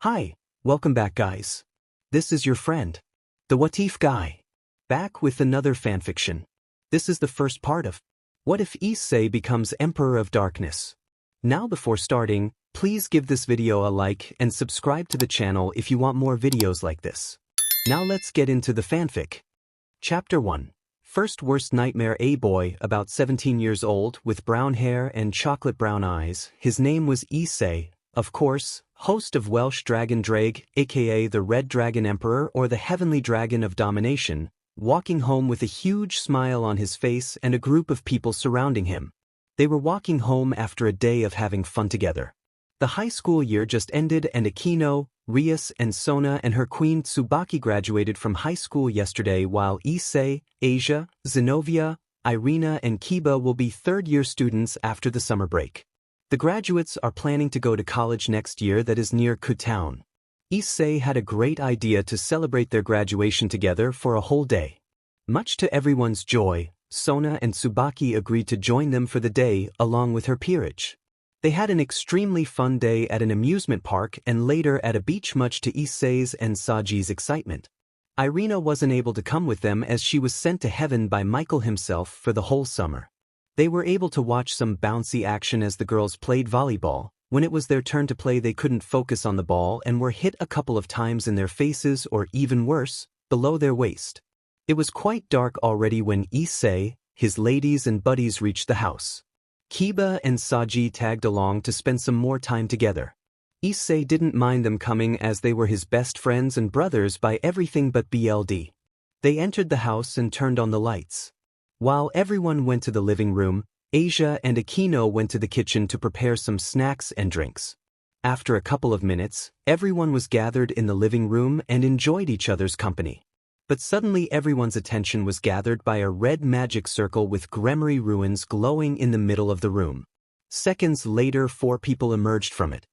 Hi, welcome back guys. This is your friend, the What If guy, back with another fanfiction. This is the first part of What If Issei Becomes Emperor of Darkness. Now before starting, please give this video a like and subscribe to the channel if you want more videos like this. Now let's get into the fanfic. Chapter 1. First worst nightmare. A boy about 17 years old with brown hair and chocolate brown eyes. His name was Issei, of course, host of Welsh Dragon Drag, aka the Red Dragon Emperor or the Heavenly Dragon of Domination, walking home with a huge smile on his face and a group of people surrounding him. They were walking home after a day of having fun together. The high school year just ended and Akino, Rias and Sona and her queen Tsubaki graduated from high school yesterday, while Issei, Asia, Zenobia, Irina and Kiba will be third-year students after the summer break. The graduates are planning to go to college next year that is near Kutown. Issei had a great idea to celebrate their graduation together for a whole day. Much to everyone's joy, Sona and Tsubaki agreed to join them for the day along with her peerage. They had an extremely fun day at an amusement park and later at a beach, much to Issei's and Saji's excitement. Irina wasn't able to come with them as she was sent to heaven by Michael himself for the whole summer. They were able to watch some bouncy action as the girls played volleyball. When it was their turn to play, they couldn't focus on the ball and were hit a couple of times in their faces, or even worse, below their waist. It was quite dark already when Issei, his ladies and buddies reached the house. Kiba and Saji tagged along to spend some more time together. Issei didn't mind them coming as they were his best friends and brothers by everything but BLD. They entered the house and turned on the lights. While everyone went to the living room, Asia and Akino went to the kitchen to prepare some snacks and drinks. After a couple of minutes, everyone was gathered in the living room and enjoyed each other's company. But suddenly everyone's attention was gathered by a red magic circle with Gremory ruins glowing in the middle of the room. Seconds later, 4 people emerged from it.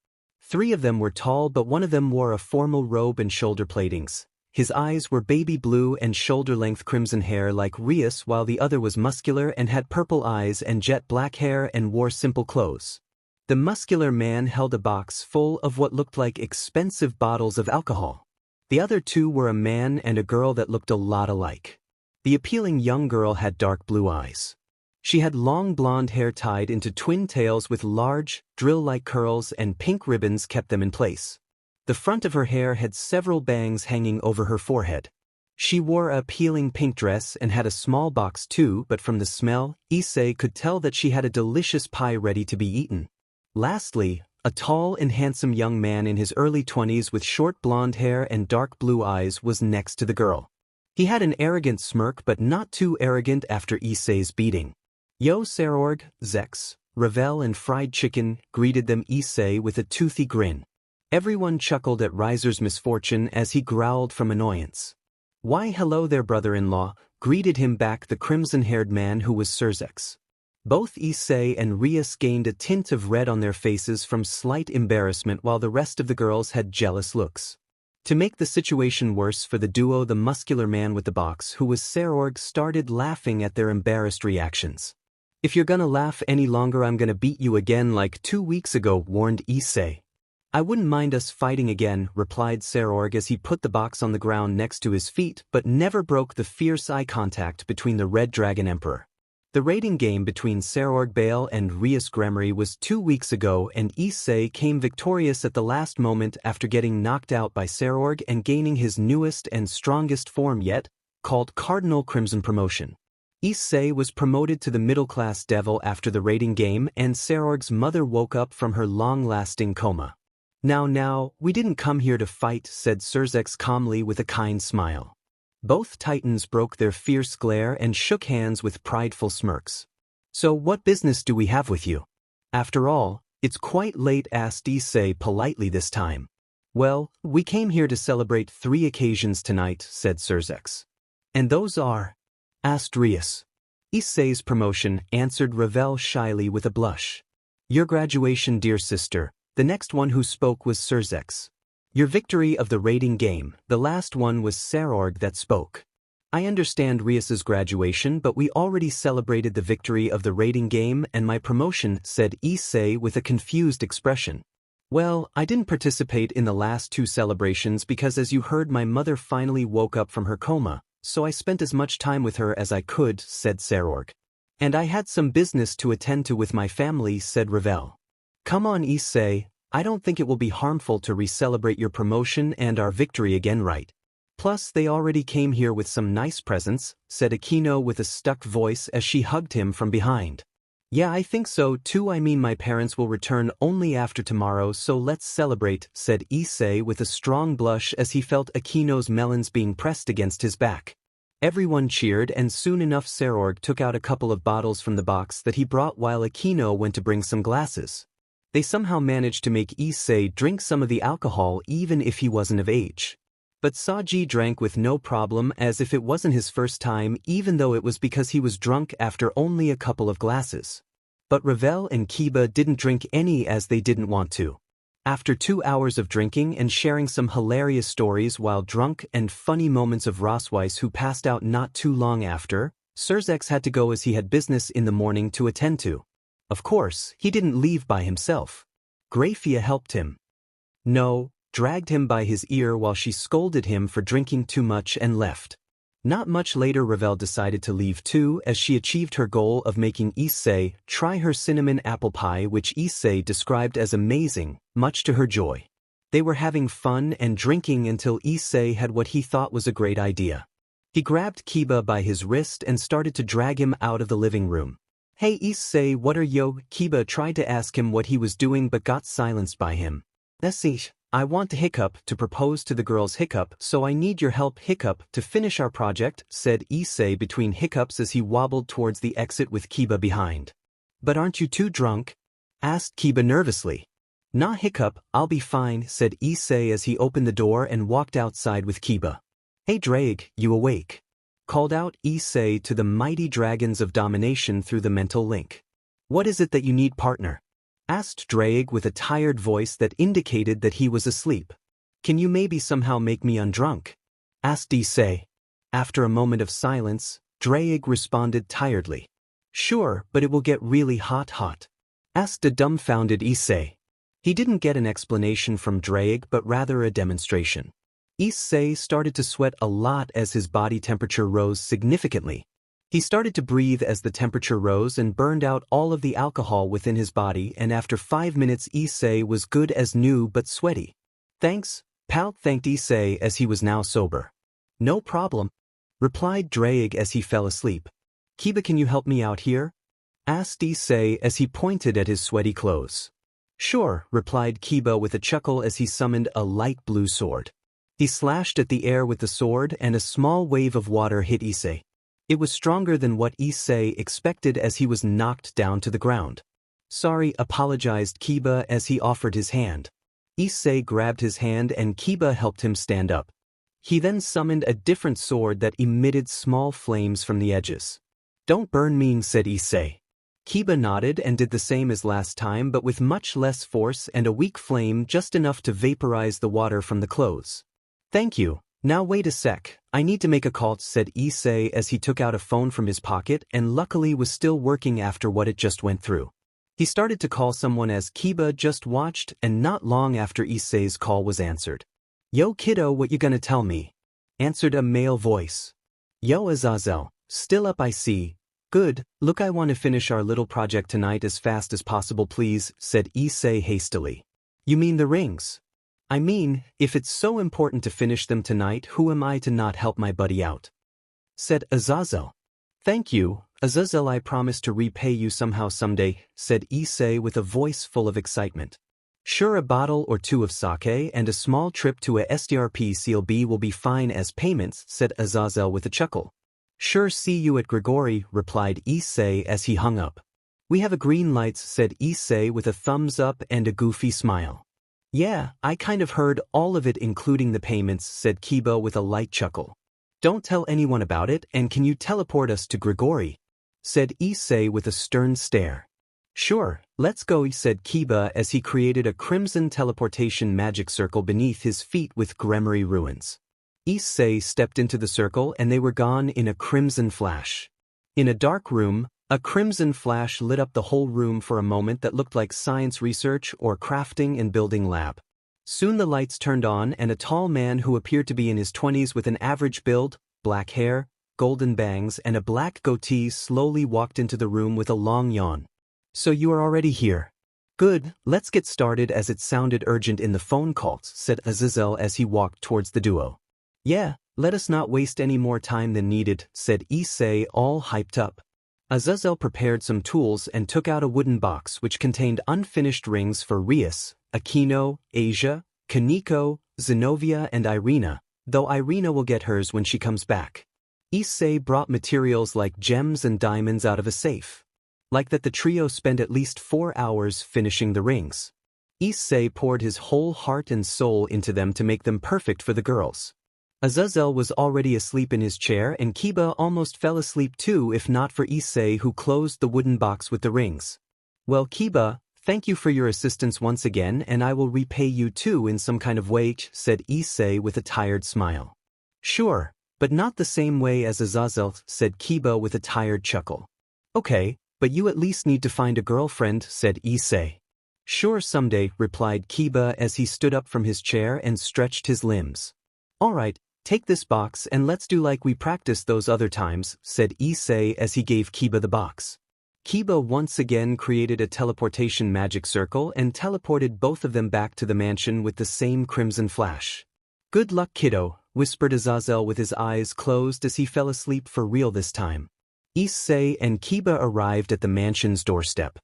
3 of them were tall, but one of them wore a formal robe and shoulder platings. His eyes were baby blue and shoulder-length crimson hair like Rias, while the other was muscular and had purple eyes and jet black hair and wore simple clothes. The muscular man held a box full of what looked like expensive bottles of alcohol. The other 2 were a man and a girl that looked a lot alike. The appealing young girl had dark blue eyes. She had long blonde hair tied into twin tails with large, drill-like curls, and pink ribbons kept them in place. The front of her hair had several bangs hanging over her forehead. She wore a appealing pink dress and had a small box too, but from the smell, Issei could tell that she had a delicious pie ready to be eaten. Lastly, a tall and handsome young man in his early 20s with short blonde hair and dark blue eyes was next to the girl. He had an arrogant smirk, but not too arrogant after Issei's beating. Yo Sarorg, Zex, Ravel and Fried Chicken greeted them Issei with a toothy grin. Everyone chuckled at Riser's misfortune as he growled from annoyance. Why hello there brother-in-law, greeted him back the crimson-haired man who was Surzex. Both Issei and Rias gained a tint of red on their faces from slight embarrassment, while the rest of the girls had jealous looks. To make the situation worse for the duo, the muscular man with the box, who was Sarorg, started laughing at their embarrassed reactions. If you're gonna laugh any longer, I'm gonna beat you again like 2 weeks ago, warned Issei. I wouldn't mind us fighting again, replied Sarorg as he put the box on the ground next to his feet, but never broke the fierce eye contact between the Red Dragon Emperor. The raiding game between Sarorg Bale and Rias Gremory was 2 weeks ago, and Issei came victorious at the last moment after getting knocked out by Sarorg and gaining his newest and strongest form yet, called Cardinal Crimson Promotion. Issei was promoted to the middle-class devil after the raiding game, and Sarorg's mother woke up from her long-lasting coma. Now, we didn't come here to fight, said Surzex calmly with a kind smile. Both titans broke their fierce glare and shook hands with prideful smirks. So what business do we have with you? After all, it's quite late, asked Issei politely this time. Well, we came here to celebrate 3 occasions tonight, said Surzex. And those are? Asked Rias. Issei's promotion, answered Ravel shyly with a blush. Your graduation, dear sister. The next one who spoke was Surzex. Your victory of the raiding game. The last one was Sarorg that spoke. I understand Rias's graduation, but we already celebrated the victory of the raiding game and my promotion, said Issei with a confused expression. Well, I didn't participate in the last two celebrations because as you heard my mother finally woke up from her coma, so I spent as much time with her as I could, said Sarorg. And I had some business to attend to with my family, said Ravel. Come on Issei, I don't think it will be harmful to re-celebrate your promotion and our victory again, right? Plus they already came here with some nice presents, said Akino with a stuck voice as she hugged him from behind. Yeah, I think so too. I mean my parents will return only after tomorrow, so let's celebrate, said Issei with a strong blush as he felt Akino's melons being pressed against his back. Everyone cheered and soon enough Sarorg took out a couple of bottles from the box that he brought while Akino went to bring some glasses. They somehow managed to make Issei drink some of the alcohol even if he wasn't of age. But Saji drank with no problem as if it wasn't his first time, even though it was because he was drunk after only a couple of glasses. But Ravel and Kiba didn't drink any as they didn't want to. After 2 hours of drinking and sharing some hilarious stories while drunk and funny moments of Rossweiss who passed out not too long after, Surzex had to go as he had business in the morning to attend to. Of course, he didn't leave by himself. Grafia helped him. No, dragged him by his ear while she scolded him for drinking too much and left. Not much later Ravel decided to leave too as she achieved her goal of making Issei try her cinnamon apple pie, which Issei described as amazing, much to her joy. They were having fun and drinking until Issei had what he thought was a great idea. He grabbed Kiba by his wrist and started to drag him out of the living room. Hey Issei, what are yo? Kiba tried to ask him what he was doing but got silenced by him. Nessish. I want Hiccup to propose to the girls Hiccup, so I need your help Hiccup to finish our project, said Issei between hiccups as he wobbled towards the exit with Kiba behind. But aren't you too drunk? Asked Kiba nervously. Nah Hiccup, I'll be fine, said Issei as he opened the door and walked outside with Kiba. Hey Drake, you awake? Called out Issei to the mighty dragons of domination through the mental link. What is it that you need, partner? Asked Drake with a tired voice that indicated that he was asleep. Can you maybe somehow make me undrunk? Asked Issei. After a moment of silence, Drake responded tiredly. Sure, but it will get really hot. Asked a dumbfounded Issei. He didn't get an explanation from Drake but rather a demonstration. Issei started to sweat a lot as his body temperature rose significantly. He started to breathe as the temperature rose and burned out all of the alcohol within his body, and after 5 minutes Issei was good as new but sweaty. Thanks, pal, thanked Issei as he was now sober. No problem, replied Drake as he fell asleep. Kiba, can you help me out here? Asked Issei as he pointed at his sweaty clothes. Sure, replied Kiba with a chuckle as he summoned a light blue sword. He slashed at the air with the sword and a small wave of water hit Issei. It was stronger than what Issei expected as he was knocked down to the ground. Sorry, apologized Kiba as he offered his hand. Issei grabbed his hand and Kiba helped him stand up. He then summoned a different sword that emitted small flames from the edges. Don't burn me, said Issei. Kiba nodded and did the same as last time but with much less force and a weak flame, just enough to vaporize the water from the clothes. Thank you. Now wait a sec, I need to make a call, said Issei as he took out a phone from his pocket and luckily was still working after what it just went through. He started to call someone as Kiba just watched, and not long after Issei's call was answered. Yo kiddo, what you gonna tell me? Answered a male voice. Yo Azazel, still up I see. Good, look, I want to finish our little project tonight as fast as possible please, said Issei hastily. You mean the rings? I mean, if it's so important to finish them tonight, who am I to not help my buddy out? Said Azazel. Thank you, Azazel, I promise to repay you somehow someday, said Issei with a voice full of excitement. Sure, a bottle or two of sake and a small trip to a SDRP CLB will be fine as payments, said Azazel with a chuckle. Sure, see you at Grigori, replied Issei as he hung up. We have a green lights, said Issei with a thumbs up and a goofy smile. Yeah, I kind of heard all of it including the payments, said Kiba with a light chuckle. Don't tell anyone about it, and can you teleport us to Grigori? Said Issei with a stern stare. Sure, let's go, said Kiba as he created a crimson teleportation magic circle beneath his feet with Gremory ruins. Issei stepped into the circle and they were gone in a crimson flash. In a dark room, A crimson flash lit up the whole room for a moment that looked like science research or crafting and building lab. Soon the lights turned on and a tall man who appeared to be in his 20s with an average build, black hair, golden bangs and a black goatee slowly walked into the room with a long yawn. "So you are already here. Good, let's get started," as it sounded urgent in the phone calls, said Azazel as he walked towards the duo. "Yeah, let us not waste any more time than needed," said Issei, all hyped up. Azazel prepared some tools and took out a wooden box which contained unfinished rings for Rias, Aquino, Asia, Kaneko, Zenobia and Irina, though Irina will get hers when she comes back. Issei brought materials like gems and diamonds out of a safe. Like that the trio spent at least 4 hours finishing the rings. Issei poured his whole heart and soul into them to make them perfect for the girls. Azazel was already asleep in his chair and Kiba almost fell asleep too if not for Issei who closed the wooden box with the rings. "Well Kiba, thank you for your assistance once again and I will repay you too in some kind of way," said Issei with a tired smile. "Sure, but not the same way as Azazel," said Kiba with a tired chuckle. "Okay, but you at least need to find a girlfriend," said Issei. "Sure someday," replied Kiba as he stood up from his chair and stretched his limbs. "Alright, take this box and let's do like we practiced those other times," said Issei as he gave Kiba the box. Kiba once again created a teleportation magic circle and teleported both of them back to the mansion with the same crimson flash. "Good luck kiddo," whispered Azazel with his eyes closed as he fell asleep for real this time. Issei and Kiba arrived at the mansion's doorstep.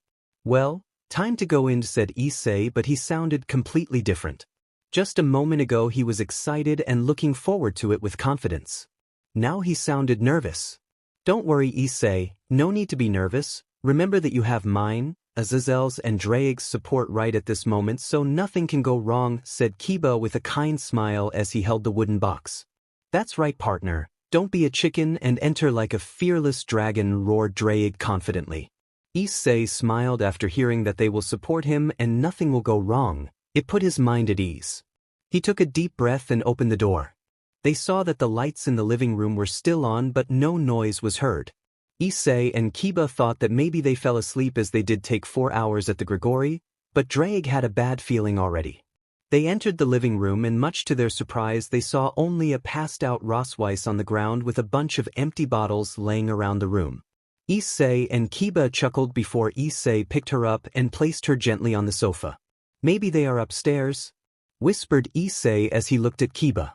"Well, time to go in," said Issei, but he sounded completely different. Just a moment ago he was excited and looking forward to it with confidence. Now he sounded nervous. "Don't worry Issei, no need to be nervous, remember that you have mine, Azazel's and Draig's support right at this moment so nothing can go wrong," said Kiba with a kind smile as he held the wooden box. "That's right partner, don't be a chicken and enter like a fearless dragon," roared Draig confidently. Issei smiled after hearing that they will support him and nothing will go wrong. It put his mind at ease. He took a deep breath and opened the door. They saw that the lights in the living room were still on but no noise was heard. Issei and Kiba thought that maybe they fell asleep as they did take 4 hours at the Grigori, but Draig had a bad feeling already. They entered the living room and much to their surprise they saw only a passed-out Rossweiss on the ground with a bunch of empty bottles laying around the room. Issei and Kiba chuckled before Issei picked her up and placed her gently on the sofa. "Maybe they are upstairs?" whispered Issei as he looked at Kiba.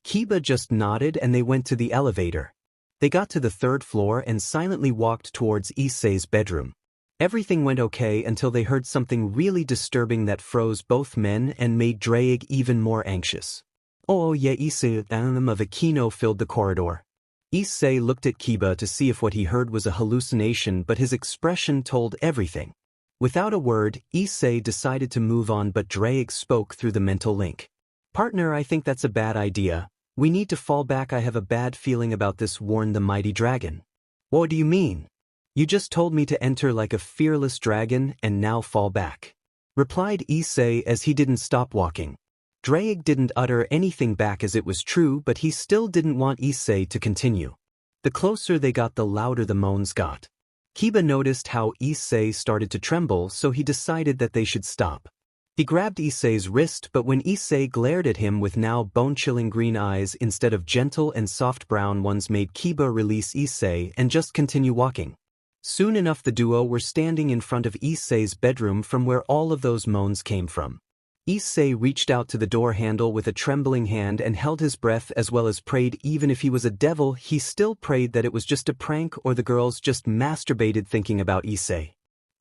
Kiba just nodded and they went to the elevator. They got to the 3rd floor and silently walked towards Issei's bedroom. Everything went okay until they heard something really disturbing that froze both men and made Draig even more anxious. "Oh yeah, Issei," the name of Aquino filled the corridor. Issei looked at Kiba to see if what he heard was a hallucination but his expression told everything. Without a word, Issei decided to move on but Draig spoke through the mental link. "Partner, I think that's a bad idea. We need to fall back. I have a bad feeling about this," warned the mighty dragon. "What do you mean? You just told me to enter like a fearless dragon and now fall back," replied Issei as he didn't stop walking. Draig didn't utter anything back as it was true but he still didn't want Issei to continue. The closer they got the louder the moans got. Kiba noticed how Issei started to tremble so he decided that they should stop. He grabbed Issei's wrist but when Issei glared at him with now bone-chilling green eyes instead of gentle and soft brown ones made Kiba release Issei and just continue walking. Soon enough the duo were standing in front of Issei's bedroom from where all of those moans came from. Issei reached out to the door handle with a trembling hand and held his breath as well as prayed. Even if he was a devil, he still prayed that it was just a prank or the girls just masturbated thinking about Issei.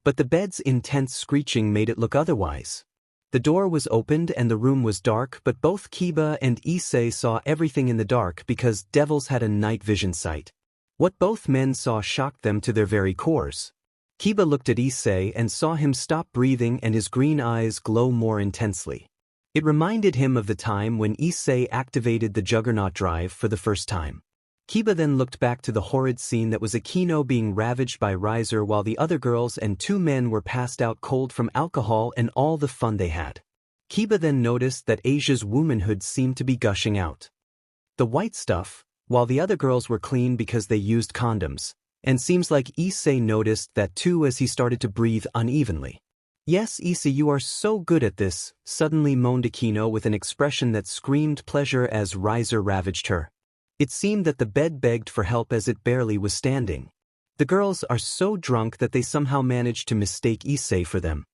But the bed's intense screeching made it look otherwise. The door was opened and the room was dark but both Kiba and Issei saw everything in the dark because devils had a night vision sight. What both men saw shocked them to their very cores. Kiba looked at Issei and saw him stop breathing and his green eyes glow more intensely. It reminded him of the time when Issei activated the Juggernaut drive for the first time. Kiba then looked back to the horrid scene that was Aquino being ravaged by Riser while the other girls and 2 men were passed out cold from alcohol and all the fun they had. Kiba then noticed that Asia's womanhood seemed to be gushing out. The white stuff, while the other girls were clean because they used condoms, And seems like Issei noticed that too as he started to breathe unevenly. Yes, Issei, you are so good at this, suddenly moaned Akino with an expression that screamed pleasure as Riser ravaged her. It seemed that the bed begged for help as it barely was standing. The girls are so drunk that they somehow managed to mistake Issei for them,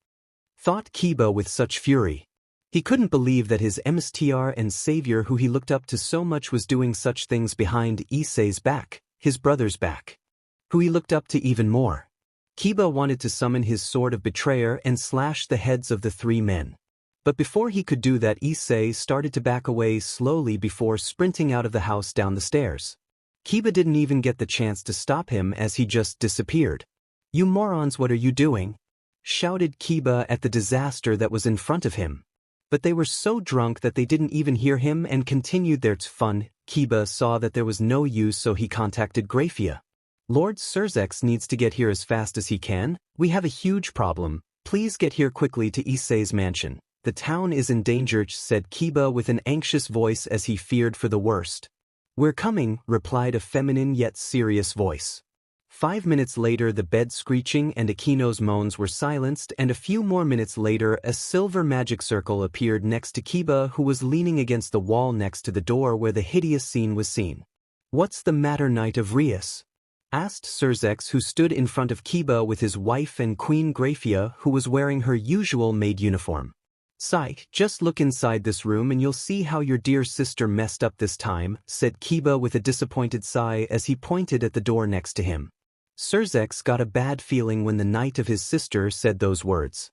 thought Kiba with such fury. He couldn't believe that his MSTR and savior who he looked up to so much was doing such things behind Issei's back, his brother's back, who he looked up to even more. Kiba wanted to summon his sword of betrayer and slash the heads of the three men. But before he could do that, Issei started to back away slowly before sprinting out of the house down the stairs. Kiba didn't even get the chance to stop him as he just disappeared. "You morons, what are you doing?" shouted Kiba at the disaster that was in front of him. But they were so drunk that they didn't even hear him and continued their fun. Kiba saw that there was no use, so he contacted Grafia. "Lord Surzex needs to get here as fast as he can. We have a huge problem. Please get here quickly to Issei's mansion. The town is in danger," said Kiba with an anxious voice as he feared for the worst. "We're coming," replied a feminine yet serious voice. 5 minutes later, the bed screeching and Akino's moans were silenced, and a few more minutes later a silver magic circle appeared next to Kiba, who was leaning against the wall next to the door where the hideous scene was seen. "What's the matter, Knight of Rias?" asked Surzex, who stood in front of Kiba with his wife and Queen Grafia, who was wearing her usual maid uniform. "Psych, just look inside this room and you'll see how your dear sister messed up this time," said Kiba with a disappointed sigh as he pointed at the door next to him. Surzex got a bad feeling when the knight of his sister said those words.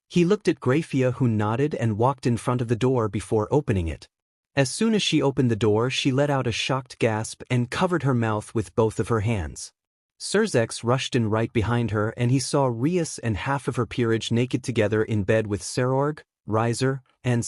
He looked at Grafia, who nodded and walked in front of the door before opening it. As soon as she opened the door, she let out a shocked gasp and covered her mouth with both of her hands. Surzex rushed in right behind her, and he saw Rias and half of her peerage naked together in bed with Serorg, Riser, and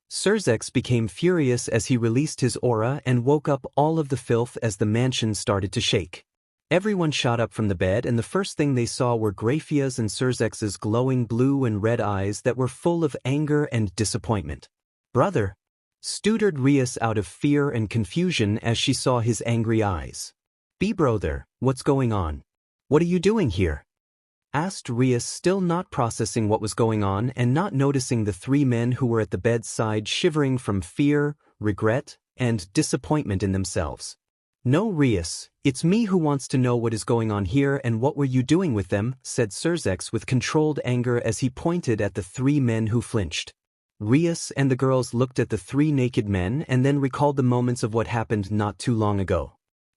Surzex became furious as he released his aura and woke up all of the filth as the mansion started to shake. Everyone shot up from the bed, and the first thing they saw were Grafia's and Surzex's glowing blue and red eyes that were full of anger and disappointment. "Brother," stuttered Rias out of fear and confusion as she saw his angry eyes. "Brother, what's going on? What are you doing here?" asked Rias, still not processing what was going on and not noticing the three men who were at the bedside shivering from fear, regret, and disappointment in themselves. "No, Rias, it's me who wants to know what is going on here and what were you doing with them," said Surzex with controlled anger as he pointed at the three men who flinched. Rias and the girls looked at the three naked men and then recalled the moments of what happened not too long ago.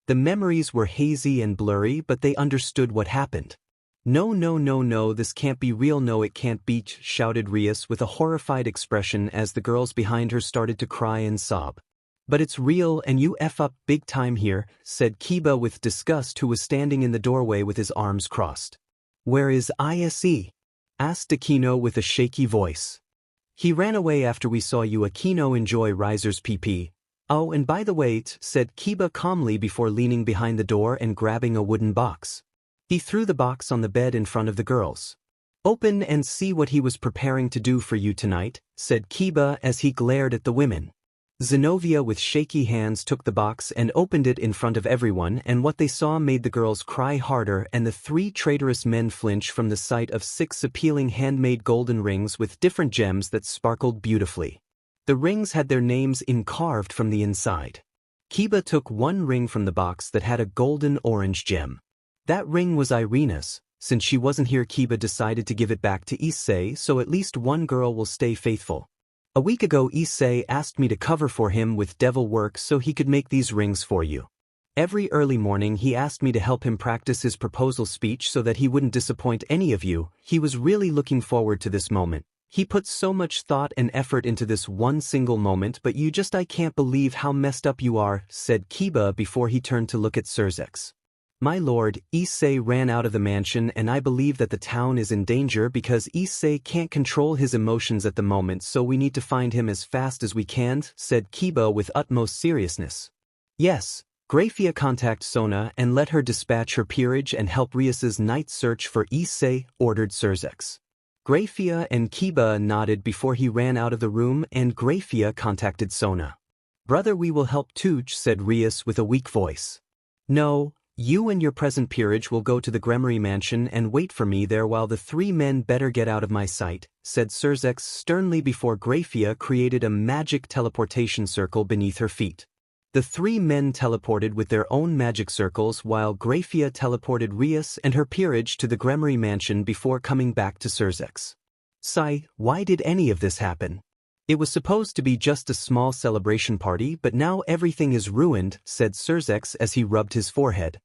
The memories were hazy and blurry, but they understood what happened. No, this can't be real, no it can't be," shouted Rias with a horrified expression as the girls behind her started to cry and sob. "But it's real and you F up big time here," said Kiba with disgust, who was standing in the doorway with his arms crossed. "Where is Issei?" asked Akino with a shaky voice. "He ran away after we saw you." Akino enjoy Riser's PP. "Oh, and by the way," said Kiba calmly before leaning behind the door and grabbing a wooden box. He threw the box on the bed in front of the girls. "Open and see what he was preparing to do for you tonight," said Kiba as he glared at the women. Zenobia with shaky hands took the box and opened it in front of everyone, and what they saw made the girls cry harder and the three traitorous men flinch from the sight of 6 appealing handmade golden rings with different gems that sparkled beautifully. The rings had their names carved from the inside. Kiba took one ring from the box that had a golden orange gem. That ring was Irina's. Since she wasn't here, Kiba decided to give it back to Issei, so at least one girl will stay faithful. "A week ago Issei asked me to cover for him with devil work so he could make these rings for you. Every early morning he asked me to help him practice his proposal speech so that he wouldn't disappoint any of you. He was really looking forward to this moment. He put so much thought and effort into this one single moment, but I can't believe how messed up you are," said Kiba before he turned to look at Surzex. "My lord, Issei ran out of the mansion and I believe that the town is in danger because Issei can't control his emotions at the moment, so we need to find him as fast as we can," said Kiba with utmost seriousness. "Yes, Grafia, contact Sona and let her dispatch her peerage and help Rias's night search for Issei," ordered Surzex. Grafia and Kiba nodded before he ran out of the room, and Grafia contacted Sona. "Brother, we will help too," said Rias with a weak voice. "No, You and your present peerage will go to the Gremory mansion and wait for me there while the 3 men better get out of my sight, said Surzex sternly before Graphia created a magic teleportation circle beneath her feet. The 3 men teleported with their own magic circles while Graphia teleported Rias and her peerage to the Gremory mansion before coming back to Surzex. Sigh, why did any of this happen? It was supposed to be just a small celebration party, but now everything is ruined, said Surzex as he rubbed his forehead.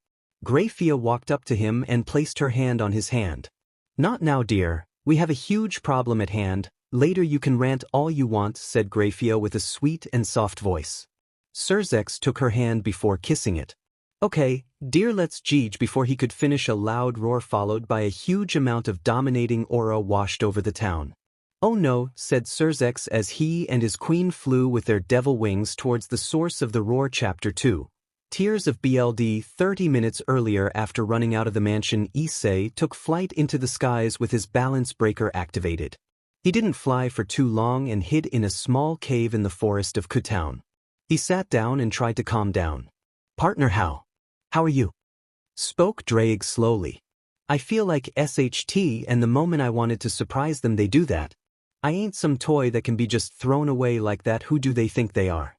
Graphia walked up to him and placed her hand on his hand. Not now, dear. We have a huge problem at hand. Later you can rant all you want, said Graphia with a sweet and soft voice. Surzex took her hand before kissing it. Okay, dear, let's Jeej. Before he could finish, a loud roar followed by a huge amount of dominating aura washed over the town. Oh no, said Surzex as he and his queen flew with their devil wings towards the source of the roar. Chapter 2. Tears of BLD. 30 minutes earlier, after running out of the mansion, Issei took flight into the skies with his balance breaker activated. He didn't fly for too long and hid in a small cave in the forest of Kutown. He sat down and tried to calm down. Partner, how are you? Spoke Drake slowly. I feel like SHT, and the moment I wanted to surprise them they do that. I ain't some toy that can be just thrown away like that. Who do they think they are?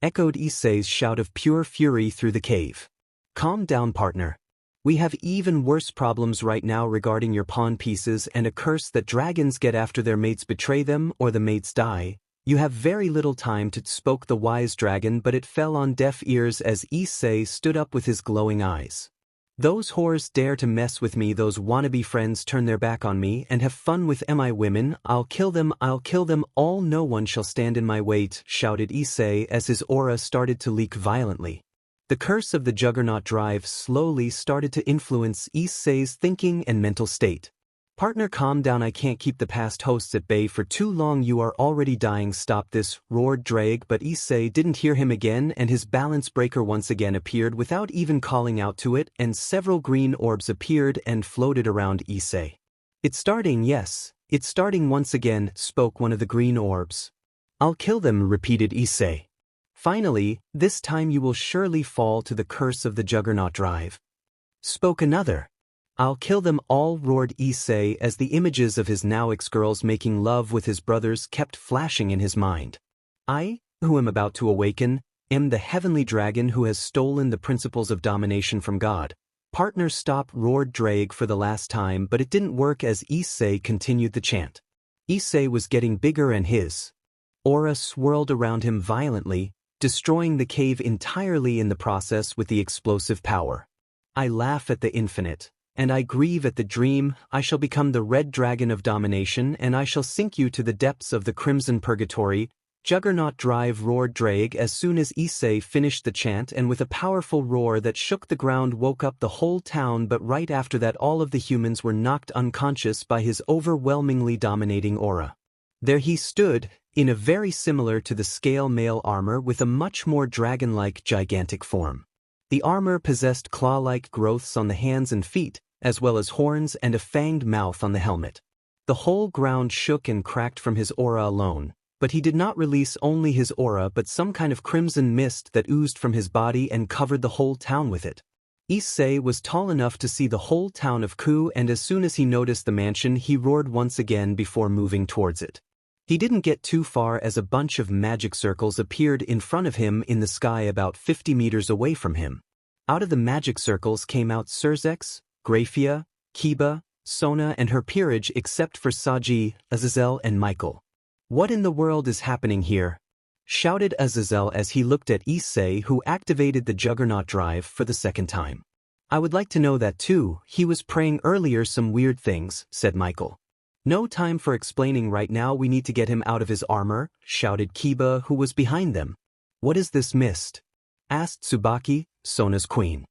Echoed Issei's shout of pure fury through the cave. Calm down, partner. We have even worse problems right now regarding your pawn pieces and a curse that dragons get after their mates betray them or the mates die. You have very little time to, spoke the wise dragon, but it fell on deaf ears as Issei stood up with his glowing eyes. Those whores dare to mess with me. Those wannabe friends turn their back on me and have fun with MI women. I'll kill them all. No one shall stand in my way, shouted Issei as his aura started to leak violently. The curse of the Juggernaut Drive slowly started to influence Issei's thinking and mental state. Partner, calm down. I can't keep the past hosts at bay for too long. You are already dying. Stop this, roared Drake, but Issei didn't hear him again, and his balance breaker once again appeared without even calling out to it, and several green orbs appeared and floated around Issei. It's starting, yes, it's starting once again, spoke one of the green orbs. I'll kill them, repeated Issei. Finally, this time you will surely fall to the curse of the Juggernaut Drive. Spoke another. I'll kill them all, roared Issei as the images of his now ex-girls making love with his brothers kept flashing in his mind. I, who am about to awaken, am the heavenly dragon who has stolen the principles of domination from God. Partner, stop, roared Drake for the last time, but it didn't work as Issei continued the chant. Issei was getting bigger and his aura swirled around him violently, destroying the cave entirely in the process with the explosive power. I laugh at the infinite. And I grieve at the dream. I shall become the red dragon of domination, and I shall sink you to the depths of the crimson purgatory. Juggernaut Drive, roared Drake as soon as Issei finished the chant, and with a powerful roar that shook the ground woke up the whole town. But right after that all of the humans were knocked unconscious by his overwhelmingly dominating aura. There he stood, in a very similar to the scale male armor with a much more dragon-like gigantic form. The armor possessed claw-like growths on the hands and feet, as well as horns and a fanged mouth on the helmet. The whole ground shook and cracked from his aura alone, but he did not release only his aura but some kind of crimson mist that oozed from his body and covered the whole town with it. Issei was tall enough to see the whole town of Ku, and as soon as he noticed the mansion he roared once again before moving towards it. He didn't get too far as a bunch of magic circles appeared in front of him in the sky about 50 meters away from him. Out of the magic circles came out Surzex, Graphia, Kiba, Sona and her peerage except for Saji, Azazel and Michael. What in the world is happening here? Shouted Azazel as he looked at Issei, who activated the Juggernaut Drive for the second time. I would like to know that too. He was praying earlier some weird things, said Michael. No time for explaining right now, we need to get him out of his armor, shouted Kiba, who was behind them. What is this mist? Asked Tsubaki, Sona's queen.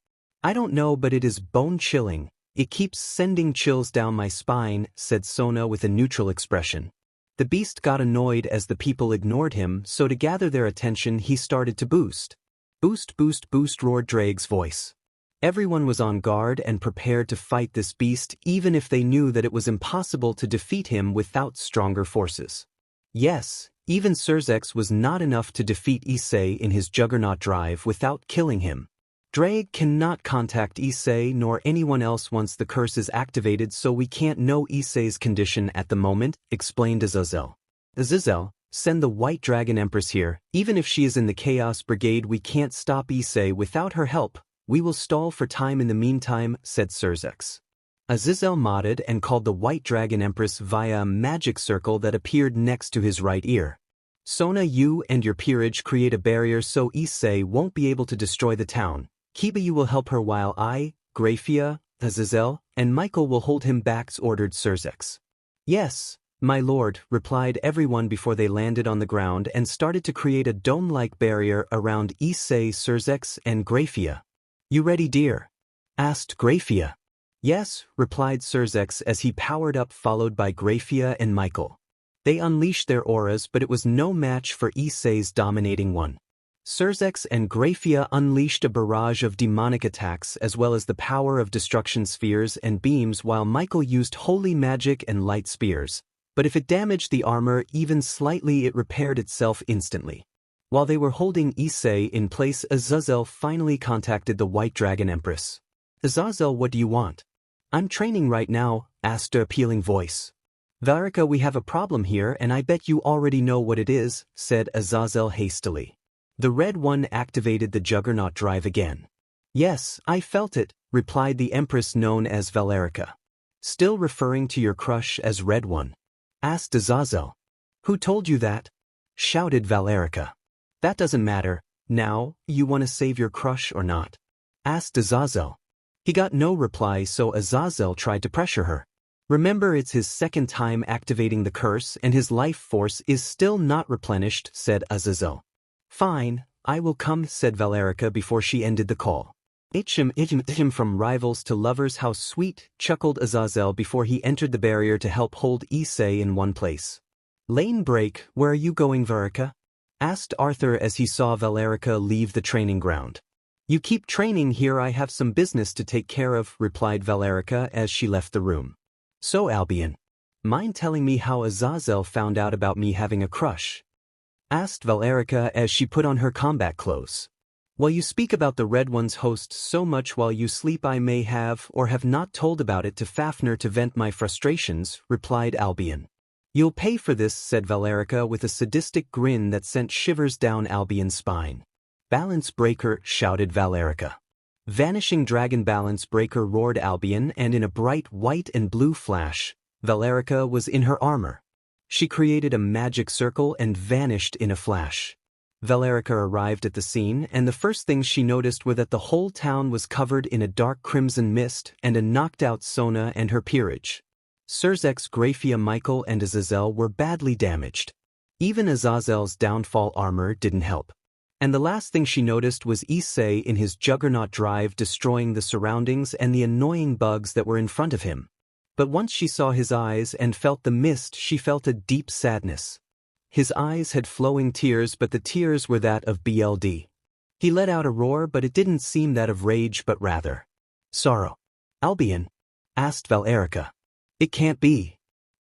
I don't know, but it is bone-chilling. It keeps sending chills down my spine, said Sona with a neutral expression. The beast got annoyed as the people ignored him, so to gather their attention he started to boost. Boost, boost, boost, roared Drake's voice. Everyone was on guard and prepared to fight this beast, even if they knew that it was impossible to defeat him without stronger forces. Yes, even Surzex was not enough to defeat Issei in his Juggernaut Drive without killing him. Drake cannot contact Issei nor anyone else once the curse is activated, so we can't know Issei's condition at the moment, explained Azazel. Azazel, send the White Dragon Empress here. Even if she is in the Chaos Brigade, we can't stop Issei without her help. We will stall for time in the meantime, said Surzex. Azazel modded and called the White Dragon Empress via a magic circle that appeared next to his right ear. Sona, you and your peerage create a barrier so Issei won't be able to destroy the town. Kiba, you will help her while I, Graphia, Azazel, and Michael will hold him back, ordered Surzex. Yes, my lord, replied everyone before they landed on the ground and started to create a dome-like barrier around Issei, Surzex, and Graphia. You ready, dear? Asked Graphia. Yes, replied Surzex as he powered up, followed by Graphia and Michael. They unleashed their auras, but it was no match for Issei's dominating one. Surzex and Graphia unleashed a barrage of demonic attacks as well as the power of destruction spheres and beams, while Michael used holy magic and light spears. But if it damaged the armor even slightly, it repaired itself instantly. While they were holding Issei in place, Azazel finally contacted the White Dragon Empress. Azazel, what do you want? I'm training right now, asked an appealing voice. Valerica, we have a problem here and I bet you already know what it is, said Azazel hastily. The Red One activated the Juggernaut drive again. Yes, I felt it, replied the Empress known as Valerica. Still referring to your crush as Red One? Asked Azazel. Who told you that? Shouted Valerica. That doesn't matter. Now, you want to save your crush or not? Asked Azazel. He got no reply, so Azazel tried to pressure her. Remember, it's his second time activating the curse and his life force is still not replenished, said Azazel. Fine, I will come, said Valerica before she ended the call. Itchim from rivals to lovers, how sweet, chuckled Azazel before he entered the barrier to help hold Issei in one place. Lane break, where are you going, Valerica? Asked Arthur as he saw Valerica leave the training ground. You keep training here, I have some business to take care of, replied Valerica as she left the room. So Albion, mind telling me how Azazel found out about me having a crush? Asked Valerica as she put on her combat clothes. While you speak about the Red One's host so much while you sleep, I may have or have not told about it to Fafnir to vent my frustrations, replied Albion. You'll pay for this, said Valerica with a sadistic grin that sent shivers down Albion's spine. Balance breaker, shouted Valerica. Vanishing dragon balance breaker, roared Albion, and in a bright white and blue flash, Valerica was in her armor. She created a magic circle and vanished in a flash. Valerica arrived at the scene, and the first things she noticed were that the whole town was covered in a dark crimson mist and a knocked-out Sona and her peerage. Surzex, Graphia, Michael, and Azazel were badly damaged. Even Azazel's downfall armor didn't help. And the last thing she noticed was Issei in his Juggernaut drive destroying the surroundings and the annoying bugs that were in front of him. But once she saw his eyes and felt the mist, she felt a deep sadness. His eyes had flowing tears, but the tears were that of BLD. He let out a roar, but it didn't seem that of rage but rather sorrow. Albion? Asked Valerica. It can't be.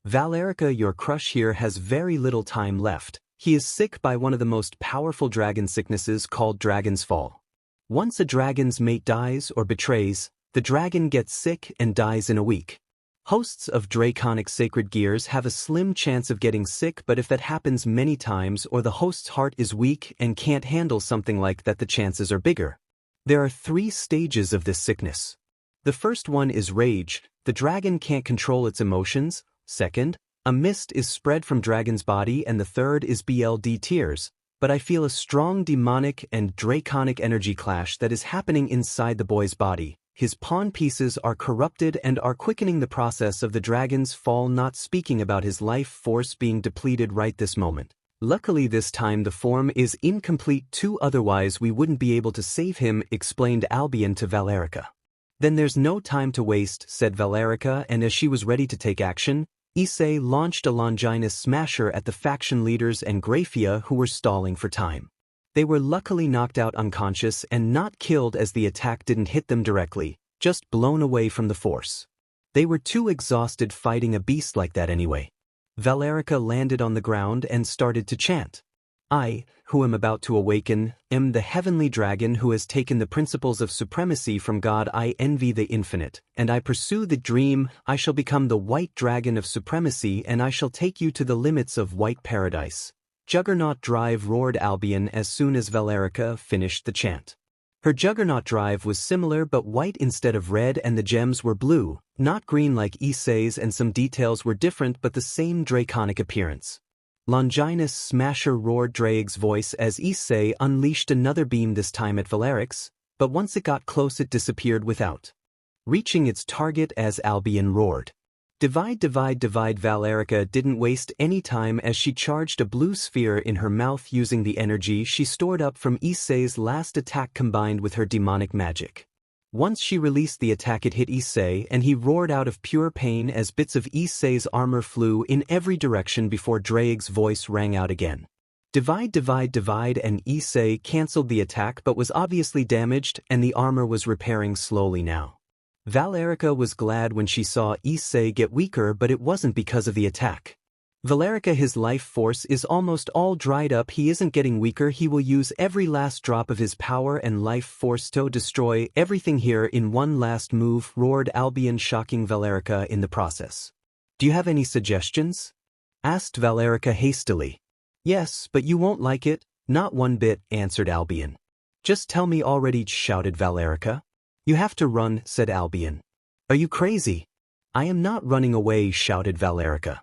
Valerica, your crush here has very little time left. He is sick by one of the most powerful dragon sicknesses called Dragon's Fall. Once a dragon's mate dies or betrays, the dragon gets sick and dies in a week. Hosts of draconic sacred gears have a slim chance of getting sick, but if that happens many times or the host's heart is weak and can't handle something like that, the chances are bigger. There are 3 stages of this sickness. The first one is rage. The dragon can't control its emotions. Second, a mist is spread from dragon's body, and the third is BLD tears, but I feel a strong demonic and draconic energy clash that is happening inside the boy's body. His pawn pieces are corrupted and are quickening the process of the dragon's fall, not speaking about his life force being depleted right this moment. Luckily this time the form is incomplete too, otherwise we wouldn't be able to save him, explained Albion to Valerica. Then there's no time to waste, said Valerica, and as she was ready to take action, Issei launched a Longinus smasher at the faction leaders and Graphia, who were stalling for time. They were luckily knocked out unconscious and not killed, as the attack didn't hit them directly, just blown away from the force. They were too exhausted fighting a beast like that anyway. Valerica landed on the ground and started to chant. I, who am about to awaken, am the heavenly dragon who has taken the principles of supremacy from God. I envy the infinite, and I pursue the dream. I shall become the white dragon of supremacy, and I shall take you to the limits of white paradise. Juggernaut drive, roared Albion as soon as Valerica finished the chant. Her juggernaut drive was similar but white instead of red, and the gems were blue, not green like Issei's, and some details were different but the same draconic appearance. Longinus Smasher, roared Drake's voice as Issei unleashed another beam, this time at Valerix, but once it got close it disappeared without reaching its target as Albion roared. Divide, divide, divide. Valerica didn't waste any time as she charged a blue sphere in her mouth using the energy she stored up from Issei's last attack combined with her demonic magic. Once she released the attack it hit Issei and he roared out of pure pain as bits of Issei's armor flew in every direction before Drake's voice rang out again. Divide, divide, divide, and Issei cancelled the attack but was obviously damaged and the armor was repairing slowly now. Valerica was glad when she saw Issei get weaker, but it wasn't because of the attack. Valerica, his life force is almost all dried up. He isn't getting weaker, he will use every last drop of his power and life force to destroy everything here in one last move, roared Albion, shocking Valerica in the process. Do you have any suggestions? Asked Valerica hastily. Yes, but you won't like it. Not one bit, answered Albion. Just tell me already, shouted Valerica. You have to run, said Albion. Are you crazy? I am not running away, shouted Valerica.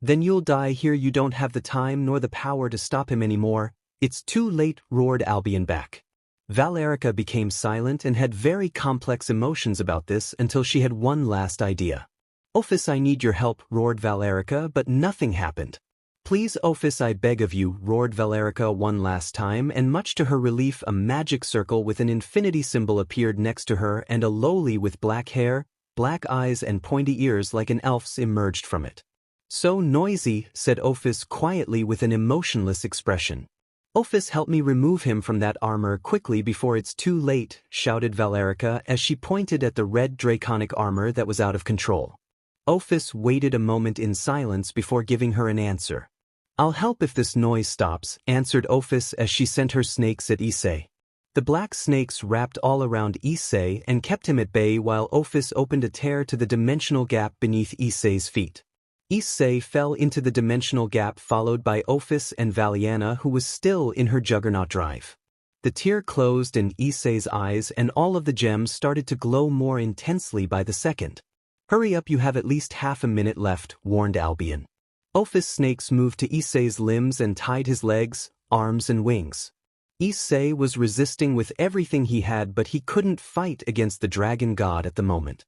Then you'll die here. You don't have the time nor the power to stop him anymore. It's too late, roared Albion back. Valerica became silent and had very complex emotions about this until she had one last idea. Ophis, I need your help, roared Valerica, but nothing happened. Please, Ophis, I beg of you, roared Valerica one last time, and much to her relief a magic circle with an infinity symbol appeared next to her, and a lowly with black hair, black eyes and pointy ears like an elf's emerged from it. So noisy, said Ophis quietly with an emotionless expression. Ophis, help me remove him from that armor quickly before it's too late, shouted Valerica as she pointed at the red draconic armor that was out of control. Ophis waited a moment in silence before giving her an answer. I'll help if this noise stops, answered Ophis as she sent her snakes at Issei. The black snakes wrapped all around Issei and kept him at bay while Ophis opened a tear to the dimensional gap beneath Issei's feet. Issei fell into the dimensional gap, followed by Ophis and Valiana, who was still in her juggernaut drive. The tear closed in Issei's eyes and all of the gems started to glow more intensely by the second. Hurry up, you have at least half a minute left, warned Albion. Ophis' snakes moved to Issei's limbs and tied his legs, arms and wings. Issei was resisting with everything he had, but he couldn't fight against the dragon god at the moment.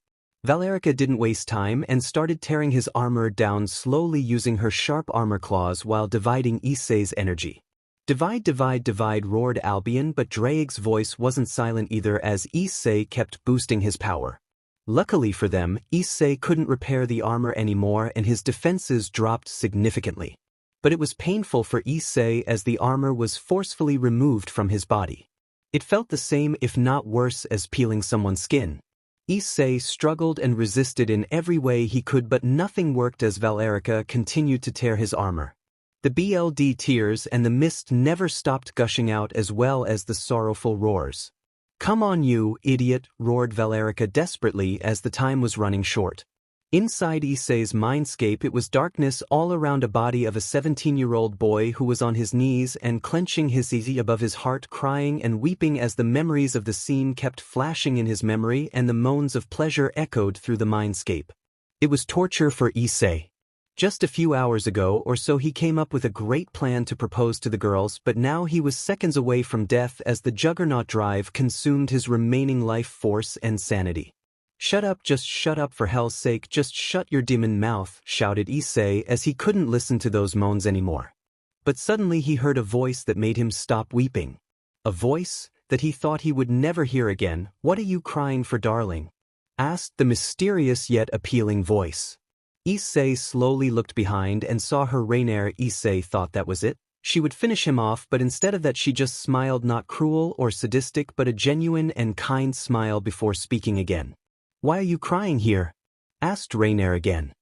Valerica didn't waste time and started tearing his armor down slowly using her sharp armor claws while dividing Issei's energy. Divide, divide, divide, roared Albion, but Drake's voice wasn't silent either as Issei kept boosting his power. Luckily for them, Issei couldn't repair the armor anymore and his defenses dropped significantly. But it was painful for Issei as the armor was forcefully removed from his body. It felt the same if not worse as peeling someone's skin. Issei struggled and resisted in every way he could, but nothing worked as Valerica continued to tear his armor. The BLD tears and the mist never stopped gushing out, as well as the sorrowful roars. Come on, you idiot, roared Valerica desperately as the time was running short. Inside Issei's mindscape it was darkness all around, a body of a 17-year-old boy who was on his knees and clenching his easy above his heart, crying and weeping as the memories of the scene kept flashing in his memory and the moans of pleasure echoed through the mindscape. It was torture for Issei. Just a few hours ago or so he came up with a great plan to propose to the girls, but now he was seconds away from death as the Juggernaut drive consumed his remaining life force and sanity. Shut up, just shut up, for hell's sake, just shut your demon mouth, shouted Issei as he couldn't listen to those moans anymore. But suddenly he heard a voice that made him stop weeping. A voice that he thought he would never hear again. What are you crying for, darling? Asked the mysterious yet appealing voice. Issei slowly looked behind and saw her Rainier. Issei thought that was it. She would finish him off, but instead of that she just smiled, not cruel or sadistic but a genuine and kind smile before speaking again. Why are you crying here? Asked Rainier again.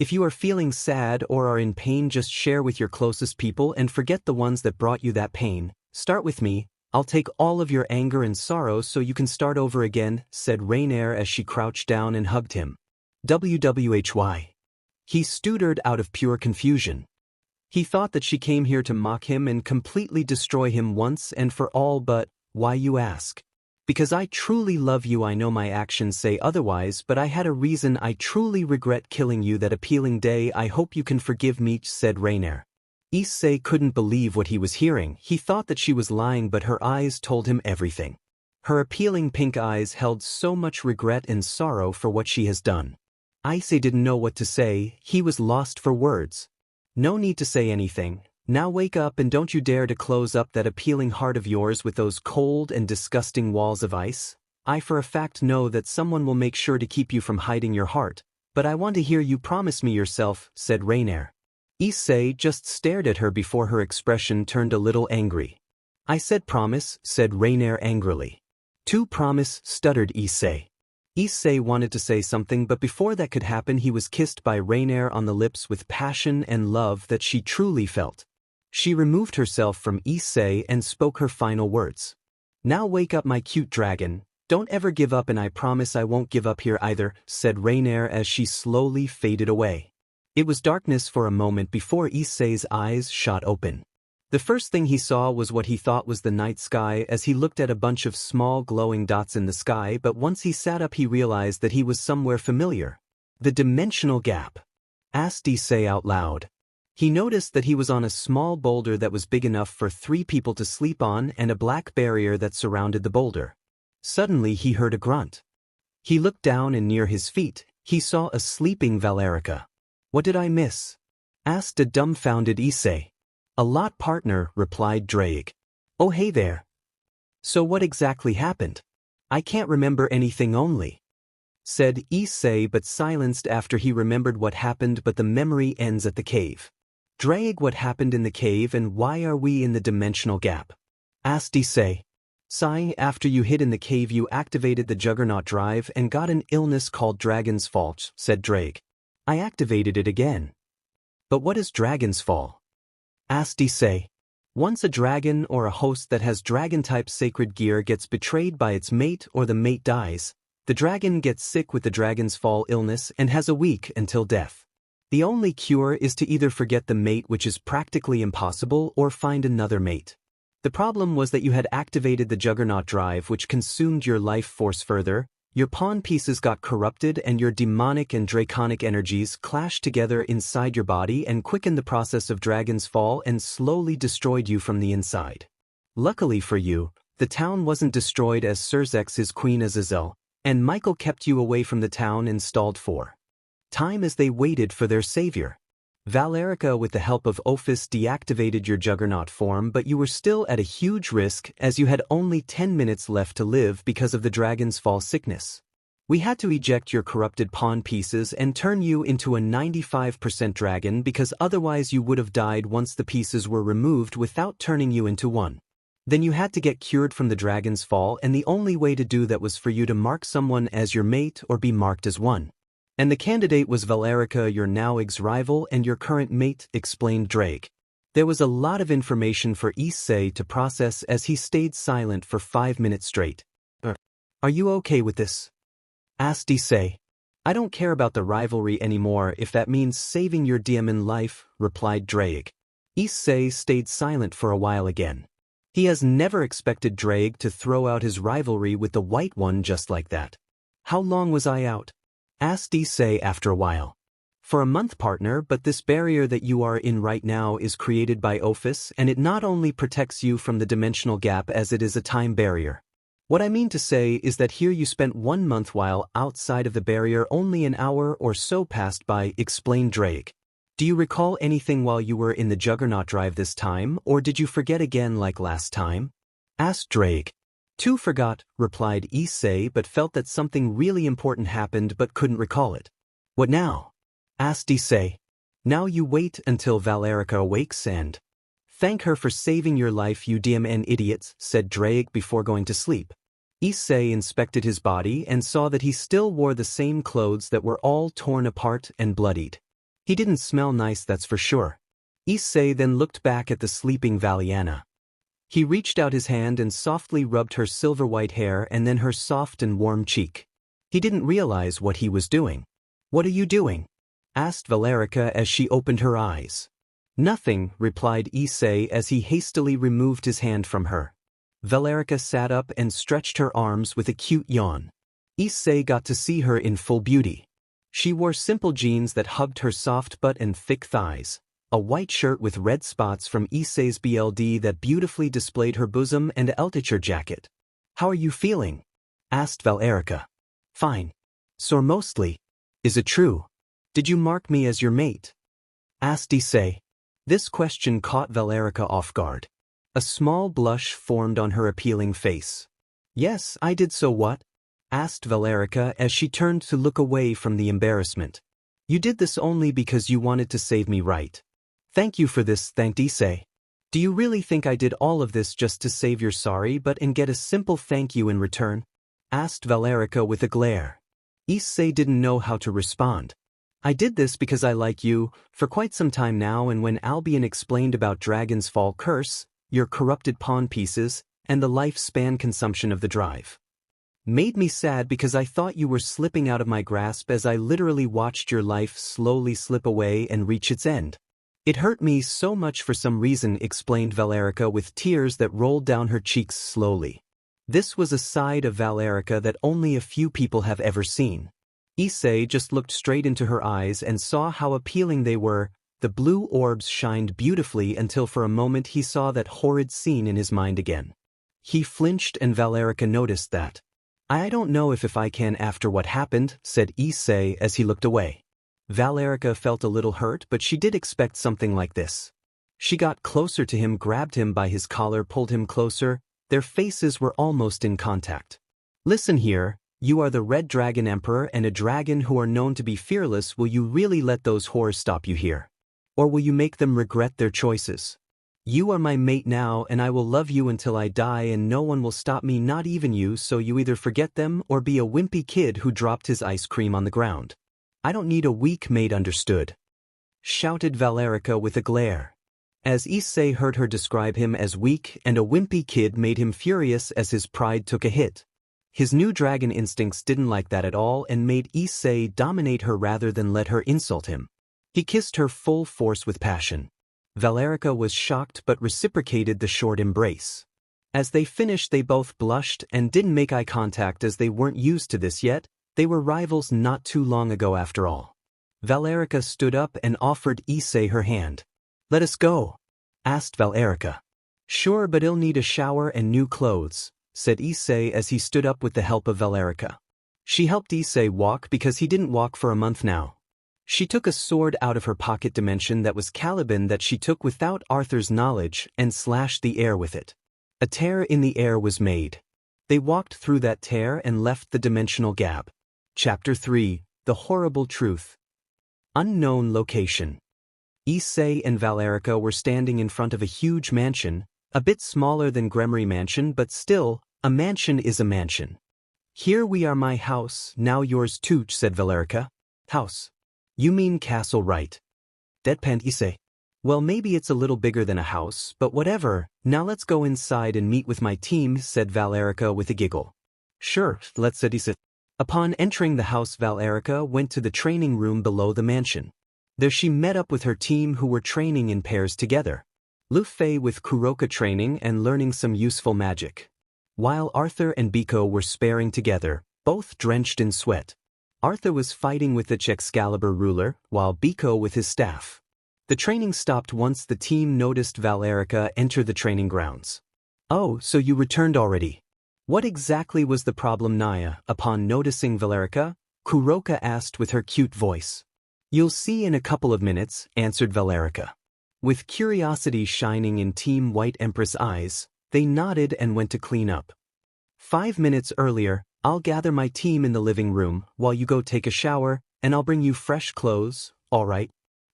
If you are feeling sad or are in pain, just share with your closest people and forget the ones that brought you that pain. Start with me. I'll take all of your anger and sorrow so you can start over again, said Rainier as she crouched down and hugged him. WWHY. He stuttered out of pure confusion. He thought that she came here to mock him and completely destroy him once and for all, but why, you ask? Because I truly love you. I know my actions say otherwise, but I had a reason. I truly regret killing you that appealing day. I hope you can forgive me, said Rainier. Issei couldn't believe what he was hearing. He thought that she was lying, but her eyes told him everything. Her appealing pink eyes held so much regret and sorrow for what she has done. Issei didn't know what to say. He was lost for words. No need to say anything. Now wake up and don't you dare to close up that appealing heart of yours with those cold and disgusting walls of ice. I for a fact know that someone will make sure to keep you from hiding your heart, but I want to hear you promise me yourself, said Rainier. Issei just stared at her before her expression turned a little angry. I said promise, said Rainier angrily. To promise, stuttered Issei. Issei wanted to say something, but before that could happen he was kissed by Rainier on the lips with passion and love that she truly felt. She removed herself from Issei and spoke her final words. Now wake up, my cute dragon. Don't ever give up, and I promise I won't give up here either, said Rainier as she slowly faded away. It was darkness for a moment before Issei's eyes shot open. The first thing he saw was what he thought was the night sky as he looked at a bunch of small glowing dots in the sky, but once he sat up he realized that he was somewhere familiar. The dimensional gap. Asked Issei out loud. He noticed that he was on a small boulder that was big enough for 3 people to sleep on and a black barrier that surrounded the boulder. Suddenly he heard a grunt. He looked down and near his feet, he saw a sleeping Valerica. What did I miss? Asked a dumbfounded Issei. A lot, partner, replied Drake. Oh hey there. So what exactly happened? I can't remember anything only, said Issei, but silenced after he remembered what happened, but the memory ends at the cave. Drake, what happened in the cave and why are we in the dimensional gap? Asked Issei. Sai, after you hid in the cave you activated the Juggernaut drive and got an illness called Dragon's Fall, said Drake. I activated it again. But what is Dragon's Fall? Asked Issei. Once a dragon or a host that has dragon-type sacred gear gets betrayed by its mate or the mate dies, the dragon gets sick with the Dragon's Fall illness and has a week until death. The only cure is to either forget the mate, which is practically impossible, or find another mate. The problem was that you had activated the Juggernaut drive, which consumed your life force further, your pawn pieces got corrupted and your demonic and draconic energies clashed together inside your body and quickened the process of Dragon's Fall and slowly destroyed you from the inside. Luckily for you, the town wasn't destroyed as Surzex, his Queen Azazel, and Michael kept you away from the town and stalled for time as they waited for their savior. Valerica, with the help of Ophis, deactivated your Juggernaut form, but you were still at a huge risk as you had only 10 minutes left to live because of the Dragon's Fall sickness. We had to eject your corrupted pawn pieces and turn you into a 95% dragon because otherwise you would have died once the pieces were removed without turning you into one. Then you had to get cured from the Dragon's Fall, and the only way to do that was for you to mark someone as your mate or be marked as one. And the candidate was Valerica, your now ex-rival and your current mate, explained Drake. There was a lot of information for Issei to process as he stayed silent for 5 minutes straight. Are you okay with this? Asked Issei. I don't care about the rivalry anymore if that means saving your demon life, replied Drake. Issei stayed silent for a while again. He has never expected Drake to throw out his rivalry with the White One just like that. How long was I out? Asked Issei after a while. For a month, partner, but this barrier that you are in right now is created by Ophis, and it not only protects you from the dimensional gap as it is a time barrier. What I mean to say is that here you spent 1 month while outside of the barrier, only an hour or so passed by, explained Drake. Do you recall anything while you were in the Juggernaut drive this time, or did you forget again like last time? Asked Drake. Too forgot, replied Issei, but felt that something really important happened but couldn't recall it. What now? Asked Issei. Now you wait until Valerica awakes and thank her for saving your life, you DMN idiots, said Drake before going to sleep. Issei inspected his body and saw that he still wore the same clothes that were all torn apart and bloodied. He didn't smell nice, that's for sure. Issei then looked back at the sleeping Valiana. He reached out his hand and softly rubbed her silver-white hair and then her soft and warm cheek. He didn't realize what he was doing. "What are you doing?" asked Valerica as she opened her eyes. "Nothing," replied Issei as he hastily removed his hand from her. Valerica sat up and stretched her arms with a cute yawn. Issei got to see her in full beauty. She wore simple jeans that hugged her soft butt and thick thighs, a white shirt with red spots from Issei's BLD that beautifully displayed her bosom, and a Altucher jacket. "How are you feeling?" asked Valerica. "Fine. Sore mostly. Is it true? Did you mark me as your mate?" asked Issei. This question caught Valerica off guard. A small blush formed on her appealing face. "Yes, I did." "So what?" asked Valerica as she turned to look away from the embarrassment. "You did this only because you wanted to save me, right?" "Thank you for this," thanked Issei. "Do you really think I did all of this just to save your sorry butt and get a simple thank you in return?" asked Valerica with a glare. Issei didn't know how to respond. "I did this because I like you for quite some time now, and when Albion explained about Dragon's Fall curse, your corrupted pawn pieces, and the lifespan consumption of the drive made me sad because I thought you were slipping out of my grasp as I literally watched your life slowly slip away and reach its end. It hurt me so much for some reason," explained Valerica with tears that rolled down her cheeks slowly. This was a side of Valerica that only a few people have ever seen. Issei just looked straight into her eyes and saw how appealing they were. The blue orbs shined beautifully until for a moment he saw that horrid scene in his mind again. He flinched and Valerica noticed that. "I don't know if I can after what happened," said Issei as he looked away. Valerica felt a little hurt, but she did expect something like this. She got closer to him, grabbed him by his collar, pulled him closer. Their faces were almost in contact. "Listen here. You are the Red Dragon Emperor and a dragon who are known to be fearless. Will you really let those whores stop you here? Or will you make them regret their choices? You are my mate now and I will love you until I die and no one will stop me, not even you, so you either forget them or be a wimpy kid who dropped his ice cream on the ground. I don't need a weak mate, understood?" shouted Valerica with a glare. As Issei heard her describe him as weak and a wimpy kid made him furious as his pride took a hit. His new dragon instincts didn't like that at all and made Issei dominate her rather than let her insult him. He kissed her full force with passion. Valerica was shocked but reciprocated the short embrace. As they finished, they both blushed and didn't make eye contact as they weren't used to this yet. They were rivals not too long ago after all. Valerica stood up and offered Issei her hand. "Let us go," asked Valerica. "Sure, but he'll need a shower and new clothes," said Issei as he stood up with the help of Valerica. She helped Issei walk because he didn't walk for a month now. She took a sword out of her pocket dimension that was Caliban that she took without Arthur's knowledge and slashed the air with it. A tear in the air was made. They walked through that tear and left the dimensional gap. Chapter 3: The Horrible Truth. Unknown location. Issei and Valerica were standing in front of a huge mansion, a bit smaller than Gremory Mansion, but still, a mansion is a mansion. "Here we are, my house, now yours too," said Valerica. "House? You mean castle, right?" deadpanned Issei. "Well, maybe it's a little bigger than a house, but whatever. Now let's go inside and meet with my team," said Valerica with a giggle. "Sure, let's," said Issei. Upon entering the house, Valerica went to the training room below the mansion. There she met up with her team who were training in pairs together. Lu Fei with Kuroka training and learning some useful magic, while Arthur and Biko were sparring together, both drenched in sweat. Arthur was fighting with the Excalibur ruler, while Biko with his staff. The training stopped once the team noticed Valerica enter the training grounds. "Oh, so you returned already? What exactly was the problem, Naya?" Upon noticing Valerica, Kuroka asked with her cute voice. "You'll see in a couple of minutes," answered Valerica. With curiosity shining in Team White Empress eyes, they nodded and went to clean up. 5 minutes earlier, "I'll gather my team in the living room while you go take a shower, and I'll bring you fresh clothes, all right?"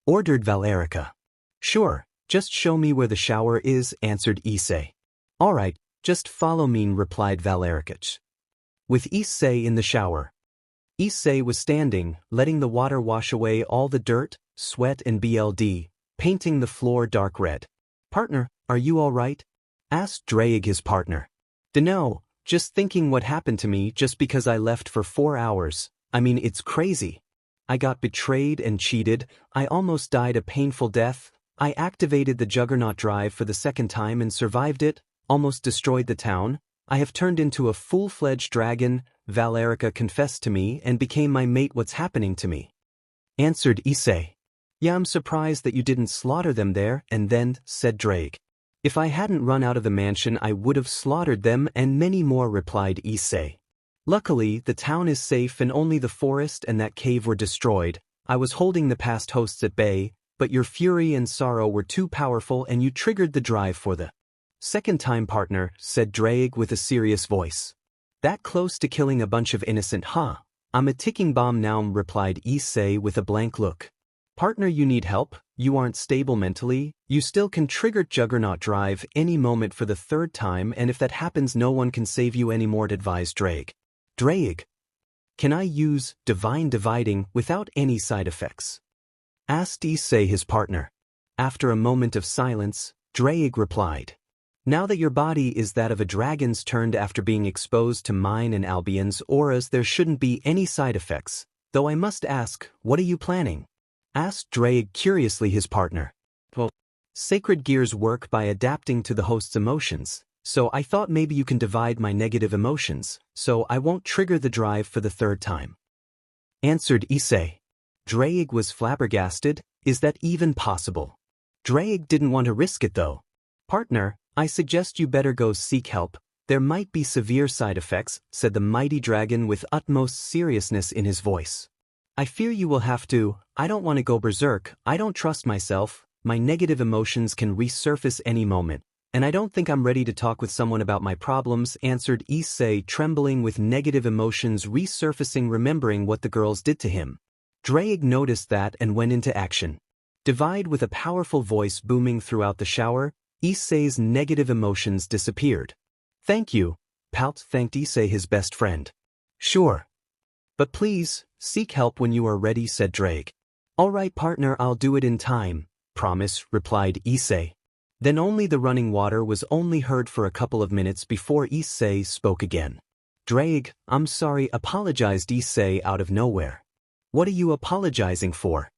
ordered Valerica. "Sure, just show me where the shower is," answered Issei. "All right, just follow me," replied Valerica. With Issei in the shower. Issei was standing, letting the water wash away all the dirt, sweat and BLD, painting the floor dark red. "Partner, are you alright?" asked Drake his partner. "Dunno, just thinking what happened to me just because I left for 4 hours. I mean, it's crazy. I got betrayed and cheated, I almost died a painful death, I activated the Juggernaut drive for the second time and survived it, almost destroyed the town, I have turned into a full-fledged dragon, Valerica confessed to me and became my mate. What's happening to me?" answered Issei. "Yeah, I'm surprised that you didn't slaughter them there and then," said Drake. "If I hadn't run out of the mansion I would have slaughtered them and many more," replied Issei. "Luckily, the town is safe and only the forest and that cave were destroyed. I was holding the past hosts at bay, but your fury and sorrow were too powerful and you triggered the drive for the second time, partner," said Drake with a serious voice. "That close to killing a bunch of innocent, huh? I'm a ticking bomb now," replied Issei with a blank look. "Partner, you need help, you aren't stable mentally, you still can trigger Juggernaut drive any moment for the third time, and if that happens no one can save you anymore," advised Drake. "Drake, can I use divine dividing without any side effects?" asked Issei his partner. After a moment of silence, Drake replied. "Now that your body is that of a dragon's turned after being exposed to mine and Albion's auras, there shouldn't be any side effects, though I must ask, what are you planning?" asked Drake curiously his partner. "Well, sacred gears work by adapting to the host's emotions, so I thought maybe you can divide my negative emotions, so I won't trigger the drive for the third time," answered Issei. Drake was flabbergasted. Is that even possible? Drake didn't want to risk it though. "Partner, I suggest you better go seek help. There might be severe side effects," said the mighty dragon with utmost seriousness in his voice. "I fear you will have to. I don't want to go berserk, I don't trust myself, my negative emotions can resurface any moment, and I don't think I'm ready to talk with someone about my problems," answered Issei, trembling with negative emotions resurfacing, remembering what the girls did to him. Drake noticed that and went into action. Divide with a powerful voice booming throughout the shower, Issei's negative emotions disappeared. "Thank you," Pout thanked Issei his best friend. "Sure. But please, seek help when you are ready," said Drake. "All right, partner, I'll do it in time, promise," replied Issei. Then only the running water was only heard for a couple of minutes before Issei spoke again. "Drake, I'm sorry," apologized Issei out of nowhere. "What are you apologizing for?"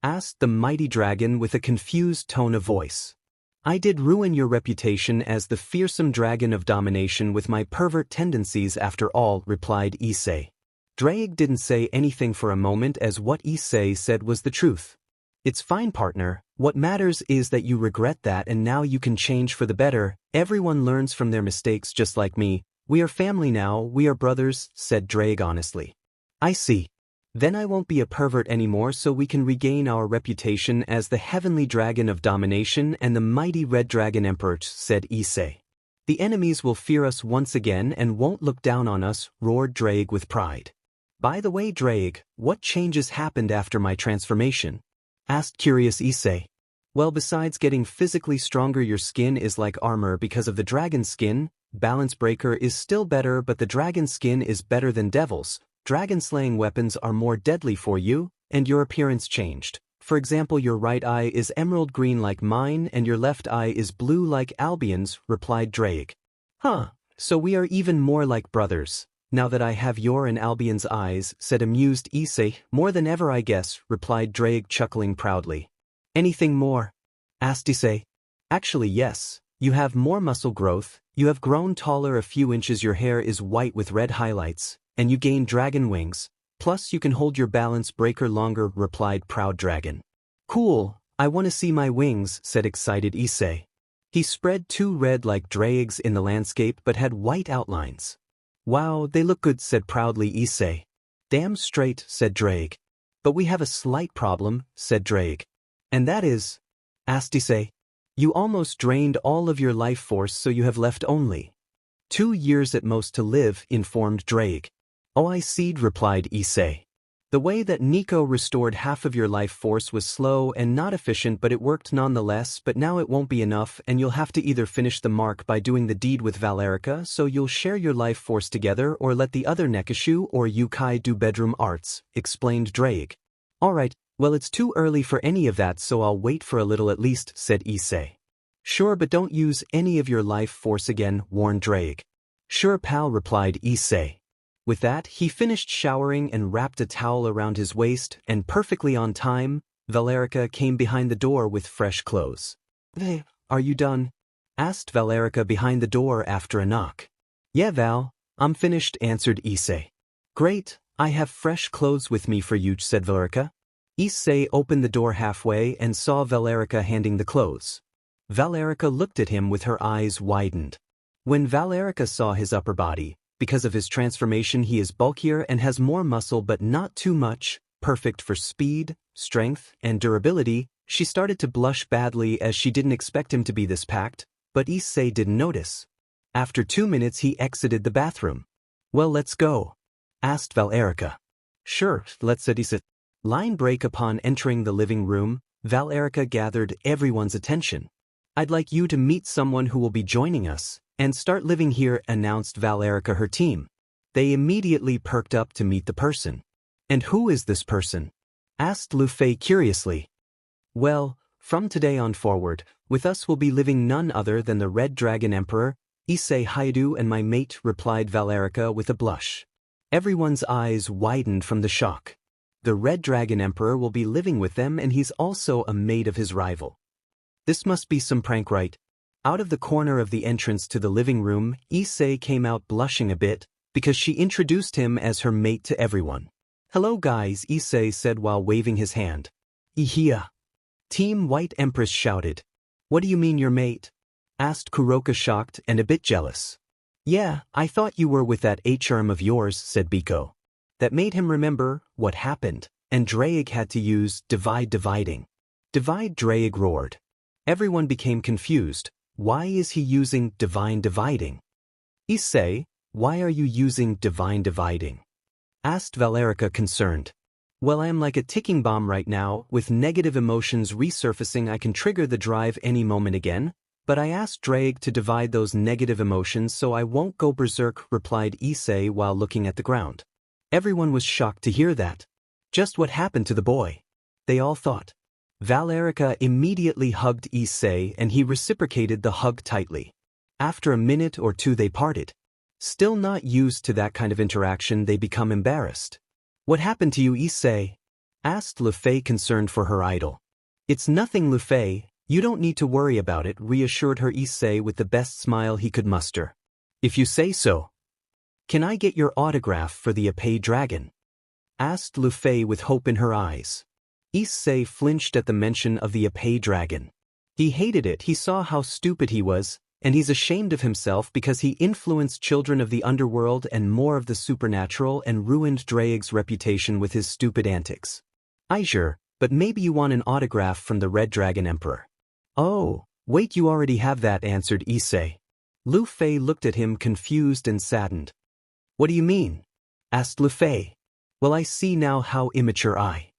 asked the mighty dragon with a confused tone of voice. "I did ruin your reputation as the fearsome dragon of domination with my pervert tendencies after all," replied Issei. Drake didn't say anything for a moment as what Issei said was the truth. "It's fine, partner, what matters is that you regret that and now you can change for the better. Everyone learns from their mistakes just like me. We are family now, we are brothers," said Drake honestly. "I see. Then I won't be a pervert anymore so we can regain our reputation as the heavenly dragon of domination and the mighty red dragon emperor," said Issei. "The enemies will fear us once again and won't look down on us," roared Drake with pride. "By the way, Drake, what changes happened after my transformation?" asked curious Issei. "Well, besides getting physically stronger, your skin is like armor because of the dragon skin. Balance breaker is still better, but the dragon skin is better than devil's. Dragon-slaying weapons are more deadly for you, and your appearance changed. For example, your right eye is emerald green like mine and your left eye is blue like Albion's," replied Drake. "Huh, so we are even more like brothers, now that I have your and Albion's eyes," said amused Issei. "More than ever, I guess," replied Drake, chuckling proudly. "Anything more?" asked Issei. "Actually, yes. You have more muscle growth, you have grown taller a few inches, your hair is white with red highlights, and you gain dragon wings, plus you can hold your balance breaker longer," replied Proud Dragon. "Cool, I want to see my wings," said excited Issei. He spread two red like drags in the landscape but had white outlines. "Wow, they look good," said proudly Issei. "Damn straight," said Drake. "But we have a slight problem," said Drake. "And that is?" asked Issei. "You almost drained all of your life force, so you have left only 2 years at most to live," informed Drake. "Oh, I see," replied Issei. "The way that Nico restored half of your life force was slow and not efficient, but it worked nonetheless, but now it won't be enough and you'll have to either finish the mark by doing the deed with Valerica, so you'll share your life force together, or let the other Nekishu or Yukai do bedroom arts," explained Drake. "Alright, Well, it's too early for any of that, so I'll wait for a little at least, said Issei. Sure, but don't use any of your life force again, warned Drake. Sure, pal, replied Issei. With that, he finished showering and wrapped a towel around his waist, and perfectly on time, Valerica came behind the door with fresh clothes. Hey, are you done? Asked Valerica behind the door after a knock. Yeah, Val, I'm finished, answered Issei. Great, I have fresh clothes with me for you, said Valerica. Issei opened the door halfway and saw Valerica handing the clothes. Valerica looked at him with her eyes widened. When Valerica saw his upper body, because of his transformation he is bulkier and has more muscle but not too much, perfect for speed, strength, and durability, she started to blush badly as she didn't expect him to be this packed, but Issei didn't notice. After 2 minutes he exited the bathroom. Well, let's go, asked Valerica. Sure, let's, said Issei. Line break. Upon entering the living room, Valerica gathered everyone's attention. I'd like you to meet someone who will be joining us and start living here, announced Valerica her team. They immediately perked up to meet the person. And who is this person? Asked Lu Fei curiously. Well, from today on forward, with us will be living none other than the Red Dragon Emperor, Issei Hyoudou, and my mate, replied Valerica with a blush. Everyone's eyes widened from the shock. The Red Dragon Emperor will be living with them, and he's also a mate of his rival. This must be some prank, right? Out of the corner of the entrance to the living room, Issei came out blushing a bit, because she introduced him as her mate to everyone. Hello guys, Issei said while waving his hand. Ihia. Team White Empress shouted. What do you mean your mate? Asked Kuroka, shocked and a bit jealous. Yeah, I thought you were with that HRM of yours, said Biko. That made him remember what happened, and Draig had to use dividing. Divide, Draig roared. Everyone became confused. Why is he using dividing? Issei, why are you using dividing? Asked Valerica, concerned. Well, I am like a ticking bomb right now, with negative emotions resurfacing. I can trigger the drive any moment again, but I asked Draig to divide those negative emotions so I won't go berserk, replied Issei while looking at the ground. Everyone was shocked to hear that. Just what happened to the boy? They all thought. Valerica immediately hugged Issei and he reciprocated the hug tightly. After a minute or two they parted. Still not used to that kind of interaction, they become embarrassed. What happened to you, Issei? Asked Lu Fei, concerned for her idol. It's nothing, Lu Fei, you don't need to worry about it, reassured her Issei with the best smile he could muster. If you say so. Can I get your autograph for the Issei dragon? Asked Lu Fei with hope in her eyes. Issei flinched at the mention of the Issei dragon. He hated it. He saw how stupid he was, and he's ashamed of himself because he influenced children of the underworld and more of the supernatural and ruined Draig's reputation with his stupid antics. Sure, but maybe you want an autograph from the Red Dragon Emperor. Oh, wait, you already have that, answered Issei. Lu Fei looked at him confused and saddened. What do you mean? Asked Lu Fei. Well, I see now how immature I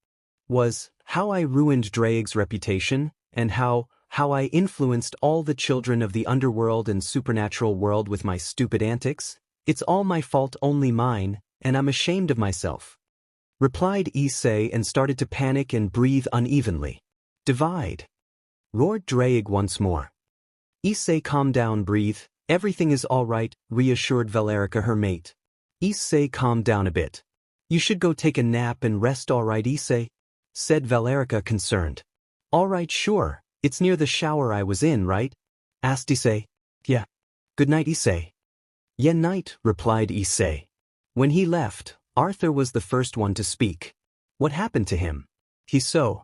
was, how I ruined Draig's reputation, and how I influenced all the children of the underworld and supernatural world with my stupid antics. It's all my fault, only mine, and I'm ashamed of myself. Replied Issei and started to panic and breathe unevenly. Divide. Roared Draig once more. Issei, calm down, breathe, everything is all right, reassured Valerica her mate. Issei calmed down a bit. You should go take a nap and rest, all right, Issei? Said Valerica, concerned. All right, sure, it's near the shower I was in, right? Asked Issei. Yeah. Good night, Issei. Yeah, night, replied Issei. When he left, Arthur was the first one to speak. What happened to him? He's so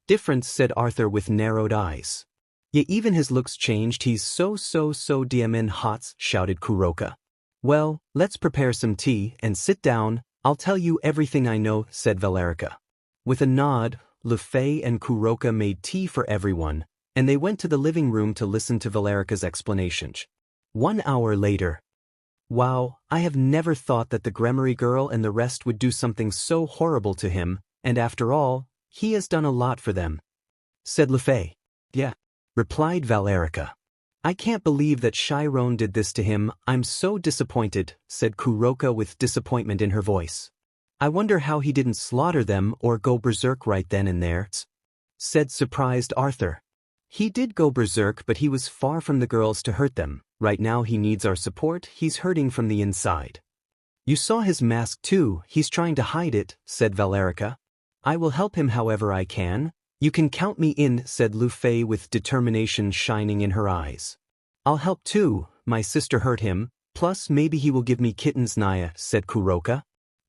different, said Arthur with narrowed eyes. Yeah, even his looks changed. He's so DMN hot, shouted Kuroka. Well, let's prepare some tea and sit down. I'll tell you everything I know, said Valerica. With a nod, Lu Fei and Kuroka made tea for everyone, and they went to the living room to listen to Valerica's explanations. 1 hour later. Wow, I have never thought that the Gremory girl and the rest would do something so horrible to him, and after all, he has done a lot for them, said Lu Fei. Yeah, replied Valerica. I can't believe that Chiron did this to him. I'm so disappointed, said Kuroka with disappointment in her voice. I wonder how he didn't slaughter them or go berserk right then and there, said surprised Arthur. He did go berserk, but he was far from the girls to hurt them. Right now he needs our support, he's hurting from the inside. You saw his mask too, he's trying to hide it, said Valerica. I will help him however I can. You can count me in, said Lu Fei with determination shining in her eyes. I'll help too, my sister hurt him, plus maybe he will give me kittens, Naya, said Kuroka.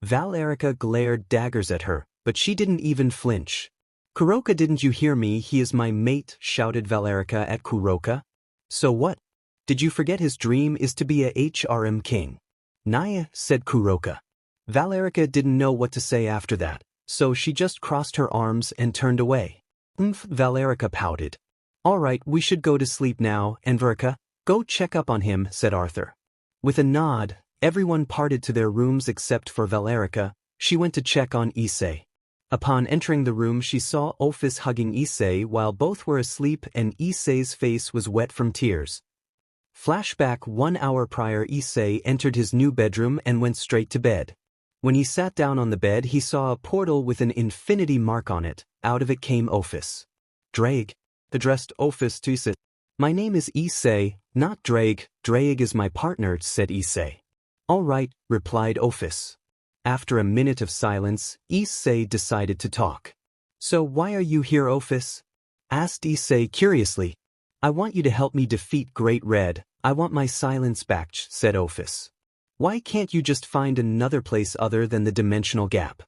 Valerica glared daggers at her, but she didn't even flinch. Kuroka, didn't you hear me? He is my mate, shouted Valerica at Kuroka. So what? Did you forget his dream is to be a HRM king? Naya, said Kuroka. Valerica didn't know what to say after that, so she just crossed her arms and turned away. Valerica pouted. All right, we should go to sleep now, Valerica, go check up on him, said Arthur. With a nod, everyone parted to their rooms except for Valerica. She went to check on Issei. Upon entering the room she saw Ophis hugging Issei while both were asleep and Issei's face was wet from tears. Flashback 1 hour prior, Issei entered his new bedroom and went straight to bed. When he sat down on the bed he saw a portal with an infinity mark on it. Out of it came Ophis. Drake, addressed Ophis to Issei. My name is Issei, not Drake. Drake is my partner, said Issei. All right, replied Ophis. After a minute of silence, Issei decided to talk. So why are you here, Ophis? Asked Issei curiously. I want you to help me defeat Great Red. I want my silence back, said Ophis. Why can't you just find another place other than the dimensional gap?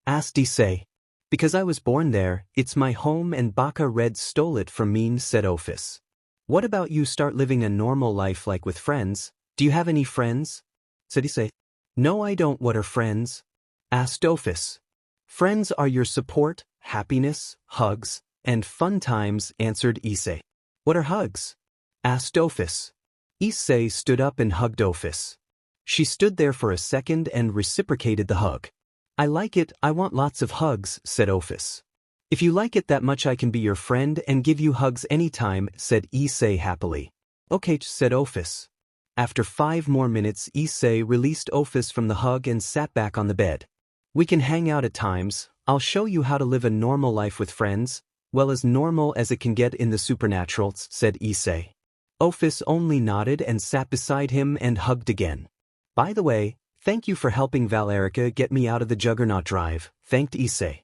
Asked Issei. Because I was born there, it's my home and Baka Red stole it from me, said Ophis. What about you start living a normal life like with friends? Do you have any friends? Said Issei. No, I don't. What are friends? Asked Ophis. Friends are your support, happiness, hugs, and fun times, answered Issei. What are hugs? Asked Ophis. Issei stood up and hugged Ophis. She stood there for a second and reciprocated the hug. I like it, I want lots of hugs, said Ophis. If you like it that much I can be your friend and give you hugs anytime, said Issei happily. Okay, said Ophis. After 5 more minutes Issei released Ophis from the hug and sat back on the bed. We can hang out at times, I'll show you how to live a normal life with friends, well as normal as it can get in the supernaturals, said Issei. Ophis only nodded and sat beside him and hugged again. By the way, thank you for helping Valerica get me out of the Juggernaut drive, thanked Issei.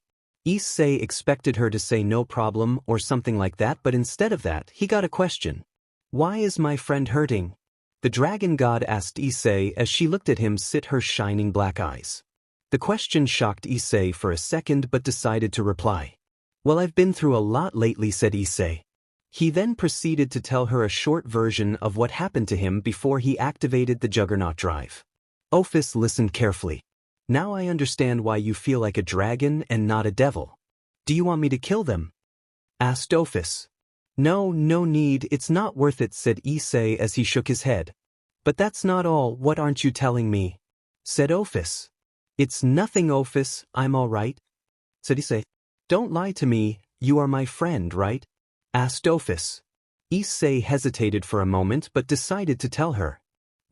Issei expected her to say no problem or something like that, but instead of that, he got a question. Why is my friend hurting? The dragon god asked Issei as she looked at him sit her shining black eyes. The question shocked Issei for a second but decided to reply. Well, I've been through a lot lately, said Issei. He then proceeded to tell her a short version of what happened to him before he activated the Juggernaut drive. Ophis listened carefully. Now I understand why you feel like a dragon and not a devil. Do you want me to kill them? Asked Ophis. No, no need, it's not worth it, said Issei as he shook his head. But that's not all, what aren't you telling me? Said Ophis. It's nothing, Ophis, I'm all right, said Issei. Don't lie to me, you are my friend, right? Asked Ophis. Issei hesitated for a moment but decided to tell her.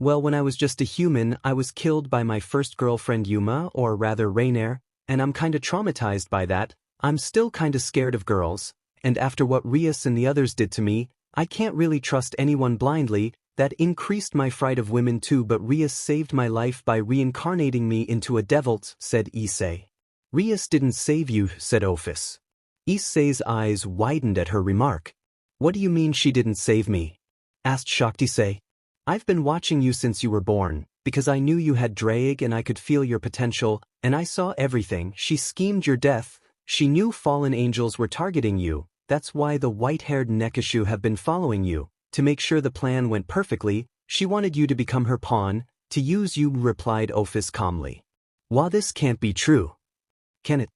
Well, when I was just a human, I was killed by my first girlfriend Yuma, or rather Rainier, and I'm kinda traumatized by that. I'm still kinda scared of girls, and after what Rias and the others did to me, I can't really trust anyone blindly. That increased my fright of women too, but Rias saved my life by reincarnating me into a devil, said Issei. Rias didn't save you, said Ophis. Issei's eyes widened at her remark. What do you mean she didn't save me? Asked shocked Issei. I've been watching you since you were born, because I knew you had Drake and I could feel your potential, and I saw everything. She schemed your death. She knew fallen angels were targeting you. That's why the white-haired Nekashu have been following you. To make sure the plan went perfectly, she wanted you to become her pawn, to use you, replied Ophis calmly. While this can't be true. Can it?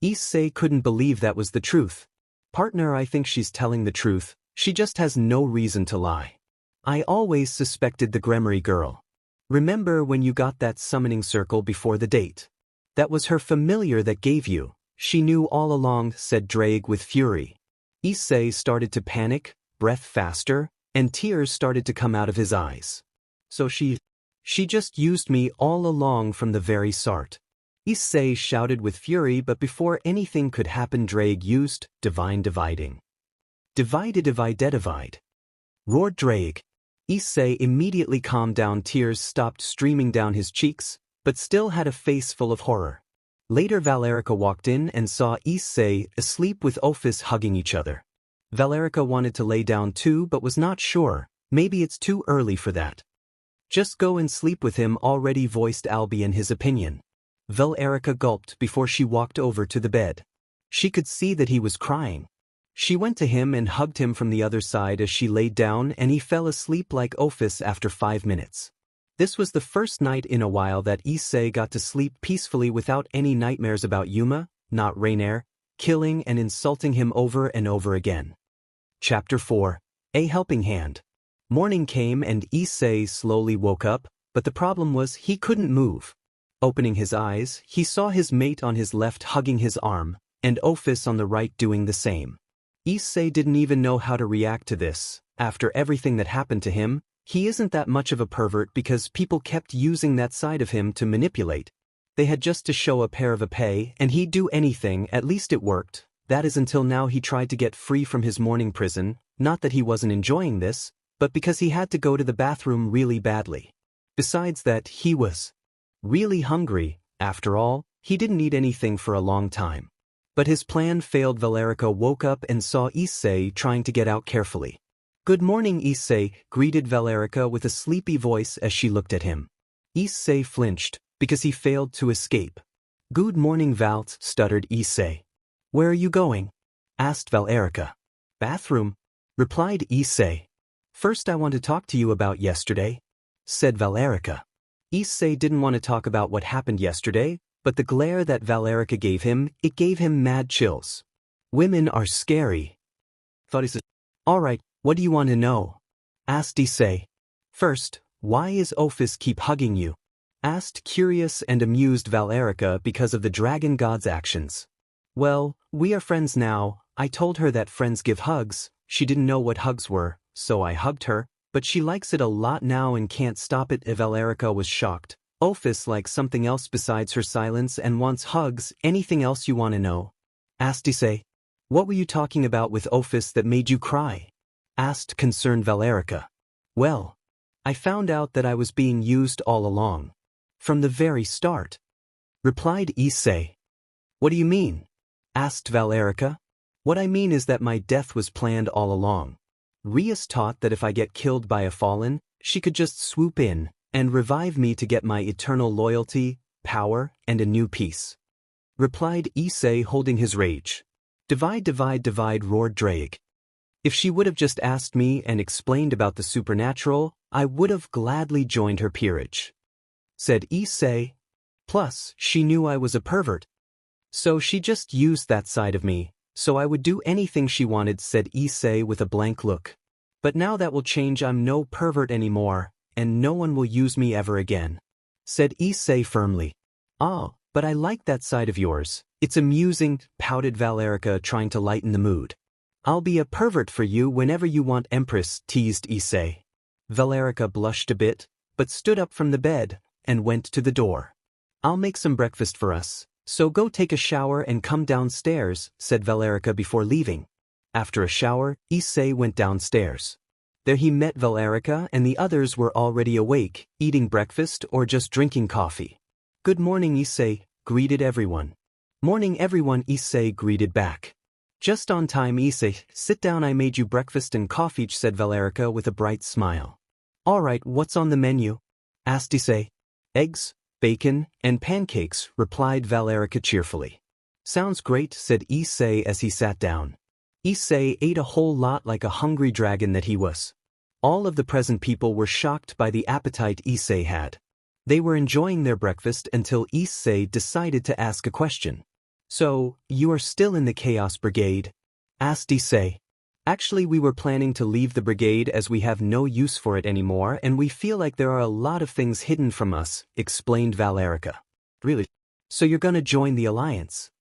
Issei couldn't believe that was the truth. Partner, I think she's telling the truth, she just has no reason to lie. I always suspected the Gremory girl. Remember when you got that summoning circle before the date? That was her familiar that gave you. She knew all along, said Drake with fury. Issei started to panic, breath faster, and tears started to come out of his eyes. So she just used me all along from the very start. Issei shouted with fury, but before anything could happen Drake used divine dividing. Divide, roared Drake. Issei immediately calmed down. Tears stopped streaming down his cheeks, but still had a face full of horror. Later Valerica walked in and saw Issei asleep with Office hugging each other. Valerica wanted to lay down too but was not sure, maybe it's too early for that. Just go and sleep with him already, voiced Albion his opinion. Valerica gulped before she walked over to the bed. She could see that he was crying. She went to him and hugged him from the other side as she laid down, and he fell asleep like Office after 5 minutes. This was the first night in a while that Issei got to sleep peacefully without any nightmares about Yuma, not Rainier, killing and insulting him over and over again. Chapter 4. A Helping Hand. Morning came and Issei slowly woke up, but the problem was he couldn't move. Opening his eyes, he saw his mate on his left hugging his arm, and Office on the right doing the same. Issei didn't even know how to react to this. After everything that happened to him, he isn't that much of a pervert because people kept using that side of him to manipulate. They had just to show a pair of a pay and he'd do anything. At least it worked. That is until now he tried to get free from his morning prison, not that he wasn't enjoying this, but because he had to go to the bathroom really badly. Besides that, he was really hungry. After all, he didn't eat anything for a long time. But his plan failed. Valerica woke up and saw Issei trying to get out carefully. Good morning, Issei, greeted Valerica with a sleepy voice as she looked at him. Issei flinched, because he failed to escape. Good morning, Val, stuttered Issei. Where are you going? Asked Valerica. Bathroom, replied Issei. First I want to talk to you about yesterday, said Valerica. Issei didn't want to talk about what happened yesterday, but the glare that Valerica gave him, it gave him mad chills. Women are scary. Thought he said, alright, what do you want to know? Asked Issei. First, why is Office keep hugging you? Asked curious and amused Valerica because of the dragon god's actions. Well, we are friends now. I told her that friends give hugs. She didn't know what hugs were, so I hugged her, but she likes it a lot now and can't stop it. Valerica was shocked. Office likes something else besides her silence and wants hugs. Anything else you want to know? Asked Issei. What were you talking about with Office that made you cry? Asked concerned Valerica. Well, I found out that I was being used all along. From the very start. Replied Issei. What do you mean? Asked Valerica. What I mean is that my death was planned all along. Rias taught that if I get killed by a fallen, she could just swoop in and revive me to get my eternal loyalty, power, and a new peace. Replied Issei, holding his rage. Divide, roared Drake. If she would have just asked me and explained about the supernatural, I would have gladly joined her peerage. Said Issei. Plus, she knew I was a pervert. So she just used that side of me, so I would do anything she wanted, said Issei with a blank look. But now that will change. I'm no pervert anymore, and no one will use me ever again. Said Issei firmly. Oh, but I like that side of yours. It's amusing, pouted Valerica, trying to lighten the mood. I'll be a pervert for you whenever you want, Empress, teased Issei. Valerica blushed a bit, but stood up from the bed and went to the door. I'll make some breakfast for us, so go take a shower and come downstairs, said Valerica before leaving. After a shower, Issei went downstairs. There he met Valerica, and the others were already awake, eating breakfast or just drinking coffee. Good morning, Issei, greeted everyone. Morning, everyone, Issei greeted back. Just on time, Issei, sit down, I made you breakfast and coffee, said Valerica with a bright smile. Alright, what's on the menu? Asked Issei. Eggs, bacon, and pancakes, replied Valerica cheerfully. Sounds great, said Issei as he sat down. Issei ate a whole lot like a hungry dragon that he was. All of the present people were shocked by the appetite Issei had. They were enjoying their breakfast until Issei decided to ask a question. So, you are still in the Chaos Brigade? Asked Issei. Actually, we were planning to leave the brigade as we have no use for it anymore and we feel like there are a lot of things hidden from us, explained Valerica. Really? So you're gonna join the Alliance?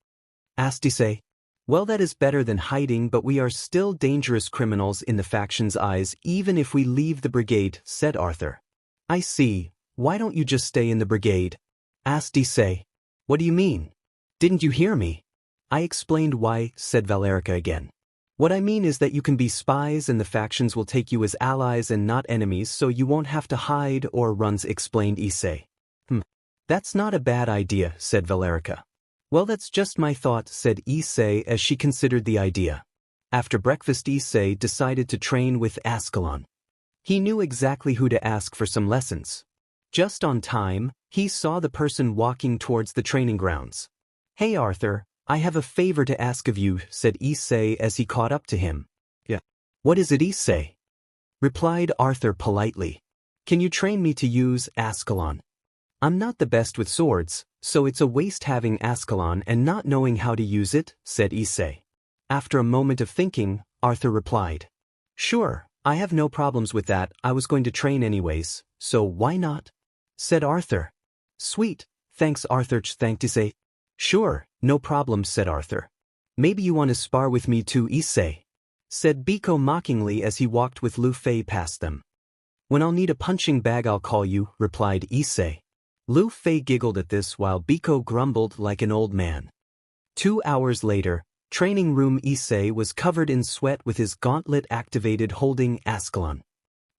Asked Issei. Well, that is better than hiding, but we are still dangerous criminals in the faction's eyes even if we leave the brigade, said Arthur. I see. Why don't you just stay in the brigade? Asked Issei. What do you mean? Didn't you hear me? I explained why, said Valerica again. What I mean is that you can be spies and the factions will take you as allies and not enemies so you won't have to hide or run, explained Issei. That's not a bad idea, said Valerica. Well, that's just my thought, said Issei as she considered the idea. After breakfast, Issei decided to train with Ascalon. He knew exactly who to ask for some lessons. Just on time, he saw the person walking towards the training grounds. Hey Arthur, I have a favor to ask of you, said Issei as he caught up to him. Yeah. What is it, Issei? Replied Arthur politely. Can you train me to use Ascalon? I'm not the best with swords, so it's a waste having Ascalon and not knowing how to use it, said Issei. After a moment of thinking, Arthur replied. Sure, I have no problems with that, I was going to train anyways, so why not? Said Arthur. Sweet, thanks Arthur, thanked Issei. Sure, no problem, said Arthur. Maybe you want to spar with me too, Issei, said Biko mockingly as he walked with Lu Fei past them. When I'll need a punching bag I'll call you, replied Issei. Lu Fei giggled at this while Biko grumbled like an old man. 2 hours later, training room Issei was covered in sweat with his gauntlet activated holding Ascalon.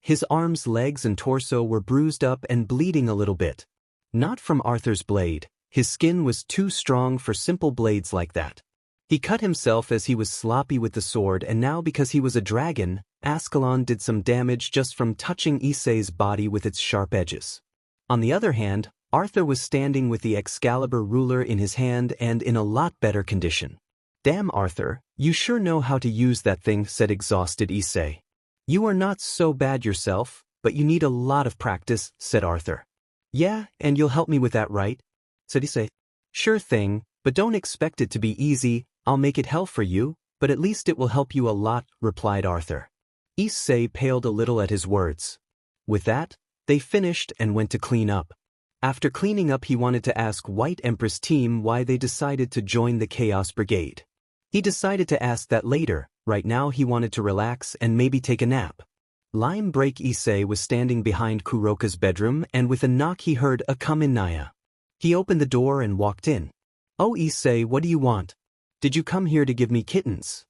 His arms, legs and torso were bruised up and bleeding a little bit. Not from Arthur's blade. His skin was too strong for simple blades like that. He cut himself as he was sloppy with the sword, and now because he was a dragon, Ascalon did some damage just from touching Issei's body with its sharp edges. On the other hand, Arthur was standing with the Excalibur ruler in his hand and in a lot better condition. Damn Arthur, you sure know how to use that thing, said exhausted Issei. You are not so bad yourself, but you need a lot of practice, said Arthur. Yeah, and you'll help me with that, right? Said Issei. Sure thing, but don't expect it to be easy, I'll make it hell for you, but at least it will help you a lot, replied Arthur. Issei paled a little at his words. With that, they finished and went to clean up. After cleaning up, he wanted to ask White Empress team why they decided to join the Chaos Brigade. He decided to ask that later, right now he wanted to relax and maybe take a nap. Lime break. Issei was standing behind Kuroka's bedroom and with a knock he heard a come in Naya. He opened the door and walked in. Oh Issei, what do you want? Did you come here to give me kittens?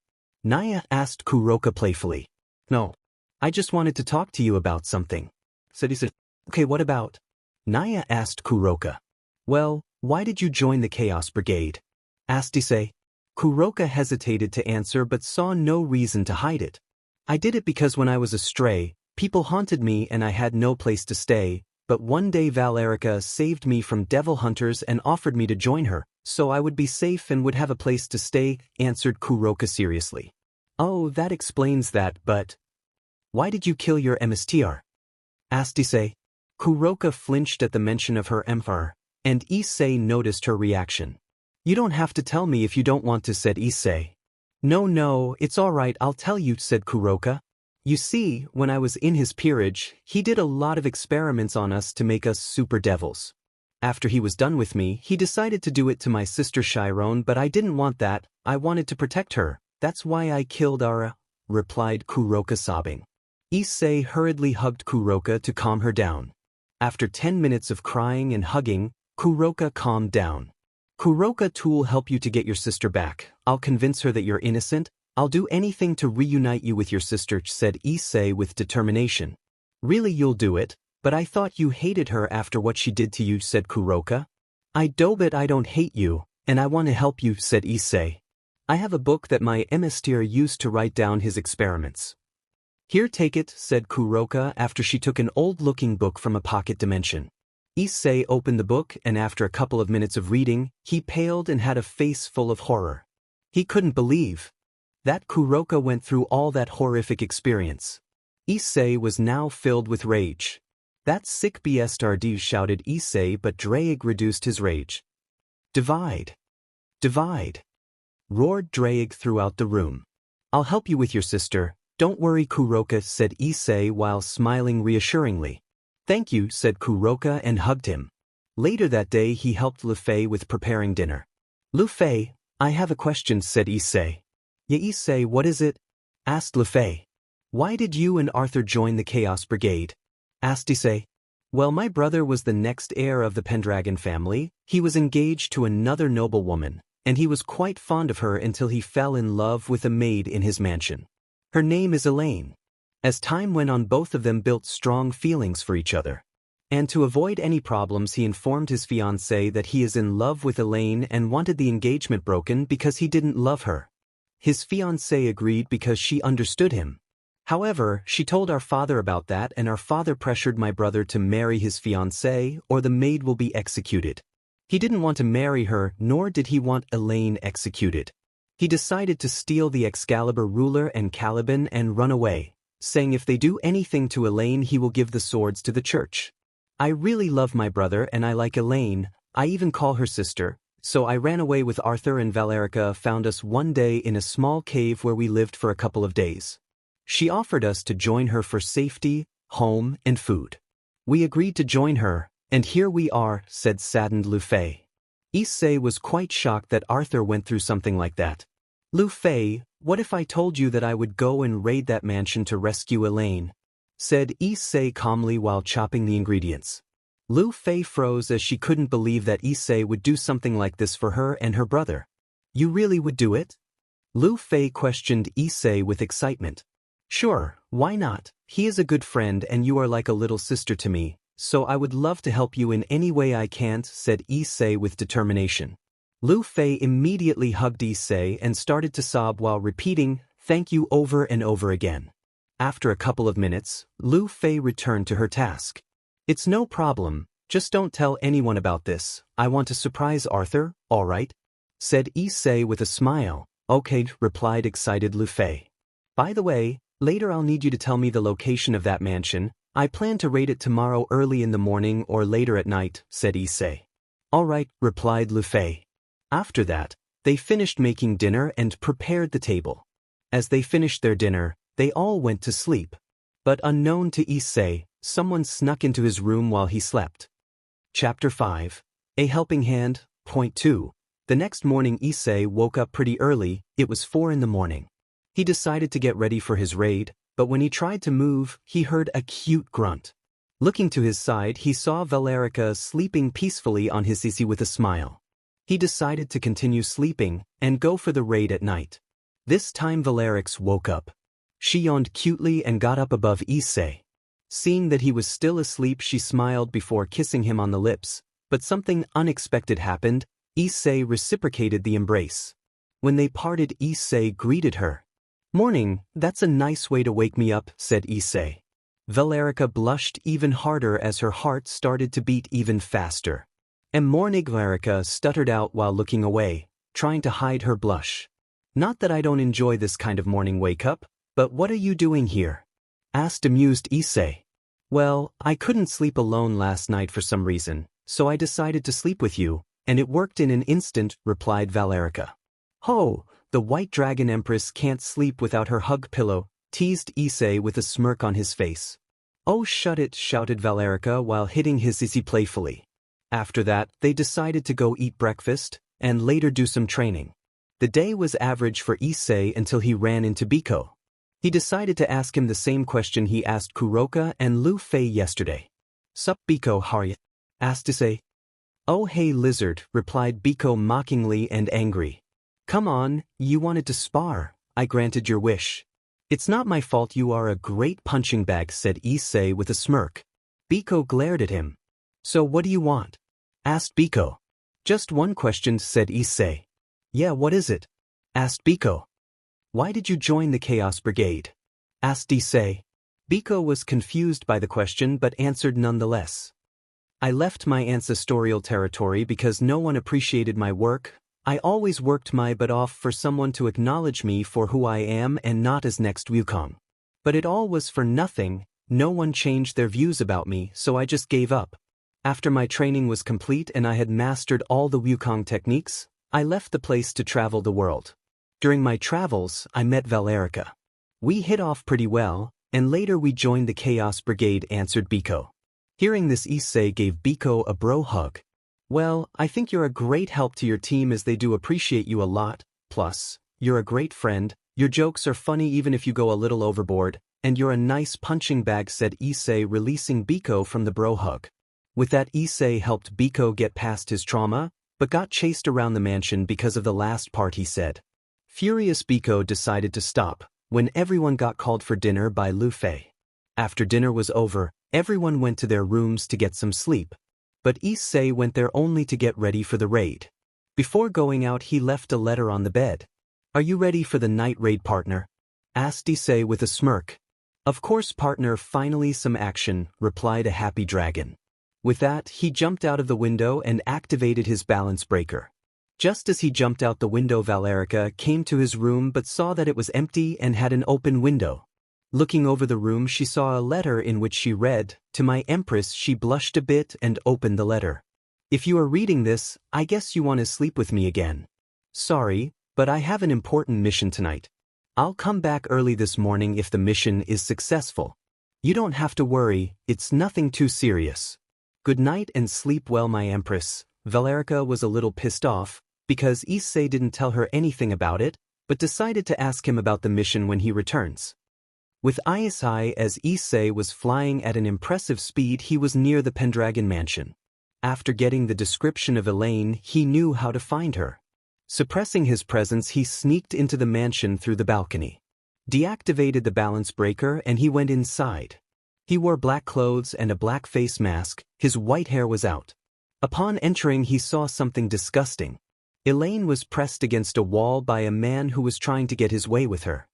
Naya asked Kuroka playfully. No. I just wanted to talk to you about something, said Issei. Okay, what about? Naya asked Kuroka. Well, why did you join the Chaos Brigade? Asked Issei. Kuroka hesitated to answer but saw no reason to hide it. I did it because when I was a stray, people haunted me and I had no place to stay, but one day Valerica saved me from devil hunters and offered me to join her, so I would be safe and would have a place to stay, answered Kuroka seriously. Oh, that explains that, but why did you kill your MSTR? Asked Issei. Kuroka flinched at the mention of her emperor, and Issei noticed her reaction. You don't have to tell me if you don't want to, said Issei. No, it's all right, I'll tell you, said Kuroka. You see, when I was in his peerage, he did a lot of experiments on us to make us super devils. After he was done with me, he decided to do it to my sister Chiron, but I didn't want that, I wanted to protect her, that's why I killed Ara, replied Kuroka sobbing. Issei hurriedly hugged Kuroka to calm her down. After 10 minutes of crying and hugging, Kuroka calmed down. Kuroka tool help you to get your sister back, I'll convince her that you're innocent, I'll do anything to reunite you with your sister, said Issei with determination. Really, you'll do it? But I thought you hated her after what she did to you, said Kuroka. I don't hate you, and I want to help you, said Issei. I have a book that my emissary used to write down his experiments. Here, take it, said Kuroka after she took an old-looking book from a pocket dimension. Issei opened the book and after a couple of minutes of reading, he paled and had a face full of horror. He couldn't believe that Kuroka went through all that horrific experience. Issei was now filled with rage. That sick bastard, shouted Issei, but Draig reduced his rage. Divide! Divide! Roared Draig throughout the room. I'll help you with your sister, don't worry, Kuroka, said Issei while smiling reassuringly. Thank you, said Kuroka and hugged him. Later that day he helped Lu Fei with preparing dinner. Lu Fei, I have a question, said Issei. Yeah, Issei, what is it? Asked Lu Fei. Why did you and Arthur join the Chaos Brigade? Asked Issei. Well, my brother was the next heir of the Pendragon family. He was engaged to another noblewoman, and he was quite fond of her until he fell in love with a maid in his mansion. Her name is Elaine. As time went on, both of them built strong feelings for each other. And to avoid any problems, he informed his fiancée that he is in love with Elaine and wanted the engagement broken because he didn't love her. His fiancée agreed because she understood him. However, she told our father about that, and our father pressured my brother to marry his fiancée or the maid will be executed. He didn't want to marry her, nor did he want Elaine executed. He decided to steal the Excalibur ruler and Caliban and run away, saying if they do anything to Elaine he will give the swords to the church. I really love my brother and I like Elaine, I even call her sister, so I ran away with Arthur, and Valerica found us one day in a small cave where we lived for a couple of days. She offered us to join her for safety, home, and food. We agreed to join her, and here we are, said saddened Lu Fei. Issei was quite shocked that Arthur went through something like that. Lu Fei, what if I told you that I would go and raid that mansion to rescue Elaine? Said Issei calmly while chopping the ingredients. Lu Fei froze as she couldn't believe that Issei would do something like this for her and her brother. You really would do it? Lu Fei questioned Issei with excitement. Sure, why not? He is a good friend and you are like a little sister to me, so I would love to help you in any way I can, said Issei with determination. Lu Fei immediately hugged Issei and started to sob while repeating, "Thank you," over and over again. After a couple of minutes, Lu Fei returned to her task. It's no problem, just don't tell anyone about this. I want to surprise Arthur, alright? Said Issei with a smile. Okay, replied excited Lu Fei. By the way, later I'll need you to tell me the location of that mansion. I plan to raid it tomorrow early in the morning or later at night, said Issei. Alright, replied Lu Fei. After that, they finished making dinner and prepared the table. As they finished their dinner, they all went to sleep. But unknown to Issei, someone snuck into his room while he slept. Chapter 5. A Helping Hand. Point 2. The next morning Issei woke up pretty early. It was 4 in the morning. He decided to get ready for his raid, but when he tried to move, he heard a cute grunt. Looking to his side, he saw Valerica sleeping peacefully on his sissy with a smile. He decided to continue sleeping and go for the raid at night. This time Valerix woke up. She yawned cutely and got up above Issei. Seeing that he was still asleep, she smiled before kissing him on the lips, but something unexpected happened. Issei reciprocated the embrace. When they parted, Issei greeted her. "Morning, that's a nice way to wake me up," said Issei. Valerica blushed even harder as her heart started to beat even faster. Morning, Valerica stuttered out while looking away, trying to hide her blush. "Not that I don't enjoy this kind of morning wake-up, but what are you doing here?" asked amused Issei. "Well, I couldn't sleep alone last night for some reason, so I decided to sleep with you, and it worked in an instant," replied Valerica. "Ho, the White Dragon Empress can't sleep without her hug pillow," teased Issei with a smirk on his face. "Oh, shut it," shouted Valerica while hitting his sissy playfully. After that, they decided to go eat breakfast, and later do some training. The day was average for Issei until he ran into Biko. He decided to ask him the same question he asked Kuroka and Lu Fei yesterday. "Sup, Biko, how are ya?" asked Issei. "Oh hey lizard," replied Biko mockingly and angry. "Come on, you wanted to spar, I granted your wish." "It's not my fault, you are a great punching bag," said Issei with a smirk. Biko glared at him. "So what do you want?" asked Biko. "Just one question," said Issei. "Yeah, what is it?" asked Biko. "Why did you join the Chaos Brigade?" asked Issei. Biko was confused by the question but answered nonetheless. "I left my ancestral territory because no one appreciated my work. I always worked my butt off for someone to acknowledge me for who I am and not as next Wukong. But it all was for nothing, no one changed their views about me, so I just gave up. After my training was complete and I had mastered all the Wukong techniques, I left the place to travel the world. During my travels, I met Valerica. We hit off pretty well, and later we joined the Chaos Brigade," answered Biko. Hearing this, Issei gave Biko a bro hug. "Well, I think you're a great help to your team as they do appreciate you a lot, plus, you're a great friend," Your jokes are funny even if you go a little overboard, and you're a nice punching bag, said Issei, releasing Biko from the bro hug. With that, Issei helped Biko get past his trauma, but got chased around the mansion because of the last part he said. Furious Biko decided to stop when everyone got called for dinner by Lu Fei. After dinner was over, everyone went to their rooms to get some sleep, but Issei went there only to get ready for the raid. Before going out, he left a letter on the bed. Are you ready for the night raid, partner? Asked Issei with a smirk. Of course, partner, finally some action, replied a happy dragon. With that, he jumped out of the window and activated his balance breaker. Just as he jumped out the window, Valerica came to his room but saw that it was empty and had an open window. Looking over the room, she saw a letter in which she read, "To my Empress." She blushed a bit and opened the letter. If you are reading this, I guess you want to sleep with me again. Sorry, but I have an important mission tonight. I'll come back early this morning if the mission is successful. You don't have to worry, it's nothing too serious. Good night and sleep well, my Empress. Valerica was a little pissed off, because Issei didn't tell her anything about it, but decided to ask him about the mission when he returns. With eyes high, as Issei was flying at an impressive speed, he was near the Pendragon mansion. After getting the description of Elaine, he knew how to find her. Suppressing his presence, he sneaked into the mansion through the balcony. Deactivated the balance breaker and he went inside. He wore black clothes and a black face mask, his white hair was out. Upon entering, he saw something disgusting. Elaine was pressed against a wall by a man who was trying to get his way with her.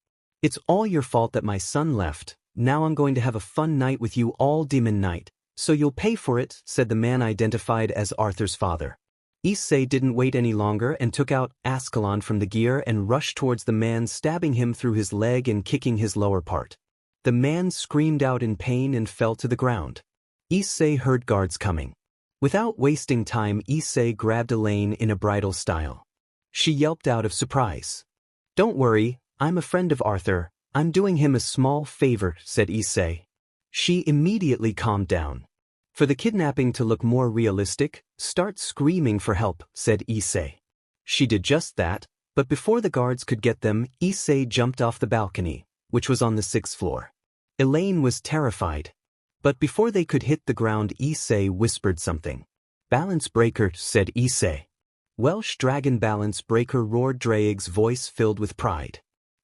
It's all your fault that my son left. Now I'm going to have a fun night with you all, Demon Knight, so you'll pay for it, said the man identified as Arthur's father. Issei didn't wait any longer and took out Ascalon from the gear and rushed towards the man, stabbing him through his leg and kicking his lower part. The man screamed out in pain and fell to the ground. Issei heard guards coming. Without wasting time, Issei grabbed Elaine in a bridal style. She yelped out of surprise. Don't worry, I'm a friend of Arthur. I'm doing him a small favor, said Issei. She immediately calmed down. For the kidnapping to look more realistic, start screaming for help, said Issei. She did just that, but before the guards could get them, Issei jumped off the balcony, which was on the 6th floor. Elaine was terrified. But before they could hit the ground, Issei whispered something. Balance breaker, said Issei. Welsh dragon balance breaker, roared Draig's voice filled with pride.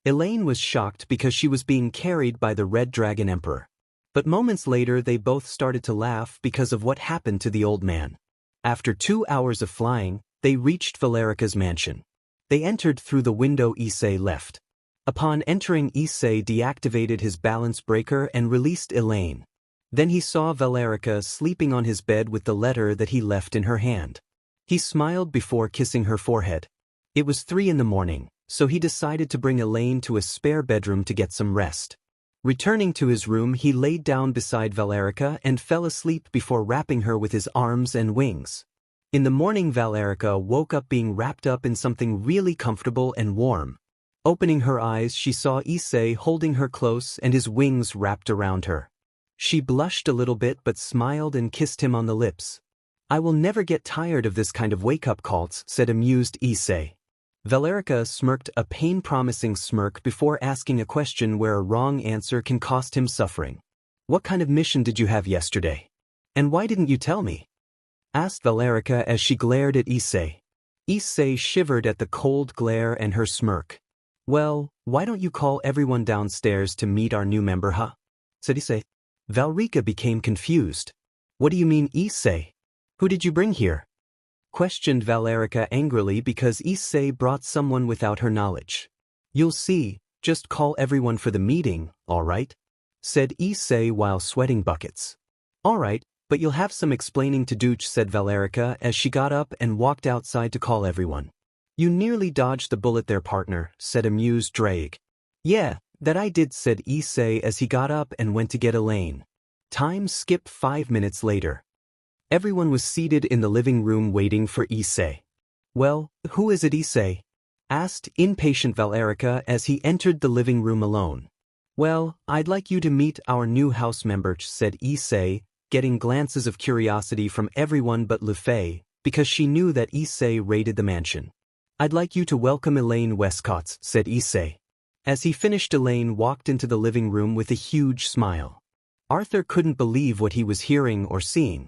Elaine was shocked because she was being carried by the Red Dragon Emperor. But moments later they both started to laugh because of what happened to the old man. After 2 hours of flying, they reached Valerica's mansion. They entered through the window Issei left. Upon entering, Issei deactivated his balance breaker and released Elaine. Then he saw Valerica sleeping on his bed with the letter that he left in her hand. He smiled before kissing her forehead. It was 3 in the morning, so he decided to bring Elaine to a spare bedroom to get some rest. Returning to his room, he laid down beside Valerica and fell asleep before wrapping her with his arms and wings. In the morning, Valerica woke up being wrapped up in something really comfortable and warm. Opening her eyes, she saw Issei holding her close and his wings wrapped around her. She blushed a little bit but smiled and kissed him on the lips. I will never get tired of this kind of wake-up calls, said amused Issei. Valerica smirked a pain-promising smirk before asking a question where a wrong answer can cost him suffering. What kind of mission did you have yesterday? And why didn't you tell me? Asked Valerica as she glared at Issei. Issei shivered at the cold glare and her smirk. Well, why don't you call everyone downstairs to meet our new member, huh? Said Issei. Valerica became confused. What do you mean, Issei? Who did you bring here? Questioned Valerica angrily because Issei brought someone without her knowledge. You'll see, just call everyone for the meeting, all right? Said Issei while sweating buckets. All right, but you'll have some explaining to do, said Valerica as she got up and walked outside to call everyone. You nearly dodged the bullet there, partner, said amused Draig. Yeah, that I did, said Issei as he got up and went to get Elaine. Time skip 5 minutes later. Everyone was seated in the living room waiting for Issei. Well, who is it, Issei? Asked impatient Valerica as he entered the living room alone. Well, I'd like you to meet our new house member, said Issei, getting glances of curiosity from everyone but Lu Fei, because she knew that Issei raided the mansion. I'd like you to welcome Elaine Westcott, said Issei. As he finished, Elaine walked into the living room with a huge smile. Arthur couldn't believe what he was hearing or seeing.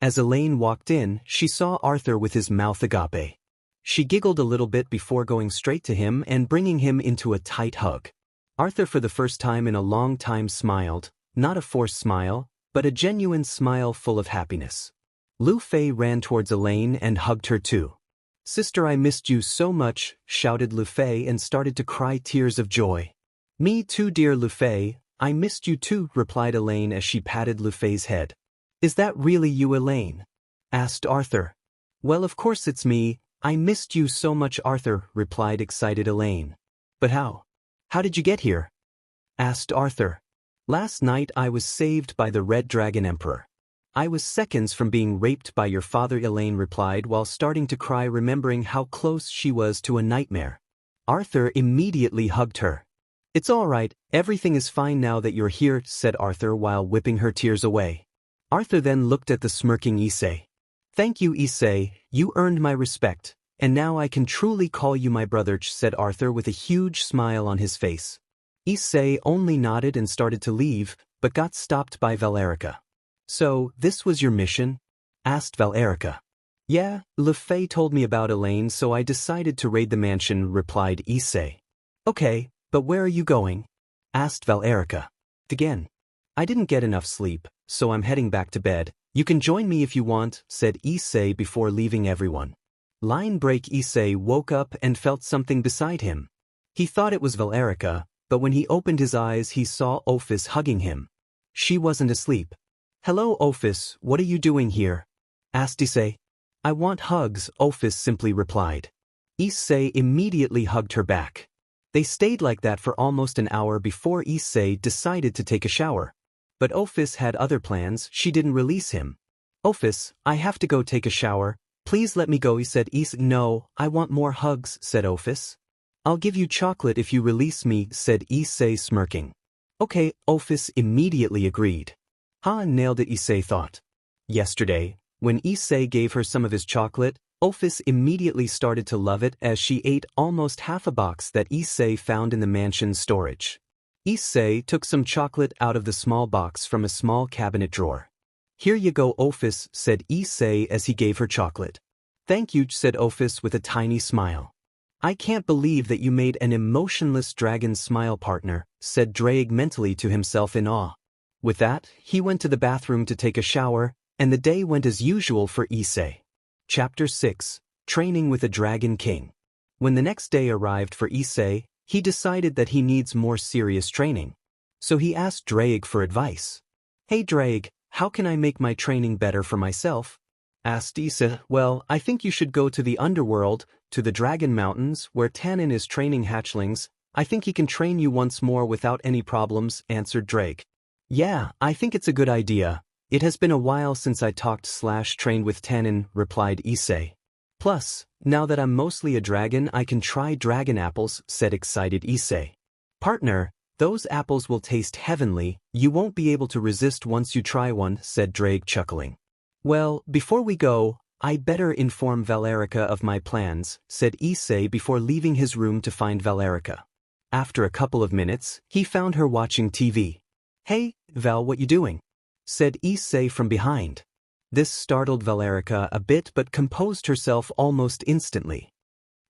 As Elaine walked in, she saw Arthur with his mouth agape. She giggled a little bit before going straight to him and bringing him into a tight hug. Arthur, for the first time in a long time, smiled, not a forced smile, but a genuine smile full of happiness. Lu Fei ran towards Elaine and hugged her too. "Sister, I missed you so much," shouted Lu Fei and started to cry tears of joy. "Me too, dear Lu Fei, I missed you too," replied Elaine as she patted Lu Fei's head. "Is that really you, Elaine?" asked Arthur. "Well, of course it's me, I missed you so much, Arthur," replied excited Elaine. "But how? How did you get here?" asked Arthur. "Last night I was saved by the Red Dragon Emperor. I was seconds from being raped by your father," Elaine replied while starting to cry, remembering how close she was to a nightmare. Arthur immediately hugged her. "It's all right, everything is fine now that you're here," said Arthur while whipping her tears away. Arthur then looked at the smirking Issei. "Thank you, Issei, you earned my respect, and now I can truly call you my brother," said Arthur with a huge smile on his face. Issei only nodded and started to leave, but got stopped by Valerica. "So, this was your mission?" asked Valerica. "Yeah, Lu Fei told me about Elaine, so I decided to raid the mansion," replied Issei. "Okay, but where are you going?" asked Valerica. "Again. I didn't get enough sleep, so I'm heading back to bed. You can join me if you want," said Issei before leaving everyone. Line break. Issei woke up and felt something beside him. He thought it was Valerica, but when he opened his eyes he saw Ophis hugging him. She wasn't asleep. "Hello, Ophis, what are you doing here?" asked Issei. "I want hugs," Ophis simply replied. Issei immediately hugged her back. They stayed like that for almost an hour before Issei decided to take a shower. But Ophis had other plans, she didn't release him. "Ophis, I have to go take a shower. Please let me go," said Issei. "No, I want more hugs," said Ophis. "I'll give you chocolate if you release me," said Issei, smirking. "Okay," Ophis immediately agreed. "Ha, nailed it," Issei thought. Yesterday, when Issei gave her some of his chocolate, Ophis immediately started to love it as she ate almost half a box that Issei found in the mansion's storage. Issei took some chocolate out of the small box from a small cabinet drawer. "Here you go, Ophis," said Issei as he gave her chocolate. "Thank you," said Ophis with a tiny smile. "I can't believe that you made an emotionless dragon smile, partner," said Drake mentally to himself in awe. With that, he went to the bathroom to take a shower, and the day went as usual for Issei. Chapter 6: Training with a Dragon King. When the next day arrived for Issei, he decided that he needs more serious training. So he asked Drake for advice. "Hey Drake, how can I make my training better for myself?" asked Issei. "Well, I think you should go to the underworld, to the Dragon Mountains, where Tannen is training hatchlings. I think he can train you once more without any problems," answered Drake. "Yeah, I think it's a good idea. It has been a while since I talked/trained with Tannen," replied Issei. "Plus, now that I'm mostly a dragon, I can try dragon apples," said excited Issei. "Partner, those apples will taste heavenly. You won't be able to resist once you try one," said Drake, chuckling. "Well, before we go, I better inform Valerica of my plans," said Issei before leaving his room to find Valerica. After a couple of minutes, he found her watching TV. "Hey, Val, what you doing?" said Issei from behind. This startled Valerica a bit but composed herself almost instantly.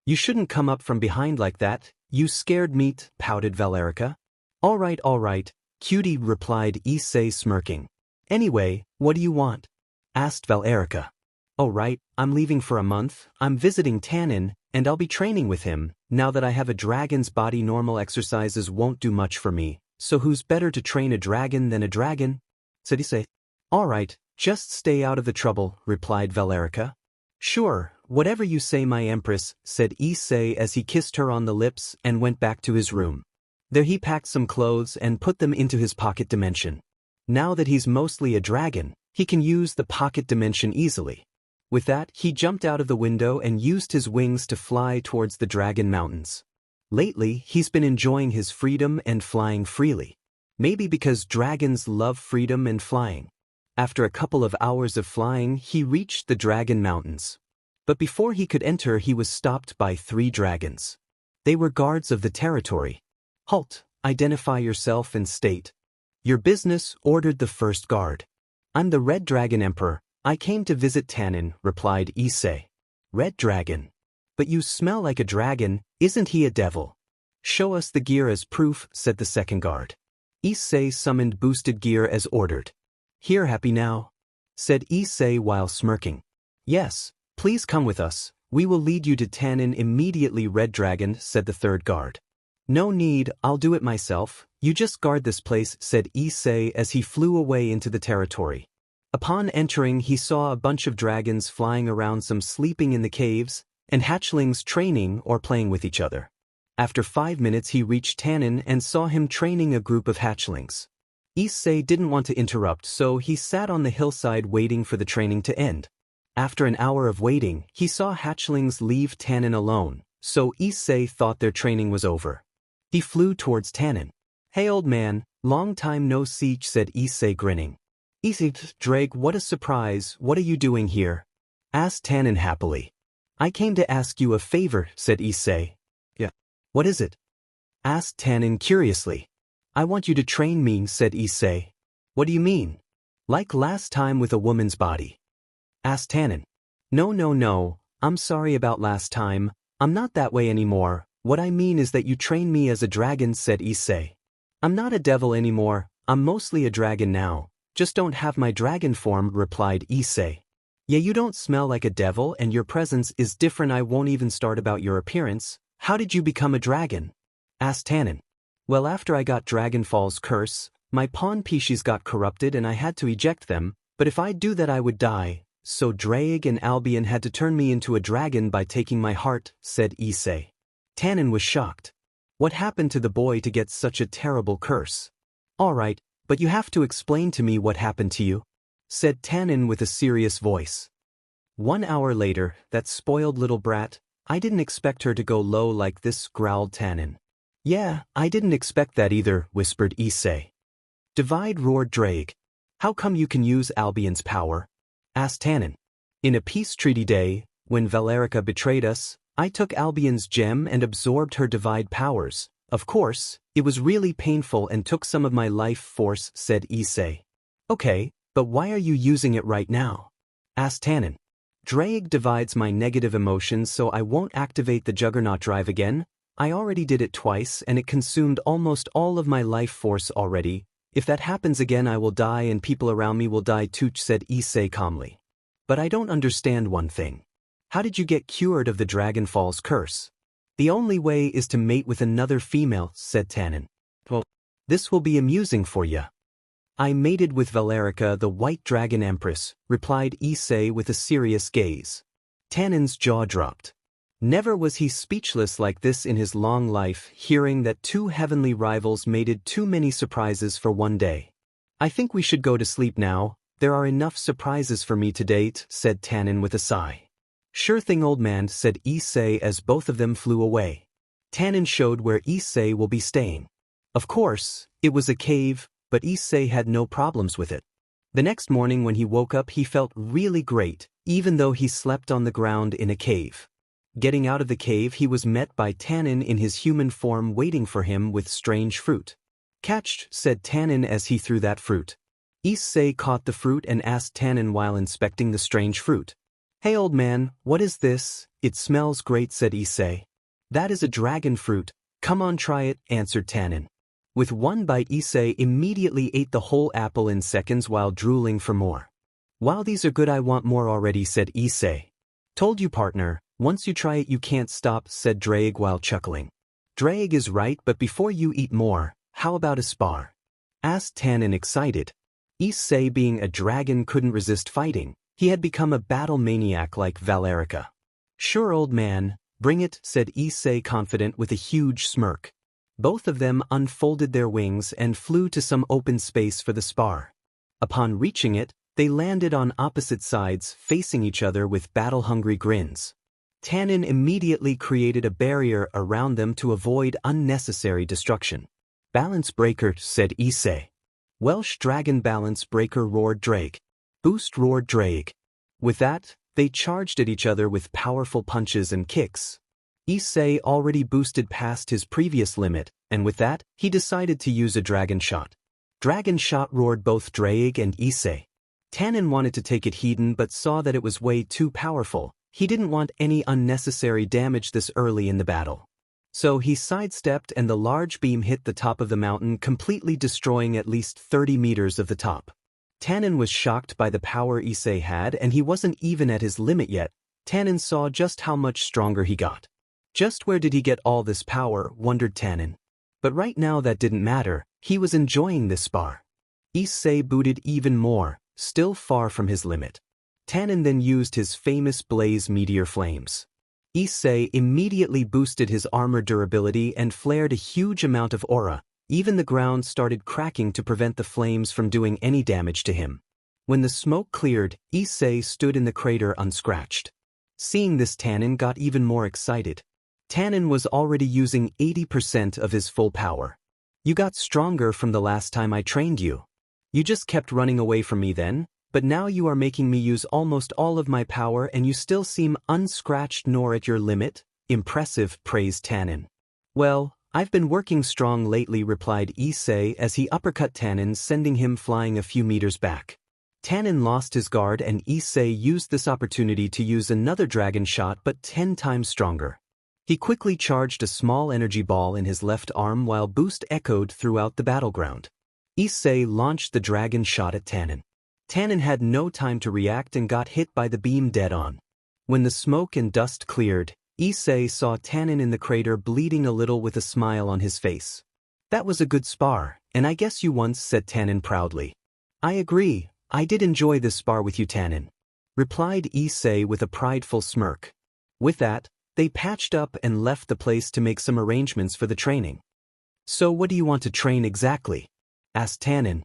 "You shouldn't come up from behind like that, you scared me," pouted Valerica. All right, cutie," replied Issei, smirking. "Anyway, what do you want?" asked Valerica. "Oh right, I'm leaving for a month, I'm visiting Tannen, and I'll be training with him. Now that I have a dragon's body, normal exercises won't do much for me, so who's better to train a dragon than a dragon?" said Issei. "All right, just stay out of the trouble," replied Valerica. "Sure, whatever you say, my empress," said Issei as he kissed her on the lips and went back to his room. There he packed some clothes and put them into his pocket dimension. Now that he's mostly a dragon, he can use the pocket dimension easily. With that, he jumped out of the window and used his wings to fly towards the Dragon Mountains. Lately, he's been enjoying his freedom and flying freely. Maybe because dragons love freedom and flying. After a couple of hours of flying, he reached the Dragon Mountains. But before he could enter, he was stopped by 3 dragons. They were guards of the territory. Halt, identify yourself and state your business, ordered the first guard. I'm the Red Dragon Emperor. I came to visit Tannen, replied Issei. Red Dragon. But you smell like a dragon, isn't he a devil? Show us the gear as proof, said the second guard. Issei summoned boosted gear as ordered. Here, happy now? Said Issei while smirking. Yes, please come with us. We will lead you to Tannen immediately, Red Dragon, said the third guard. No need, I'll do it myself. You just guard this place, said Issei as he flew away into the territory. Upon entering, he saw a bunch of dragons flying around, some sleeping in the caves, and hatchlings training or playing with each other. After 5 minutes he reached Tannen and saw him training a group of hatchlings. Issei didn't want to interrupt, so he sat on the hillside waiting for the training to end. After an hour of waiting, he saw hatchlings leave Tannen alone, so Issei thought their training was over. He flew towards Tannen. Hey old man, long time no see, said Issei grinning. Issei, Drake, what a surprise, what are you doing here? Asked Tannen happily. I came to ask you a favor, said Issei. Yeah. What is it? Asked Tannen curiously. I want you to train me, said Issei. What do you mean? Like last time with a woman's body? Asked Tannen. No, I'm sorry about last time, I'm not that way anymore. What I mean is that you train me as a dragon, said Issei. I'm not a devil anymore, I'm mostly a dragon now, just don't have my dragon form, replied Issei. Yeah, you don't smell like a devil and your presence is different. I won't even start about your appearance. How did you become a dragon? Asked Tannen. Well, after I got Dragonfall's curse, my pawn pieces got corrupted and I had to eject them, but if I do that I would die, so Drake and Albion had to turn me into a dragon by taking my heart, said Issei. Tannen was shocked. What happened to the boy to get such a terrible curse? All right, but you have to explain to me what happened to you, said Tannen with a serious voice. 1 hour later, that spoiled little brat, I didn't expect her to go low like this, growled Tannen. Yeah, I didn't expect that either, whispered Issei. Divide, roared Drake. How come you can use Albion's power? Asked Tannen. In a peace treaty day, when Valerica betrayed us, I took Albion's gem and absorbed her divide powers. Of course, it was really painful and took some of my life force, said Issei. Okay, but why are you using it right now? Asked Tannen. Drake divides my negative emotions so I won't activate the Juggernaut drive again. I already did it twice and it consumed almost all of my life force already. If that happens again I will die and people around me will die too, said Issei calmly. But I don't understand one thing. How did you get cured of the Dragonfall's curse? The only way is to mate with another female, said Tannen. Well, this will be amusing for ya. I mated with Valerica, the White Dragon Empress, replied Issei with a serious gaze. Tannen's jaw dropped. Never was he speechless like this in his long life, hearing that 2 heavenly rivals mated. Too many surprises for one day. I think we should go to sleep now, there are enough surprises for me to date, said Tannen with a sigh. Sure thing, old man, said Issei as both of them flew away. Tannen showed where Issei will be staying. Of course, it was a cave, but Issei had no problems with it. The next morning when he woke up he felt really great, even though he slept on the ground in a cave. Getting out of the cave he was met by Tannen in his human form waiting for him with strange fruit. Catched, said Tannen as he threw that fruit. Issei caught the fruit and asked Tannen while inspecting the strange fruit. Hey old man, what is this? It smells great, said Issei. That is a dragon fruit, come on try it, answered Tannen. With one bite Issei immediately ate the whole apple in seconds while drooling for more. Wow, these are good, I want more already, said Issei. Told you, partner, once you try it you can't stop, said Drake while chuckling. Drake is right, but before you eat more, how about a spar? Asked Tannen excited. Issei, being a dragon, couldn't resist fighting. He had become a battle maniac like Valerica. Sure old man, bring it, said Issei confident with a huge smirk. Both of them unfolded their wings and flew to some open space for the spar. Upon reaching it, they landed on opposite sides facing each other with battle-hungry grins. Tannen immediately created a barrier around them to avoid unnecessary destruction. Balance breaker, said Issei. Welsh dragon balance breaker, roared Drake. Boost, roared Drake. With that, they charged at each other with powerful punches and kicks. Issei already boosted past his previous limit, and with that, he decided to use a dragon shot. Dragon shot roared both Drake and Issei. Tannen wanted to take it hidden but saw that it was way too powerful. He didn't want any unnecessary damage this early in the battle. So he sidestepped and the large beam hit the top of the mountain, completely destroying at least 30 meters of the top. Tannen was shocked by the power Issei had, and he wasn't even at his limit yet. Tannen saw just how much stronger he got. Just where did he get all this power, wondered Tannen. But right now that didn't matter, he was enjoying this spar. Issei booted even more, still far from his limit. Tannen then used his famous blaze meteor flames. Issei immediately boosted his armor durability and flared a huge amount of aura. Even the ground started cracking to prevent the flames from doing any damage to him. When the smoke cleared, Issei stood in the crater unscratched. Seeing this, Tannen got even more excited. Tannen was already using 80% of his full power. You got stronger from the last time I trained you. You just kept running away from me then, but now you are making me use almost all of my power and you still seem unscratched nor at your limit. Impressive, praised Tannen. Well, I've been working strong lately, replied Issei as he uppercut Tannen, sending him flying a few meters back. Tannen lost his guard and Issei used this opportunity to use another dragon shot but 10 times stronger. He quickly charged a small energy ball in his left arm while boost echoed throughout the battleground. Issei launched the dragon shot at Tannen. Tannen had no time to react and got hit by the beam dead on. When the smoke and dust cleared, Issei saw Tannen in the crater bleeding a little with a smile on his face. That was a good spar, and I guess you won, said Tannen proudly. I agree, I did enjoy this spar with you, Tannen, replied Issei with a prideful smirk. With that, they patched up and left the place to make some arrangements for the training. So what do you want to train exactly? Asked Tannen.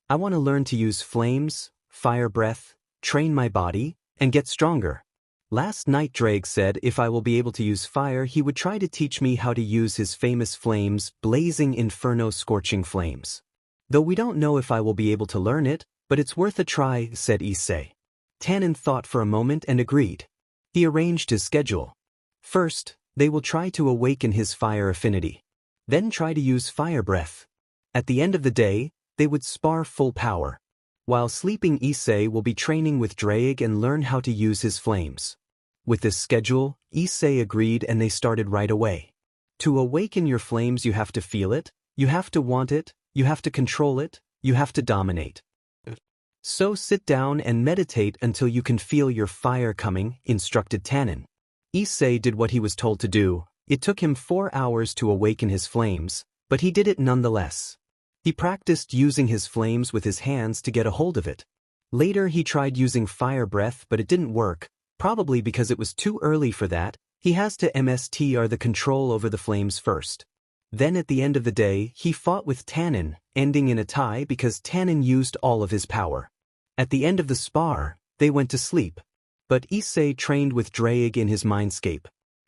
I want to learn to use flames, fire breath, train my body, and get stronger. Last night Drake said if I will be able to use fire he would try to teach me how to use his famous flames, blazing inferno scorching flames. Though we don't know if I will be able to learn it, but it's worth a try, said Issei. Tannen thought for a moment and agreed. He arranged his schedule. First, they will try to awaken his fire affinity. Then try to use fire breath. At the end of the day, they would spar full power. While sleeping, Issei will be training with Drake and learn how to use his flames. With this schedule, Issei agreed and they started right away. To awaken your flames you have to feel it, you have to want it, you have to control it, you have to dominate. So sit down and meditate until you can feel your fire coming, instructed Tannen. Issei did what he was told to do. It took him 4 hours to awaken his flames, but he did it nonetheless. He practiced using his flames with his hands to get a hold of it. Later he tried using fire breath but it didn't work, probably because it was too early for that. He has to master the control over the flames first. Then at the end of the day he fought with Tannen, ending in a tie because Tannen used all of his power. At the end of the spar, they went to sleep. But Issei trained with Drake in his mindscape.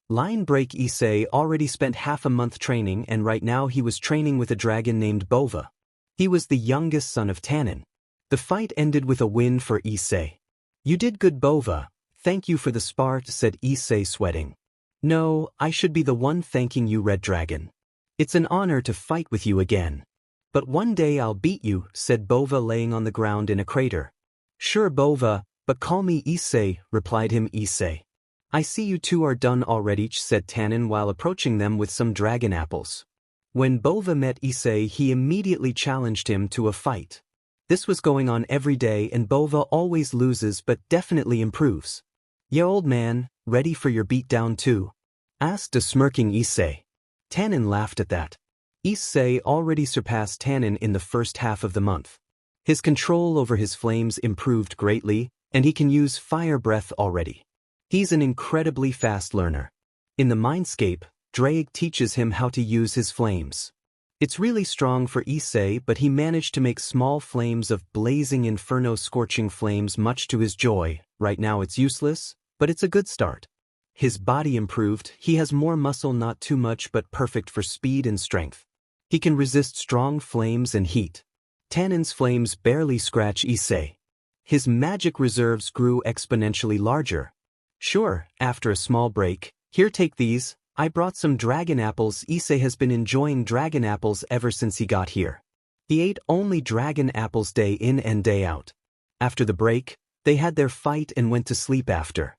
Line break. Issei already spent half a month training and right now he was training with a dragon named Bova. He was the youngest son of Tannen. The fight ended with a win for Issei. You did good, Bova. Thank you for the spar, said Issei, sweating. No, I should be the one thanking you, Red Dragon. It's an honor to fight with you again. But one day I'll beat you, said Bova, laying on the ground in a crater. Sure, Bova, but call me Issei, replied him Issei. I see you two are done already, said Tannen while approaching them with some dragon apples. When Bova met Issei he immediately challenged him to a fight. This was going on every day and Bova always loses but definitely improves. Yeah, old man, ready for your beatdown too? Asked a smirking Issei. Tannen laughed at that. Issei already surpassed Tannen in the first half of the month. His control over his flames improved greatly, and he can use fire breath already. He's an incredibly fast learner. In the mindscape, Drake teaches him how to use his flames. It's really strong for Issei, but he managed to make small flames of blazing inferno scorching flames much to his joy. Right now it's useless, but it's a good start. His body improved, he has more muscle, not too much but perfect for speed and strength. He can resist strong flames and heat. Tannen's flames barely scratch Issei. His magic reserves grew exponentially larger. Sure, after a small break, here, take these, I brought some dragon apples. Issei has been enjoying dragon apples ever since he got here. He ate only dragon apples day in and day out. After the break, they had their fight and went to sleep after.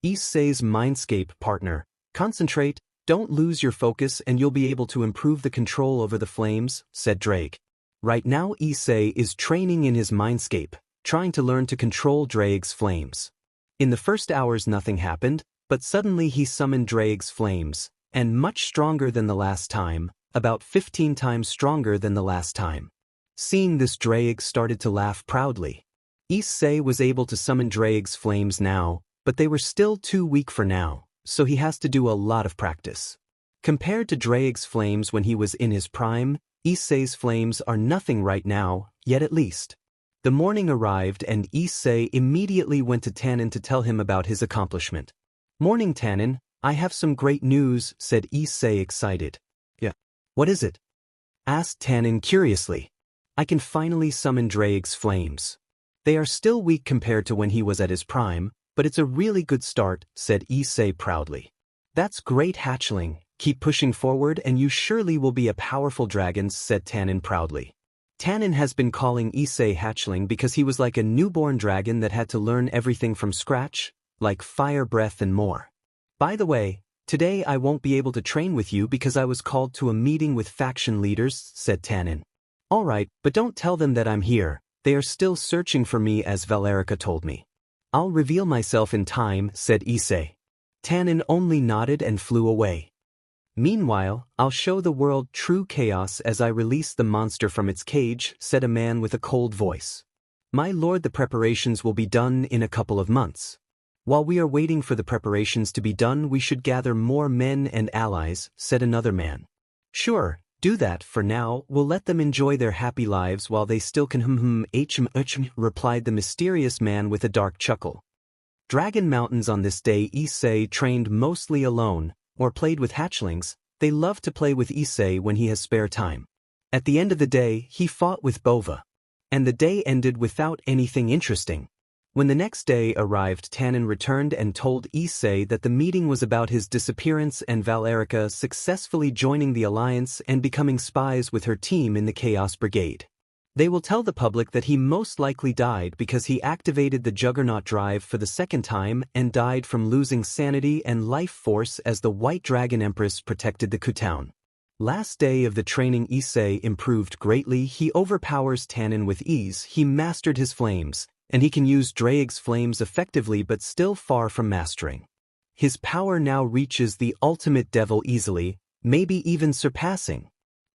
Issei's mindscape partner, concentrate, don't lose your focus and you'll be able to improve the control over the flames, said Drake. Right now Issei is training in his mindscape, trying to learn to control Drake's flames. In the first hours nothing happened, but suddenly he summoned Drake's flames, and much stronger than the last time, about 15 times stronger than the last time. Seeing this, Drake started to laugh proudly. Issei was able to summon Drake's flames now, but they were still too weak for now, so he has to do a lot of practice. Compared to Drake's flames when he was in his prime, Issei's flames are nothing right now, yet at least. The morning arrived and Issei immediately went to Tannen to tell him about his accomplishment. Morning Tannen, I have some great news, said Issei excited. Yeah. What is it? Asked Tannen curiously. I can finally summon Drake's flames. They are still weak compared to when he was at his prime, but it's a really good start, said Issei proudly. That's great hatchling, keep pushing forward and you surely will be a powerful dragon, said Tannen proudly. Tannen has been calling Issei hatchling because he was like a newborn dragon that had to learn everything from scratch, like fire breath and more. By the way, today I won't be able to train with you because I was called to a meeting with faction leaders, said Tannen. Alright, but don't tell them that I'm here, they are still searching for me as Valerica told me. I'll reveal myself in time, said Issei. Tannen only nodded and flew away. Meanwhile, I'll show the world true chaos as I release the monster from its cage, said a man with a cold voice. My lord, the preparations will be done in a couple of months. While we are waiting for the preparations to be done, we should gather more men and allies, said another man. Sure, do that. For now, we'll let them enjoy their happy lives while they still can replied the mysterious man with a dark chuckle. Dragon Mountains. On this day Issei trained mostly alone, or played with hatchlings. They love to play with Issei when he has spare time. At the end of the day, he fought with Bova. And the day ended without anything interesting. When the next day arrived, Tannen returned and told Issei that the meeting was about his disappearance and Valerica successfully joining the alliance and becoming spies with her team in the Chaos Brigade. They will tell the public that he most likely died because he activated the Juggernaut drive for the second time and died from losing sanity and life force as the White Dragon Empress protected the Kutown. Last day of the training, Issei improved greatly. He overpowers Tannen with ease. He mastered his flames, and he can use Drake's flames effectively but still far from mastering. His power now reaches the ultimate devil easily, maybe even surpassing.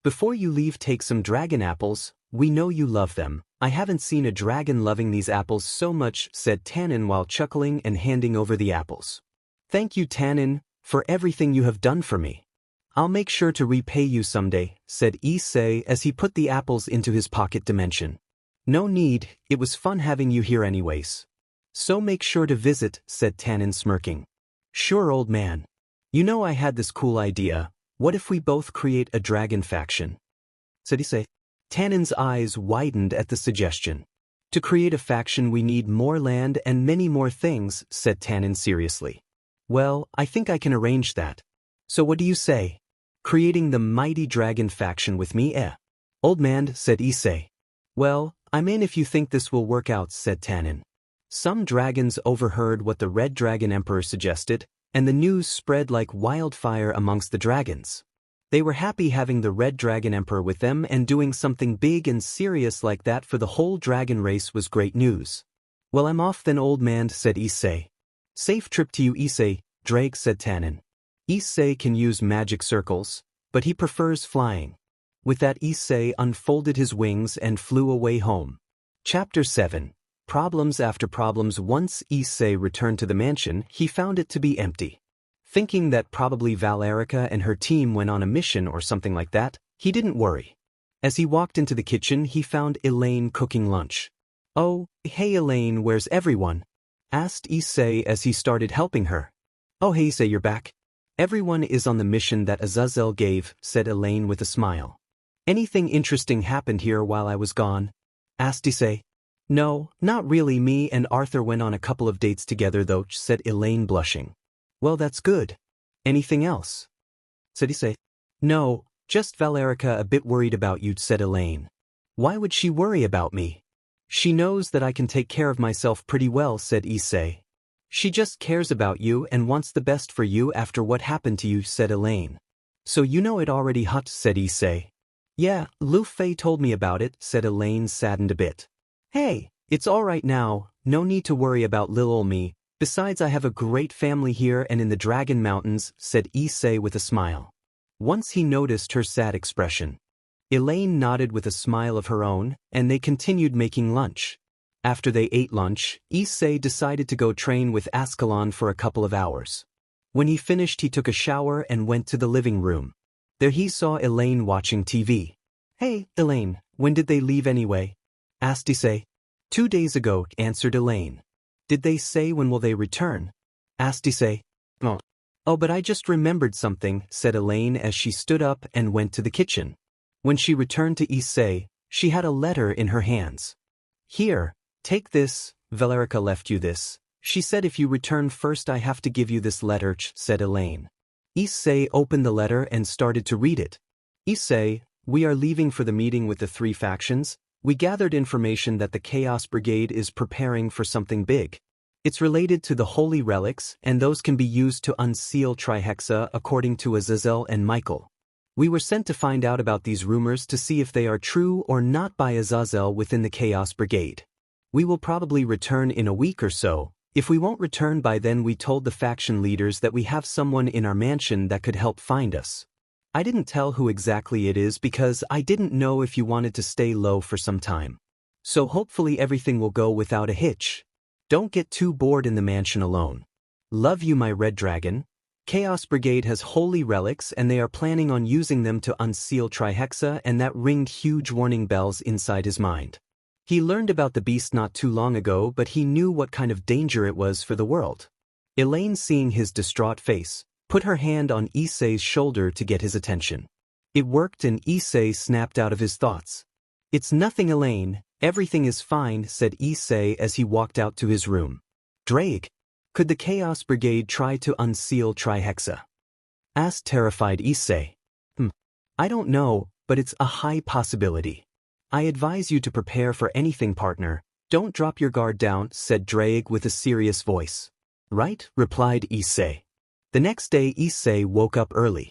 Before you leave, take some dragon apples. We know you love them. I haven't seen a dragon loving these apples so much, said Tannen while chuckling and handing over the apples. Thank you, Tannen, for everything you have done for me. I'll make sure to repay you someday, said Issei as he put the apples into his pocket dimension. No need, it was fun having you here anyways. So make sure to visit, said Tannen smirking. Sure, old man. You know, I had this cool idea. What if we both create a dragon faction? Said Issei. Tannen's eyes widened at the suggestion. To create a faction we need more land and many more things, said Tannen seriously. Well, I think I can arrange that. So what do you say? Creating the mighty dragon faction with me, eh? Old man, said Issei. Well, I'm in if you think this will work out, said Tannen. Some dragons overheard what the Red Dragon Emperor suggested, and the news spread like wildfire amongst the dragons. They were happy having the Red Dragon Emperor with them, and doing something big and serious like that for the whole dragon race was great news. Well, I'm off then, old man, said Issei. Safe trip to you, Issei, Drake, said Tannen. Issei can use magic circles, but he prefers flying. With that, Issei unfolded his wings and flew away home. Chapter 7. Problems after problems. Once Issei returned to the mansion, he found it to be empty. Thinking that probably Valerica and her team went on a mission or something like that, he didn't worry. As he walked into the kitchen, he found Elaine cooking lunch. Oh, hey Elaine, where's everyone? Asked Issei as he started helping her. Oh hey Issei, you're back. Everyone is on the mission that Azazel gave, said Elaine with a smile. Anything interesting happened here while I was gone? Asked Issei. No, not really. Me and Arthur went on a couple of dates together though, said Elaine blushing. Well, that's good. Anything else? said Issei. No, just Valerica a bit worried about you, said Elaine. Why would she worry about me? She knows that I can take care of myself pretty well, said Issei. She just cares about you and wants the best for you after what happened to you, said Elaine. So you know it already, hot, said Issei. Yeah, Lu Fei told me about it, said Elaine, saddened a bit. Hey, it's all right now, no need to worry about lil ol me, besides I have a great family here and in the Dragon Mountains, said Issei with a smile. Once he noticed her sad expression. Elaine nodded with a smile of her own, and they continued making lunch. After they ate lunch, Issei decided to go train with Ascalon for a couple of hours. When he finished, he took a shower and went to the living room. There he saw Elaine watching TV. Hey, Elaine, when did they leave anyway? Asked Issei. 2 days ago, answered Elaine. Did they say when will they return? Asked Issei. Oh, but I just remembered something, said Elaine as she stood up and went to the kitchen. When she returned to Issei, she had a letter in her hands. Here, take this, Valerica left you this. She said if you return first I have to give you this letter, said Elaine. Issei opened the letter and started to read it. Issei, we are leaving for the meeting with the 3 factions. We gathered information that the Chaos Brigade is preparing for something big. It's related to the holy relics, and those can be used to unseal Trihexa according to Azazel and Michael. We were sent to find out about these rumors to see if they are true or not by Azazel within the Chaos Brigade. We will probably return in a week or so. If we won't return by then, we told the faction leaders that we have someone in our mansion that could help find us. I didn't tell who exactly it is because I didn't know if you wanted to stay low for some time. So hopefully everything will go without a hitch. Don't get too bored in the mansion alone. Love you, my red dragon. Chaos Brigade has holy relics and they are planning on using them to unseal Trihexa, and that ringed huge warning bells inside his mind. He learned about the beast not too long ago, but he knew what kind of danger it was for the world. Elaine, seeing his distraught face, put her hand on Issei's shoulder to get his attention. It worked and Issei snapped out of his thoughts. It's nothing, Elaine, everything is fine, said Issei as he walked out to his room. Drake, could the Chaos Brigade try to unseal Trihexa? Asked terrified Issei. I don't know, but it's a high possibility. I advise you to prepare for anything, partner. Don't drop your guard down, said Drake with a serious voice. Right, replied Issei. The next day Issei woke up early.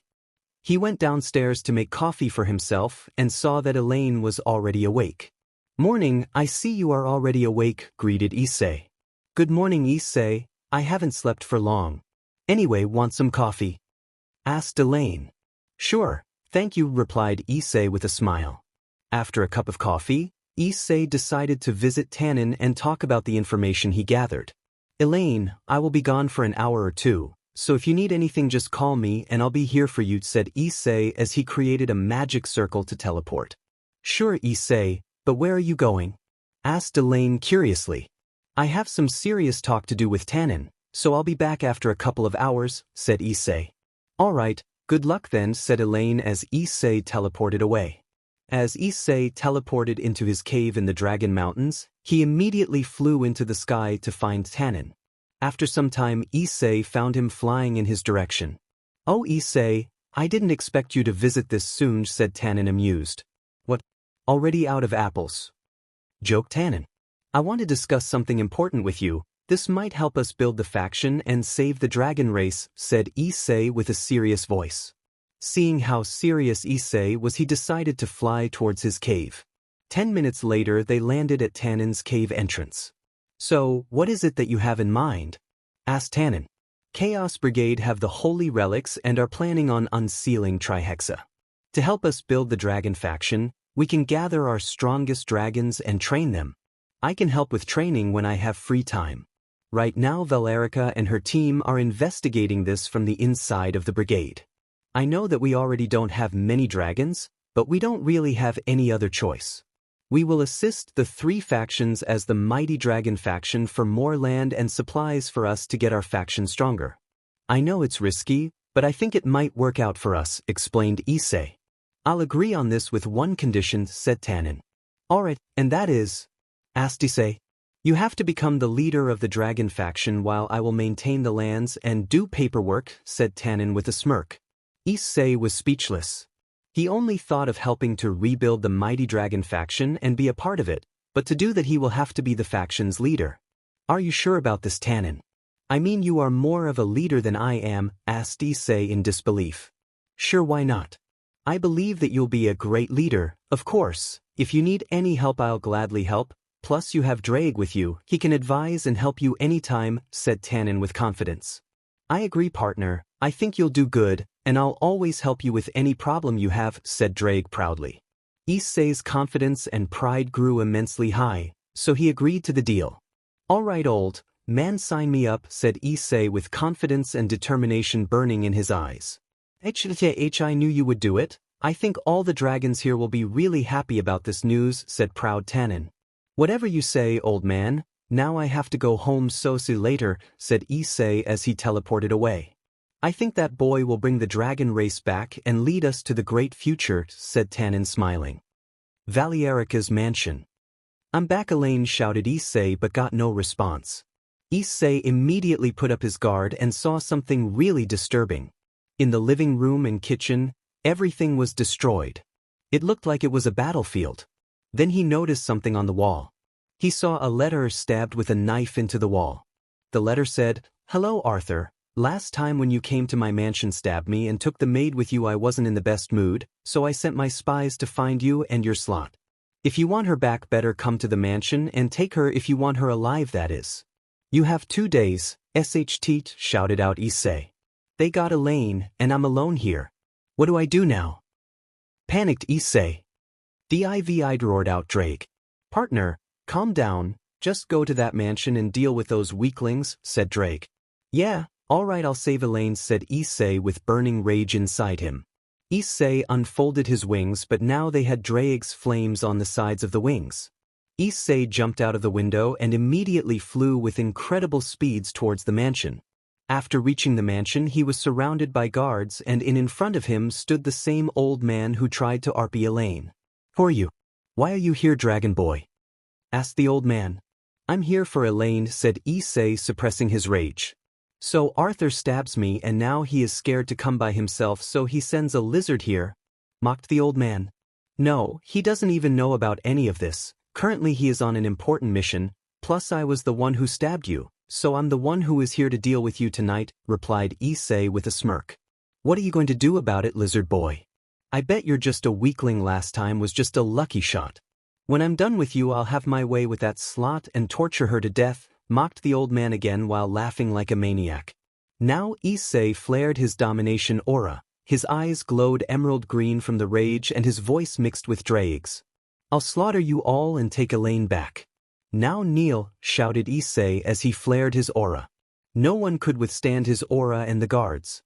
He went downstairs to make coffee for himself and saw that Elaine was already awake. Morning, I see you are already awake, greeted Issei. Good morning, Issei. I haven't slept for long. Anyway, want some coffee? Asked Elaine. Sure, thank you, replied Issei with a smile. After a cup of coffee, Issei decided to visit Tannen and talk about the information he gathered. Elaine, I will be gone for an hour or two, so if you need anything just call me and I'll be here for you, said Issei as he created a magic circle to teleport. Sure, Issei, but where are you going? Asked Elaine curiously. I have some serious talk to do with Tannen, so I'll be back after a couple of hours, said Issei. All right, good luck then, said Elaine as Issei teleported away. As Issei teleported into his cave in the Dragon Mountains, he immediately flew into the sky to find Tannen. After some time, Issei found him flying in his direction. Oh, Issei, I didn't expect you to visit this soon, said Tannen, amused. What? Already out of apples? Joked Tannen. I want to discuss something important with you. This might help us build the faction and save the dragon race, said Issei with a serious voice. Seeing how serious Issei was, he decided to fly towards his cave. 10 minutes later, they landed at Tannen's cave entrance. So, what is it that you have in mind? Asked Tannen. Chaos Brigade have the holy relics and are planning on unsealing Trihexa. To help us build the dragon faction, we can gather our strongest dragons and train them. I can help with training when I have free time. Right now Valerica and her team are investigating this from the inside of the brigade. I know that we already don't have many dragons, but we don't really have any other choice. We will assist the 3 factions as the mighty dragon faction for more land and supplies for us to get our faction stronger. I know it's risky, but I think it might work out for us, explained Issei. I'll agree on this with one condition, said Tannen. Alright, and that is? Asked Issei. You have to become the leader of the dragon faction while I will maintain the lands and do paperwork, said Tannen with a smirk. Issei was speechless. He only thought of helping to rebuild the mighty dragon faction and be a part of it, but to do that he will have to be the faction's leader. Are you sure about this, Tannen? I mean, you are more of a leader than I am, asked Issei in disbelief. Sure, why not? I believe that you'll be a great leader, of course. If you need any help, I'll gladly help. Plus you have Drake with you, he can advise and help you anytime, said Tannen with confidence. I agree, partner, I think you'll do good, and I'll always help you with any problem you have, said Drake proudly. Issei's confidence and pride grew immensely high, so he agreed to the deal. All right, old man, sign me up, said Issei with confidence and determination burning in his eyes. I knew you would do it. I think all the dragons here will be really happy about this news, said proud Tannen. Whatever you say, old man. Now I have to go home, so see you later, said Issei as he teleported away. I think that boy will bring the dragon race back and lead us to the great future, said Tannen smiling. Valerica's mansion. I'm back, Elaine shouted Issei, but got no response. Issei immediately put up his guard and saw something really disturbing. In the living room and kitchen, everything was destroyed. It looked like it was a battlefield. Then he noticed something on the wall. He saw a letter stabbed with a knife into the wall. The letter said, "Hello, Arthur. Last time when you came to my mansion, stabbed me and took the maid with you. I wasn't in the best mood, so I sent my spies to find you and your slot. If you want her back, better come to the mansion and take her, if you want her alive, that is. You have 2 days, SHT, shouted out Issei. They got Elaine, and I'm alone here. What do I do now? Panicked Issei. Divid, roared out Drake. Partner, calm down, just go to that mansion and deal with those weaklings, said Drake. Yeah, all right, I'll save Elaine, said Issei with burning rage inside him. Issei unfolded his wings, but now they had Drake's flames on the sides of the wings. Issei jumped out of the window and immediately flew with incredible speeds towards the mansion. After reaching the mansion, he was surrounded by guards, and in front of him stood the same old man who tried to RP Elaine. Who are you? Why are you here, Dragon Boy? Asked the old man. I'm here for Elaine, said Issei, suppressing his rage. So Arthur stabs me and now he is scared to come by himself, so he sends a lizard here, mocked the old man. No, he doesn't even know about any of this. Currently he is on an important mission, plus I was the one who stabbed you, so I'm the one who is here to deal with you tonight, replied Issei with a smirk. What are you going to do about it, lizard boy? I bet you're just a weakling. Last time was just a lucky shot. When I'm done with you, I'll have my way with that slut and torture her to death, mocked the old man again while laughing like a maniac. Now Issei flared his domination aura. His eyes glowed emerald green from the rage and his voice mixed with Drake's. I'll slaughter you all and take Elaine back. Now kneel, shouted Issei as he flared his aura. No one could withstand his aura, and the guards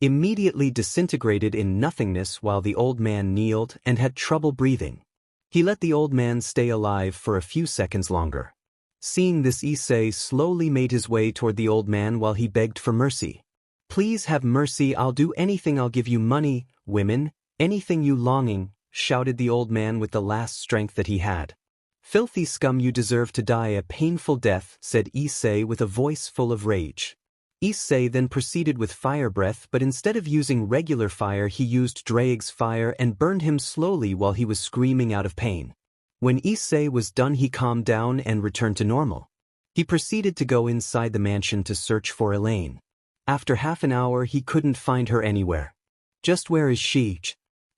immediately disintegrated in nothingness while the old man kneeled and had trouble breathing. He let the old man stay alive for a few seconds longer. Seeing this, Issei slowly made his way toward the old man while he begged for mercy. Please have mercy, I'll do anything, I'll give you money, women, anything you longing, shouted the old man with the last strength that he had. Filthy scum, you deserve to die a painful death, said Issei with a voice full of rage. Issei then proceeded with fire breath, but instead of using regular fire he used Drake's fire and burned him slowly while he was screaming out of pain. When Issei was done, he calmed down and returned to normal. He proceeded to go inside the mansion to search for Elaine. After half an hour he couldn't find her anywhere. Just where is she?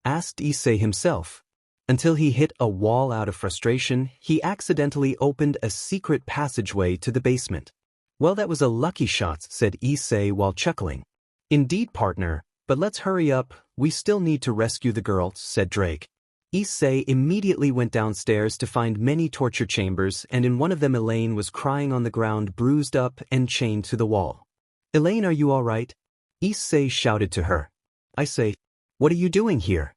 Asked Issei himself. Until he hit a wall. Out of frustration, he accidentally opened a secret passageway to the basement. Well, that was a lucky shot, said Issei while chuckling. Indeed, partner, but let's hurry up, we still need to rescue the girl, said Drake. Issei immediately went downstairs to find many torture chambers, and in one of them Elaine was crying on the ground, bruised up and chained to the wall. Elaine, are you all right? Issei shouted to her. I say, what are you doing here?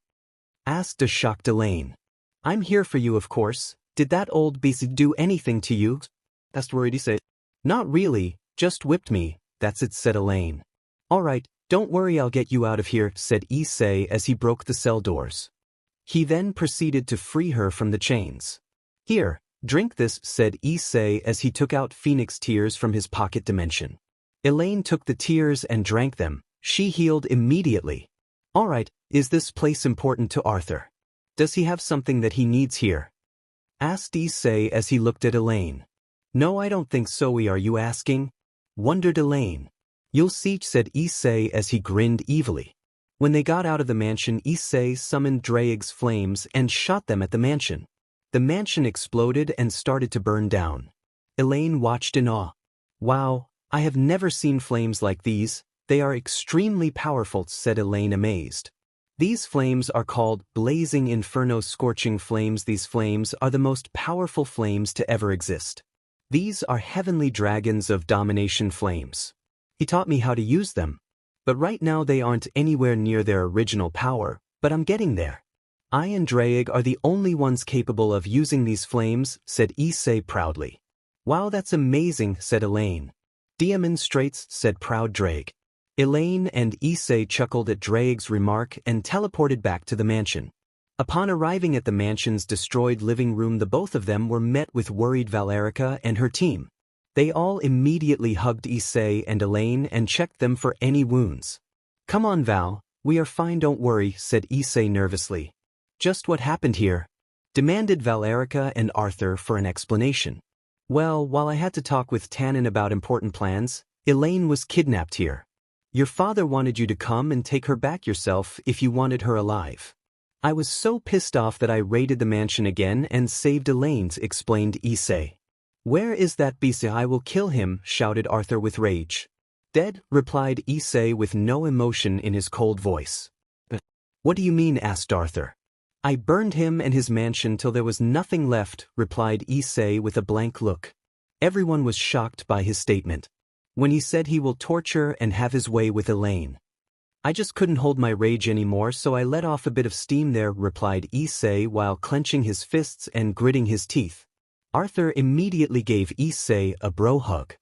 Asked a shocked Elaine. I'm here for you, of course. Did that old beast do anything to you? Asked worried Issei. Not really, just whipped me, that's it, said Elaine. All right, don't worry, I'll get you out of here, said Issei as he broke the cell doors. He then proceeded to free her from the chains. Here, drink this, said Issei as he took out Phoenix tears from his pocket dimension. Elaine took the tears and drank them. She healed immediately. Alright, is this place important to Arthur? Does he have something that he needs here? Asked Issei as he looked at Elaine. No, I don't think so. Are you asking? Wondered Elaine. You'll see, said Issei as he grinned evilly. When they got out of the mansion, Issei summoned Draig's flames and shot them at the mansion. The mansion exploded and started to burn down. Elaine watched in awe. Wow, I have never seen flames like these. They are extremely powerful, said Elaine, amazed. These flames are called blazing inferno, scorching flames. These flames are the most powerful flames to ever exist. These are heavenly dragons of domination flames. He taught me how to use them. But right now they aren't anywhere near their original power, but I'm getting there. I and Draig are the only ones capable of using these flames, said Issei proudly. Wow, that's amazing, said Elaine. Demonstrates, said proud Draig. Elaine and Issei chuckled at Draig's remark and teleported back to the mansion. Upon arriving at the mansion's destroyed living room, the both of them were met with worried Valerica and her team. They all immediately hugged Issei and Elaine and checked them for any wounds. Come on, Val, we are fine, don't worry, said Issei nervously. Just what happened here? Demanded Valerica and Arthur for an explanation. Well, while I had to talk with Tannen about important plans, Elaine was kidnapped here. Your father wanted you to come and take her back yourself if you wanted her alive. I was so pissed off that I raided the mansion again and saved Elaine's, explained Issei. Where is that beast? I will kill him, shouted Arthur with rage. Dead, replied Issei with no emotion in his cold voice. What do you mean? Asked Arthur. I burned him and his mansion till there was nothing left, replied Issei with a blank look. Everyone was shocked by his statement. When he said he will torture and have his way with Elaine. I just couldn't hold my rage anymore, so I let off a bit of steam there, replied Issei while clenching his fists and gritting his teeth. Arthur immediately gave Issei a bro hug.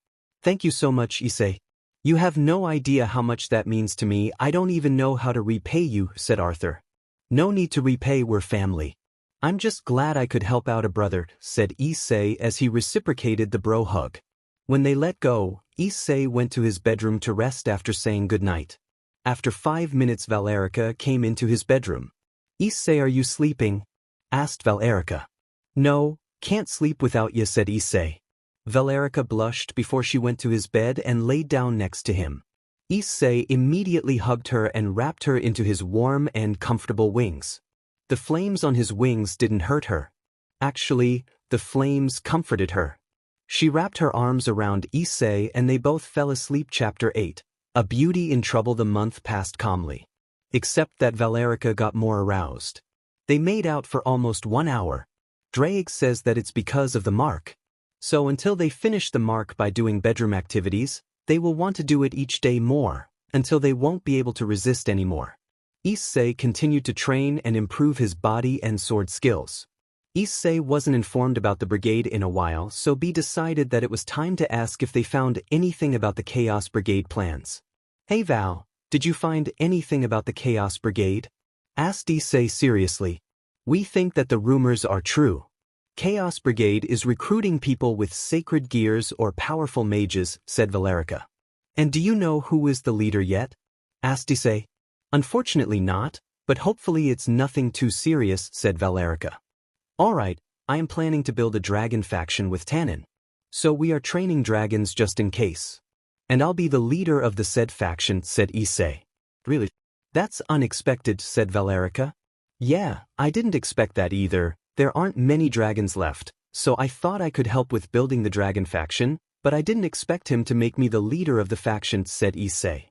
Thank you so much, Issei. You have no idea how much that means to me. I don't even know how to repay you, said Arthur. No need to repay, we're family. I'm just glad I could help out a brother, said Issei as he reciprocated the bro hug. When they let go, Issei went to his bedroom to rest after saying goodnight. After 5 minutes, Valerica came into his bedroom. Issei, are you sleeping? Asked Valerica. No, can't sleep without you, said Issei. Valerica blushed before she went to his bed and laid down next to him. Issei immediately hugged her and wrapped her into his warm and comfortable wings. The flames on his wings didn't hurt her. Actually, the flames comforted her. She wrapped her arms around Issei and they both fell asleep. Chapter 8. A Beauty in Trouble. The month passed calmly. Except that Valerica got more aroused. They made out for almost 1 hour. Draig says that it's because of the mark. So until they finish the mark by doing bedroom activities, they will want to do it each day more, until they won't be able to resist anymore. Issei continued to train and improve his body and sword skills. Issei wasn't informed about the brigade in a while, so B decided that it was time to ask if they found anything about the Chaos Brigade plans. Hey Val, did you find anything about the Chaos Brigade? Asked Issei seriously. We think that the rumors are true. Chaos Brigade is recruiting people with sacred gears or powerful mages, said Valerica. And do you know who is the leader yet? Asked Issei. Unfortunately not, but hopefully it's nothing too serious, said Valerica. Alright, I am planning to build a dragon faction with Tannen. So we are training dragons just in case. And I'll be the leader of the said faction, said Issei. Really? That's unexpected, said Valerica. Yeah, I didn't expect that either. There aren't many dragons left, so I thought I could help with building the dragon faction, but I didn't expect him to make me the leader of the faction, said Issei.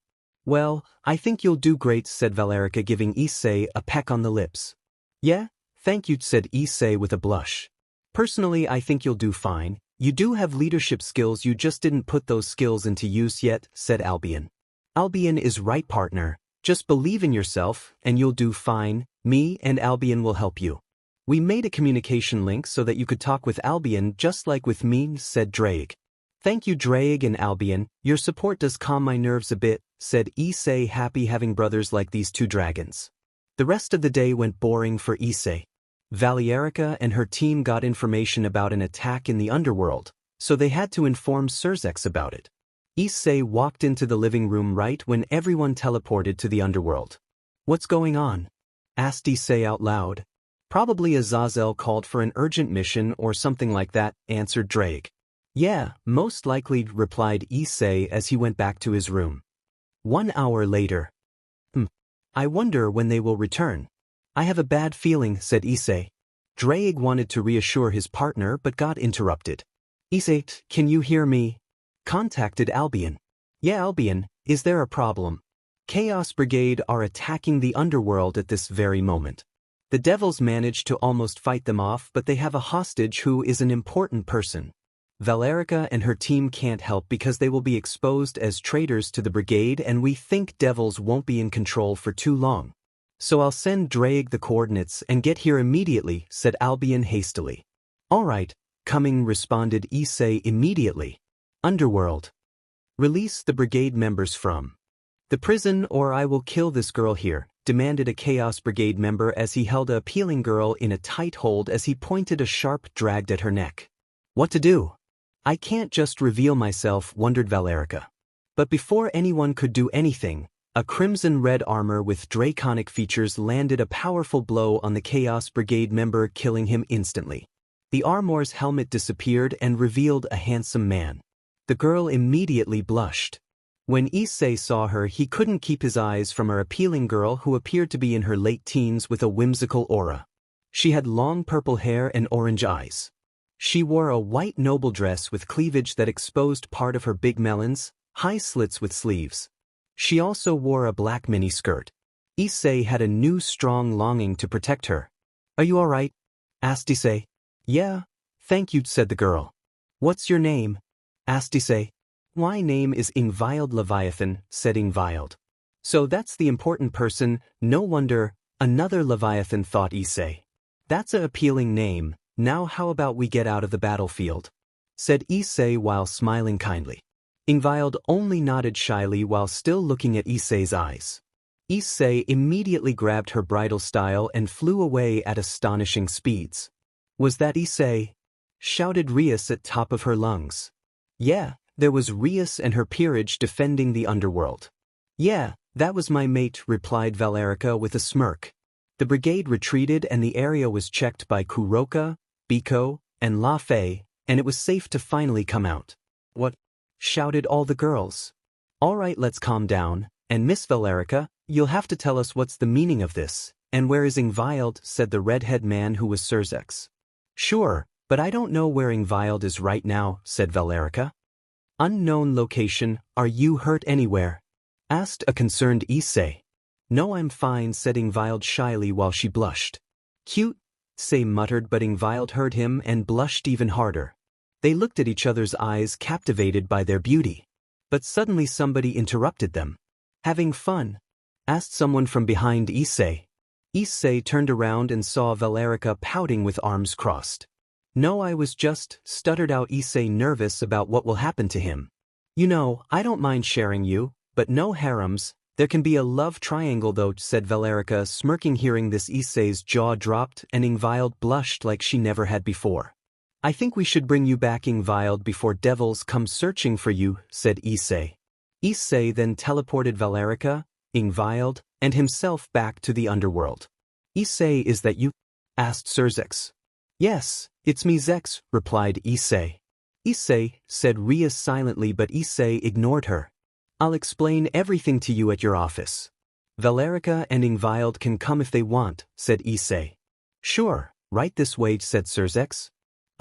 Well, I think you'll do great, said Valerica, giving Issei a peck on the lips. Yeah, thank you, said Issei with a blush. Personally, I think you'll do fine. You do have leadership skills, you just didn't put those skills into use yet, said Albion. Albion is right, partner. Just believe in yourself, and you'll do fine. Me and Albion will help you. We made a communication link so that you could talk with Albion just like with me, said Draig. Thank you, Draig and Albion. Your support does calm my nerves a bit, said Issei, happy having brothers like these two dragons. The rest of the day went boring for Issei. Valerica and her team got information about an attack in the underworld, so they had to inform Surzex about it. Issei walked into the living room right when everyone teleported to the underworld. What's going on? Asked Issei out loud. Probably Azazel called for an urgent mission or something like that, answered Drake. Yeah, most likely, replied Issei as he went back to his room. 1 hour later. I wonder when they will return. I have a bad feeling, said Issei. Drake wanted to reassure his partner but got interrupted. Issei, can you hear me? Contacted Albion. Yeah, Albion, is there a problem? Chaos Brigade are attacking the underworld at this very moment. The devils managed to almost fight them off, but they have a hostage who is an important person. Valerica and her team can't help because they will be exposed as traitors to the brigade, and we think devils won't be in control for too long. So I'll send Drake the coordinates and get here immediately, said Albion hastily. All right, coming, responded Issei immediately. Underworld. Release the brigade members from the prison or I will kill this girl here, demanded a Chaos Brigade member as he held a appealing girl in a tight hold as he pointed a sharp drag at her neck. What to do? I can't just reveal myself, wondered Valerica. But before anyone could do anything, a crimson-red armor with draconic features landed a powerful blow on the Chaos Brigade member, killing him instantly. The armor's helmet disappeared and revealed a handsome man. The girl immediately blushed. When Issei saw her, he couldn't keep his eyes from her appealing girl who appeared to be in her late teens with a whimsical aura. She had long purple hair and orange eyes. She wore a white noble dress with cleavage that exposed part of her big melons, high slits with sleeves. She also wore a black mini-skirt. Issei had a new strong longing to protect her. Are you all right? Asked Issei. Yeah, thank you, said the girl. What's your name? Asked Issei. My name is Ingvild Leviathan, said Ingvild. So that's the important person, no wonder, another Leviathan, thought Issei. That's a appealing name. Now how about we get out of the battlefield? Said Issei while smiling kindly. Ingvild only nodded shyly while still looking at Issei's eyes. Issei immediately grabbed her bridal style and flew away at astonishing speeds. Was that Issei? Shouted Rias at top of her lungs. Yeah, there was Rias and her peerage defending the underworld. Yeah, that was my mate, replied Valerica with a smirk. The brigade retreated and the area was checked by Kuroka, Biko, and La Fei, and it was safe to finally come out. What? Shouted all the girls. All right, let's calm down, and Miss Valerica, you'll have to tell us what's the meaning of this, and where is Ingvild, said the redhead man who was Surzex. Sure, but I don't know where Ingvild is right now, said Valerica. Unknown location, are you hurt anywhere? Asked a concerned Issei. No, I'm fine, said Ingvild shyly while she blushed. Cute, Issei muttered, but Ingvild heard him and blushed even harder. They looked at each other's eyes, captivated by their beauty. But suddenly somebody interrupted them. Having fun? Asked someone from behind Issei. Issei turned around and saw Valerica pouting with arms crossed. No, I was just, stuttered out Issei, nervous about what will happen to him. You know, I don't mind sharing you, but no harems. There can be a love triangle though, said Valerica, smirking. Hearing this, Issei's jaw dropped and Ingvild blushed like she never had before. I think we should bring you back, Ingvild, before devils come searching for you, said Issei. Issei then teleported Valerica, Ingvild, and himself back to the underworld. Issei, is that you? Asked Surzex. Yes, it's me, Zex, replied Issei. Issei, said Rias silently, but Issei ignored her. I'll explain everything to you at your office. Valerica and Ingvild can come if they want, said Issei. Sure, right this way, said Surzex.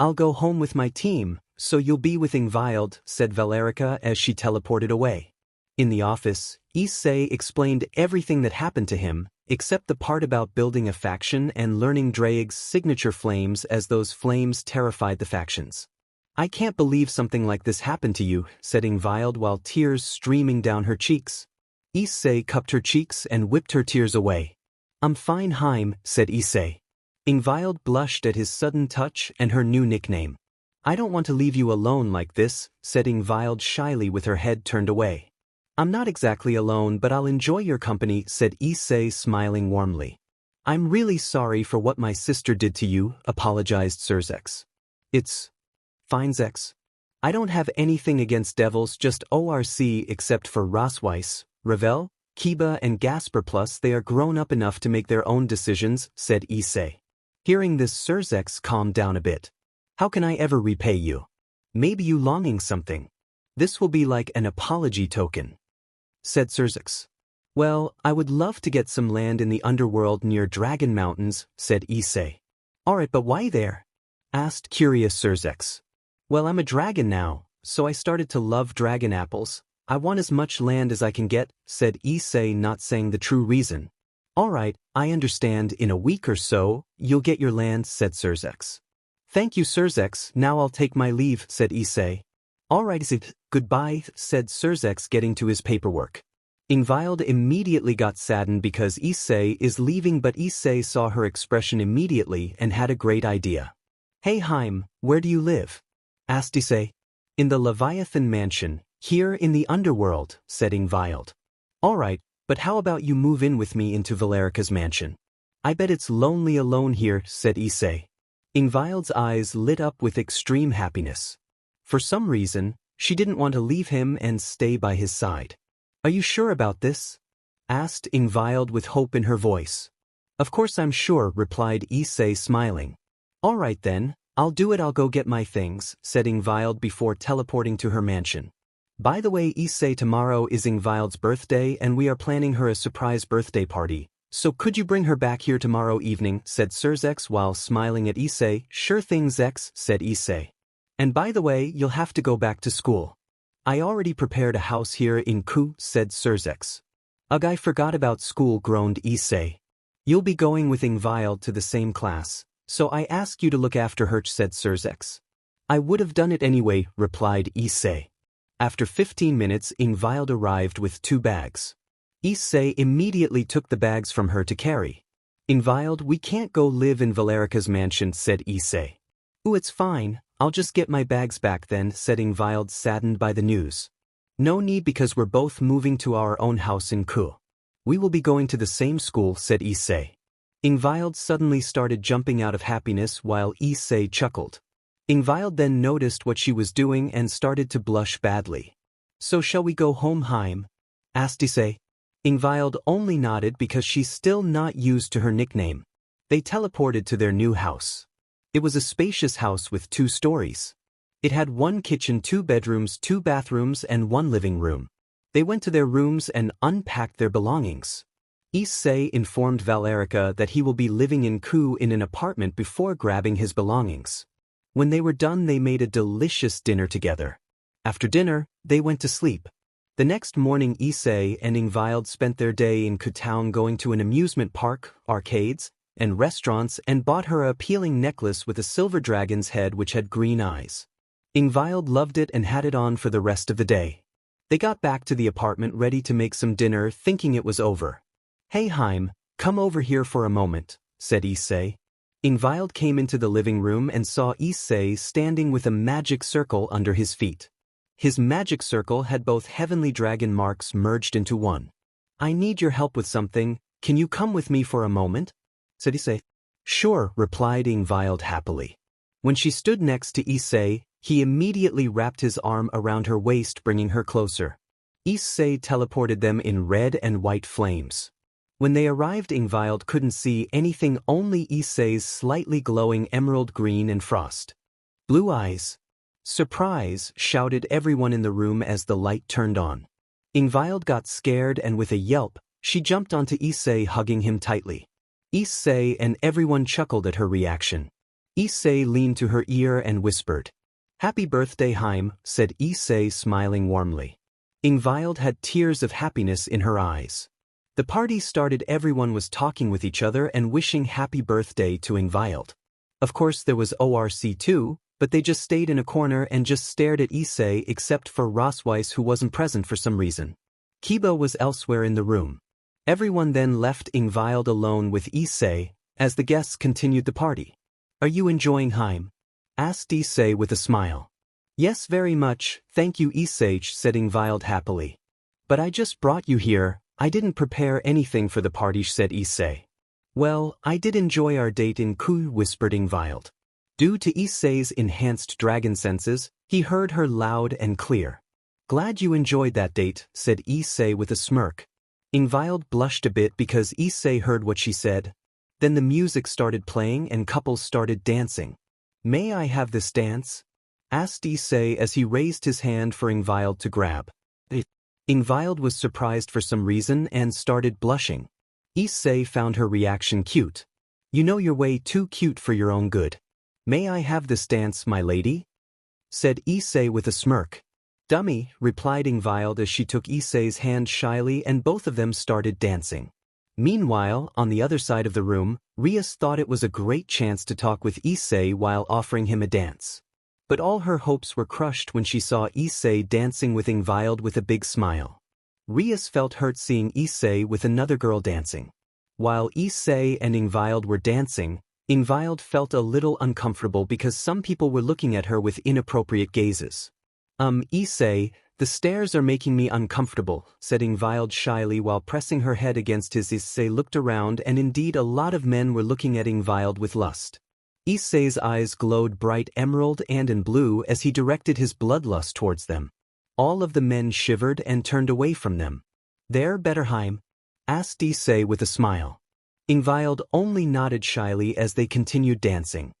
I'll go home with my team, so you'll be with Ingvild, said Valerica as she teleported away. In the office, Issei explained everything that happened to him, except the part about building a faction and learning Drake's signature flames, as those flames terrified the factions. I can't believe something like this happened to you, said Ingvild while tears streaming down her cheeks. Issei cupped her cheeks and whipped her tears away. I'm fine, Heim, said Issei. Ingvild blushed at his sudden touch and her new nickname. I don't want to leave you alone like this, said Ingvild shyly with her head turned away. I'm not exactly alone, but I'll enjoy your company, said Issei, smiling warmly. I'm really sorry for what my sister did to you, apologized Surzex. It's fine, Zex. I don't have anything against devils, just ORC except for Rosweiss, Ravel, Kiba and Gasper, plus they are grown up enough to make their own decisions, said Issei. Hearing this, Surzex calmed down a bit. How can I ever repay you? Maybe you longing something. This will be like an apology token, said Surzex. Well, I would love to get some land in the underworld near Dragon Mountains, said Issei. Alright, but why there? Asked curious Surzex. Well, I'm a dragon now, so I started to love dragon apples. I want as much land as I can get, said Issei, not saying the true reason. Alright, I understand. In a week or so, you'll get your land, said Surzex. Thank you, Surzex. Now I'll take my leave, said Issei. Alright, goodbye, said Surzex, getting to his paperwork. Ingvild immediately got saddened because Issei is leaving, but Issei saw her expression immediately and had a great idea. Hey Haim, where do you live? Asked Issei. In the Leviathan Mansion, here in the underworld, said Ingvild. Alright, but how about you move in with me into Valerica's mansion? I bet it's lonely alone here, said Issei. Ingvild's eyes lit up with extreme happiness. For some reason, she didn't want to leave him and stay by his side. Are you sure about this? Asked Ingvild with hope in her voice. Of course I'm sure, replied Issei, smiling. Alright then, I'll do it. I'll go get my things, said Ingvild before teleporting to her mansion. By the way, Issei, tomorrow is Ingvild's birthday and we are planning her a surprise birthday party, so could you bring her back here tomorrow evening, said Surzex while smiling at Issei. Sure thing, Zex, said Issei. And by the way, you'll have to go back to school. I already prepared a house here in Ku, said Surzex. Ugh, I forgot about school, groaned Issei. You'll be going with Ingvild to the same class, so I ask you to look after her, said Surzex. I would have done it anyway, replied Issei. After 15 minutes, Ingvild arrived with 2 bags. Issei immediately took the bags from her to carry. Ingvild, we can't go live in Valerica's mansion, said Issei. Ooh, it's fine, I'll just get my bags back then, said Ingvild, saddened by the news. No need, because we're both moving to our own house in Ku. We will be going to the same school, said Issei. Ingvild suddenly started jumping out of happiness while Issei chuckled. Ingvild then noticed what she was doing and started to blush badly. So shall we go home, Haim? Asked Issei. Ingvild only nodded because she's still not used to her nickname. They teleported to their new house. It was a spacious house with 2 stories. It had 1 kitchen, 2 bedrooms, 2 bathrooms, and 1 living room. They went to their rooms and unpacked their belongings. Issei informed Valerica that he will be living in Ku in an apartment before grabbing his belongings. When they were done, they made a delicious dinner together. After dinner, they went to sleep. The next morning, Issei and Ingvild spent their day in Ku Town, going to an amusement park, arcades, and restaurants, and bought her an appealing necklace with a silver dragon's head which had green eyes. Ingvild loved it and had it on for the rest of the day. They got back to the apartment ready to make some dinner, thinking it was over. Hey Haim, come over here for a moment, said Issei. Ingvild came into the living room and saw Issei standing with a magic circle under his feet. His magic circle had both heavenly dragon marks merged into one. I need your help with something, can you come with me for a moment? Said Issei. Sure, replied Ingvild happily. When she stood next to Issei, he immediately wrapped his arm around her waist, bringing her closer. Issei teleported them in red and white flames. When they arrived, Ingvild couldn't see anything, only Issei's slightly glowing emerald green and frost blue eyes. Surprise, shouted everyone in the room as the light turned on. Ingvild got scared and with a yelp, she jumped onto Issei, hugging him tightly. Issei and everyone chuckled at her reaction. Issei leaned to her ear and whispered, "Happy birthday, Haim," said Issei, smiling warmly. Ingvild had tears of happiness in her eyes. The party started. Everyone was talking with each other and wishing happy birthday to Ingvild. Of course there was ORC too, but they just stayed in a corner and just stared at Issei, except for Rosweiss, who wasn't present for some reason. Kiba was elsewhere in the room. Everyone then left Ingvild alone with Issei as the guests continued the party. "Are you enjoying Haim?" asked Issei with a smile. "Yes, very much, thank you, Issei," said Ingvild happily. "But I just brought you here, I didn't prepare anything for the party," said Issei. "Well, I did enjoy our date in Ku," whispered Ingvild. Due to Issei's enhanced dragon senses, he heard her loud and clear. "Glad you enjoyed that date," said Issei with a smirk. Ingvild blushed a bit because Issei heard what she said. Then the music started playing and couples started dancing. "May I have this dance?" asked Issei as he raised his hand for Ingvild to grab. Ingvild was surprised for some reason and started blushing. Issei found her reaction cute. "You know you're way too cute for your own good. May I have this dance, my lady?" said Issei with a smirk. "Dummy," replied Ingvild as she took Issei's hand shyly and both of them started dancing. Meanwhile, on the other side of the room, Rias thought it was a great chance to talk with Issei while offering him a dance. But all her hopes were crushed when she saw Issei dancing with Ingvild with a big smile. Rias felt hurt seeing Issei with another girl dancing. While Issei and Ingvild were dancing, Ingvild felt a little uncomfortable because some people were looking at her with inappropriate gazes. Issei, the stares are making me uncomfortable," said Ingvild shyly while pressing her head against his. Issei looked around and indeed a lot of men were looking at Ingvild with lust. Issei's eyes glowed bright emerald and in blue as he directed his bloodlust towards them. All of the men shivered and turned away from them. "There, Betterheim?" asked Issei with a smile. Ingvild only nodded shyly as they continued dancing.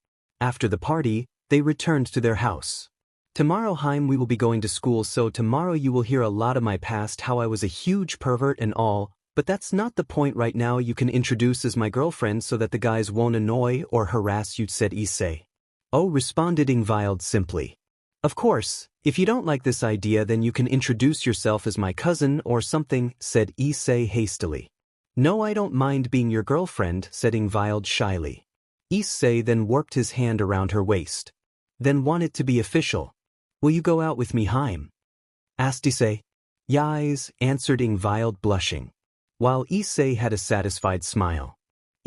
After the party, they returned to their house. "Tomorrow, Heim, we will be going to school, so tomorrow you will hear a lot of my past, how I was a huge pervert and all, but that's not the point right now. You can introduce as my girlfriend so that the guys won't annoy or harass you," said Issei. "Oh," responded Ingvild simply. "Of course, if you don't like this idea then you can introduce yourself as my cousin or something," said Issei hastily. "No, I don't mind being your girlfriend," said Ingvild shyly. Issei then worked his hand around her waist. "Then want it to be official. Will you go out with me, Heim?" asked Issei. "Yais," answered Ingvild blushing. While Issei had a satisfied smile.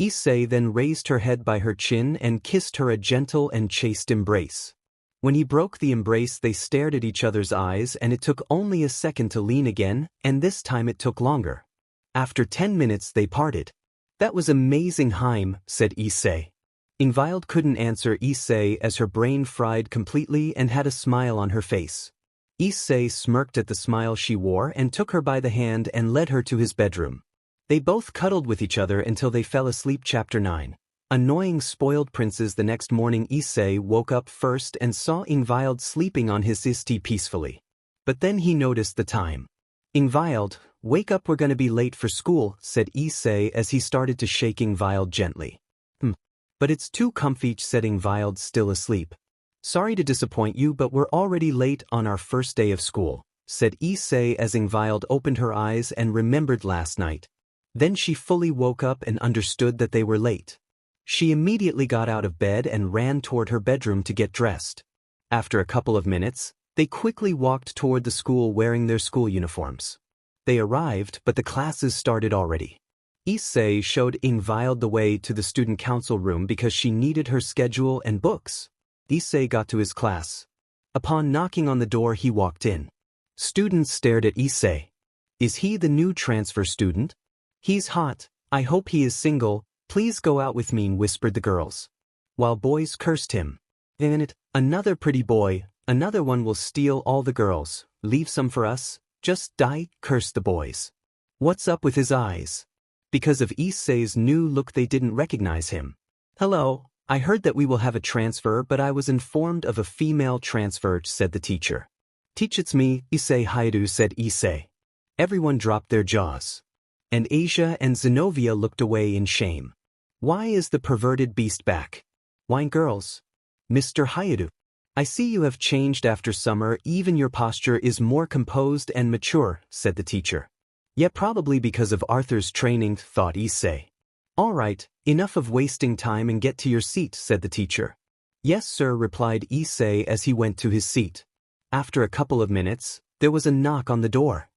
Issei then raised her head by her chin and kissed her a gentle and chaste embrace. When he broke the embrace they stared at each other's eyes and it took only a second to lean again, and this time it took longer. After 10 minutes they parted. "That was amazing, Heim," said Issei. Ingvild couldn't answer Issei as her brain fried completely and had a smile on her face. Issei smirked at the smile she wore and took her by the hand and led her to his bedroom. They both cuddled with each other until they fell asleep. Chapter 9. Annoying spoiled princes. The next morning Issei woke up first and saw Ingvild sleeping on his settee peacefully. But then he noticed the time. "Ingvild, wake up, we're gonna be late for school," said Issei as he started to shake Ingvild gently. "But it's too comfy," said Ingvild still asleep. "Sorry to disappoint you, but we're already late on our first day of school," said Issei as Ingvild opened her eyes and remembered last night. Then she fully woke up and understood that they were late. She immediately got out of bed and ran toward her bedroom to get dressed. After a couple of minutes, they quickly walked toward the school wearing their school uniforms. They arrived, but the classes started already. Issei showed Ingvild the way to the student council room because she needed her schedule and books. Issei got to his class. Upon knocking on the door he walked in. Students stared at Issei. "Is he the new transfer student? He's hot, I hope he is single, please go out with me," whispered the girls. While boys cursed him. "And another pretty boy, another one will steal all the girls, leave some for us, just die," cursed the boys. What's up with his eyes? Because of Issei's new look they didn't recognize him. "Hello, I heard that we will have a transfer, but I was informed of a female transfer," said the teacher. "Teach, it's me, Issei Hyoudou," said Issei. Everyone dropped their jaws. And Asia and Zenobia looked away in shame. "Why is the perverted beast back? Why, girls? Mr. Hyoudou, I see you have changed after summer, even your posture is more composed and mature," said the teacher. "Yet probably because of Arthur's training," thought Issei. "All right, enough of wasting time and get to your seat," said the teacher. "Yes, sir," replied Issei as he went to his seat. After a couple of minutes, there was a knock on the door.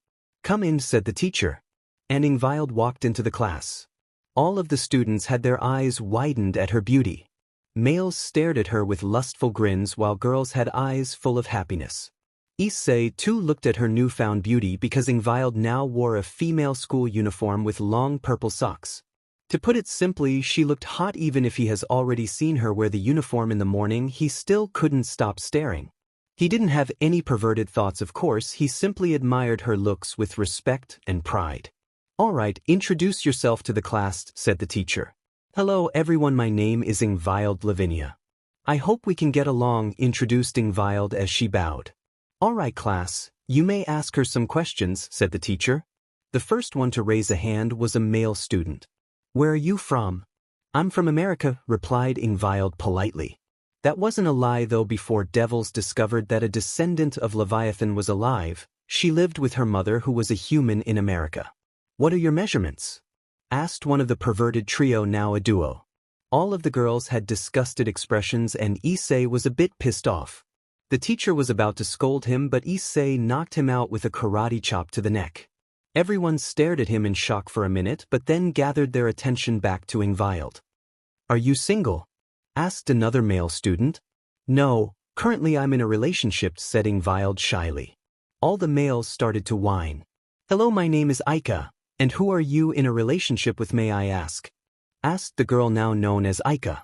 "Come in," said the teacher. And Ingvild walked into the class. All of the students had their eyes widened at her beauty. Males stared at her with lustful grins while girls had eyes full of happiness. Issei too looked at her newfound beauty because Ingvild now wore a female school uniform with long purple socks. To put it simply, she looked hot. Even if he has already seen her wear the uniform in the morning, he still couldn't stop staring. He didn't have any perverted thoughts, of course, he simply admired her looks with respect and pride. Alright, introduce yourself to the class, said the teacher. Hello everyone, my name is Ingvild Lavinia. I hope we can get along, introduced Ingvild as she bowed. Alright class, you may ask her some questions, said the teacher. The first one to raise a hand was a male student. Where are you from? I'm from America, replied Ingvild politely. That wasn't a lie though. Before Devils discovered that a descendant of Leviathan was alive, she lived with her mother who was a human in America. What are your measurements? Asked one of the perverted trio, now a duo. All of the girls had disgusted expressions and Issei was a bit pissed off. The teacher was about to scold him, but Issei knocked him out with a karate chop to the neck. Everyone stared at him in shock for a minute but then gathered their attention back to Ingvild. Are you single? Asked another male student. No, currently I'm in a relationship, said Ingvild shyly. All the males started to whine. Hello, my name is Aika, and who are you in a relationship with, may I ask? Asked the girl now known as Aika.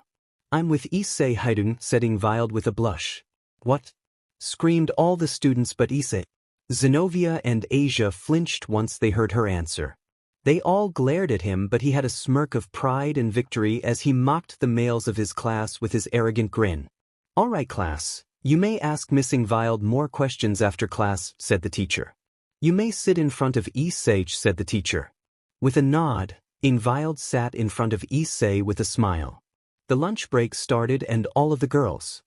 I'm with Issei Hyoudou, said Ingvild with a blush. What? Screamed all the students but Issei. Zenobia and Asia flinched once they heard her answer. They all glared at him, but he had a smirk of pride and victory as he mocked the males of his class with his arrogant grin. Alright class, you may ask Miss Ingvild more questions after class, said the teacher. You may sit in front of Issei, said the teacher. With a nod, Ingvild sat in front of Issei with a smile. The lunch break started and all of the girls,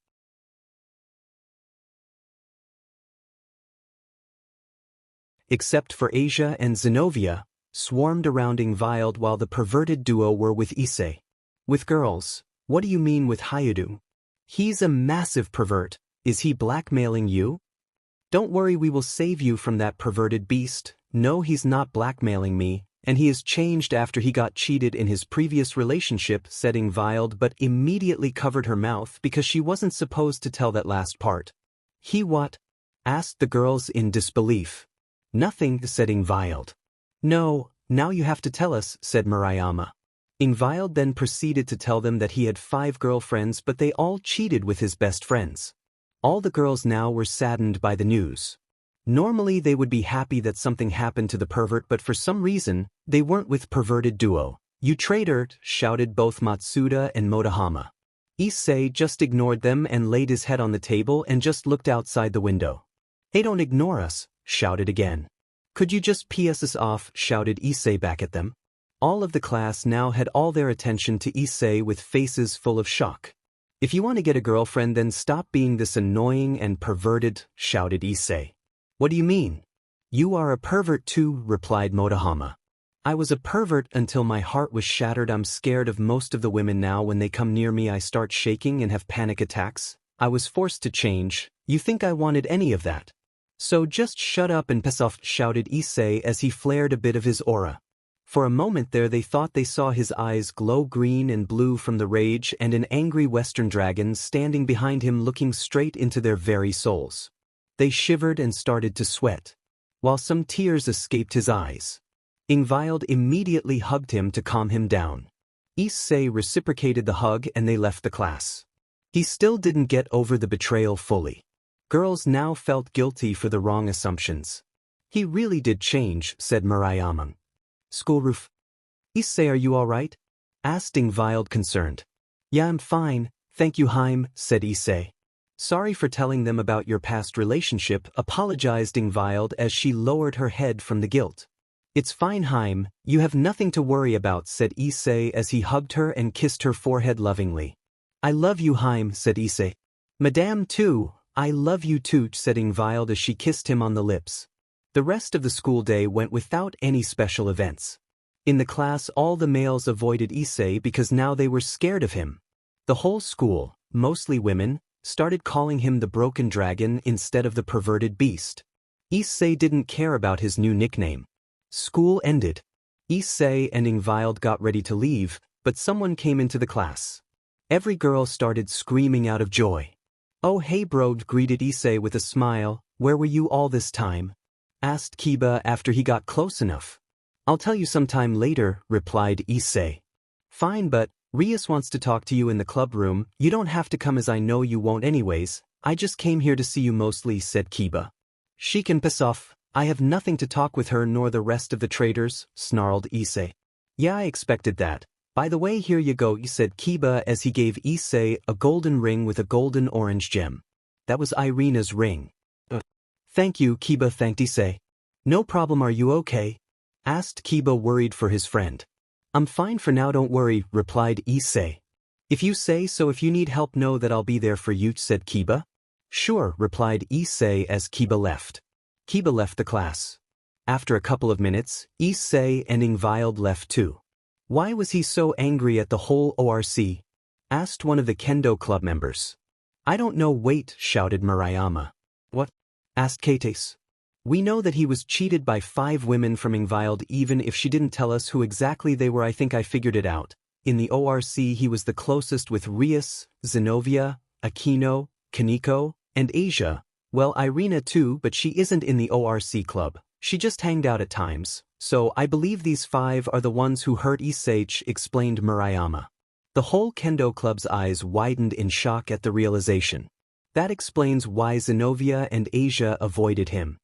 except for Asia and Zenobia, swarmed around Ingvild while the perverted duo were with Issei. With girls, what do you mean with Hyoudou? He's a massive pervert. Is he blackmailing you? Don't worry, we will save you from that perverted beast. No, he's not blackmailing me, and he has changed after he got cheated in his previous relationship, said Ingvild, but immediately covered her mouth because she wasn't supposed to tell that last part. He what? Asked the girls in disbelief. Nothing, said Ingvild. No, now you have to tell us, said Marayama. Ingvild then proceeded to tell them that he had 5 girlfriends but they all cheated with his best friends. All the girls now were saddened by the news. Normally they would be happy that something happened to the pervert, but for some reason, they weren't with perverted duo. You traitor, shouted both Matsuda and Motohama. Issei just ignored them and laid his head on the table and just looked outside the window. Hey, don't ignore us, shouted again. Could you just piss us off, shouted Issei back at them. All of the class now had all their attention to Issei with faces full of shock. If you want to get a girlfriend, then stop being this annoying and perverted, shouted Issei. What do you mean? You are a pervert too, replied Motohama. I was a pervert until my heart was shattered. I'm scared of most of the women now. When they come near me I start shaking and have panic attacks. I was forced to change. You think I wanted any of that? So just shut up and piss off, shouted Issei as he flared a bit of his aura. For a moment there they thought they saw his eyes glow green and blue from the rage and an angry western dragon standing behind him looking straight into their very souls. They shivered and started to sweat, while some tears escaped his eyes. Ingvild immediately hugged him to calm him down. Issei reciprocated the hug and they left the class. He still didn't get over the betrayal fully. Girls now felt guilty for the wrong assumptions. He really did change, said Marayama. School roof. Issei, are you all right? Asked Ingvild concerned. Yeah, I'm fine, thank you, Haim, said Issei. Sorry for telling them about your past relationship, apologized Ingvild as she lowered her head from the guilt. It's fine, Haim, you have nothing to worry about, said Issei as he hugged her and kissed her forehead lovingly. I love you, Haim, said Issei. Madame too, I love you too, said Ingvild as she kissed him on the lips. The rest of the school day went without any special events. In the class all the males avoided Issei because now they were scared of him. The whole school, mostly women, started calling him the broken dragon instead of the perverted beast. Issei didn't care about his new nickname. School ended. Issei and Ingvild got ready to leave, but someone came into the class. Every girl started screaming out of joy. Oh hey bro, greeted Issei with a smile. Where were you all this time? Asked Kiba after he got close enough. I'll tell you sometime later, replied Issei. Fine, but Rias wants to talk to you in the club room. You don't have to come as I know you won't anyways. I just came here to see you mostly, said Kiba. She can piss off, I have nothing to talk with her nor the rest of the traders, snarled Issei. Yeah, I expected that. By the way, here you go, said Kiba as he gave Issei a golden ring with a golden orange gem. That was Irina's ring. Thank you, Kiba thanked Issei. No problem, are you okay? Asked Kiba, worried for his friend. I'm fine for now, don't worry, replied Issei. If you say so, if you need help know that I'll be there for you, said Kiba. Sure, replied Issei as Kiba left. Kiba left the class. After a couple of minutes, Issei and Ingvild left too. Why was he so angry at the whole ORC? Asked one of the Kendo club members. I don't know, wait, shouted Murayama. What? Asked Kates. We know that he was cheated by 5 women from Ingvild, even if she didn't tell us who exactly they were. I think I figured it out. In the ORC he was the closest with Rias, Zenobia, Aquino, Kaneko, and Asia. Well, Irina too, but she isn't in the ORC club. She just hanged out at times. So I believe these 5 are the ones who hurt Issei, explained Murayama. The whole Kendo club's eyes widened in shock at the realization. That explains why Zenobia and Asia avoided him,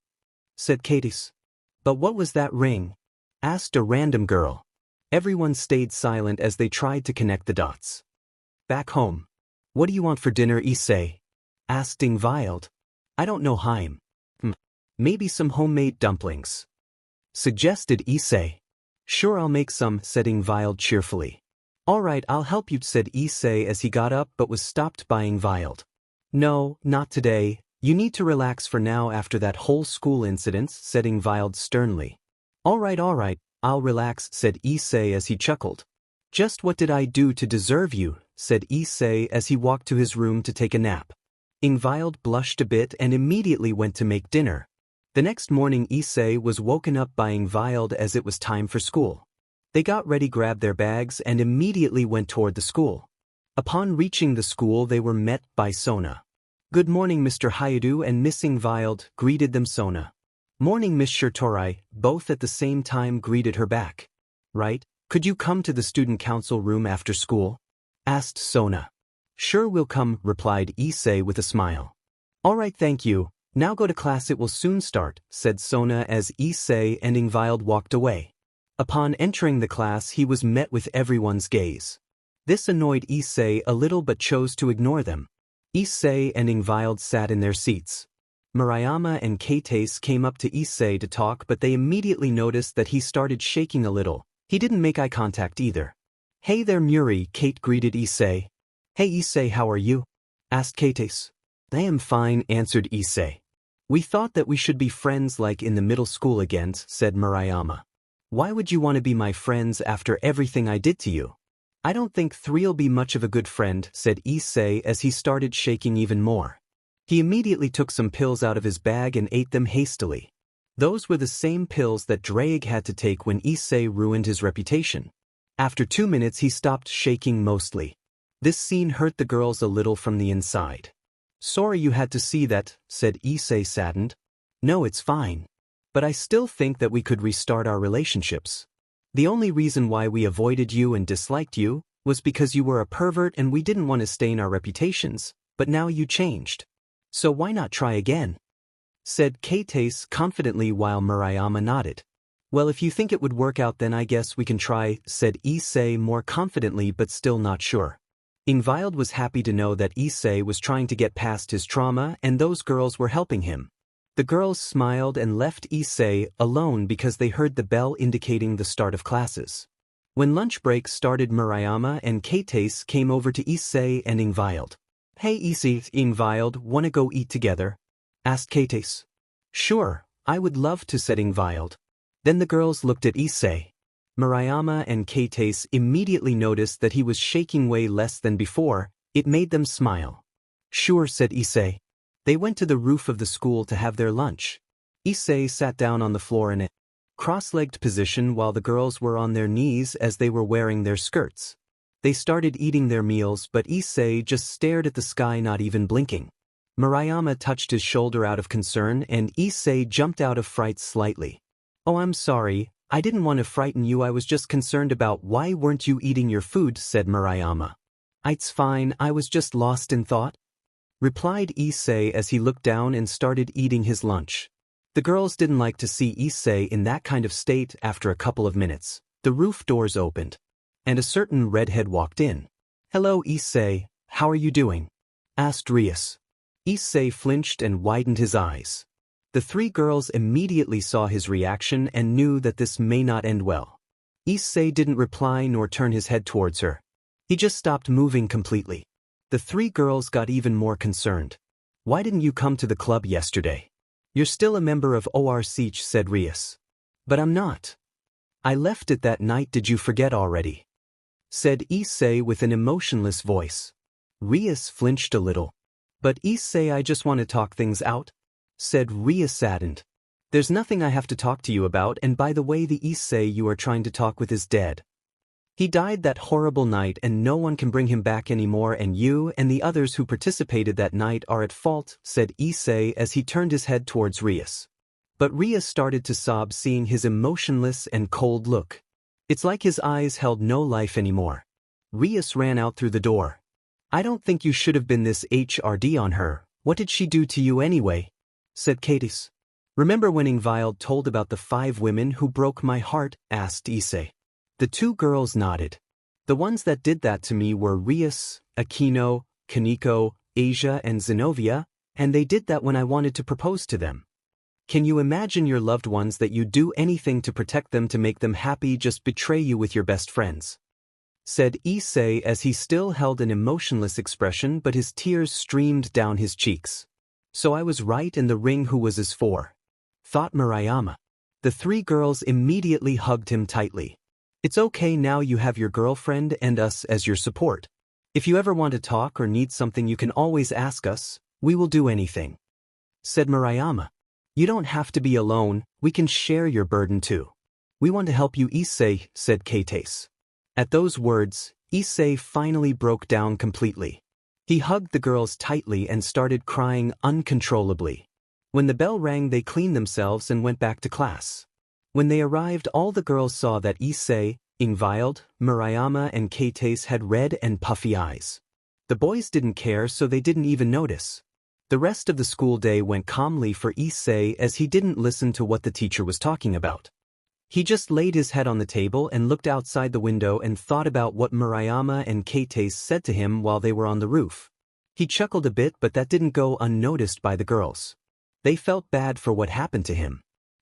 said Kates. But what was that ring? Asked a random girl. Everyone stayed silent as they tried to connect the dots. Back home. What do you want for dinner, Issei? Asked Ingvild. I don't know, Haim. Maybe some homemade dumplings, suggested Issei. Sure, I'll make some, said Ingvild cheerfully. All right, I'll help you, said Issei as he got up but was stopped by Ingvild. No, not today. You need to relax for now after that whole school incident, said Ingvild sternly. All right, I'll relax, said Issei as he chuckled. Just what did I do to deserve you, said Issei as he walked to his room to take a nap. Ingvild blushed a bit and immediately went to make dinner. The next morning Issei was woken up by Ingvild as it was time for school. They got ready, grabbed their bags and immediately went toward the school. Upon reaching the school they were met by Sona. Good morning, Mr. Hyoudou and Miss Ingvild, greeted them Sona. Morning, Miss Shirtorai, both at the same time greeted her back. Right, could you come to the student council room after school? Asked Sona. Sure, we'll come, replied Issei with a smile. All right, thank you. Now go to class, it will soon start, said Sona as Issei and Ingvild walked away. Upon entering the class he was met with everyone's gaze. This annoyed Issei a little but chose to ignore them. Issei and Ingvild sat in their seats. Murayama and Kates came up to Issei to talk, but they immediately noticed that he started shaking a little. He didn't make eye contact either. Hey there, Muri, Kate greeted Issei. Hey Issei, how are you? Asked Kates. I am fine, answered Issei. We thought that we should be friends like in the middle school again, said Murayama. Why would you want to be my friends after everything I did to you? I don't think three'll be much of a good friend, said Issei as he started shaking even more. He immediately took some pills out of his bag and ate them hastily. Those were the same pills that Drake had to take when Issei ruined his reputation. After 2 minutes he stopped shaking mostly. This scene hurt the girls a little from the inside. Sorry you had to see that, said Issei saddened. No, it's fine. But I still think that we could restart our relationships. The only reason why we avoided you and disliked you was because you were a pervert and we didn't want to stain our reputations, but now you changed. So why not try again? Said Kates confidently while Murayama nodded. Well, if you think it would work out then I guess we can try, said Issei more confidently but still not sure. Ingvild was happy to know that Issei was trying to get past his trauma and those girls were helping him. The girls smiled and left Issei alone because they heard the bell indicating the start of classes. When lunch break started, Murayama and Kates came over to Issei and Ingvild. Hey Issei, Ingvild, wanna go eat together? Asked Kates. Sure, I would love to, said Ingvild. Then the girls looked at Issei. Murayama and Kates immediately noticed that he was shaking way less than before. It made them smile. Sure, said Issei. They went to the roof of the school to have their lunch. Issei sat down on the floor in a cross-legged position while the girls were on their knees as they were wearing their skirts. They started eating their meals but Issei just stared at the sky, not even blinking. Murayama touched his shoulder out of concern and Issei jumped out of fright slightly. Oh, I'm sorry. I didn't want to frighten you, I was just concerned about why weren't you eating your food, said Murayama. It's fine, I was just lost in thought, replied Issei as he looked down and started eating his lunch. The girls didn't like to see Issei in that kind of state. After a couple of minutes, the roof doors opened, and a certain redhead walked in. "Hello Issei, how are you doing?" asked Rias. Issei flinched and widened his eyes. The three girls immediately saw his reaction and knew that this may not end well. Issei didn't reply nor turn his head towards her. He just stopped moving completely. The three girls got even more concerned. "Why didn't you come to the club yesterday? You're still a member of ORC," said Rias. "But I'm not. I left it that night. Did you forget already?" said Issei with an emotionless voice. Rias flinched a little. "But Issei, I just want to talk things out," said Rias saddened. "There's nothing I have to talk to you about, and by the way, the Issei you are trying to talk with is dead. He died that horrible night and no one can bring him back anymore, and you and the others who participated that night are at fault," said Issei as he turned his head towards Rias. But Rias started to sob seeing his emotionless and cold look. It's like his eyes held no life anymore. Rias ran out through the door. "I don't think you should have been this hard on her. What did she do to you anyway?" said Katis. "Remember when Ingvild told about the 5 women who broke my heart?" asked Issei. The two girls nodded. "The ones that did that to me were Rias, Aquino, Kaneko, Asia and Zenobia, and they did that when I wanted to propose to them. Can you imagine your loved ones that you do anything to protect them to make them happy just betray you with your best friends?" said Issei as he still held an emotionless expression but his tears streamed down his cheeks. "So I was right and the ring who was is for," thought Murayama. The three girls immediately hugged him tightly. "It's okay now, you have your girlfriend and us as your support. If you ever want to talk or need something you can always ask us, we will do anything," said Murayama. "You don't have to be alone, we can share your burden too. We want to help you Issei," said Kates. At those words, Issei finally broke down completely. He hugged the girls tightly and started crying uncontrollably. When the bell rang they cleaned themselves and went back to class. When they arrived all the girls saw that Issei, Ingvild, Murayama and Kates had red and puffy eyes. The boys didn't care so they didn't even notice. The rest of the school day went calmly for Issei as he didn't listen to what the teacher was talking about. He just laid his head on the table and looked outside the window and thought about what Murayama and Kates said to him while they were on the roof. He chuckled a bit but that didn't go unnoticed by the girls. They felt bad for what happened to him.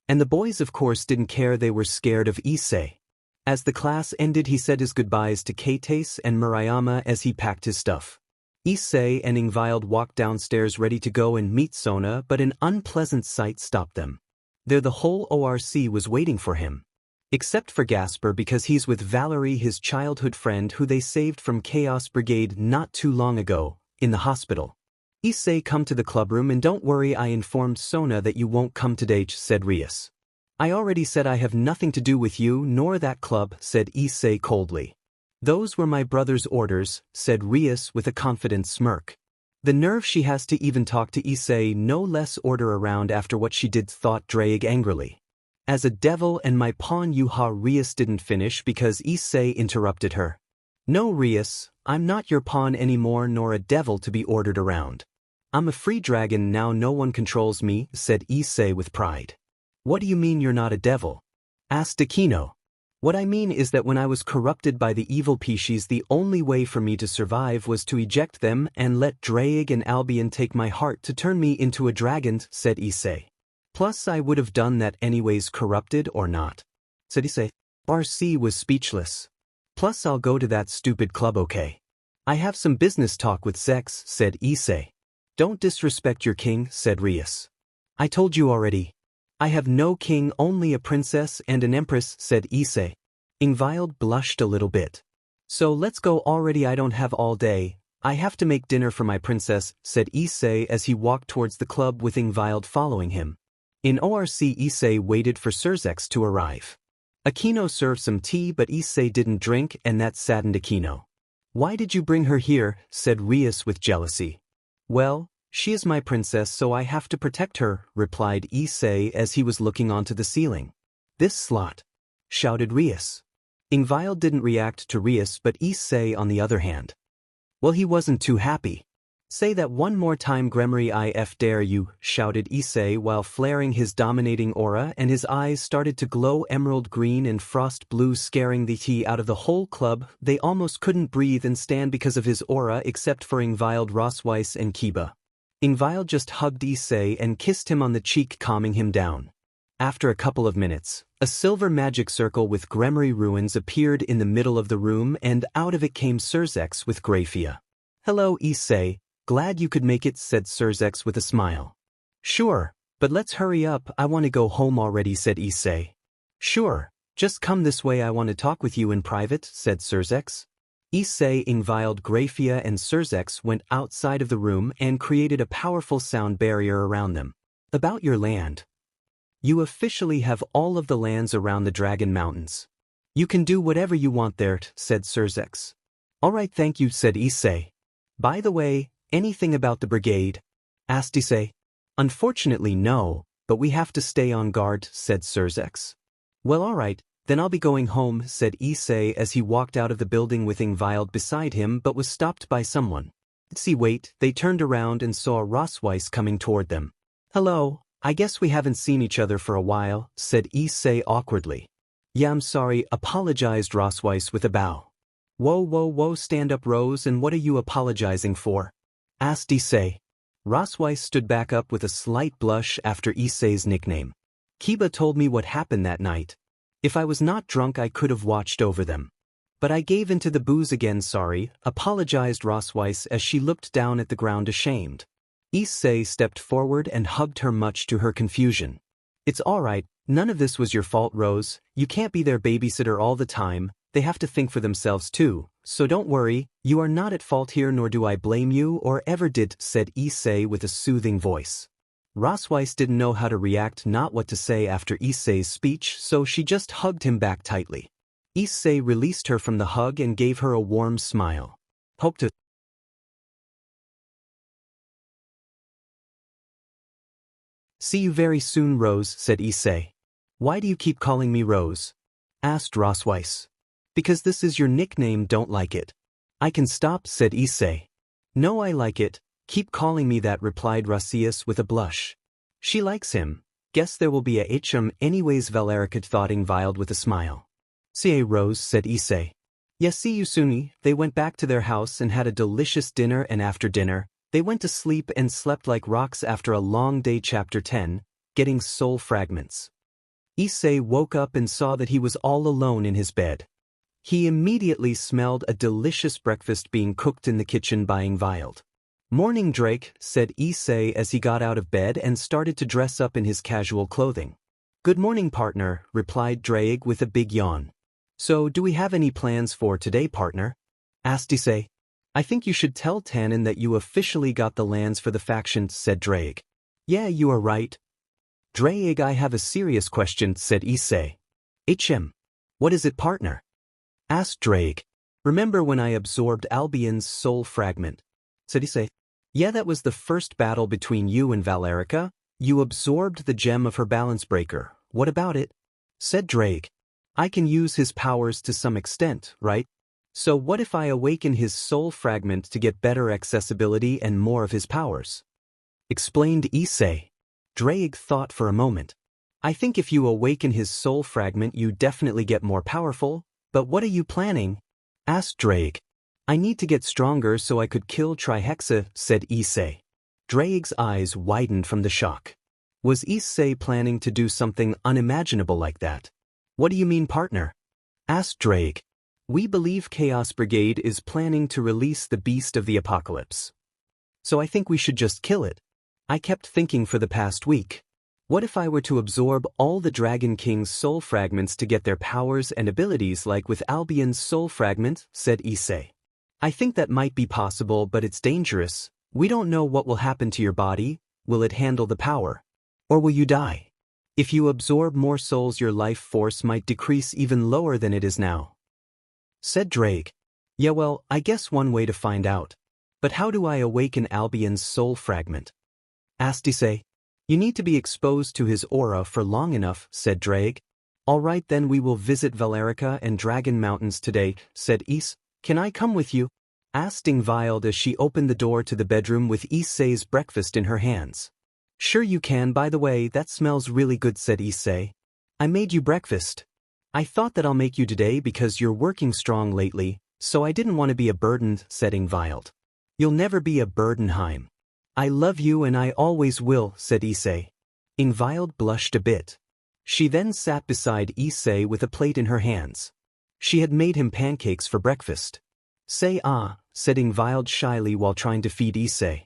And the boys of course didn't care, they were scared of Issei. As the class ended he said his goodbyes to Kates and Murayama as he packed his stuff. Issei and Ingvild walked downstairs ready to go and meet Sona, but an unpleasant sight stopped them. There the whole ORC was waiting for him. Except for Gasper because he's with Valerie, his childhood friend who they saved from Chaos Brigade not too long ago, in the hospital. "Issei, come to the clubroom and don't worry, I informed Sona that you won't come today," said Rias. "I already said I have nothing to do with you nor that club," said Issei coldly. "Those were my brother's orders," said Rias with a confident smirk. "The nerve she has to even talk to Issei, no less order around after what she did," thought Draig angrily. "As a devil and my pawn you ha." Rias didn't finish because Issei interrupted her. "No Rias, I'm not your pawn anymore nor a devil to be ordered around. I'm a free dragon now, no one controls me," said Issei with pride. "What do you mean you're not a devil?" asked Aquino. "What I mean is that when I was corrupted by the evil Pisces the only way for me to survive was to eject them and let Draig and Albion take my heart to turn me into a dragon," said Issei. "Plus I would have done that anyways, corrupted or not," said Issei. RC was speechless. "Plus I'll go to that stupid club, okay? I have some business talk with Zex," said Issei. "Don't disrespect your king," said Rias. "I told you already. I have no king, only a princess and an empress," said Issei. Ingvild blushed a little bit. "So let's go already, I don't have all day. I have to make dinner for my princess," said Issei as he walked towards the club with Ingvild following him. In ORC Issei waited for Surzex to arrive. Aquino served some tea but Issei didn't drink and that saddened Aquino. "Why did you bring her here?" said Rias with jealousy. "Well, she is my princess so I have to protect her," replied Issei as he was looking onto the ceiling. "This slut!" shouted Rias. Ingvild didn't react to Rias but Issei on the other hand. Well, he wasn't too happy. Say that one more time, BGMI, if dare you, shouted Issei while flaring his dominating aura, and his eyes started to glow emerald green and frost blue, scaring the tea out of the whole club. They almost couldn't breathe and stand because of his aura, except for Ingvild, Rosweiss and Kiba. Ingvild just hugged Issei and kissed him on the cheek, calming him down. After a couple of minutes, a silver magic circle with BGMI ruins appeared in the middle of the room, and out of it came Surzex with Grafia. "Hello, Issei. Glad you could make it," said Surzex with a smile. "Sure, but let's hurry up, I want to go home already," said Issei. "Sure, just come this way, I want to talk with you in private," said Surzex. Issei, Ingvild, Grafia and Surzex went outside of the room and created a powerful sound barrier around them. "About your land. You officially have all of the lands around the Dragon Mountains. You can do whatever you want there," said Surzex. "All right, thank you," said Issei. "By the way, anything about the brigade?" asked Issei. "Unfortunately no, but we have to stay on guard," said Surzex. "Well, all right, then I'll be going home," said Issei as he walked out of the building with Ingvild beside him, but was stopped by someone. Wait, they turned around and saw Rosweiss coming toward them. "Hello, I guess we haven't seen each other for a while," said Issei awkwardly. "Yeah, I'm sorry," apologized Rosweiss with a bow. Whoa, stand up, Rose, and what are you apologizing for?" asked Issei. Rosweiss stood back up with a slight blush after Issei's nickname. "Kiba told me what happened that night. If I was not drunk I could have watched over them. But I gave into the booze again, sorry," apologized Rosweiss as she looked down at the ground ashamed. Issei stepped forward and hugged her, much to her confusion. "It's all right, none of this was your fault, Rose. You can't be their babysitter all the time, they have to think for themselves too, so don't worry, you are not at fault here, nor do I blame you or ever did," said Issei with a soothing voice. Rosweiss didn't know how to react, not what to say after Issei's speech, so she just hugged him back tightly. Issei released her from the hug and gave her a warm smile. "Hope to see you very soon, Rose," said Issei. "Why do you keep calling me Rose?" asked Rosweiss. "Because this is your nickname, don't like it." "I can stop," said Issei. "No, I like it. Keep calling me that," replied Rosweiss with a blush. She likes him. Guess there will be a HM anyways, Valerica thought Ingvild with a smile. "See you, Rose," said Issei. "Yeah, see you soon." They went back to their house and had a delicious dinner, and after dinner, they went to sleep and slept like rocks after a long day. Chapter 10, Getting Soul Fragments. Issei woke up and saw that he was all alone in his bed. He immediately smelled a delicious breakfast being cooked in the kitchen by Ingvild. "Morning, Drake," said Issei as he got out of bed and started to dress up in his casual clothing. "Good morning, partner," replied Drake with a big yawn. "So, do we have any plans for today, partner?" asked Issei. "I think you should tell Tannen that you officially got the lands for the faction," said Drake. "Yeah, you are right. Drake, I have a serious question," said Issei. "HM. What is it, partner?" asked Drake. "Remember when I absorbed Albion's soul fragment?" said Issei. "Yeah, that was the first battle between you and Valerica. You absorbed the gem of her balance breaker. What about it?" said Drake. "I can use his powers to some extent, right? So what if I awaken his soul fragment to get better accessibility and more of his powers?" explained Issei. Drake thought for a moment. "I think if you awaken his soul fragment you definitely get more powerful, but what are you planning?" asked Drake. "I need to get stronger so I could kill Trihexa," said Issei. Drake's eyes widened from the shock. Was Issei planning to do something unimaginable like that? "What do you mean, partner?" asked Drake. "We believe Chaos Brigade is planning to release the Beast of the Apocalypse. So I think we should just kill it. I kept thinking for the past week. What if I were to absorb all the Dragon King's soul fragments to get their powers and abilities like with Albion's soul fragment?" said Issei. "I think that might be possible, but it's dangerous. We don't know what will happen to your body. Will it handle the power? Or will you die? If you absorb more souls your life force might decrease even lower than it is now," said Drake. "Yeah, well, I guess one way to find out. But how do I awaken Albion's soul fragment?" asked Issei. "You need to be exposed to his aura for long enough," said Drake. "All right, then we will visit Valerica and Dragon Mountains today," said Issei. "Can I come with you?" asked Ingvild as she opened the door to the bedroom with Issei's breakfast in her hands. Sure you can, by the way, that smells really good, said Issei. I made you breakfast. I thought that I'll make you today because you're working strong lately, so I didn't want to be a burden, said Ingvild. You'll never be a burden, Heim. I love you and I always will, said Issei. Ingvild blushed a bit. She then sat beside Issei with a plate in her hands. She had made him pancakes for breakfast. Say ah, said Ingvild shyly while trying to feed Issei.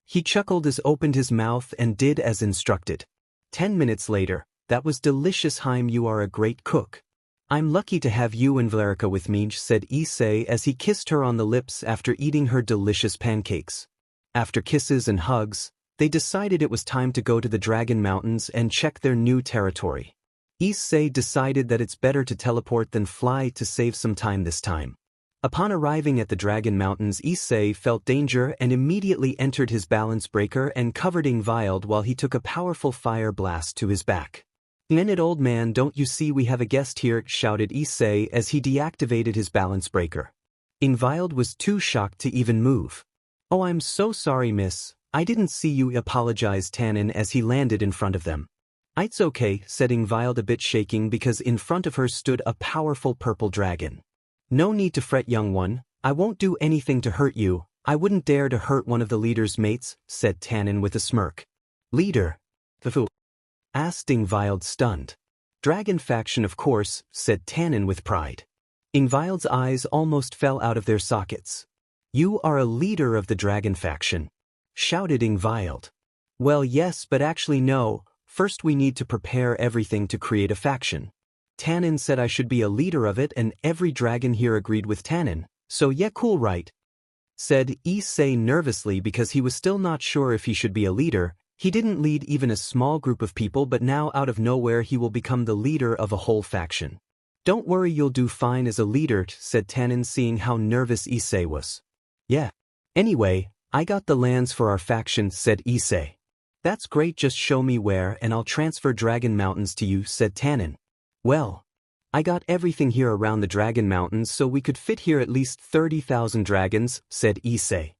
He chuckled as opened his mouth and did as instructed. 10 minutes later, that was delicious, Heim, you are a great cook. I'm lucky to have you and Valerica with me, said Issei as he kissed her on the lips after eating her delicious pancakes. After kisses and hugs, they decided it was time to go to the Dragon Mountains and check their new territory. Issei decided that it's better to teleport than fly to save some time this time. Upon arriving at the Dragon Mountains, Issei felt danger and immediately entered his balance breaker and covered Ingvild while he took a powerful fire blast to his back. "Minute, old man, don't you see we have a guest here?" shouted Issei as he deactivated his balance breaker. Ingvild was too shocked to even move. "Oh, I'm so sorry, miss. I didn't see you," apologized Tannen as he landed in front of them. "It's okay," said Ingvild, a bit shaking because in front of her stood a powerful purple dragon. "No need to fret, young one. I won't do anything to hurt you. I wouldn't dare to hurt one of the leader's mates," said Tannen with a smirk. "Leader? The fool?" asked Ingvild, stunned. "Dragon faction, of course," said Tannen with pride. Ingvild's eyes almost fell out of their sockets. "You are a leader of the dragon faction?" shouted Ingvild. "Well, yes, but actually no. First we need to prepare everything to create a faction. Tannen said I should be a leader of it and every dragon here agreed with Tannen, so yeah, cool, right?" said Issei nervously because he was still not sure if he should be a leader. He didn't lead even a small group of people, but now out of nowhere he will become the leader of a whole faction. "Don't worry, you'll do fine as a leader," said Tannen, seeing how nervous Issei was. "Yeah. Anyway, I got the lands for our faction," said Issei. "That's great, just show me where and I'll transfer Dragon Mountains to you," said Tannen. "Well, I got everything here around the Dragon Mountains so we could fit here at least 30,000 dragons," said Issei.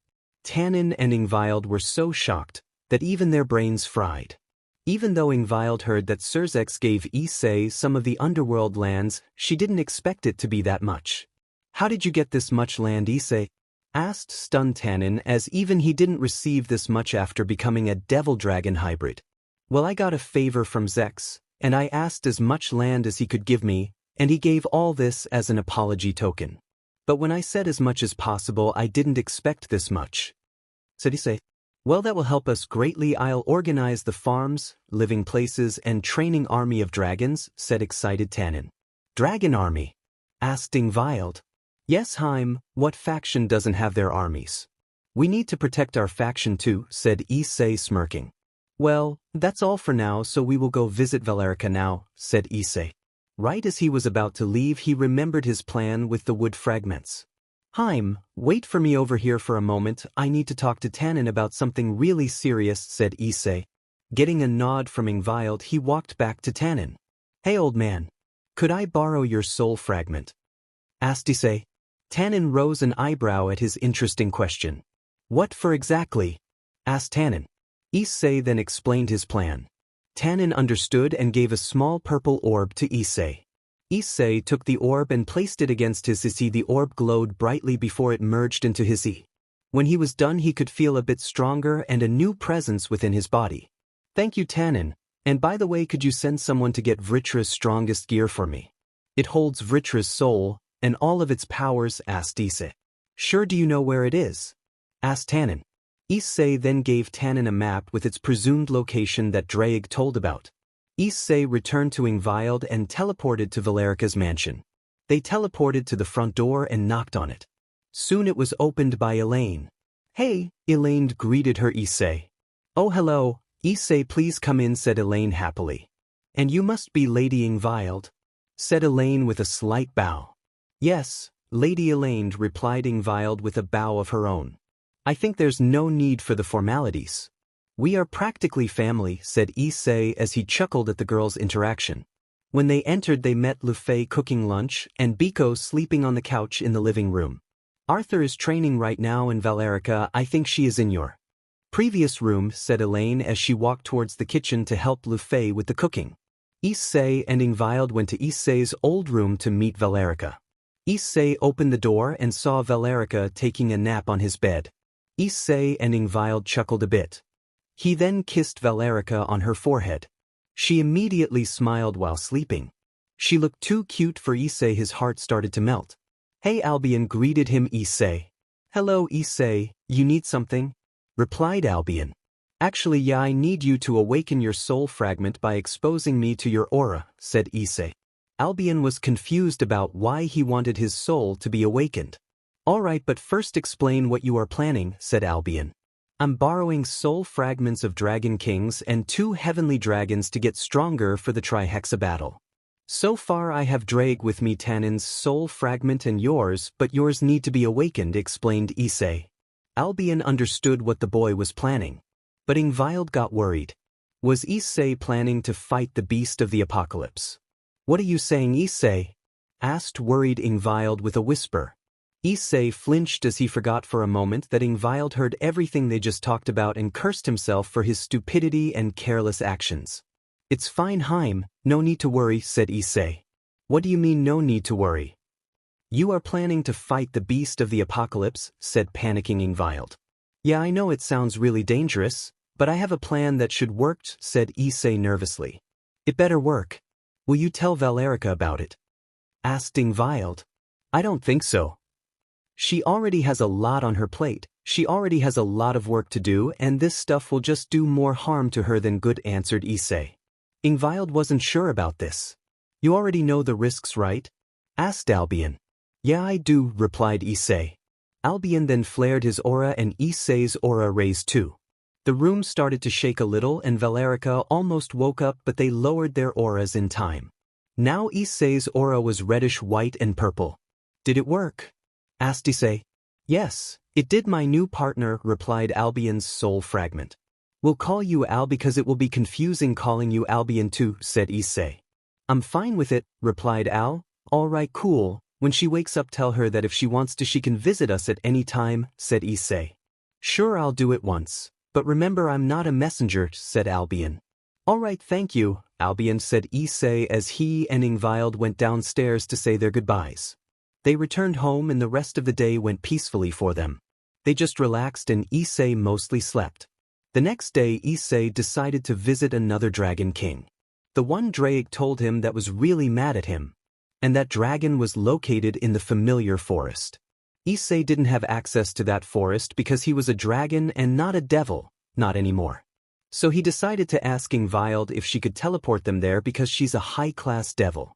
Tannen and Ingvild were so shocked that even their brains fried. Even though Ingvild heard that Surzex gave Issei some of the underworld lands, she didn't expect it to be that much. "How did you get this much land, Issei?" asked stunned Tannen, as even he didn't receive this much after becoming a devil-dragon hybrid. "Well, I got a favor from Zex, and I asked as much land as he could give me, and he gave all this as an apology token. But when I said as much as possible, I didn't expect this much," said Issei. "Well, that will help us greatly. I'll organize the farms, living places, and training army of dragons," said excited Tannen. "Dragon army?" asked Ingvild. "Yes, Heim, what faction doesn't have their armies? We need to protect our faction too," said Issei, smirking. "Well, that's all for now, so we will go visit Valerica now," said Issei. Right as he was about to leave, he remembered his plan with the wood fragments. "Heim, wait for me over here for a moment. I need to talk to Tannen about something really serious," said Issei. Getting a nod from Ingvild, he walked back to Tannen. "Hey, old man, could I borrow your soul fragment?" asked Issei. Tannen rose an eyebrow at his interesting question. "What for exactly?" asked Tannen. Issei then explained his plan. Tannen understood and gave a small purple orb to Issei. Issei took the orb and placed it against his Issei. The orb glowed brightly before it merged into his Issei. When he was done, he could feel a bit stronger and a new presence within his body. "Thank you, Tannen. And by the way, could you send someone to get Vritra's strongest gear for me? It holds Vritra's soul and all of its powers," asked Issei. "Sure, do you know where it is?" asked Tannen. Issei then gave Tannen a map with its presumed location that Draig told about. Issei returned to Ingvild and teleported to Valerica's mansion. They teleported to the front door and knocked on it. Soon it was opened by Elaine. "Hey," Elaine greeted her Issei. "Oh, hello, Issei, please come in," said Elaine happily. "And you must be Lady Ingvild," said Elaine with a slight bow. "Yes, Lady Elaine," replied Ingvild with a bow of her own. "I think there's no need for the formalities. We are practically family," said Issei as he chuckled at the girls' interaction. When they entered, they met Lufei cooking lunch and Biko sleeping on the couch in the living room. Arthur is training right now and Valerica, I think she is in your previous room, said Elaine as she walked towards the kitchen to help Lu Fei with the cooking. Issei and Ingvild went to Issei's old room to meet Valerica. Issei opened the door and saw Valerica taking a nap on his bed. Issei and Ingvild chuckled a bit. He then kissed Valerica on her forehead. She immediately smiled while sleeping. She looked too cute for Issei. His heart started to melt. Hey, Albion, greeted him Issei. Hello Issei, you need something? Replied Albion. Actually yeah, I need you to awaken your soul fragment by exposing me to your aura, said Issei. Albion was confused about why he wanted his soul to be awakened. Alright, but first explain what you are planning, said Albion. I'm borrowing soul fragments of Dragon Kings and 2 heavenly dragons to get stronger for the Trihexa battle. So far I have Drag with me Tannen's soul fragment and yours, but yours need to be awakened, explained Issei. Albion understood what the boy was planning. But Ingvild got worried. Was Issei planning to fight the beast of the apocalypse? What are you saying, Issei? Asked worried Ingvild with a whisper. Issei flinched as he forgot for a moment that Ingvild heard everything they just talked about and cursed himself for his stupidity and careless actions. It's fine, Heim, no need to worry, said Issei. What do you mean no need to worry? You are planning to fight the beast of the apocalypse, said panicking Ingvild. Yeah, I know it sounds really dangerous, but I have a plan that should work, said Issei nervously. It better work. Will you tell Valerica about it? Asked Ingvild. I don't think so. She already has a lot on her plate, she already has a lot of work to do, and this stuff will just do more harm to her than good, answered Issei. Ingvild wasn't sure about this. You already know the risks, right? Asked Albion. Yeah, I do, replied Issei. Albion then flared his aura and Issei's aura raised too. The room started to shake a little and Valerica almost woke up, but they lowered their auras in time. Now Issei's aura was reddish-white and purple. Did it work? Asked Issei. Yes, it did, my new partner, replied Albion's soul fragment. We'll call you Al because it will be confusing calling you Albion too, said Issei. I'm fine with it, replied Al. Alright, cool. When she wakes up tell her that if she wants to she can visit us at any time, said Issei. Sure, I'll do it once. But remember I'm not a messenger, said Albion. Alright, thank you, Albion, said Issei as he and Ingvild went downstairs to say their goodbyes. They returned home and the rest of the day went peacefully for them. They just relaxed and Issei mostly slept. The next day Issei decided to visit another Dragon King. The one Drake told him that was really mad at him. And that dragon was located in the familiar forest. Issei didn't have access to that forest because he was a dragon and not a devil, not anymore. So he decided to ask Ingvild if she could teleport them there because she's a high-class devil.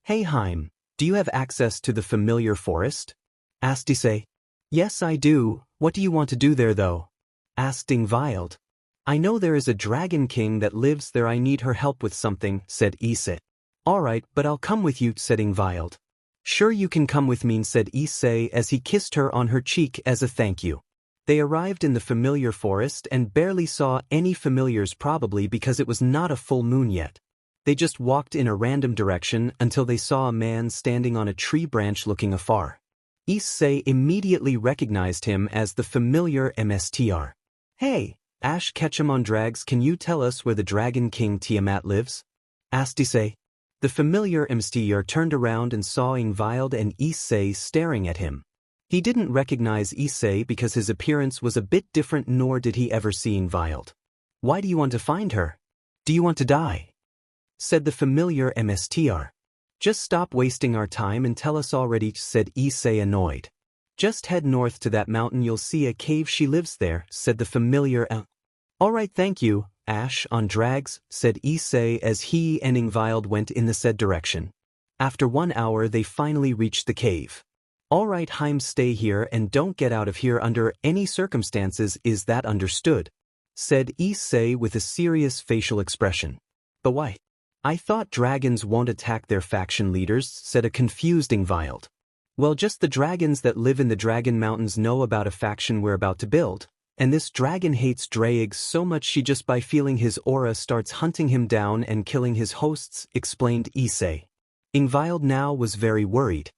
Hey Heim, do you have access to the familiar forest? Asked Issei. Yes, I do. What do you want to do there though? Asked Ingvild. I know there is a dragon king that lives there. I need her help with something, said Issei. Alright, but I'll come with you, said Ingvild. Sure, you can come with me, said Issei as he kissed her on her cheek as a thank you. They arrived in the familiar forest and barely saw any familiars, probably because it was not a full moon yet. They just walked in a random direction until they saw a man standing on a tree branch looking afar. Issei immediately recognized him as the familiar Mstr. Hey, Ash Ketchum on Drags, can you tell us where the Dragon King Tiamat lives? Asked Issei. The familiar Mstr turned around and saw Ingvild and Issei staring at him. He didn't recognize Issei because his appearance was a bit different, nor did he ever see Ingvild. Why do you want to find her? Do you want to die? Said the familiar Mstr. Just stop wasting our time and tell us already, said Issei annoyed. Just head north to that mountain, you'll see a cave, she lives there, said the familiar Alright, thank you, Ash on Drags, said Issei as he and Ingvild went in the said direction. After 1 hour they finally reached the cave. Alright Heim, stay here and don't get out of here under any circumstances, is that understood? Said Issei with a serious facial expression. But why? I thought dragons won't attack their faction leaders, said a confused Ingvild. Well, just the dragons that live in the Dragon Mountains know about a faction we're about to build. And this dragon hates Draig so much she just by feeling his aura starts hunting him down and killing his hosts, explained Issei. Ingvild now was very worried.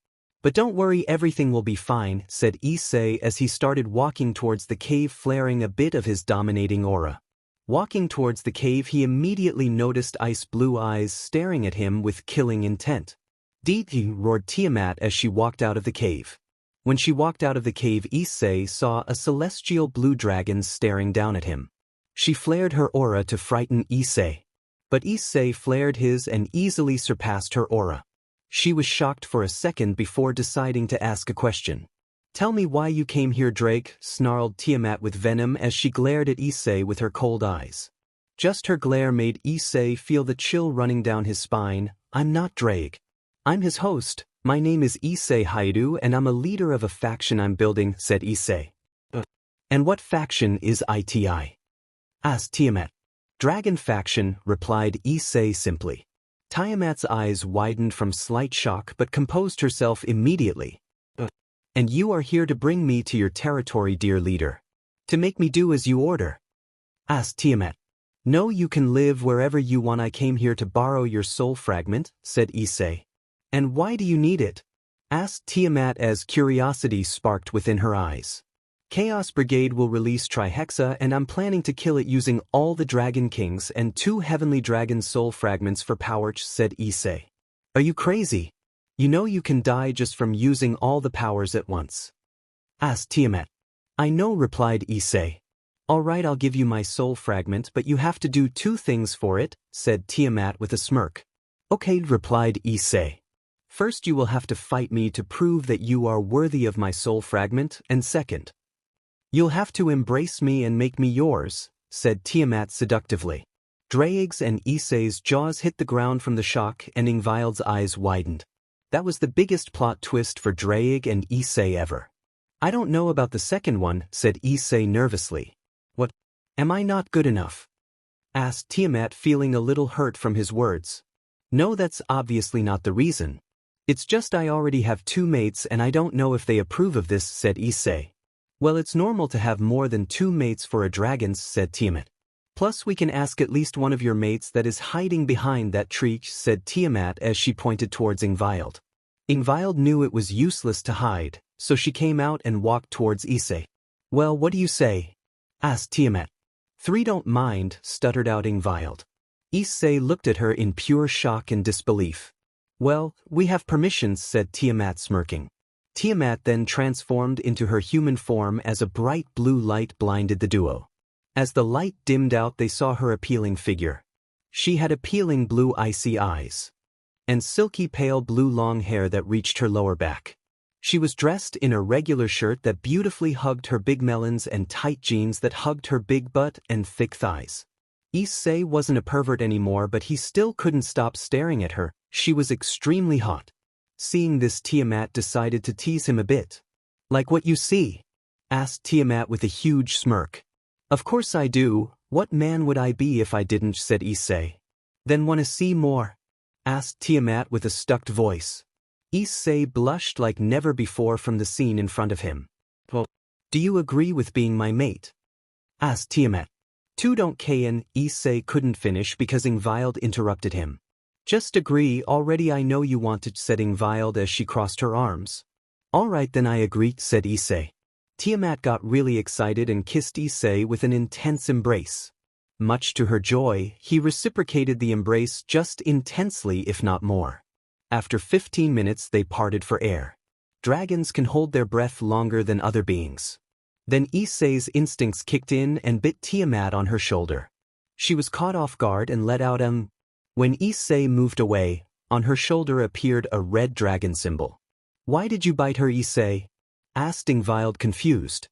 But don't worry, everything will be fine, said Issei as he started walking towards the cave, flaring a bit of his dominating aura. Walking towards the cave, he immediately noticed ice blue eyes staring at him with killing intent. "Dee!" roared Tiamat as she walked out of the cave. When she walked out of the cave, Issei saw a celestial blue dragon staring down at him. She flared her aura to frighten Issei. But Issei flared his and easily surpassed her aura. She was shocked for a second before deciding to ask a question. "Tell me why you came here, Drake," snarled Tiamat with venom as she glared at Issei with her cold eyes. Just her glare made Issei feel the chill running down his spine. "I'm not Drake. I'm his host. My name is Issei Hyoudou and I'm a leader of a faction I'm building," said Issei. "And what faction is it?" asked Tiamat. "Dragon faction," replied Issei simply. Tiamat's eyes widened from slight shock but composed herself immediately. "And you are here to bring me to your territory, dear leader? To make me do as you order?" asked Tiamat. "No, you can live wherever you want. I came here to borrow your soul fragment," said Issei. "And why do you need it?" asked Tiamat as curiosity sparked within her eyes. "Chaos Brigade will release Trihexa and I'm planning to kill it using all the Dragon Kings and 2 Heavenly Dragon soul fragments for power," said Issei. "Are you crazy? You know you can die just from using all the powers at once?" asked Tiamat. "I know," replied Issei. "All right, I'll give you my soul fragment, but you have to do 2 things for it," said Tiamat with a smirk. "Okay," replied Issei. "First, you will have to fight me to prove that you are worthy of my soul fragment, and second, you'll have to embrace me and make me yours," said Tiamat seductively. Drake's and Issei's jaws hit the ground from the shock and Ingvild's eyes widened. That was the biggest plot twist for Drake and Issei ever. "I don't know about the second one," said Issei nervously. "What? Am I not good enough?" asked Tiamat, feeling a little hurt from his words. "No, that's obviously not the reason. It's just I already have 2 mates and I don't know if they approve of this," said Issei. "Well, it's normal to have more than 2 mates for a dragon," said Tiamat. "Plus we can ask at least one of your mates that is hiding behind that tree," said Tiamat as she pointed towards Ingvild. Ingvild knew it was useless to hide, so she came out and walked towards Issei. "Well, what do you say?" asked Tiamat. "3 don't mind," stuttered out Ingvild. Issei looked at her in pure shock and disbelief. "Well, we have permissions," said Tiamat, smirking. Tiamat then transformed into her human form as a bright blue light blinded the duo. As the light dimmed out, they saw her appealing figure. She had appealing blue icy eyes and silky pale blue long hair that reached her lower back. She was dressed in a regular shirt that beautifully hugged her big melons and tight jeans that hugged her big butt and thick thighs. Issei wasn't a pervert anymore, but he still couldn't stop staring at her. She was extremely hot. Seeing this, Tiamat decided to tease him a bit. "Like what you see?" asked Tiamat with a huge smirk. "Of course I do. What man would I be if I didn't?" said Issei. "Then wanna see more?" asked Tiamat with a stuck voice. Issei blushed like never before from the scene in front of him. "Well, do you agree with being my mate?" asked Tiamat. "2 don't can," Issei couldn't finish because Ingvild interrupted him. "Just agree already, I know you want to," said Ingvild as she crossed her arms. "All right then, I agree," said Issei. Tiamat got really excited and kissed Issei with an intense embrace. Much to her joy, he reciprocated the embrace just intensely, if not more. After 15 minutes, they parted for air. Dragons can hold their breath longer than other beings. Then Issei's instincts kicked in and bit Tiamat on her shoulder. She was caught off guard and let out When Issei moved away, on her shoulder appeared a red dragon symbol. "Why did you bite her, Issei?" asked Ingvild, confused.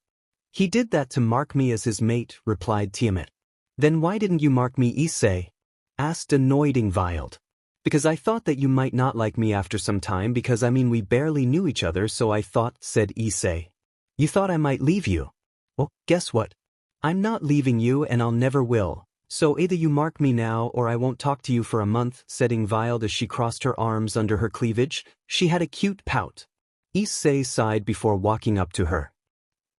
"He did that to mark me as his mate," replied Tiamat. "Then why didn't you mark me, Issei?" asked annoyed Ingvild. "Because I thought that you might not like me after some time, because we barely knew each other, so I thought," said Issei. "You thought I might leave you? Well, guess what? I'm not leaving you and I'll never will. So either you mark me now or I won't talk to you for a month," said Ingvild as she crossed her arms under her cleavage. She had a cute pout. Issei sighed before walking up to her.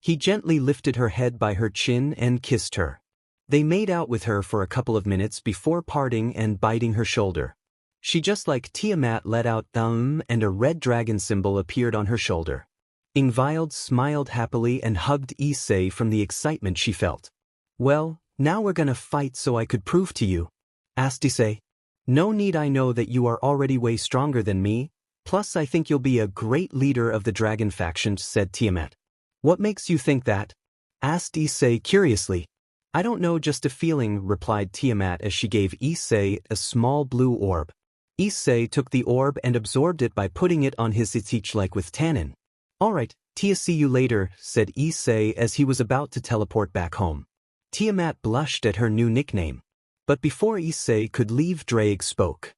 He gently lifted her head by her chin and kissed her. They made out with her for a couple of minutes before parting and biting her shoulder. She just like Tiamat let out and a red dragon symbol appeared on her shoulder. Ingvild smiled happily and hugged Issei from the excitement she felt. Well, now we're gonna fight so I could prove to you, asked Issei. No need, I know that you are already way stronger than me, plus I think you'll be a great leader of the dragon faction, said Tiamat. What makes you think that? Asked Issei curiously. I don't know, just a feeling, replied Tiamat as she gave Issei a small blue orb. Issei took the orb and absorbed it by putting it on his Itzich like with tannin. Alright, Tia, see you later, said Issei as he was about to teleport back home. Tiamat blushed at her new nickname. But before Issei could leave, Drake spoke.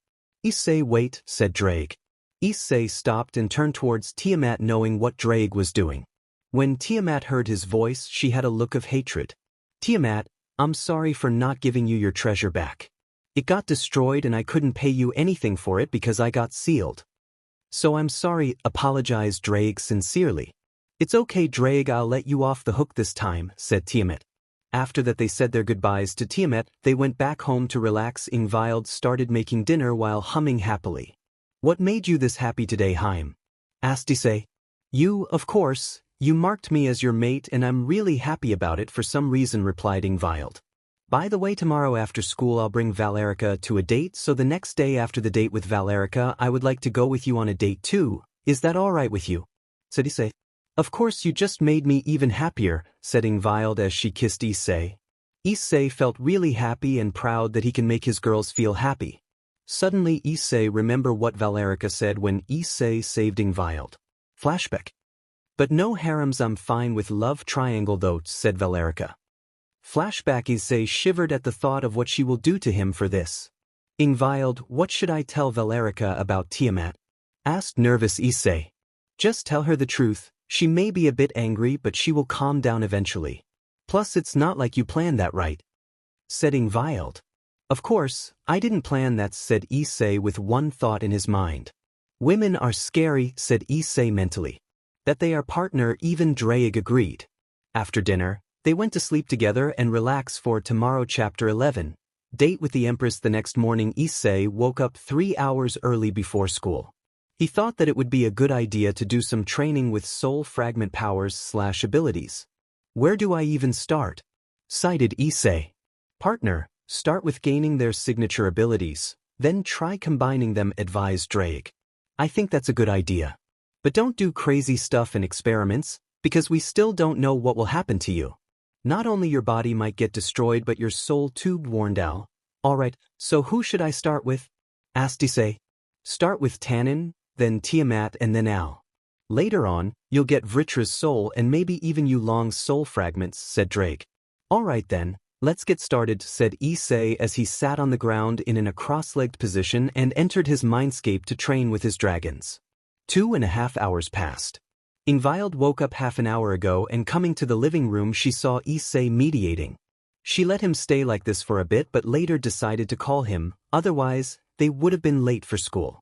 Issei, wait, said Drake. Issei stopped and turned towards Tiamat, knowing what Drake was doing. When Tiamat heard his voice, she had a look of hatred. Tiamat, I'm sorry for not giving you your treasure back. It got destroyed and I couldn't pay you anything for it because I got sealed. So I'm sorry, apologized Drake sincerely. It's okay, Drake, I'll let you off the hook this time, said Tiamat. After that they said their goodbyes to Tiamat, they went back home to relax. Ingvild started making dinner while humming happily. What made you this happy today, Haim? Asked Issei. You, of course, you marked me as your mate and I'm really happy about it for some reason, replied Ingvild. By the way, tomorrow after school I'll bring Valerica to a date, so the next day after the date with Valerica I would like to go with you on a date too. Is that alright with you? Said Issei. Of course, you just made me even happier, said Ingvild as she kissed Issei. Issei felt really happy and proud that he can make his girls feel happy. Suddenly Issei remembered what Valerica said when Issei saved Ingvild. Flashback. But no harems, I'm fine with love triangle though, said Valerica. Flashback. Issei shivered at the thought of what she will do to him for this. Ingvild, what should I tell Valerica about Tiamat? Asked nervous Issei. Just tell her the truth. She may be a bit angry but she will calm down eventually. Plus it's not like you planned that, right? Said Ingvild. Of course, I didn't plan that, said Issei with one thought in his mind. Women are scary, said Issei mentally. That they are partner, even Drake agreed. After dinner, they went to sleep together and relax for tomorrow. Chapter 11. Date with the Empress. The next morning Issei woke up 3 hours early before school. He thought that it would be a good idea to do some training with soul fragment powers/abilities. Where do I even start? Cited Issei. Partner, start with gaining their signature abilities, then try combining them, advised Drake. I think that's a good idea. But don't do crazy stuff and experiments, because we still don't know what will happen to you. Not only your body might get destroyed but your soul too, warned Al. Alright, so who should I start with? Asked Issei. Start with Tannin, then Tiamat and then Al. Later on, you'll get Vritra's soul and maybe even Yulong's soul fragments, said Drake. Alright then, let's get started, said Issei as he sat on the ground in a cross-legged position and entered his mindscape to train with his dragons. 2.5 hours passed. Ingvild woke up half an hour ago and coming to the living room she saw Issei mediating. She let him stay like this for a bit but later decided to call him, otherwise, they would have been late for school.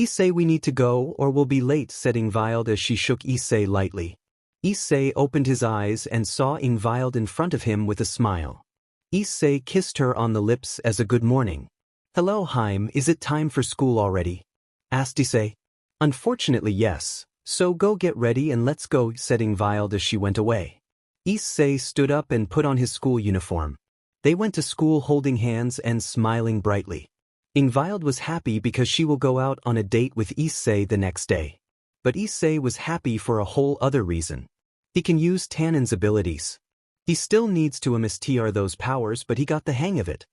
Issei, we need to go or we'll be late, said Ingvild as she shook Issei lightly. Issei opened his eyes and saw Ingvild in front of him with a smile. Issei kissed her on the lips as a good morning. Hello Haim, is it time for school already? Asked Issei. Unfortunately yes, so go get ready and let's go, said Ingvild as she went away. Issei stood up and put on his school uniform. They went to school holding hands and smiling brightly. Ingvild was happy because she will go out on a date with Issei the next day. But Issei was happy for a whole other reason. He can use Tannin's abilities. He still needs to MSTR those powers but he got the hang of it.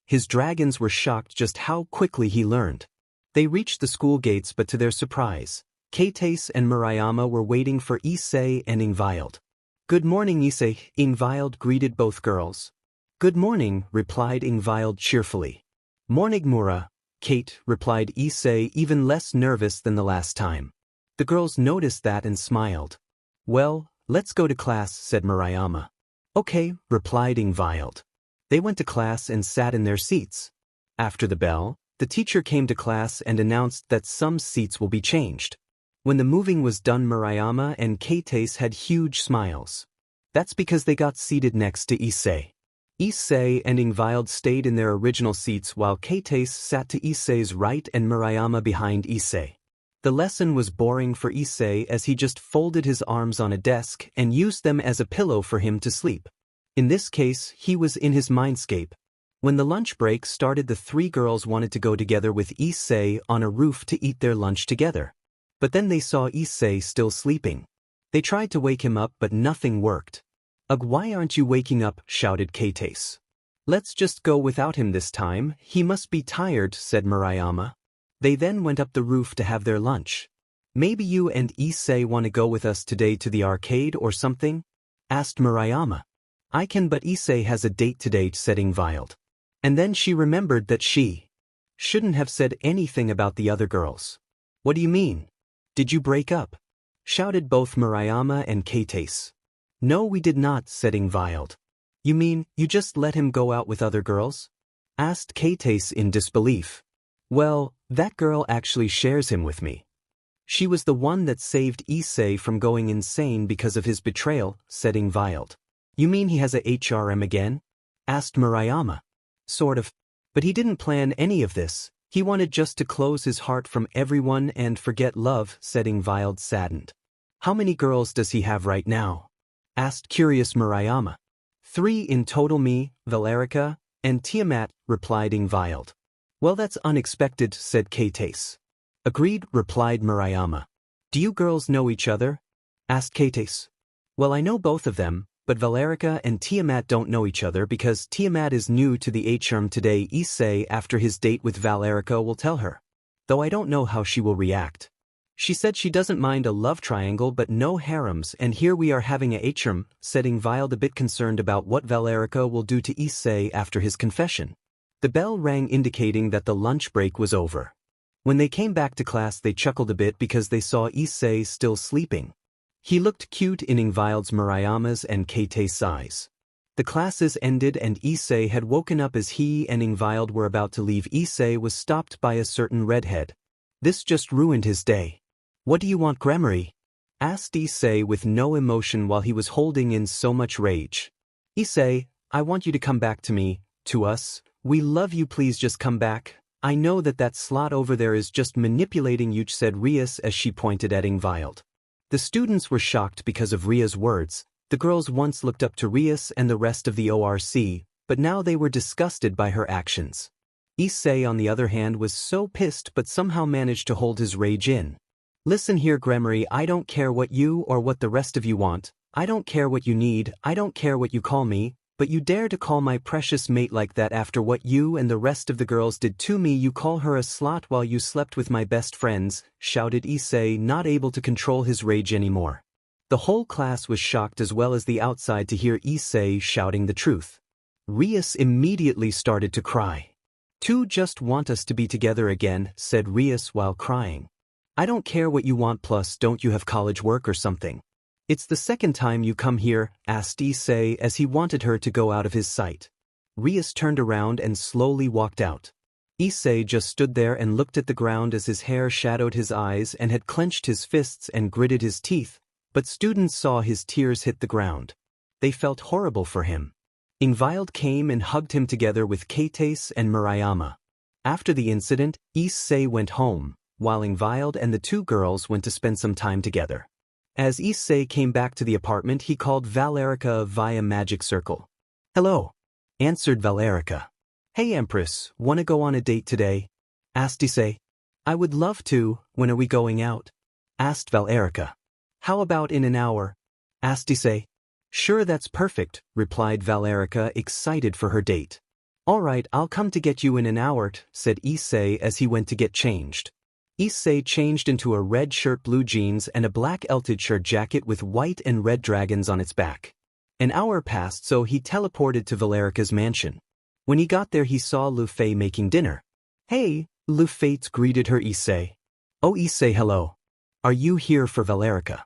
His dragons were shocked just how quickly he learned. They reached the school gates but to their surprise, Kates and Murayama were waiting for Issei and Ingvild. Good morning Issei, Ingvild greeted both girls. Good morning, replied Ingvild cheerfully. Morning Mura, Kate, replied Issei, even less nervous than the last time. The girls noticed that and smiled. Well, let's go to class, said Murayama. Okay, replied Ingvild. They went to class and sat in their seats. After the bell, the teacher came to class and announced that some seats will be changed. When the moving was done, Murayama and Kates had huge smiles. That's because they got seated next to Issei. Issei and Ingvild stayed in their original seats while Keitase sat to Issei's right and Murayama behind Issei. The lesson was boring for Issei as he just folded his arms on a desk and used them as a pillow for him to sleep. In this case, he was in his mindscape. When the lunch break started, the three girls wanted to go together with Issei on a roof to eat their lunch together. But then they saw Issei still sleeping. They tried to wake him up but nothing worked. "Ugh, why aren't you waking up?" shouted Keitase. "Let's just go without him this time, he must be tired," said Murayama. They then went up the roof to have their lunch. "Maybe you and Issei want to go with us today to the arcade or something?" asked Murayama. "I can, but Issei has a date today," said Ingvild. And then she remembered that she shouldn't have said anything about the other girls. "What do you mean? Did you break up?" shouted both Murayama and Keitase. "No, we did not," said Ingvild. "You mean, you just let him go out with other girls?" asked Keitase in disbelief. "Well, that girl actually shares him with me. She was the one that saved Issei from going insane because of his betrayal," said Ingvild. "You mean he has a HRM again?" asked Murayama. "Sort of. But he didn't plan any of this. He wanted just to close his heart from everyone and forget love," said Ingvild, saddened. "How many girls does he have right now?" asked curious Murayama. "3 in total, me, Valerica, and Tiamat," replied Ingvild. "Well, that's unexpected," said Keitase. "Agreed," replied Murayama. "Do you girls know each other?" asked Keitase. "Well, I know both of them, but Valerica and Tiamat don't know each other because Tiamat is new to the HRM today. Issei, after his date with Valerica, will tell her. Though I don't know how she will react. She said she doesn't mind a love triangle but no harems, and here we are having a HRM," said Ingvild, a bit concerned about what Valerica will do to Issei after his confession. The bell rang indicating that the lunch break was over. When they came back to class they chuckled a bit because they saw Issei still sleeping. He looked cute in Ingvild's, Murayama's and Keitase's eyes. The classes ended and Issei had woken up. As he and Ingvild were about to leave, Issei was stopped by a certain redhead. This just ruined his day. "What do you want, Gremory?" asked Issei with no emotion while he was holding in so much rage. "Issei, I want you to come back to me, to us. We love you, please just come back. I know that slot over there is just manipulating you," said Rias as she pointed at Ingvild. The students were shocked because of Ria's words. The girls once looked up to Rias and the rest of the ORC, but now they were disgusted by her actions. Issei, on the other hand, was so pissed but somehow managed to hold his rage in. "Listen here, Gremory, I don't care what you or what the rest of you want. I don't care what you need. I don't care what you call me. But you dare to call my precious mate like that after what you and the rest of the girls did to me. You call her a slut while you slept with my best friends," shouted Issei, not able to control his rage anymore. The whole class was shocked as well as the outside to hear Issei shouting the truth. Rias immediately started to cry. "Two just want us to be together again," said Rias while crying. "I don't care what you want, plus don't you have college work or something?" "It's the second time you come here," asked Issei as he wanted her to go out of his sight. Rias turned around and slowly walked out. Issei just stood there and looked at the ground as his hair shadowed his eyes and had clenched his fists and gritted his teeth, but students saw his tears hit the ground. They felt horrible for him. Ingvild came and hugged him together with Keitase and Murayama. After the incident, Issei went home, while Ingvild and the two girls went to spend some time together. As Issei came back to the apartment, he called Valerica via magic circle. "Hello," answered Valerica. "Hey Empress, wanna go on a date today?" asked Issei. "I would love to. When are we going out?" asked Valerica. "How about in an hour?" asked Issei. "Sure, that's perfect," replied Valerica, excited for her date. "All right, I'll come to get you in an hour," said Issei as he went to get changed. Issei changed into a red shirt, blue jeans, and a black elted shirt jacket with white and red dragons on its back. An hour passed, so he teleported to Valerica's mansion. When he got there, he saw Lu Fei making dinner. "Hey," Lu Fei greeted her Issei. "Oh Issei, hello. Are you here for Valerica?"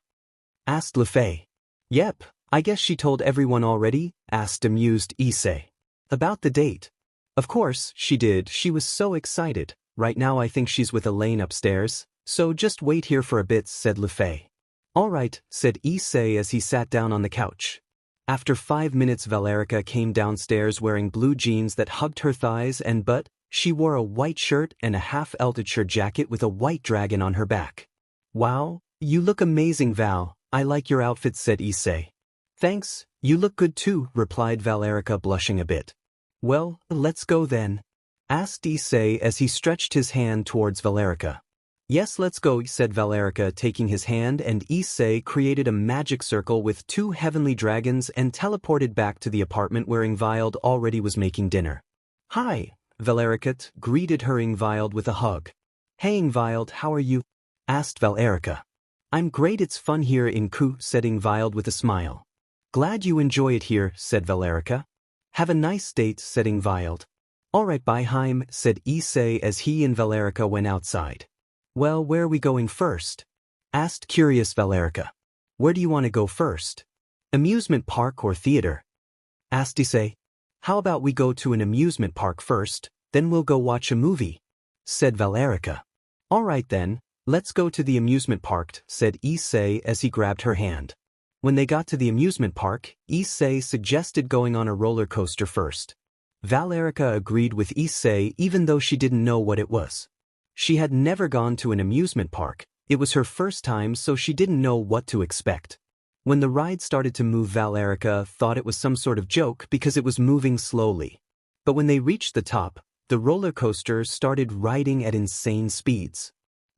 asked Lu Fei. "Yep, I guess she told everyone already?" asked amused Issei. "About the date?" "Of course, she did. She was so excited. Right now I think she's with Elaine upstairs, so just wait here for a bit," said Lu Fei. "All right," said Issei as he sat down on the couch. After 5 minutes Valerica came downstairs wearing blue jeans that hugged her thighs and butt. She wore a white shirt and a half-elted shirt jacket with a white dragon on her back. Wow, you look amazing, Val. I like your outfit, said Issei. Thanks, you look good too, replied Valerica, blushing a bit. Well, let's go then, asked Issei as he stretched his hand towards Valerica. Yes, let's go, said Valerica, taking his hand, and Issei created a magic circle with 2 heavenly dragons and teleported back to the apartment where Ingvild already was making dinner. Hi, Valerica greeted her Ingvild with a hug. Hey Ingvild, how are you? Asked Valerica. I'm great, it's fun here in Ku, said Ingvild with a smile. Glad you enjoy it here, said Valerica. Have a nice date, said Ingvild. Alright, bye Heim, said Issei as he and Valerica went outside. Well, where are we going first? Asked curious Valerica. Where do you want to go first? Amusement park or theater? Asked Issei. How about we go to an amusement park first, then we'll go watch a movie? Said Valerica. Alright then, let's go to the amusement park, said Issei as he grabbed her hand. When they got to the amusement park, Issei suggested going on a roller coaster first. Valerica agreed with Issei even though she didn't know what it was. She had never gone to an amusement park, it was her first time so she didn't know what to expect. When the ride started to move, Valerica thought it was some sort of joke because it was moving slowly. But when they reached the top, the roller coaster started riding at insane speeds.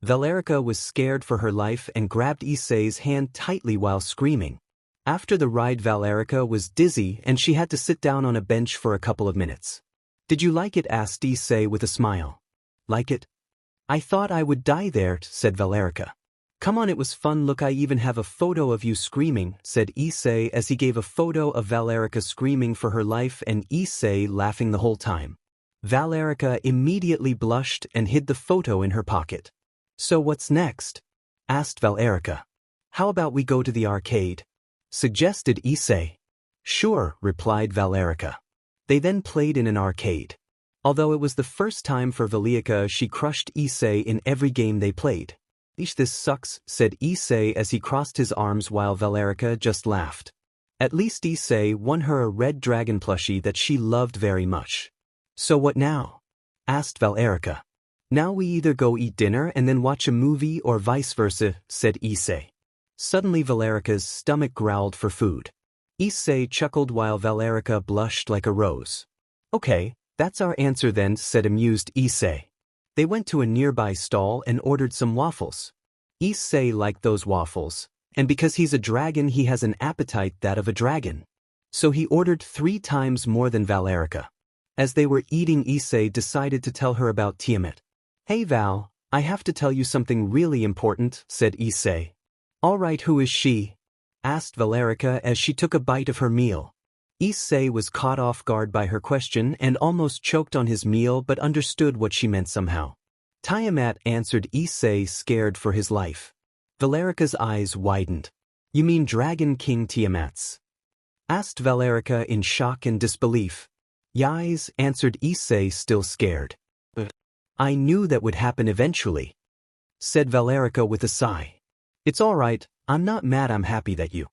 Valerica was scared for her life and grabbed Issei's hand tightly while screaming. After the ride, Valerica was dizzy and she had to sit down on a bench for a couple of minutes. Did you like it? Asked Issei with a smile. Like it? I thought I would die there, said Valerica. Come on, it was fun. Look, I even have a photo of you screaming, said Issei as he gave a photo of Valerica screaming for her life and Issei laughing the whole time. Valerica immediately blushed and hid the photo in her pocket. So what's next? Asked Valerica. How about we go to the arcade? Suggested Issei. Sure, replied Valerica. They then played in an arcade. Although it was the first time for Valerica, she crushed Issei in every game they played. This sucks, said Issei as he crossed his arms while Valerica just laughed. At least Issei won her a red dragon plushie that she loved very much. So what now? Asked Valerica. Now we either go eat dinner and then watch a movie or vice versa, said Issei. Suddenly Valerica's stomach growled for food. Issei chuckled while Valerica blushed like a rose. Okay, that's our answer then, said amused Issei. They went to a nearby stall and ordered some waffles. Issei liked those waffles, and because he's a dragon he has an appetite that of a dragon. So he ordered 3 times more than Valerica. As they were eating, Issei decided to tell her about Tiamat. Hey Val, I have to tell you something really important, said Issei. Alright, who is she? Asked Valerica as she took a bite of her meal. Issei was caught off guard by her question and almost choked on his meal but understood what she meant somehow. Tiamat, answered Issei, scared for his life. Valerica's eyes widened. You mean Dragon King Tiamat's? Asked Valerica in shock and disbelief. Yais, answered Issei, still scared. But I knew that would happen eventually, said Valerica with a sigh. It's alright, I'm not mad, I'm happy that you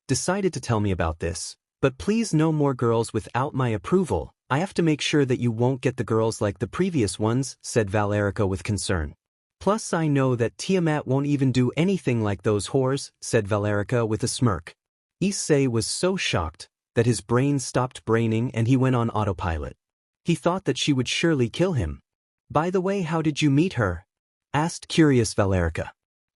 decided to tell me about this. But please, no more girls without my approval. I have to make sure that you won't get the girls like the previous ones, said Valerica with concern. Plus I know that Tiamat won't even do anything like those whores, said Valerica with a smirk. Issei was so shocked that his brain stopped braining and he went on autopilot. He thought that she would surely kill him. By the way, how did you meet her? Asked curious Valerica.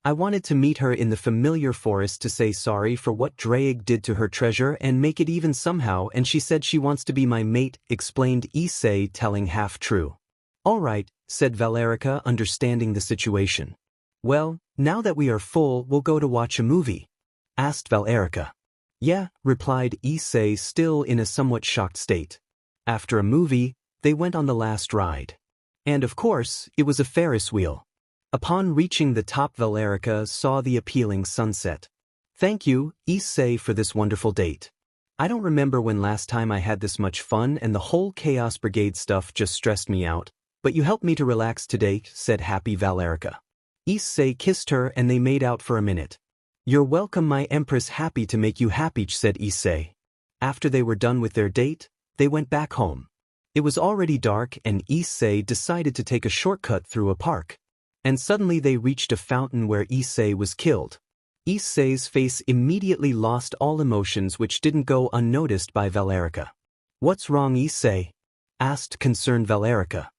I wanted to meet her in the familiar forest to say sorry for what Draig did to her treasure and make it even somehow, and she said she wants to be my mate, explained Issei, telling half true. Alright, said Valerica, understanding the situation. Well, now that we are full, we'll go to watch a movie? Asked Valerica. Yeah, replied Issei, still in a somewhat shocked state. After a movie, they went on the last ride. And of course, it was a Ferris wheel. Upon reaching the top, Valerica saw the appealing sunset. Thank you, Issei, for this wonderful date. I don't remember when last time I had this much fun, and the whole Chaos Brigade stuff just stressed me out, but you helped me to relax today, said happy Valerica. Issei kissed her and they made out for a minute. You're welcome, my empress, happy to make you happy, said Issei. After they were done with their date, they went back home. It was already dark and Issei decided to take a shortcut through a park. And suddenly they reached a fountain where Issei was killed. Issei's face immediately lost all emotions, which didn't go unnoticed by Valerica. "What's wrong, Issei?" asked concerned Valerica.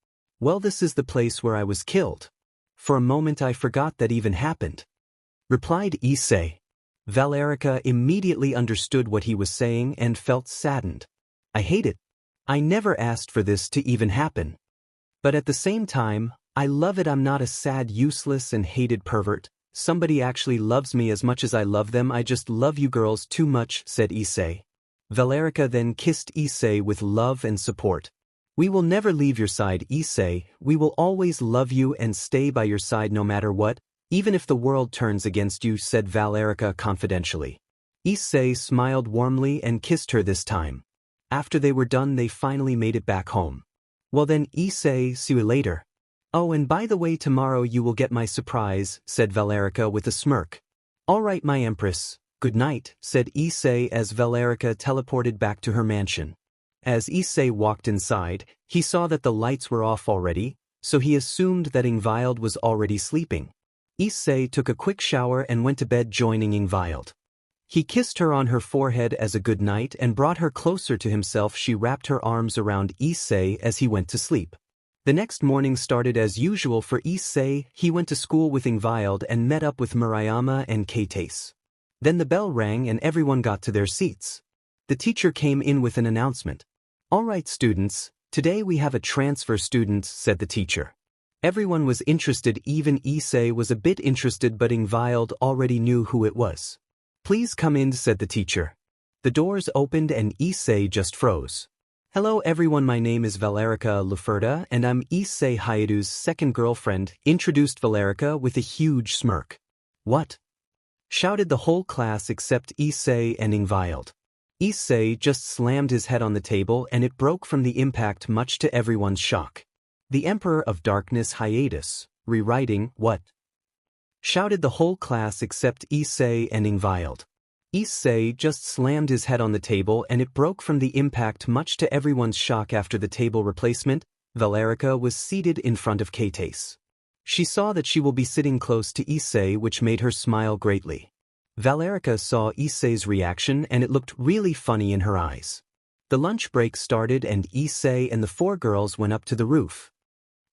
"Well, this is the place where I was killed. For a moment I forgot that even happened," replied Issei. Valerica immediately understood what he was saying and felt saddened. "I hate it. I never asked for this to even happen. But at the same time, I love it. I'm not a sad, useless and hated pervert. Somebody actually loves me as much as I love them. I just love you girls too much," said Issei. Valerica then kissed Issei with love and support. "We will never leave your side, Issei. We will always love you and stay by your side no matter what, even if the world turns against you," said Valerica confidentially. Issei smiled warmly and kissed her this time. After they were done, they finally made it back home. "Well then, Issei, see you later. Oh, and by the way, tomorrow you will get my surprise," said Valerica with a smirk. "All right, my empress. Good night," said Issei as Valerica teleported back to her mansion. As Issei walked inside, he saw that the lights were off already, so he assumed that Ingvild was already sleeping. Issei took a quick shower and went to bed, joining Ingvild. He kissed her on her forehead as a good night and brought her closer to himself. She wrapped her arms around Issei as he went to sleep. The next morning started as usual for Issei. He went to school with Ingvild and met up with Murayama and Keitase. Then the bell rang and everyone got to their seats. The teacher came in with an announcement. "All right, students, today we have a transfer student," said the teacher. Everyone was interested, even Issei was a bit interested, but Ingvild already knew who it was. "Please come in," said the teacher. The doors opened and Issei just froze. "Hello everyone, my name is Valerica Luferda and I'm Issei Hyoudou's second girlfriend," introduced Valerica with a huge smirk. "What?" shouted the whole class except Issei and Ingvild. Issei just slammed his head on the table and it broke from the impact, much to everyone's shock. "The Emperor of Darkness hiatus, rewriting, what?" shouted the whole class except Issei and Ingvild. Issei just slammed his head on the table and it broke from the impact, much to everyone's shock. After the table replacement, Valerica was seated in front of Keitase. She saw that she will be sitting close to Issei, which made her smile greatly. Valerica saw Issei's reaction and it looked really funny in her eyes. The lunch break started and Issei and the four girls went up to the roof.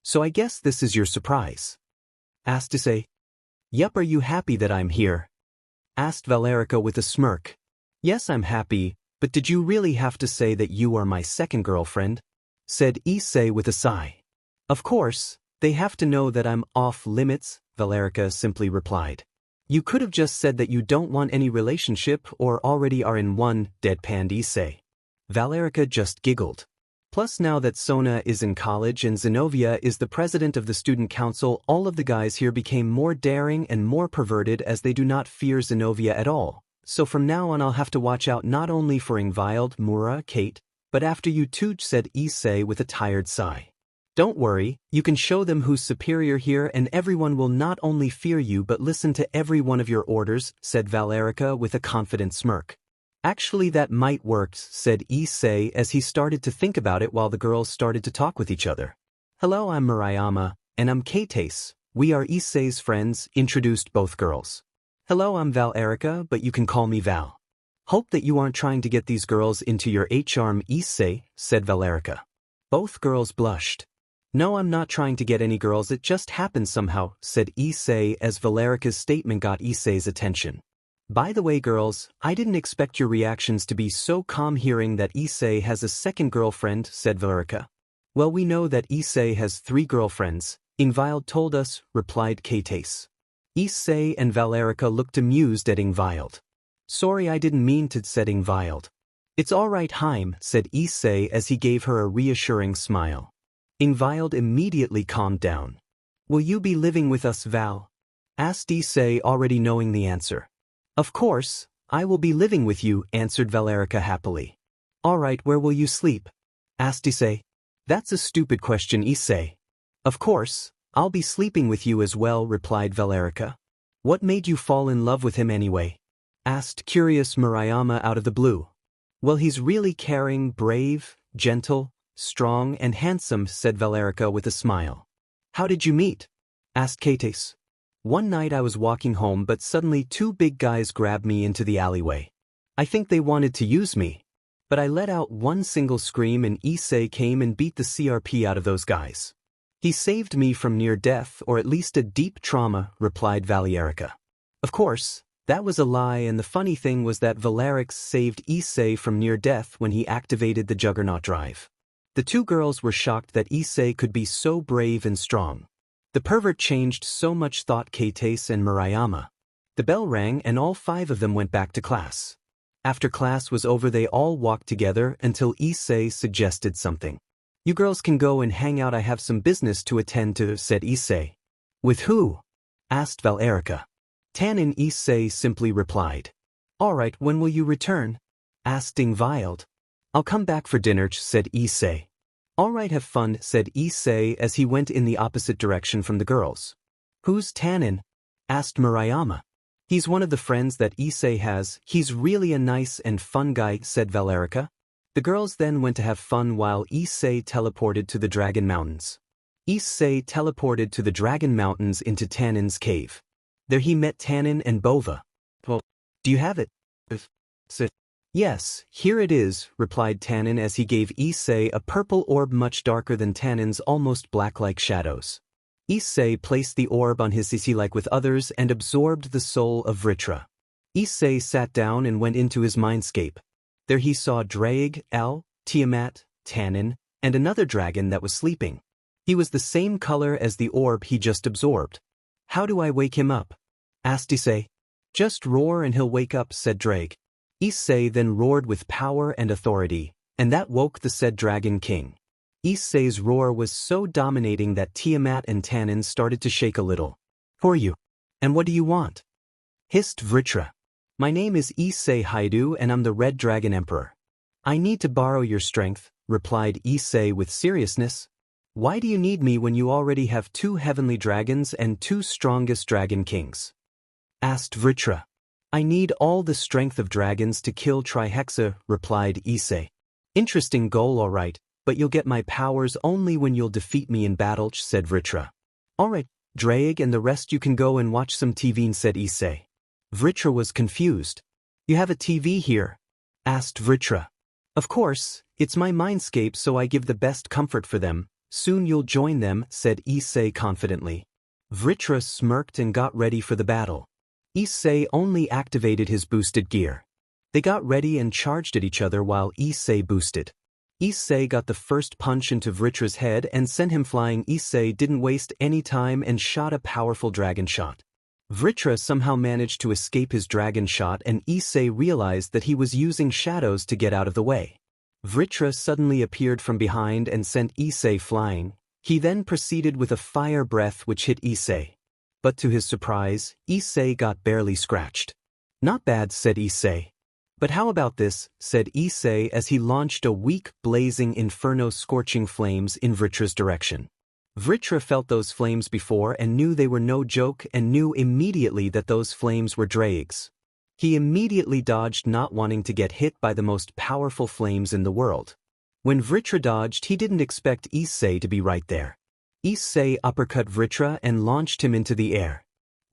"So I guess this is your surprise?" asked Issei. "Yup, are you happy that I'm here?" asked Valerica with a smirk. "Yes, I'm happy, but did you really have to say that you are my second girlfriend?" said Issei with a sigh. "Of course, they have to know that I'm off limits," Valerica simply replied. "You could have just said that you don't want any relationship or already are in one," deadpanned Issei. Valerica just giggled. Plus, now that Sona is in college and Zenobia is the president of the student council, all of the guys here became more daring and more perverted, as they do not fear Zenobia at all. "So from now on I'll have to watch out not only for Ingvild, Mura, Kate, but after you too," said Issei with a tired sigh. "Don't worry, you can show them who's superior here and everyone will not only fear you but listen to every one of your orders," said Valerica with a confident smirk. "Actually, that might work," said Issei as he started to think about it while the girls started to talk with each other. "Hello, I'm Murayama, and I'm Keitase. We are Issei's friends," introduced both girls. "Hello, I'm Valerica, but you can call me Val." "Hope that you aren't trying to get these girls into your charm, Issei," said Valerica. Both girls blushed. "No, I'm not trying to get any girls, it just happened somehow," said Issei as Valerica's statement got Issei's attention. "By the way, girls, I didn't expect your reactions to be so calm hearing that Issei has a second girlfriend," said Valerica. "Well, we know that Issei has 3 girlfriends, Ingvild told us," replied Keitase. Issei and Valerica looked amused at Ingvild. "Sorry, I didn't mean to," said Ingvild. "It's all right, Haim," said Issei as he gave her a reassuring smile. Ingvild immediately calmed down. "Will you be living with us, Val?" asked Issei, already knowing the answer. "Of course, I will be living with you," answered Valerica happily. "All right, where will you sleep?" asked Issei. "That's a stupid question, Issei." "Of course, I'll be sleeping with you as well," replied Valerica. "What made you fall in love with him anyway?" asked curious Murayama out of the blue. Well, he's really caring, brave, gentle, strong, and handsome, said Valerica with a smile. How did you meet? Asked Kates. One night I was walking home, but suddenly two big guys grabbed me into the alleyway. I think they wanted to use me. But I let out one single scream and Issei came and beat the CRP out of those guys. He saved me from near death, or at least a deep trauma, replied Valerica. Of course, that was a lie, and the funny thing was that Valeric saved Issei from near death when he activated the Juggernaut drive. The two girls were shocked that Issei could be so brave and strong. The pervert changed so much, thought Kates and Murayama. The bell rang and all five of them went back to class. After class was over they all walked together until Issei suggested something. You girls can go and hang out, I have some business to attend to, said Issei. With who? Asked Valerica. Tannen, Issei simply replied. Alright, when will you return? Asked Ingvild. I'll come back for dinner, said Issei. Alright, have fun, said Issei as he went in the opposite direction from the girls. Who's Tannen? Asked Murayama. He's one of the friends that Issei has, he's really a nice and fun guy, said Valerica. The girls then went to have fun while Issei teleported to the Dragon Mountains. Issei teleported to the Dragon Mountains into Tannen's cave. There he met Tannen and Bova. Well, do you have it? Yes, here it is, replied Tannen as he gave Issei a purple orb much darker than Tannen's almost black-like shadows. Issei placed the orb on his Issei like with others and absorbed the soul of Vritra. Issei sat down and went into his mindscape. There he saw Drake, El, Tiamat, Tannen, and another dragon that was sleeping. He was the same color as the orb he just absorbed. How do I wake him up? Asked Issei. Just roar and he'll wake up, said Drake. Issei then roared with power and authority, and that woke the said Dragon King. Issei's roar was so dominating that Tiamat and Tannen started to shake a little. Who are you? And what do you want? Hissed Vritra. My name is Issei Hyoudou and I'm the Red Dragon Emperor. I need to borrow your strength, replied Issei with seriousness. Why do you need me when you already have 2 heavenly dragons and 2 strongest dragon kings? Asked Vritra. I need all the strength of dragons to kill Trihexa, replied Issei. Interesting goal, alright, but you'll get my powers only when you'll defeat me in battle, said Vritra. Alright, Drake and the rest you can go and watch some TV, said Issei. Vritra was confused. You have a TV here? Asked Vritra. Of course, it's my mindscape so I give the best comfort for them. Soon you'll join them, said Issei confidently. Vritra smirked and got ready for the battle. Issei only activated his boosted gear. They got ready and charged at each other while Issei boosted. Issei got the first punch into Vritra's head and sent him flying. Issei didn't waste any time and shot a powerful dragon shot. Vritra somehow managed to escape his dragon shot and Issei realized that he was using shadows to get out of the way. Vritra suddenly appeared from behind and sent Issei flying. He then proceeded with a fire breath which hit Issei. But to his surprise, Issei got barely scratched. Not bad, said Issei. But how about this, said Issei as he launched a weak, blazing inferno scorching flames in Vritra's direction. Vritra felt those flames before and knew they were no joke and knew immediately that those flames were Drake's. He immediately dodged, not wanting to get hit by the most powerful flames in the world. When Vritra dodged, he didn't expect Issei to be right there. Issei uppercut Vritra and launched him into the air.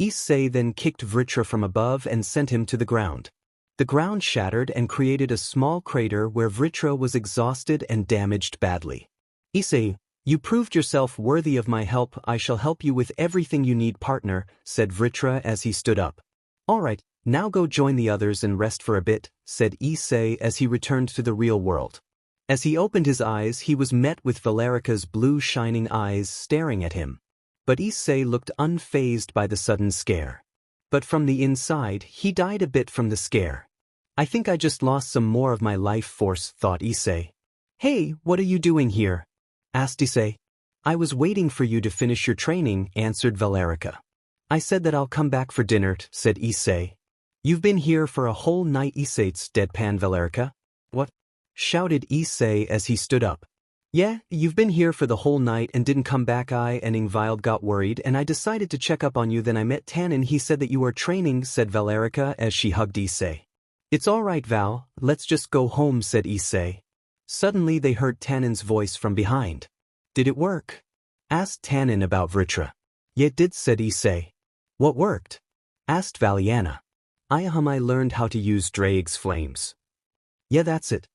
Issei then kicked Vritra from above and sent him to the ground. The ground shattered and created a small crater where Vritra was exhausted and damaged badly. Issei, you proved yourself worthy of my help. I shall help you with everything you need, partner, said Vritra as he stood up. Alright, now go join the others and rest for a bit, said Issei as he returned to the real world. As he opened his eyes, he was met with Valerica's blue shining eyes staring at him. But Issei looked unfazed by the sudden scare. But from the inside, he died a bit from the scare. I think I just lost some more of my life force, thought Issei. Hey, what are you doing here? Asked Issei. I was waiting for you to finish your training, answered Valerica. I said that I'll come back for dinner, said Issei. You've been here for a whole night, Issei's deadpan Valerica. What? Shouted Issei as he stood up. Yeah, you've been here for the whole night and didn't come back. I and Ingvild got worried and I decided to check up on you. Then I met Tannen. He said that you are training, said Valerica as she hugged Issei. It's all right, Val, let's just go home, said Issei. Suddenly they heard Tanin's voice from behind. Did it work? Asked Tanin about Vritra. Yeah, it did, said Issei. What worked? Asked Valiana. I learned how to use Drake's flames. Yeah, that's it,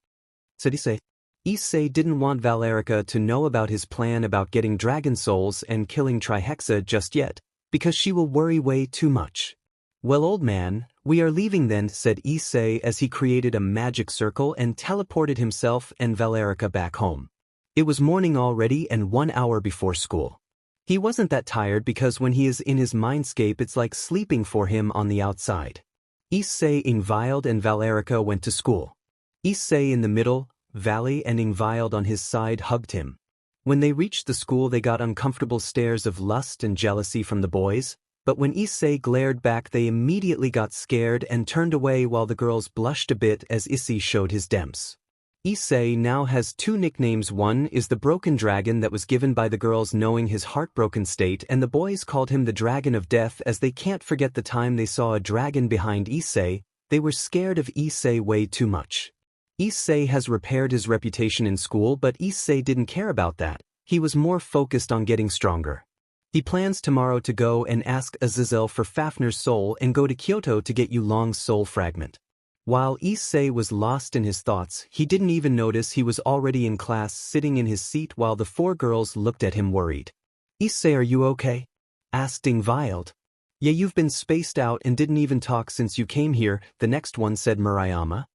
said Issei. Issei didn't want Valerica to know about his plan about getting dragon souls and killing Trihexa just yet, because she will worry way too much. Well, old man, we are leaving then, said Issei as he created a magic circle and teleported himself and Valerica back home. It was morning already and 1 hour before school. He wasn't that tired because when he is in his mindscape it's like sleeping for him on the outside. Issei, Ingvild and Valerica went to school. Issei in the middle, Valley and Ingvild on his side hugged him. When they reached the school they got uncomfortable stares of lust and jealousy from the boys, but when Issei glared back they immediately got scared and turned away while the girls blushed a bit as Issei showed his demps. Issei now has 2 nicknames. One is the Broken Dragon that was given by the girls knowing his heartbroken state, and the boys called him the Dragon of Death as they can't forget the time they saw a dragon behind Issei. They were scared of Issei way too much. Issei has repaired his reputation in school, but Issei didn't care about that. He was more focused on getting stronger. He plans tomorrow to go and ask Azazel for Fafnir's soul and go to Kyoto to get Yulong's soul fragment. While Issei was lost in his thoughts, he didn't even notice he was already in class sitting in his seat while the 4 girls looked at him worried. Issei, are you okay? Asked Ingvild. Yeah, you've been spaced out and didn't even talk since you came here, the next one said Murayama.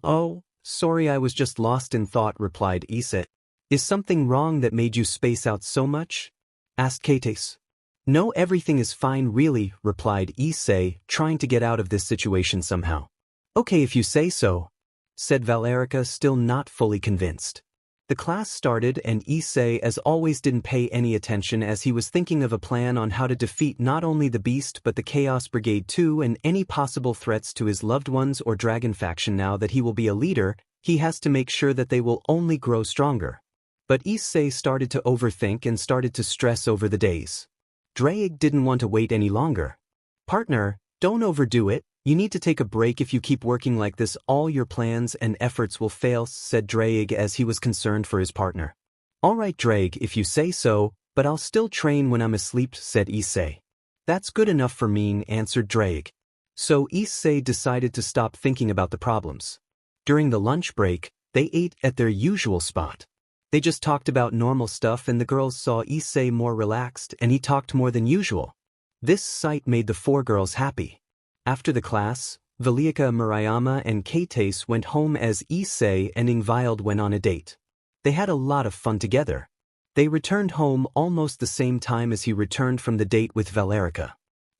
Oh, sorry, I was just lost in thought, replied Issei. Is something wrong that made you space out so much? Asked Kates. No, everything is fine really, replied Issei, trying to get out of this situation somehow. Okay, if you say so, said Valerica, still not fully convinced. The class started and Issei as always didn't pay any attention as he was thinking of a plan on how to defeat not only the Beast but the Chaos Brigade too and any possible threats to his loved ones or Dragon faction. Now that he will be a leader, he has to make sure that they will only grow stronger. But Issei started to overthink and started to stress over the days. Drake didn't want to wait any longer. Partner, don't overdo it. You need to take a break. If you keep working like this all your plans and efforts will fail, said Drake as he was concerned for his partner. Alright Drake, if you say so, but I'll still train when I'm asleep, said Issei. That's good enough for me, answered Drake. So Issei decided to stop thinking about the problems. During the lunch break, they ate at their usual spot. They just talked about normal stuff and the girls saw Issei more relaxed and he talked more than usual. This sight made the 4 girls happy. After the class, Valiaka, Murayama and Kates went home as Issei and Ingvild went on a date. They had a lot of fun together. They returned home almost the same time as he returned from the date with Valerica.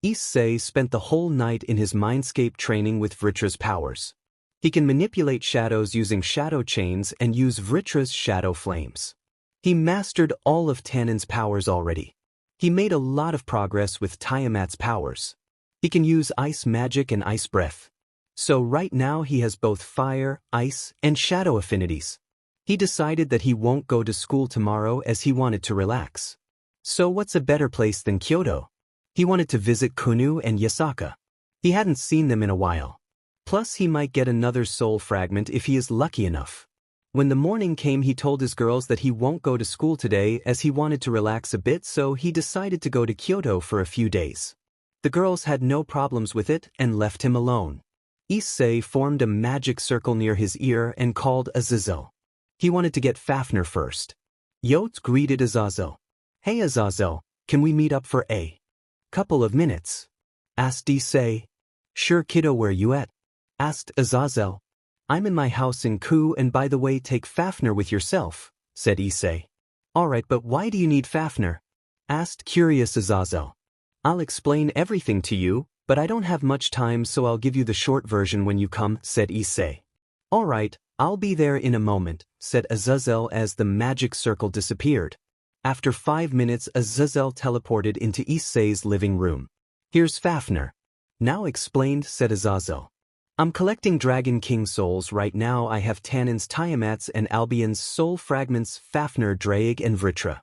Issei spent the whole night in his mindscape training with Vritra's powers. He can manipulate shadows using shadow chains and use Vritra's shadow flames. He mastered all of Tanin's powers already. He made a lot of progress with Tiamat's powers. He can use ice magic and ice breath. So right now he has both fire, ice, and shadow affinities. He decided that he won't go to school tomorrow as he wanted to relax. So what's a better place than Kyoto? He wanted to visit Kunu and Yasaka. He hadn't seen them in a while. Plus he might get another soul fragment if he is lucky enough. When the morning came he told his girls that he won't go to school today as he wanted to relax a bit, so he decided to go to Kyoto for a few days. The girls had no problems with it and left him alone. Issei formed a magic circle near his ear and called Azazel. He wanted to get Fafnir first. Yotes greeted Azazel. Hey Azazel, can we meet up for a couple of minutes? Asked Issei. Sure kiddo, where you at? Asked Azazel. I'm in my house in Ku, and by the way, take Fafnir with yourself, said Issei. Alright, but why do you need Fafnir? Asked curious Azazel. I'll explain everything to you, but I don't have much time, so I'll give you the short version when you come, said Issei. Alright, I'll be there in a moment, said Azazel as the magic circle disappeared. After 5 minutes Azazel teleported into Issei's living room. Here's Fafnir. Now explained, said Azazel. I'm collecting Dragon King souls right now. I have Tanin's, Tiamat's and Albion's soul fragments, Fafnir, Drake and Vritra.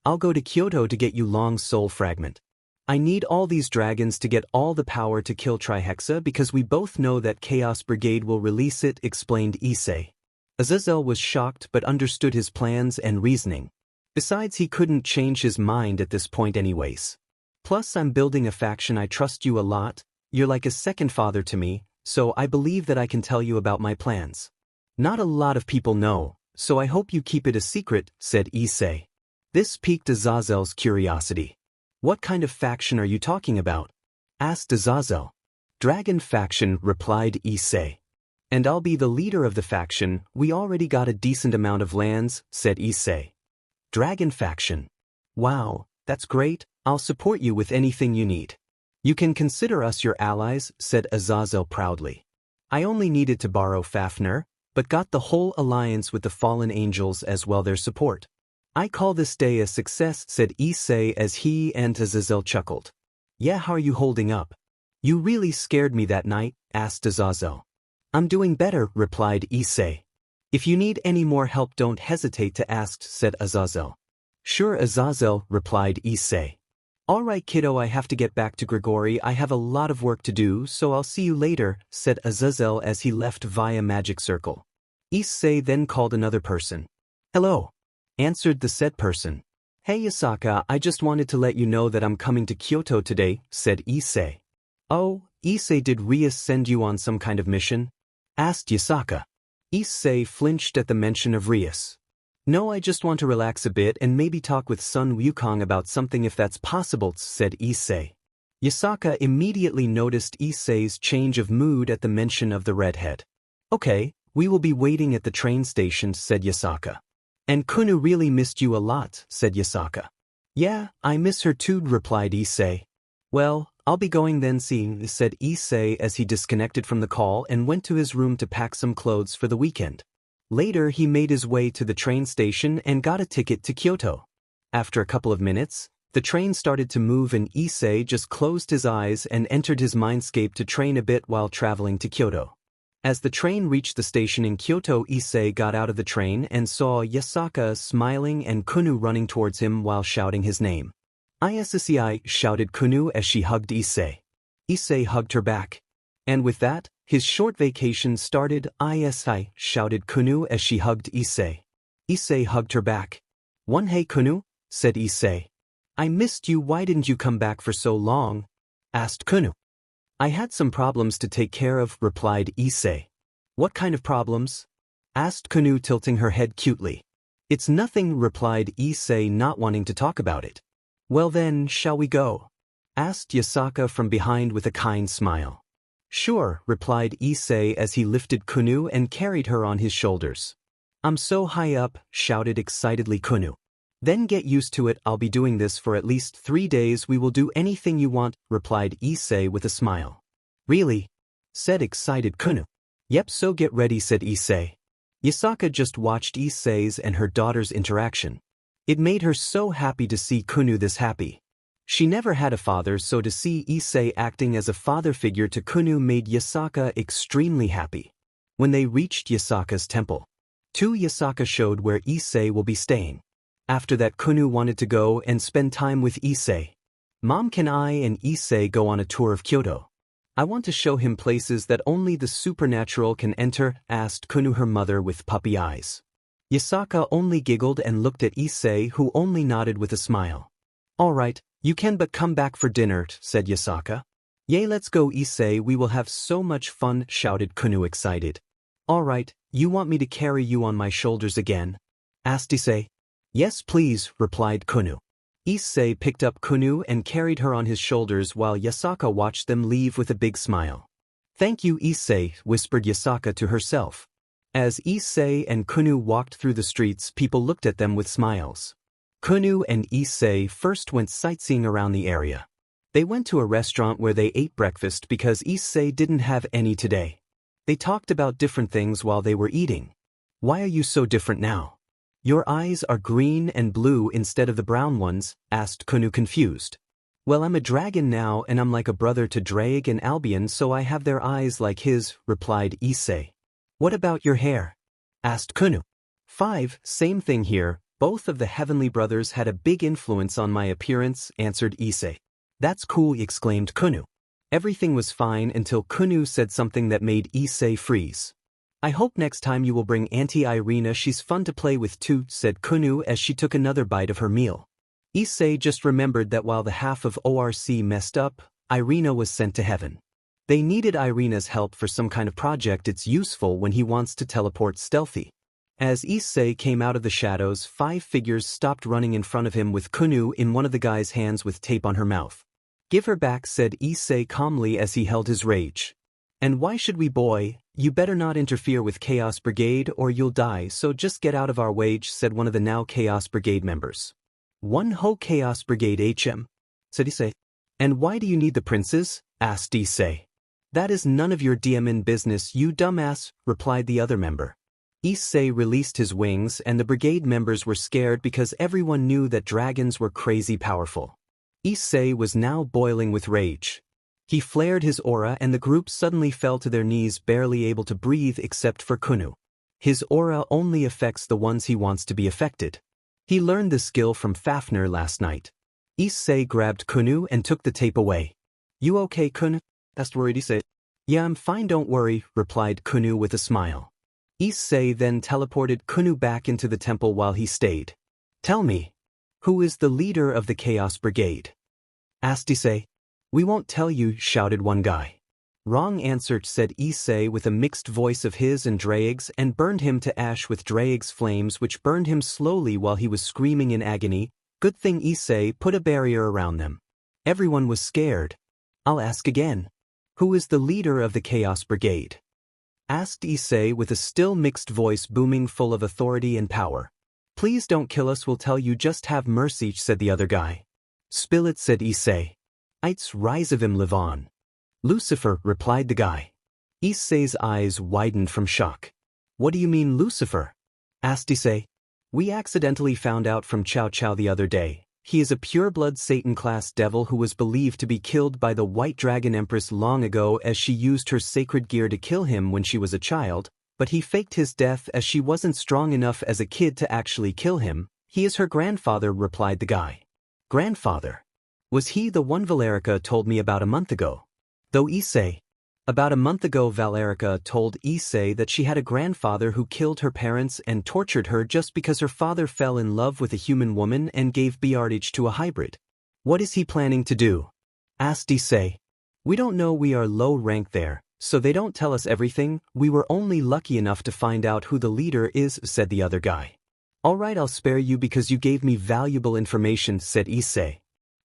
I'll go to Kyoto to get Yulong's soul fragment. I need all these dragons to get all the power to kill Trihexa because we both know that Chaos Brigade will release it, explained Issei. Azazel was shocked but understood his plans and reasoning. Besides, he couldn't change his mind at this point anyways. Plus, I'm building a faction. I trust you a lot. You're like a second father to me, so I believe that I can tell you about my plans. Not a lot of people know, so I hope you keep it a secret, said Issei. This piqued Azazel's curiosity. What kind of faction are you talking about? Asked Azazel. Dragon faction, replied Issei. And I'll be the leader of the faction. We already got a decent amount of lands, said Issei. Dragon faction. Wow, that's great. I'll support you with anything you need. You can consider us your allies, said Azazel proudly. I only needed to borrow Fafnir, but got the whole alliance with the fallen angels as well, their support. I call this day a success, said Issei as he and Azazel chuckled. Yeah, how are you holding up? You really scared me that night, asked Azazel. I'm doing better, replied Issei. If you need any more help, don't hesitate to ask, said Azazel. Sure, Azazel, replied Issei. All right, kiddo, I have to get back to Grigori. I have a lot of work to do, so I'll see you later, said Azazel as he left via magic circle. Issei then called another person. Hello, answered the said person. Hey Yasaka, I just wanted to let you know that I'm coming to Kyoto today, said Issei. Oh, Issei, did Rias send you on some kind of mission? Asked Yasaka. Issei flinched at the mention of Rias. No, I just want to relax a bit and maybe talk with Sun Wukong about something if that's possible, said Issei. Yasaka immediately noticed Issei's change of mood at the mention of the redhead. Okay, we will be waiting at the train station, said Yasaka. And Kunu really missed you a lot, said Yasaka. Yeah, I miss her too, replied Issei. Well, I'll be going then, seeing, said Issei as he disconnected from the call and went to his room to pack some clothes for the weekend. Later, he made his way to the train station and got a ticket to Kyoto. After a couple of minutes, the train started to move and Issei just closed his eyes and entered his mindscape to train a bit while traveling to Kyoto. As the train reached the station in Kyoto, Issei got out of the train and saw Yasaka smiling and Kunu running towards him while shouting his name. Issei, shouted Kunu as she hugged Issei. Issei hugged her back. And with that, his short vacation started. Issei, shouted Kunu as she hugged Issei. Issei hugged her back. Hey Kunu, said Issei. I missed you. Why didn't you come back for so long? Asked Kunu. I had some problems to take care of, replied Issei. What kind of problems? Asked Kunu, tilting her head cutely. It's nothing, replied Issei, not wanting to talk about it. Well then, shall we go? Asked Yasaka from behind with a kind smile. Sure, replied Issei as he lifted Kunu and carried her on his shoulders. I'm so high up, shouted excitedly Kunu. Then get used to it. I'll be doing this for at least 3 days. We will do anything you want, replied Issei with a smile. Really? Said excited Kunu. Yep, so get ready, said Issei. Yasaka just watched Issei's and her daughter's interaction. It made her so happy to see Kunu this happy. She never had a father, so to see Issei acting as a father figure to Kunu made Yasaka extremely happy. When they reached Yasaka's temple, Yasaka showed where Issei will be staying. After that, Kunu wanted to go and spend time with Issei. Mom, can I and Issei go on a tour of Kyoto? I want to show him places that only the supernatural can enter, asked Kunu her mother with puppy eyes. Yasaka only giggled and looked at Issei, who only nodded with a smile. All right, you can, but come back for dinner, said Yasaka. Yay, let's go, Issei, we will have so much fun, shouted Kunu excited. All right, you want me to carry you on my shoulders again? Asked Issei. Yes, please, replied Kunu. Issei picked up Kunu and carried her on his shoulders while Yasaka watched them leave with a big smile. Thank you, Issei, whispered Yasaka to herself. As Issei and Kunu walked through the streets, people looked at them with smiles. Kunu and Issei first went sightseeing around the area. They went to a restaurant where they ate breakfast because Issei didn't have any today. They talked about different things while they were eating. Why are you so different now? Your eyes are green and blue instead of the brown ones, asked Kunu confused. Well, I'm a dragon now and I'm like a brother to Drake and Albion, so I have their eyes like his, replied Issei. What about your hair? Asked Kunu. 5, same thing here, both of the heavenly brothers had a big influence on my appearance, answered Issei. That's cool, exclaimed Kunu. Everything was fine until Kunu said something that made Issei freeze. I hope next time you will bring Auntie Irina, she's fun to play with too, said Kunu as she took another bite of her meal. Issei just remembered that while the half of ORC messed up, Irina was sent to heaven. They needed Irina's help for some kind of project. It's useful when he wants to teleport stealthy. As Issei came out of the shadows, 5 figures stopped running in front of him with Kunu in one of the guy's hands with tape on her mouth. Give her back, said Issei calmly as he held his rage. And why should we, boy? You better not interfere with Chaos Brigade or you'll die, so just get out of our way, said one of the now Chaos Brigade members. One ho Chaos Brigade HM, said Issei. And why do you need the princes? Asked Issei. That is none of your DMN business, you dumbass, replied the other member. Issei released his wings and the brigade members were scared because everyone knew that dragons were crazy powerful. Issei was now boiling with rage. He flared his aura and the group suddenly fell to their knees, barely able to breathe except for Kunu. His aura only affects the ones he wants to be affected. He learned the skill from Fafnir last night. Issei grabbed Kunu and took the tape away. You okay, Kunu? Asked worried Issei. Yeah, I'm fine, don't worry, replied Kunu with a smile. Issei then teleported Kunu back into the temple while he stayed. Tell me, who is the leader of the Chaos Brigade? Asked Issei. We won't tell you, shouted one guy. Wrong answer, said Issei with a mixed voice of his and Draig's, and burned him to ash with Draig's flames, which burned him slowly while he was screaming in agony. Good thing Issei put a barrier around them. Everyone was scared. I'll ask again. Who is the leader of the Chaos Brigade? Asked Issei with a still mixed voice booming full of authority and power. Please don't kill us, we'll tell you, just have mercy, said the other guy. Spill it, said Issei. It's rise of him live on. Lucifer, replied the guy. Issei's eyes widened from shock. What do you mean, Lucifer? Asked Issei. We accidentally found out from Chow Chow the other day. He is a pure-blood Satan-class devil who was believed to be killed by the White Dragon Empress long ago as she used her sacred gear to kill him when she was a child, but he faked his death as she wasn't strong enough as a kid to actually kill him. He is her grandfather, replied the guy. Grandfather? Was he the one Valerica told me about a month ago? Though Issei. About a month ago Valerica told Issei that she had a grandfather who killed her parents and tortured her just because her father fell in love with a human woman and gave Biardage to a hybrid. What is he planning to do? Asked Issei. We don't know, we are low rank there, so they don't tell us everything. We were only lucky enough to find out who the leader is, said the other guy. Alright, I'll spare you because you gave me valuable information, said Issei.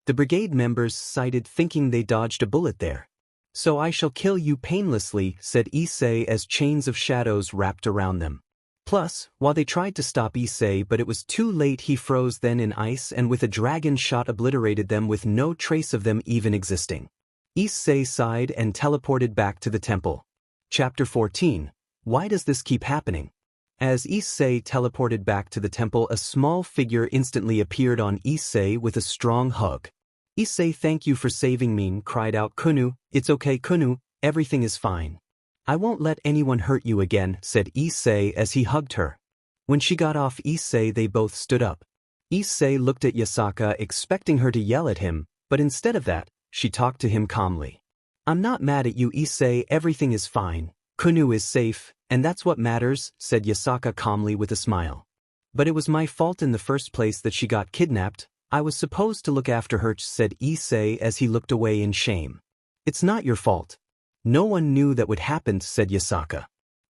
The brigade members sighed, thinking they dodged a bullet there. So I shall kill you painlessly, said Issei as chains of shadows wrapped around them. Plus, while they tried to stop Issei but it was too late, he froze then in ice and with a dragon shot obliterated them with no trace of them even existing. Issei sighed and teleported back to the temple. Chapter 14. Why does this keep happening? As Issei teleported back to the temple, a small figure instantly appeared on Issei with a strong hug. Issei, thank you for saving me, cried out Kunu. It's okay, Kunu, everything is fine. I won't let anyone hurt you again, said Issei as he hugged her. When she got off Issei, they both stood up. Issei looked at Yasaka expecting her to yell at him, but instead of that, she talked to him calmly. I'm not mad at you, Issei, everything is fine. Kunu is safe, and that's what matters, said Yasaka calmly with a smile. But it was my fault in the first place that she got kidnapped. I was supposed to look after her, said Issei as he looked away in shame. It's not your fault. No one knew that would happen, said Yasaka.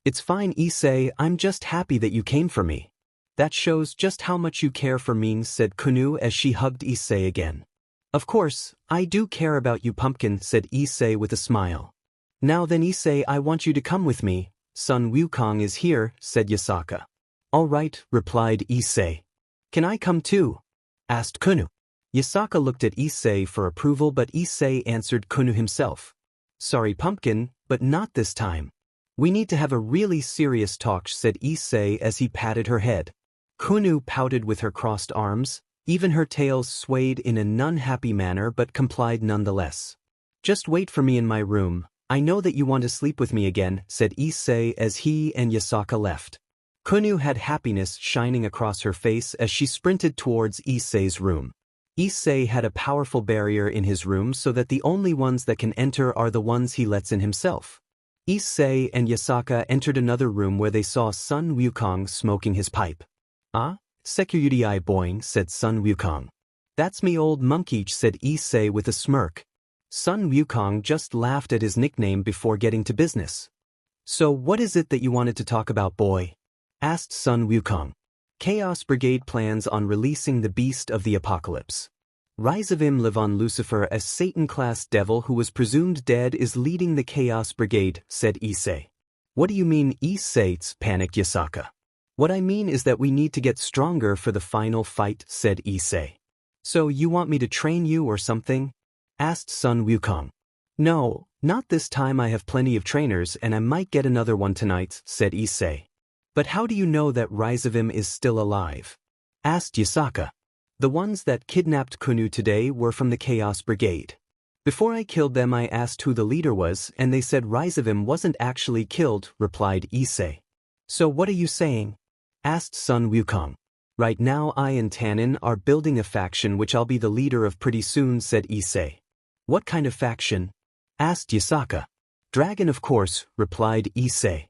It's fine, Issei, I'm just happy that you came for me. That shows just how much you care for me, said Kunu as she hugged Issei again. Of course, I do care about you, Pumpkin, said Issei with a smile. Now then, Issei, I want you to come with me. Sun Wukong is here, said Yasaka. All right, replied Issei. Can I come too? Asked Kunu. Yasaka looked at Issei for approval, but Issei answered Kunu himself. Sorry, Pumpkin, but not this time. We need to have a really serious talk, said Issei as he patted her head. Kunu pouted with her crossed arms. Even her tail swayed in an unhappy manner but complied nonetheless. Just wait for me in my room. I know that you want to sleep with me again, said Issei as he and Yasaka left. Kunu had happiness shining across her face as she sprinted towards Issei's room. Issei had a powerful barrier in his room so that the only ones that can enter are the ones he lets in himself. Issei and Yasaka entered another room where they saw Sun Wukong smoking his pipe. "Ah? Security boing," said Sun Wukong. "That's me old monkey," said Issei with a smirk. Sun Wukong just laughed at his nickname before getting to business. "So what is it that you wanted to talk about, boy?" asked Sun Wukong. "Chaos Brigade plans on releasing the Beast of the Apocalypse. Rizavim Levon Lucifer, a Satan-class devil who was presumed dead, is leading the Chaos Brigade," said Issei. "What do you mean, Issei?" panicked Yasaka. "What I mean is that we need to get stronger for the final fight," said Issei. "So you want me to train you or something?" asked Sun Wukong. "No, not this time. I have plenty of trainers and I might get another one tonight," said Issei. "But how do you know that Rizavim is still alive?" asked Yasaka. "The ones that kidnapped Kunu today were from the Chaos Brigade. Before I killed them I asked who the leader was and they said Rizavim wasn't actually killed," replied Issei. "So what are you saying?" asked Sun Wukong. "Right now I and Tanin are building a faction which I'll be the leader of pretty soon," said Issei. "What kind of faction?" asked Yasaka. "Dragon, of course," replied Issei.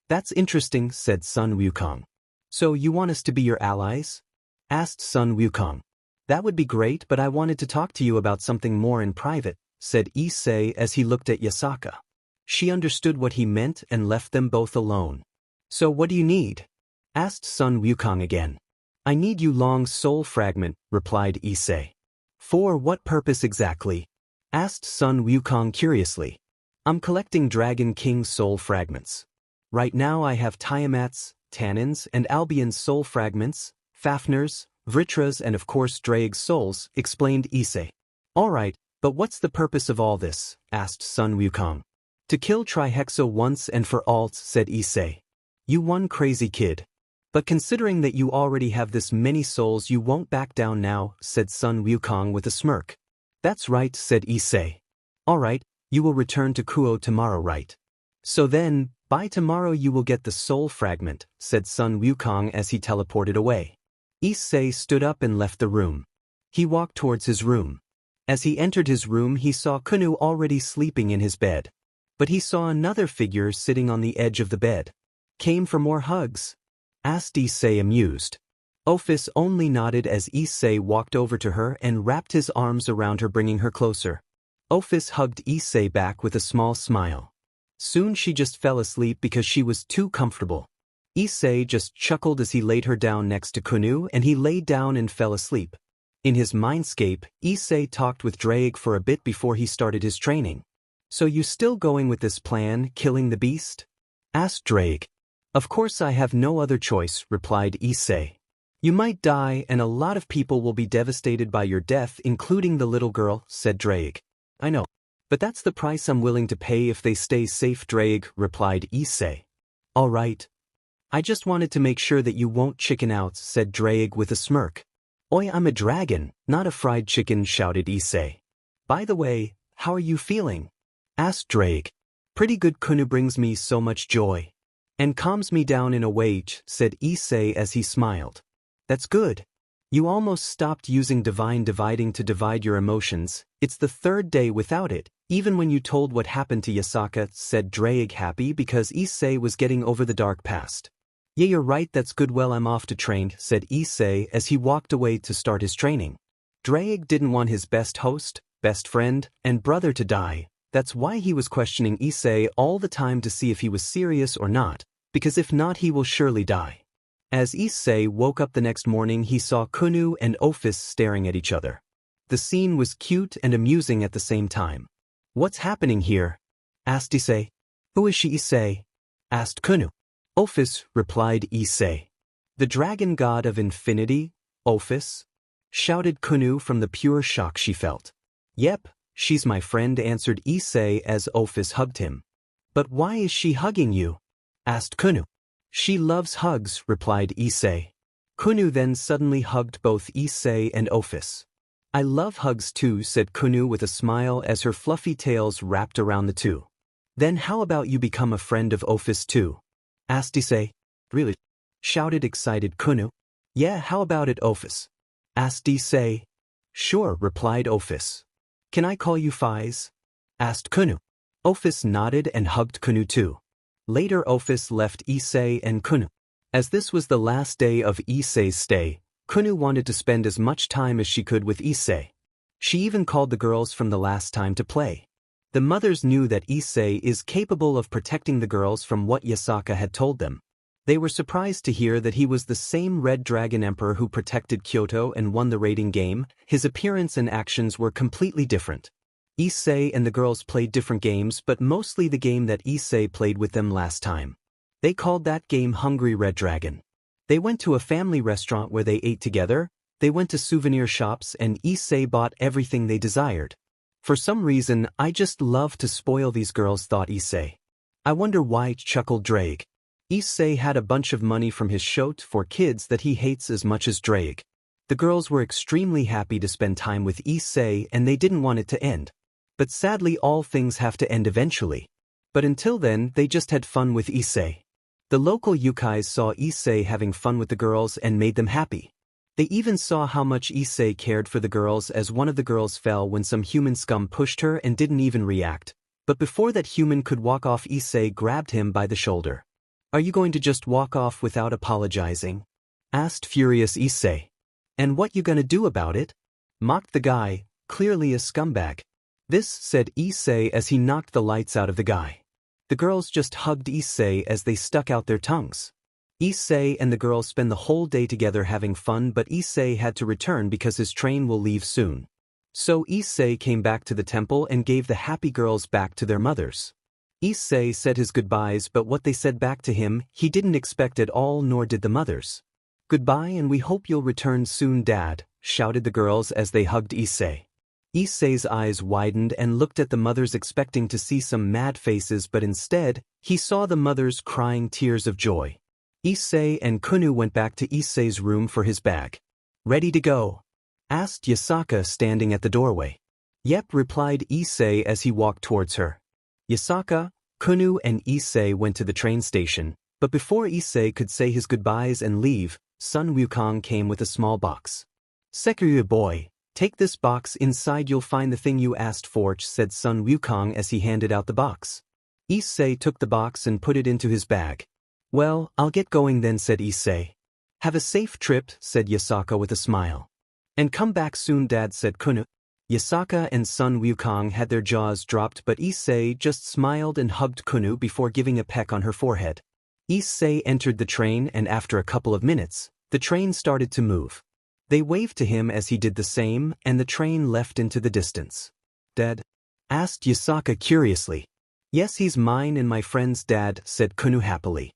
"That's interesting," said Sun Wukong. "So you want us to be your allies?" asked Sun Wukong. "That would be great, but I wanted to talk to you about something more in private," said Issei as he looked at Yasaka. She understood what he meant and left them both alone. "So what do you need?" asked Sun Wukong again. "I need you long soul fragment," replied Issei. "For what purpose exactly?" asked Sun Wukong curiously. "I'm collecting Dragon King soul fragments. Right now I have Tiamat's, Tanin's, and Albion's soul fragments, Fafnir's, Vritra's, and of course Draig's souls," explained Issei. "All right, but what's the purpose of all this?" asked Sun Wukong. "To kill Trihexo once and for all," said Issei. "You one crazy kid. But considering that you already have this many souls you won't back down now," said Sun Wukong with a smirk. "That's right," said Issei. "All right, you will return to Kuo tomorrow, right? So then, by tomorrow you will get the soul fragment," said Sun Wukong as he teleported away. Issei stood up and left the room. He walked towards his room. As he entered his room he saw Kunu already sleeping in his bed. But he saw another figure sitting on the edge of the bed. "Came for more hugs?" asked Issei, amused. Ophis only nodded as Issei walked over to her and wrapped his arms around her, bringing her closer. Ophis hugged Issei back with a small smile. Soon she just fell asleep because she was too comfortable. Issei just chuckled as he laid her down next to Kunu and he lay down and fell asleep. In his mindscape, Issei talked with Draig for a bit before he started his training. "So you still going with this plan, killing the beast?" asked Draig. "Of course I have no other choice," replied Issei. "You might die and a lot of people will be devastated by your death, including the little girl," said Draig. "I know. But that's the price I'm willing to pay if they stay safe, Draig," replied Issei. "All right. I just wanted to make sure that you won't chicken out," said Draig with a smirk. "Oi, I'm a dragon, not a fried chicken," shouted Issei. "By the way, how are you feeling?" asked Draig. "Pretty good. Kunu brings me so much joy. And calms me down in a way," said Issei as he smiled. "That's good. You almost stopped using divine dividing to divide your emotions. It's the third day without it, even when you told what happened to Yasaka," said Draig, happy because Issei was getting over the dark past. "Yeah, you're right, that's good. Well, I'm off to train," said Issei as he walked away to start his training. Draig didn't want his best host, best friend, and brother to die. That's why he was questioning Issei all the time to see if he was serious or not, because if not he will surely die. As Issei woke up the next morning he saw Kunu and Ophis staring at each other. The scene was cute and amusing at the same time. "What's happening here?" asked Issei. "Who is she, Issei?" asked Kunu. "Ophis," replied Issei. "The dragon god of infinity, Ophis?" shouted Kunu from the pure shock she felt. "Yep, she's my friend," answered Issei as Ophis hugged him. "But why is she hugging you?" asked Kunu. "She loves hugs," replied Issei. Kunu then suddenly hugged both Issei and Ophis. "I love hugs too," said Kunu with a smile as her fluffy tails wrapped around the two. "Then how about you become a friend of Ophis too?" asked Issei. "Really?" shouted excited Kunu. "Yeah, how about it, Ophis?" asked Issei. Sure, replied Office. Can I call you Fies? Asked Kunu. Office nodded and hugged Kunu too. Later Office left Issei and Kunu. As this was the last day of Issei's stay, Kunu wanted to spend as much time as she could with Issei. She even called the girls from the last time to play. The mothers knew that Issei is capable of protecting the girls from what Yasaka had told them. They were surprised to hear that he was the same Red Dragon Emperor who protected Kyoto and won the raiding game. His appearance and actions were completely different. Issei and the girls played different games, but mostly the game that Issei played with them last time. They called that game Hungry Red Dragon. They went to a family restaurant where they ate together. They went to souvenir shops and Issei bought everything they desired. For some reason, I just love to spoil these girls, thought Issei. I wonder why, chuckled Drake. Issei had a bunch of money from his shote for kids that he hates as much as Drake. The girls were extremely happy to spend time with Issei and they didn't want it to end. But sadly all things have to end eventually. But until then, they just had fun with Issei. The local yukais saw Issei having fun with the girls and made them happy. They even saw how much Issei cared for the girls, as one of the girls fell when some human scum pushed her and didn't even react. But before that human could walk off, Issei grabbed him by the shoulder. Are you going to just walk off without apologizing? Asked furious Issei. And what you gonna do about it? Mocked the guy, clearly a scumbag. This, said Issei as he knocked the lights out of the guy. The girls just hugged Issei as they stuck out their tongues. Issei and the girls spend the whole day together having fun, but Issei had to return because his train will leave soon. So Issei came back to the temple and gave the happy girls back to their mothers. Issei said his goodbyes, but what they said back to him, he didn't expect at all, nor did the mothers. Goodbye and we hope you'll return soon, Dad, shouted the girls as they hugged Issei. Issei's eyes widened and looked at the mothers expecting to see some mad faces, but instead, he saw the mothers crying tears of joy. Issei and Kunu went back to Issei's room for his bag. Ready to go? Asked Yasaka standing at the doorway. Yep, replied Issei as he walked towards her. Yasaka, Kunu and Issei went to the train station, but before Issei could say his goodbyes and leave, Sun Wukong came with a small box. Sekuryu boy, take this box, inside you'll find the thing you asked for, said Sun Wukong as he handed out the box. Issei took the box and put it into his bag. Well, I'll get going then, said Issei. Have a safe trip, said Yasaka with a smile. And come back soon, Dad, said Kunu. Yasaka and Sun Wukong had their jaws dropped, but Issei just smiled and hugged Kunu before giving a peck on her forehead. Issei entered the train and after a couple of minutes, the train started to move. They waved to him as he did the same, and the train left into the distance. Dad? Asked Yasaka curiously. Yes, he's mine and my friend's dad, said Kunu happily.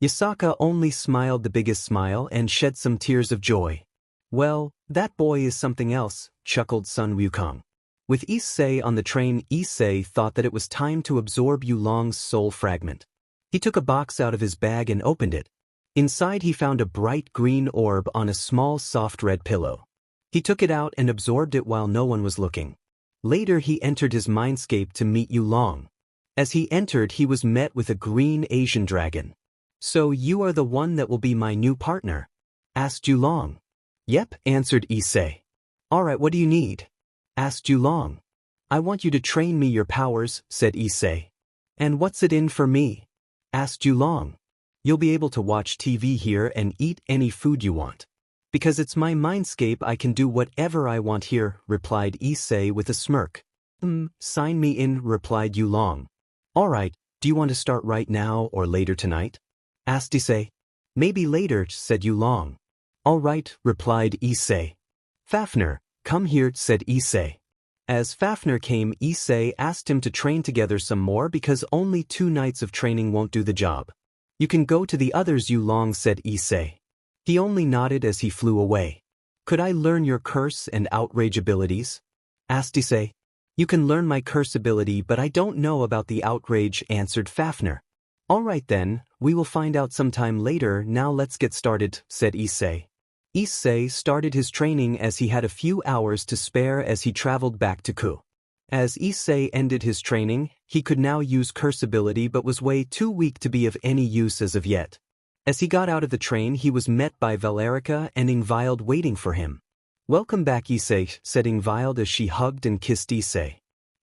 Yasaka only smiled the biggest smile and shed some tears of joy. Well, that boy is something else, chuckled Sun Wukong. With Issei on the train, Issei thought that it was time to absorb Yulong's soul fragment. He took a box out of his bag and opened it. Inside he found a bright green orb on a small soft red pillow. He took it out and absorbed it while no one was looking. Later he entered his mindscape to meet Yulong. As he entered he was met with a green Asian dragon. So you are the one that will be my new partner? Asked Yulong. Yep, answered Issei. Alright, what do you need? Asked Yulong. I want you to train me your powers, said Issei. And what's it in for me? Asked Yulong. You'll be able to watch TV here and eat any food you want. Because it's my mindscape, I can do whatever I want here, replied Issei with a smirk. Sign me in, replied Yulong. Alright, do you want to start right now or later tonight? Asked Issei. Maybe later, said Yulong. All right, replied Issei. Fafner, come here, said Issei. As Fafner came, Issei asked him to train together some more because only 2 nights of training won't do the job. You can go to the others, Yulong, said Issei. He only nodded as he flew away. Could I learn your curse and outrage abilities? Asked Issei. You can learn my curse ability, but I don't know about the outrage, answered Fafner. All right then, we will find out sometime later. Now let's get started, said Issei. Issei started his training as he had a few hours to spare as he traveled back to Ku. As Issei ended his training, he could now use curse ability but was way too weak to be of any use as of yet. As he got out of the train he was met by Valerica and Ingvild waiting for him. Welcome back, Issei, said Ingvild as she hugged and kissed Issei.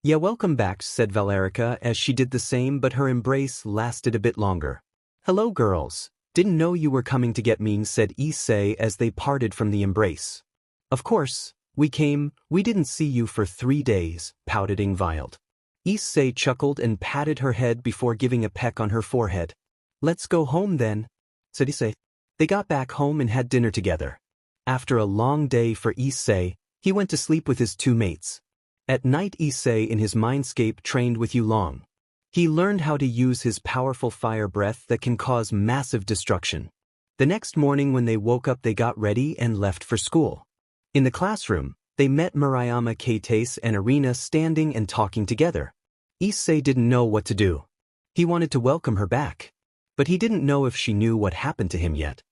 Yeah, welcome back, said Valerica as she did the same, but her embrace lasted a bit longer. Hello, girls. Didn't know you were coming to get me, said Issei as they parted from the embrace. Of course, we didn't see you for 3 days, pouted Ingvild. Issei chuckled and patted her head before giving a peck on her forehead. Let's go home then, said Issei. They got back home and had dinner together. After a long day for Issei, he went to sleep with his 2 mates. At night, Issei in his mindscape trained with Yulong. He learned how to use his powerful fire breath that can cause massive destruction. The next morning when they woke up, they got ready and left for school. In the classroom, they met Murayama Keitase and Irina standing and talking together. Issei didn't know what to do. He wanted to welcome her back, but he didn't know if she knew what happened to him yet.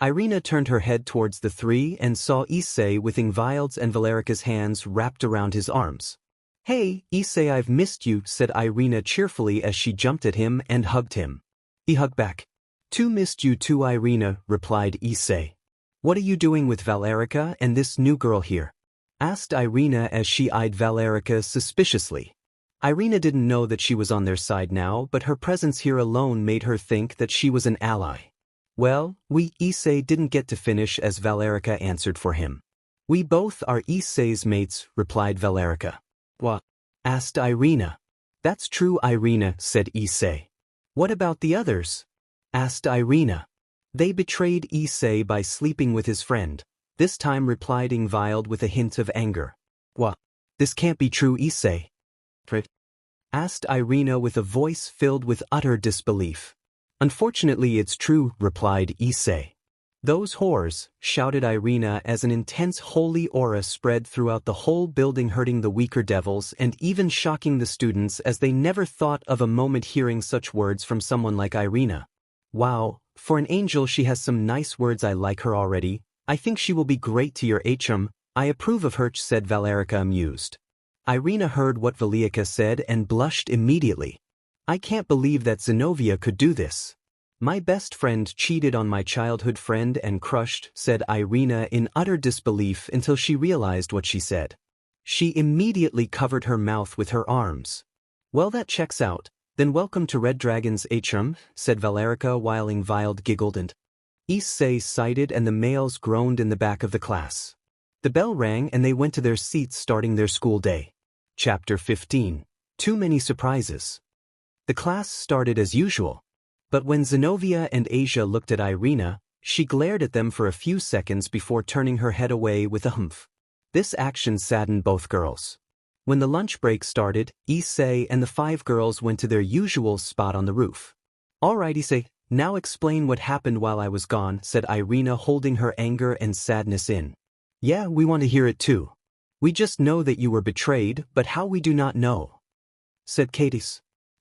Irina turned her head towards the 3 and saw Issei with Ingvild's and Valerica's hands wrapped around his arms. Hey, Issei, I've missed you, said Irina cheerfully as she jumped at him and hugged him. He hugged back. Too missed you too, Irina, replied Issei. What are you doing with Valerica and this new girl here? Asked Irina as she eyed Valerica suspiciously. Irina didn't know that she was on their side now, but her presence here alone made her think that she was an ally. Well, Issei didn't get to finish as Valerica answered for him. We both are Issei's mates, replied Valerica. What? Asked Irina. That's true, Irina, said Issei. What about the others? Asked Irina. They betrayed Issei by sleeping with his friend. This time, replied Ingvild with a hint of anger. What? This can't be true, Issei. Asked Irina with a voice filled with utter disbelief. Unfortunately, it's true, replied Issei. Those whores, shouted Irina as an intense holy aura spread throughout the whole building, hurting the weaker devils and even shocking the students as they never thought of a moment hearing such words from someone like Irina. Wow, for an angel she has some nice words. I like her already. I think she will be great to your HM. I approve of her, said Valerica amused. Irina heard what Valerica said and blushed immediately. I can't believe that Zenobia could do this. My best friend cheated on my childhood friend and crushed, said Irina in utter disbelief until she realized what she said. She immediately covered her mouth with her arms. Well, that checks out. Then welcome to Red Dragon's HM, said Valerica while Ingvild giggled and Issei sighed and the males groaned in the back of the class. The bell rang and they went to their seats, starting their school day. Chapter 15. Too many surprises. The class started as usual. But when Zenobia and Asia looked at Irina, she glared at them for a few seconds before turning her head away with a humph. This action saddened both girls. When the lunch break started, Issei and the 5 girls went to their usual spot on the roof. All right, Issei, now explain what happened while I was gone, said Irina, holding her anger and sadness in. Yeah, we want to hear it too. We just know that you were betrayed, but how we do not know, said Katis.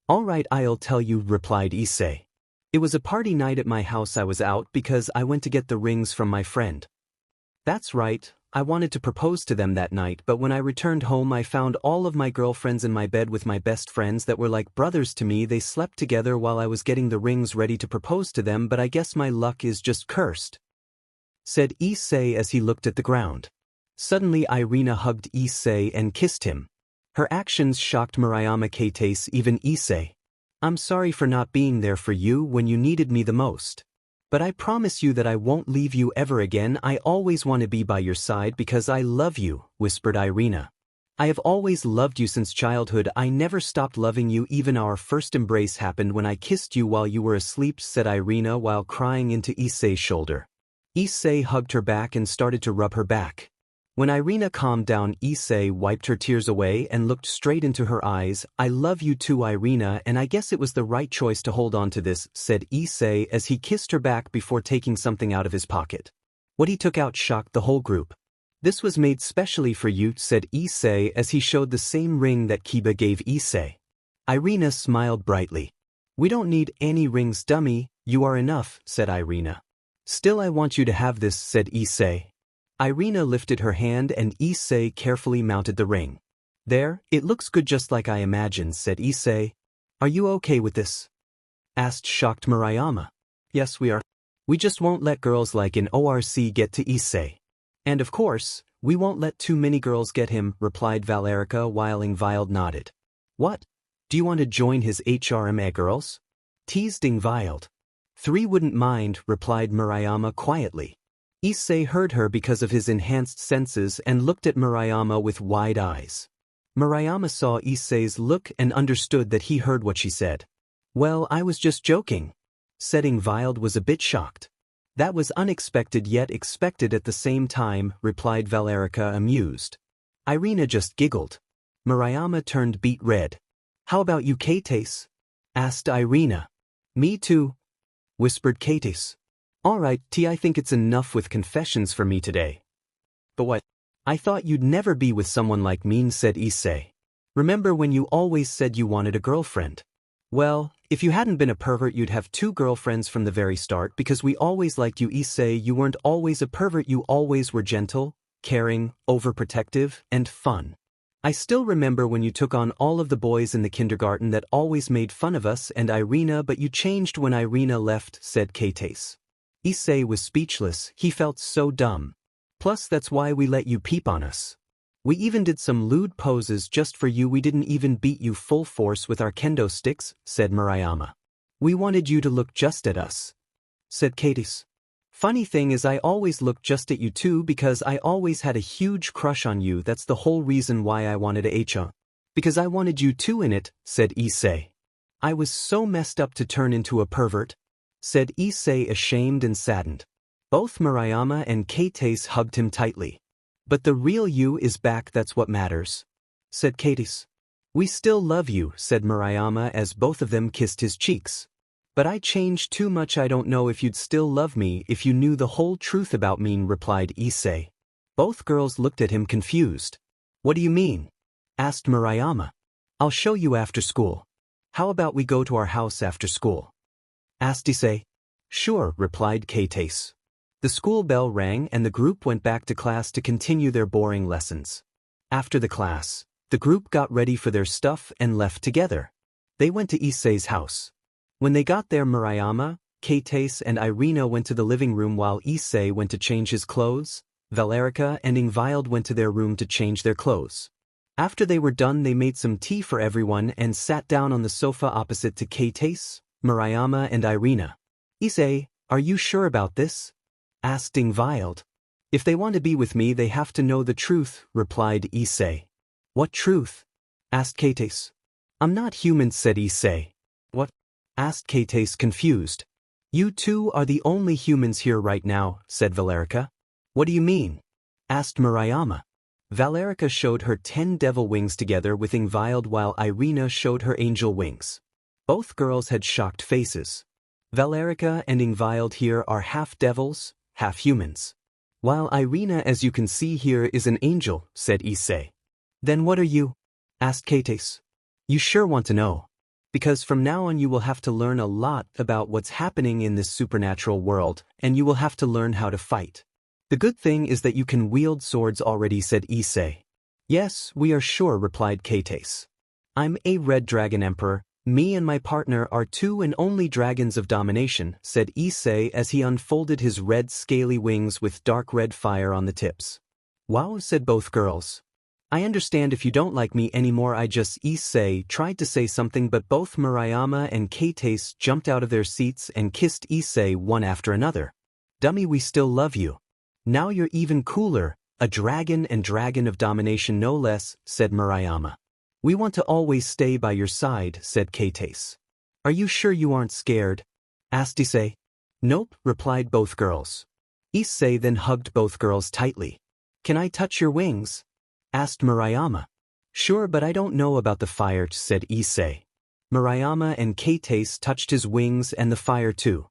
All right, I'll tell you, replied Issei. It was a party night at my house. I was out because I went to get the rings from my friend. That's right, I wanted to propose to them that night, but when I returned home I found all of my girlfriends in my bed with my best friends that were like brothers to me. They slept together while I was getting the rings ready to propose to them, but I guess my luck is just cursed, said Issei as he looked at the ground. Suddenly Irina hugged Issei and kissed him. Her actions shocked Murayama Keitase, even Issei. I'm sorry for not being there for you when you needed me the most. But I promise you that I won't leave you ever again. I always want to be by your side because I love you, whispered Irina. I have always loved you since childhood. I never stopped loving you. Even our first embrace happened when I kissed you while you were asleep, said Irina while crying into Issei's shoulder. Issei hugged her back and started to rub her back. When Irina calmed down, Issei wiped her tears away and looked straight into her eyes. I love you too, Irina, and I guess it was the right choice to hold on to this, said Issei as he kissed her back before taking something out of his pocket. What he took out shocked the whole group. This was made specially for you, said Issei as he showed the same ring that Kiba gave Issei. Irina smiled brightly. We don't need any rings, dummy, you are enough, said Irina. Still, I want you to have this, said Issei. Irina lifted her hand and Issei carefully mounted the ring. There, it looks good just like I imagined, said Issei. Are you okay with this? Asked shocked Murayama. Yes, we are. We just won't let girls like an ORC get to Issei. And of course, we won't let too many girls get him, replied Valerica while Ingvild nodded. What? Do you want to join his HRMA girls? Teased Ingvild. 3 wouldn't mind, replied Murayama quietly. Issei heard her because of his enhanced senses and looked at Murayama with wide eyes. Murayama saw Issei's look and understood that he heard what she said. Well, I was just joking. Said Ingvild was a bit shocked. That was unexpected yet expected at the same time, replied Valerica amused. Irina just giggled. Murayama turned beet red. How about you, Kates? Asked Irina. Me too, whispered Kates. Alright, I think it's enough with confessions for me today. But what? I thought you'd never be with someone like me, said Issei. Remember when you always said you wanted a girlfriend? Well, if you hadn't been a pervert you'd have 2 girlfriends from the very start because we always liked you, Issei. You weren't always a pervert, you always were gentle, caring, overprotective, and fun. I still remember when you took on all of the boys in the kindergarten that always made fun of us and Irina, but you changed when Irina left, said Kates. Issei was speechless, he felt so dumb. Plus that's why we let you peep on us. We even did some lewd poses just for you, we didn't even beat you full force with our kendo sticks, said Murayama. We wanted you to look just at us, said Kates. Funny thing is I always looked just at you too because I always had a huge crush on you, that's the whole reason why I wanted a HO. Because I wanted you too in it, said Issei. I was so messed up to turn into a pervert, said Issei ashamed and saddened. Both Murayama and Kates hugged him tightly. But the real you is back, that's what matters, said Kates. We still love you, said Murayama as both of them kissed his cheeks. But I changed too much, I don't know if you'd still love me if you knew the whole truth about me, replied Issei. Both girls looked at him confused. What do you mean? Asked Murayama. I'll show you after school. How about we go to our house after school? Asked Issei. Sure, replied Kates. The school bell rang and the group went back to class to continue their boring lessons. After the class, the group got ready for their stuff and left together. They went to Issei's house. When they got there, Murayama, Kates and Irina went to the living room while Issei went to change his clothes. Valerica and Ingvild went to their room to change their clothes. After they were done they made some tea for everyone and sat down on the sofa opposite to Kates, Murayama and Irina. Issei, are you sure about this? Asked Ingvild. If they want to be with me they have to know the truth, replied Issei. What truth? Asked Kates. I'm not human, said Issei. What? Asked Kates confused. You two are the only humans here right now, said Valerica. What do you mean? Asked Murayama. Valerica showed her 10 devil wings together with Ingvild while Irina showed her angel wings. Both girls had shocked faces. Valerica and Ingvild here are half devils, half humans. While Irina, as you can see here, is an angel, said Issei. Then what are you? Asked Kates. You sure want to know? Because from now on you will have to learn a lot about what's happening in this supernatural world, and you will have to learn how to fight. The good thing is that you can wield swords already, said Issei. Yes, we are sure, replied Kates. I'm a red dragon emperor. Me and my partner are 2 and only dragons of domination, said Issei as he unfolded his red scaly wings with dark red fire on the tips. Wow, said both girls. I understand if you don't like me anymore, I just. Issei tried to say something but both Murayama and Kates jumped out of their seats and kissed Issei one after another. Dummy, we still love you. Now you're even cooler, a dragon and dragon of domination no less, said Murayama. We want to always stay by your side, said Kates. Are you sure you aren't scared? Asked Issei. Nope, replied both girls. Issei then hugged both girls tightly. Can I touch your wings? Asked Murayama. Sure, but I don't know about the fire, said Issei. Murayama and Kates touched his wings and the fire too.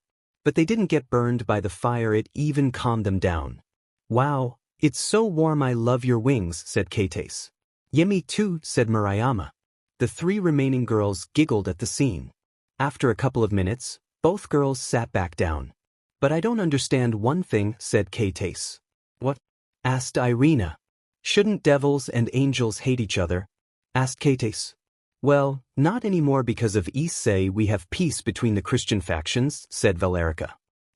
But they didn't get burned by the fire, it even calmed them down. Wow, it's so warm, I love your wings, said Kates. Yeah, me too, said Murayama. The 3 remaining girls giggled at the scene. After a couple of minutes, both girls sat back down. But I don't understand one thing, said Kates. What? Asked Irina. Shouldn't devils and angels hate each other? Asked Kates. Well, not anymore because of Issei, we have peace between the Christian factions, said Valerica.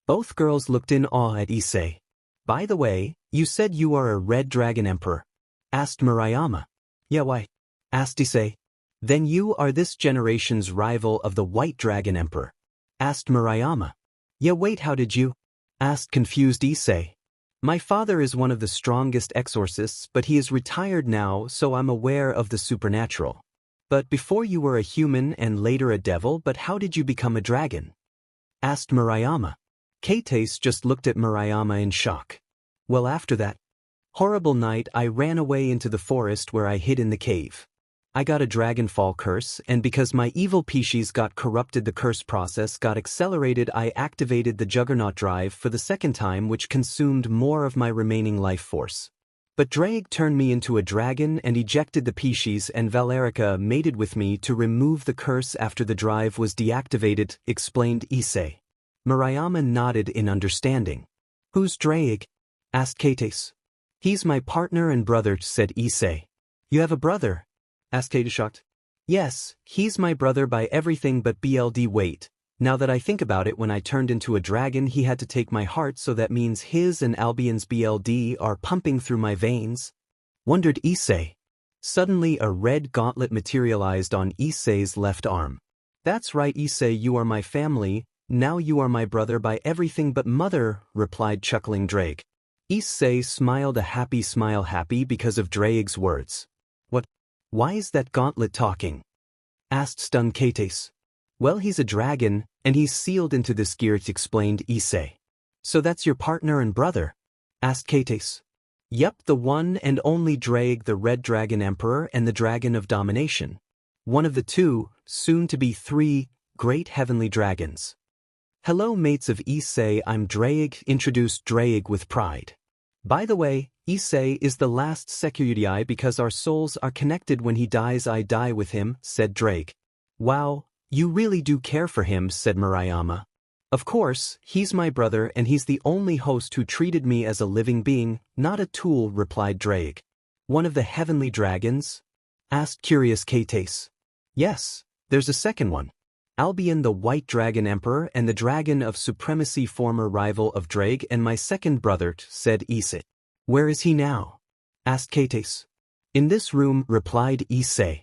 Both girls looked in awe at Issei. By the way, you said you are a red dragon emperor? Asked Murayama. Yeah, why? Asked Issei. Then you are this generation's rival of the white dragon emperor? Asked Murayama. Yeah, wait, how did you? Asked confused Issei. My father is one of the strongest exorcists, but he is retired now, so I'm aware of the supernatural. But before you were a human and later a devil, but how did you become a dragon? Asked Murayama. Keites just looked at Murayama in shock. Well, after that horrible night, I ran away into the forest where I hid in the cave. I got a dragonfall curse, and because my evil species got corrupted, the curse process got accelerated. I activated the Juggernaut drive for the second time, which consumed more of my remaining life force. But Drake turned me into a dragon and ejected the species, and Valerica mated with me to remove the curse after the drive was deactivated, explained Issei. Murayama nodded in understanding. Who's Drake? Asked Keites. He's my partner and brother, said Issei. You have a brother? Asked Keites shocked. Yes, he's my brother by everything but BLD. Wait, now that I think about it, when I turned into a dragon he had to take my heart, so that means his and Albion's BLD are pumping through my veins? Wondered Issei. Suddenly a red gauntlet materialized on Issei's left arm. That's right, Issei, you are my family, now you are my brother by everything but mother, replied chuckling Drake. Issei smiled a happy smile, happy because of Drake's words. What? Why is that gauntlet talking? Asked stunned Keites. Well, he's a dragon, and he's sealed into this gear, explained Issei. So that's your partner and brother? Asked Keites. Yep, the one and only Drake, the Red Dragon Emperor and the Dragon of Domination. One of the two, soon to be three, great heavenly dragons. Hello mates of Issei, I'm Drake, introduced Drake with pride. By the way, Issei is the last Sekyudai because our souls are connected. When he dies I die with him, said Drake. Wow, you really do care for him, said Murayama. Of course, he's my brother and he's the only host who treated me as a living being, not a tool, replied Drake. One of the heavenly dragons? Asked curious Keites. Yes, there's a second one. Albion, the White Dragon Emperor and the Dragon of Supremacy, former rival of Drake and my second brother, said Issei. Where is he now? Asked Keites. In this room, replied Issei.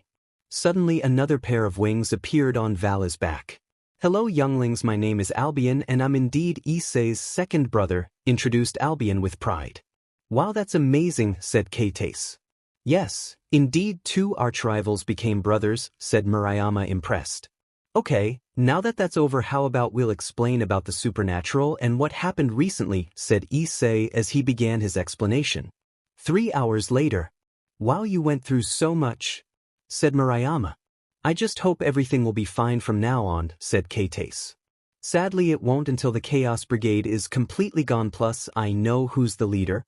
Suddenly another pair of wings appeared on Vala's back. Hello younglings, my name is Albion and I'm indeed Issei's second brother, introduced Albion with pride. Wow, that's amazing, said Keites. Yes, indeed two archrivals became brothers, said Murayama impressed. Okay, now that that's over, how about we'll explain about the supernatural and what happened recently, said Issei as he began his explanation. 3 hours later. Wow, you went through so much, said Murayama. I just hope everything will be fine from now on, said Keites. Sadly it won't until the Chaos Brigade is completely gone, plus I know who's the leader,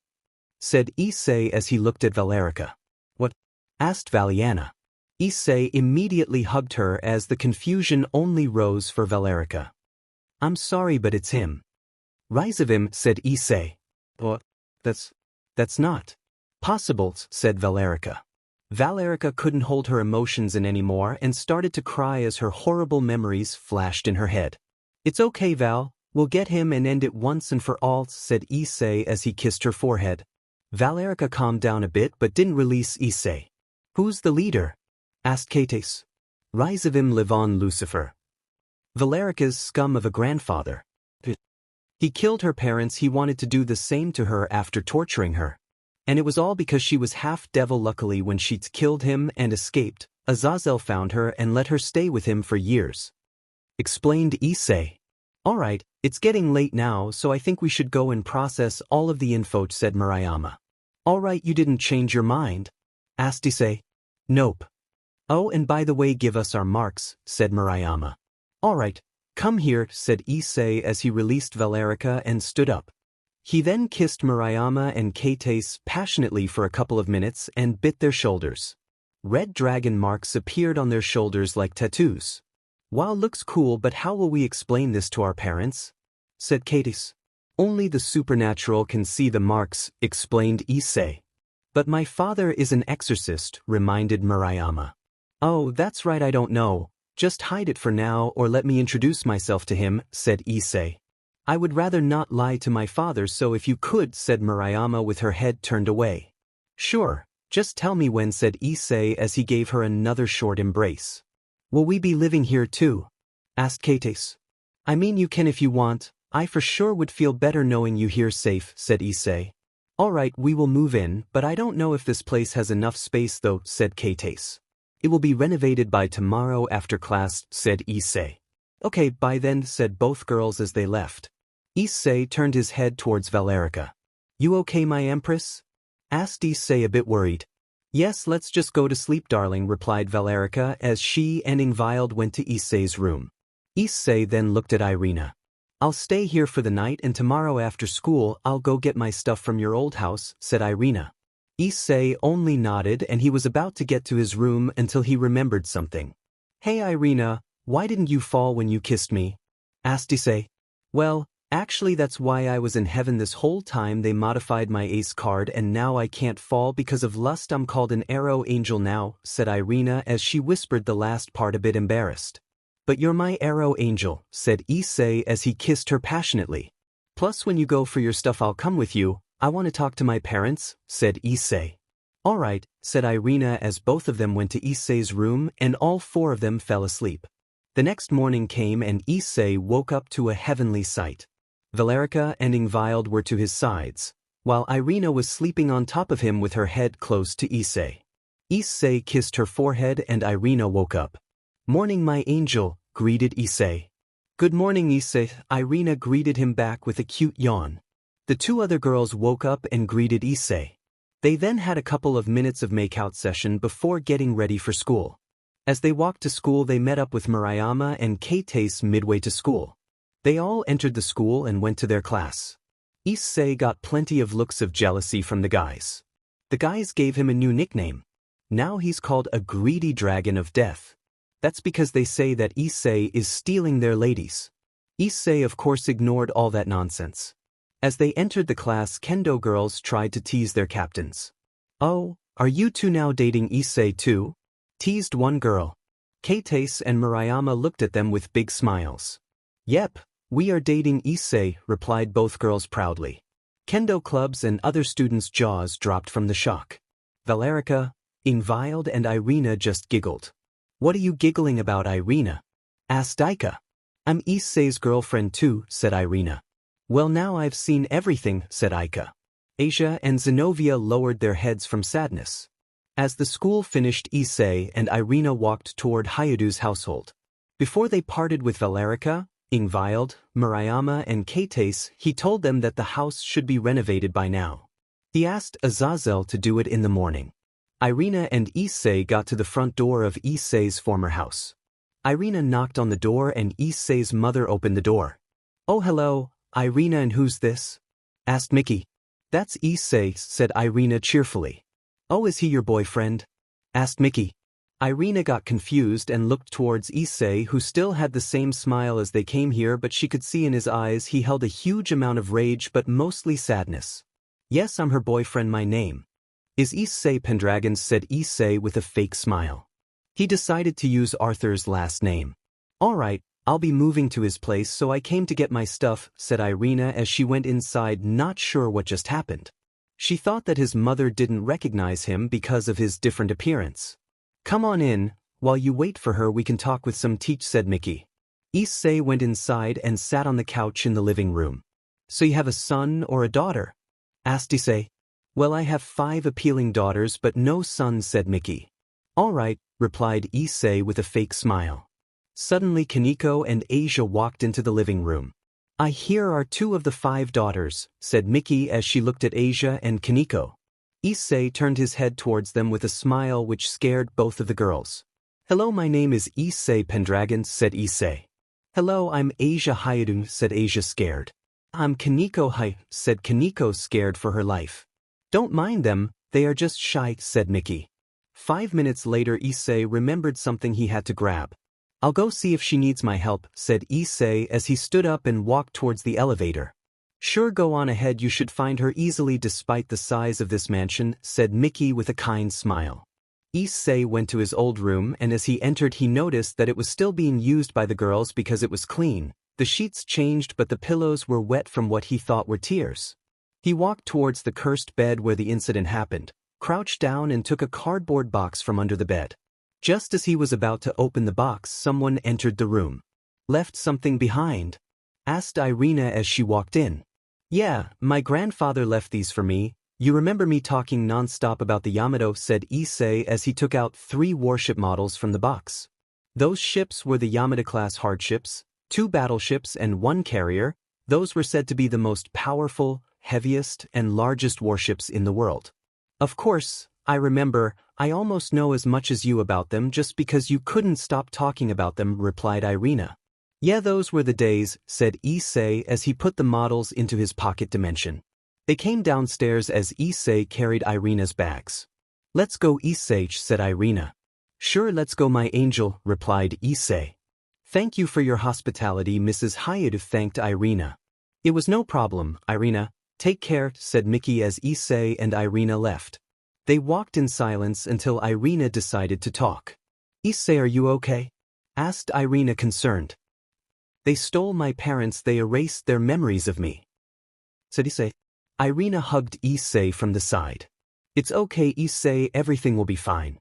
said Issei as he looked at Valerica. What? Asked Valiana. Issei immediately hugged her as the confusion only rose for Valerica. I'm sorry, but it's him. Rise of him, said Issei. What? That's not possible, said Valerica. Valerica couldn't hold her emotions in anymore and started to cry as her horrible memories flashed in her head. It's okay, Val, we'll get him and end it once and for all, said Issei as he kissed her forehead. Valerica calmed down a bit but didn't release Issei. Who's the leader? Asked Keites. Rise of him, Livon Lucifer. Valerica's scum of a grandfather. He killed her parents. He wanted to do the same to her after torturing her. And it was all because she was half devil. Luckily when she'd killed him and escaped, Azazel found her and let her stay with him for years. Explained Issei. Alright, it's getting late now, so I think we should go and process all of the info, said Murayama. Alright, you didn't change your mind? Asked Issei. Nope. Oh, and by the way, give us our marks, said Murayama. Alright, come here, said Issei as he released Valerica and stood up. He then kissed Murayama and Keites passionately for a couple of minutes and bit their shoulders. Red dragon marks appeared on their shoulders like tattoos. Wow, looks cool, but how will we explain this to our parents? Said Keites. Only the supernatural can see the marks, explained Issei. But my father is an exorcist, reminded Murayama. Oh, that's right, I don't know. Just hide it for now or let me introduce myself to him, said Issei. I would rather not lie to my father, so if you could, said Murayama with her head turned away. Sure, just tell me when, said Issei as he gave her another short embrace. Will we be living here too? Asked Kates. I mean, you can if you want. I for sure would feel better knowing you here safe, said Issei. Alright, we will move in, but I don't know if this place has enough space though, said Kates. It will be renovated by tomorrow after class, said Issei. Okay, bye then, said both girls as they left. Issei turned his head towards Valerica. You okay, my empress? Asked Issei a bit worried. Yes, let's just go to sleep, darling, replied Valerica as she and Ingvild went to Issei's room. Issei then looked at Irina. I'll stay here for the night and tomorrow after school I'll go get my stuff from your old house, said Irina. Issei only nodded and he was about to get to his room until he remembered something. Hey Irina, why didn't you fall when you kissed me? Asked Issei. Well, actually that's why I was in heaven this whole time. They modified my ace card and now I can't fall because of lust. I'm called an arrow angel now, said Irina as she whispered the last part a bit embarrassed. But you're my arrow angel, said Issei as he kissed her passionately. Plus when you go for your stuff I'll come with you. I want to talk to my parents, said Issei. Alright, said Irina as both of them went to Issei's room and all four of them fell asleep. The next morning came and Issei woke up to a heavenly sight. Valerica and Ingvild were to his sides, while Irina was sleeping on top of him with her head close to Issei. Issei kissed her forehead and Irina woke up. Morning my angel, greeted Issei. Good morning Issei, Irina greeted him back with a cute yawn. The two other girls woke up and greeted Issei. They then had a couple of minutes of makeout session before getting ready for school. As they walked to school they met up with Murayama and Kates midway to school. They all entered the school and went to their class. Issei got plenty of looks of jealousy from the guys. The guys gave him a new nickname. Now he's called a greedy dragon of death. That's because they say that Issei is stealing their ladies. Issei of course ignored all that nonsense. As they entered the class, kendo girls tried to tease their captains. Oh, are you two now dating Issei too? Teased one girl. Kates and Murayama looked at them with big smiles. Yep, we are dating Issei, replied both girls proudly. Kendo clubs and other students' jaws dropped from the shock. Valerica, Ingvild and Irina just giggled. What are you giggling about, Irina? Asked Aika. I'm Issei's girlfriend too, said Irina. Well now I've seen everything, said Aika. Asia and Zenobia lowered their heads from sadness. As the school finished, Issei and Irina walked toward Hyoudu's household. Before they parted with Valerica, Ingvild, Murayama and Kates, he told them that the house should be renovated by now. He asked Azazel to do it in the morning. Irina and Issei got to the front door of Issei's former house. Irina knocked on the door and Issei's mother opened the door. Oh hello, Irina, and who's this? Asked Mickey. That's Issei, said Irina cheerfully. Oh, is he your boyfriend? Asked Mickey. Irina got confused and looked towards Issei, who still had the same smile as they came here, but she could see in his eyes he held a huge amount of rage but mostly sadness. Yes, I'm her boyfriend. My name is Issei Pendragon, said Issei with a fake smile. He decided to use Arthur's last name. Alright, I'll be moving to his place, so I came to get my stuff, said Irina as she went inside, not sure what just happened. She thought that his mother didn't recognize him because of his different appearance. Come on in, while you wait for her we can talk with some teach, said Mickey. Issei went inside and sat on the couch in the living room. So you have a son or a daughter? Asked Issei. Well, I have 5 appealing daughters but no sons, said Mickey. Alright, replied Issei with a fake smile. Suddenly Kaneko and Asia walked into the living room. Here are 2 of the 5 daughters, said Mickey as she looked at Asia and Kaneko. Issei turned his head towards them with a smile which scared both of the girls. Hello, my name is Issei Pendragon, said Issei. Hello, I'm Issei Hyoudou, said Asia scared. I'm Kaneko said Kaneko scared for her life. Don't mind them, they are just shy, said Mickey. 5 minutes later Issei remembered something he had to grab. I'll go see if she needs my help, said Issei as he stood up and walked towards the elevator. Sure, go on ahead, you should find her easily despite the size of this mansion, said Mickey with a kind smile. Issei went to his old room and as he entered he noticed that it was still being used by the girls because it was clean, The sheets changed but the pillows were wet from what he thought were tears. He walked towards the cursed bed where the incident happened, crouched down and took a cardboard box from under the bed. Just as he was about to open the box, someone entered the room. "Left something behind?" asked Irina as she walked in. "Yeah, my grandfather left these for me. You remember me talking non-stop about the Yamato," said Issei as he took out 3 warship models from the box. Those ships were the Yamato-class hardships, 2 battleships and 1 carrier. Those were said to be the most powerful, heaviest, and largest warships in the world. "Of course, I remember. I almost know as much as you about them just because you couldn't stop talking about them," replied Irina. "Yeah, those were the days," said Issei as he put the models into his pocket dimension. They came downstairs as Issei carried Irina's bags. "Let's go, Issei," said Irina. "Sure, let's go, my angel," replied Issei. "Thank you for your hospitality," Mrs. Hyoudou thanked Irina. "It was no problem, Irina. Take care," said Mickey as Issei and Irina left. They walked in silence until Irina decided to talk. "Issei, are you okay?" asked Irina concerned. "They stole my parents. They erased their memories of me," said Issei. Irina hugged Issei from the side. "It's okay, Issei, everything will be fine.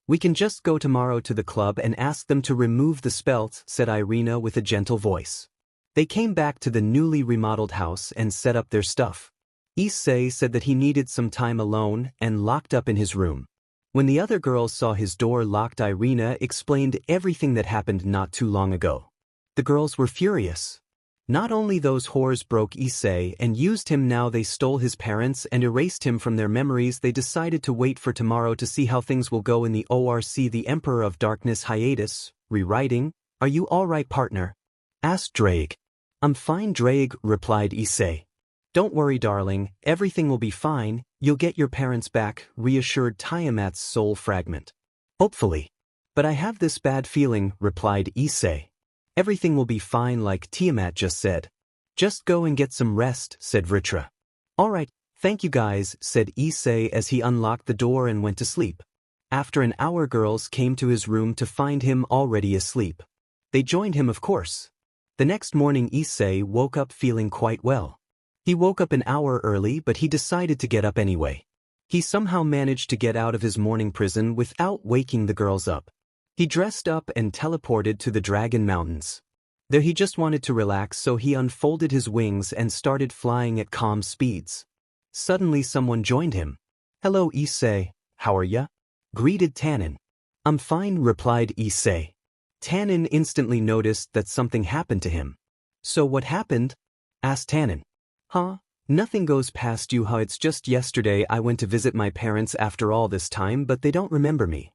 We can just go tomorrow to the club and ask them to remove the spells," said Irina with a gentle voice. They came back to the newly remodeled house and set up their stuff. Issei said that he needed some time alone and locked up in his room. When the other girls saw his door locked, Irina explained everything that happened not too long ago. The girls were furious. Not only those whores broke Issei and used him, now they stole his parents and erased him from their memories. They decided to wait for tomorrow to see how things will go in the ORC. The Emperor of Darkness hiatus, rewriting. "Are you alright, partner?" asked Drake. "I'm fine, Drake," replied Issei. "Don't worry, darling, everything will be fine. You'll get your parents back," reassured Tiamat's soul fragment. "Hopefully. But I have this bad feeling," replied Issei. "Everything will be fine like Tiamat just said." "Just go and get some rest," said Vritra. "Alright, thank you guys," said Issei as he unlocked the door and went to sleep. After an hour, girls came to his room to find him already asleep. They joined him, of course. The next morning Issei woke up feeling quite well. He woke up an hour early, but he decided to get up anyway. He somehow managed to get out of his morning prison without waking the girls up. He dressed up and teleported to the Dragon Mountains. There he just wanted to relax, so he unfolded his wings and started flying at calm speeds. Suddenly someone joined him. "Hello, Issei, how are ya?" greeted Tannen. "I'm fine," replied Issei. Tannen instantly noticed that something happened to him. "So what happened?" asked Tannen. "Huh? Nothing goes past you, huh? It's just yesterday I went to visit my parents after all this time, but they don't remember me.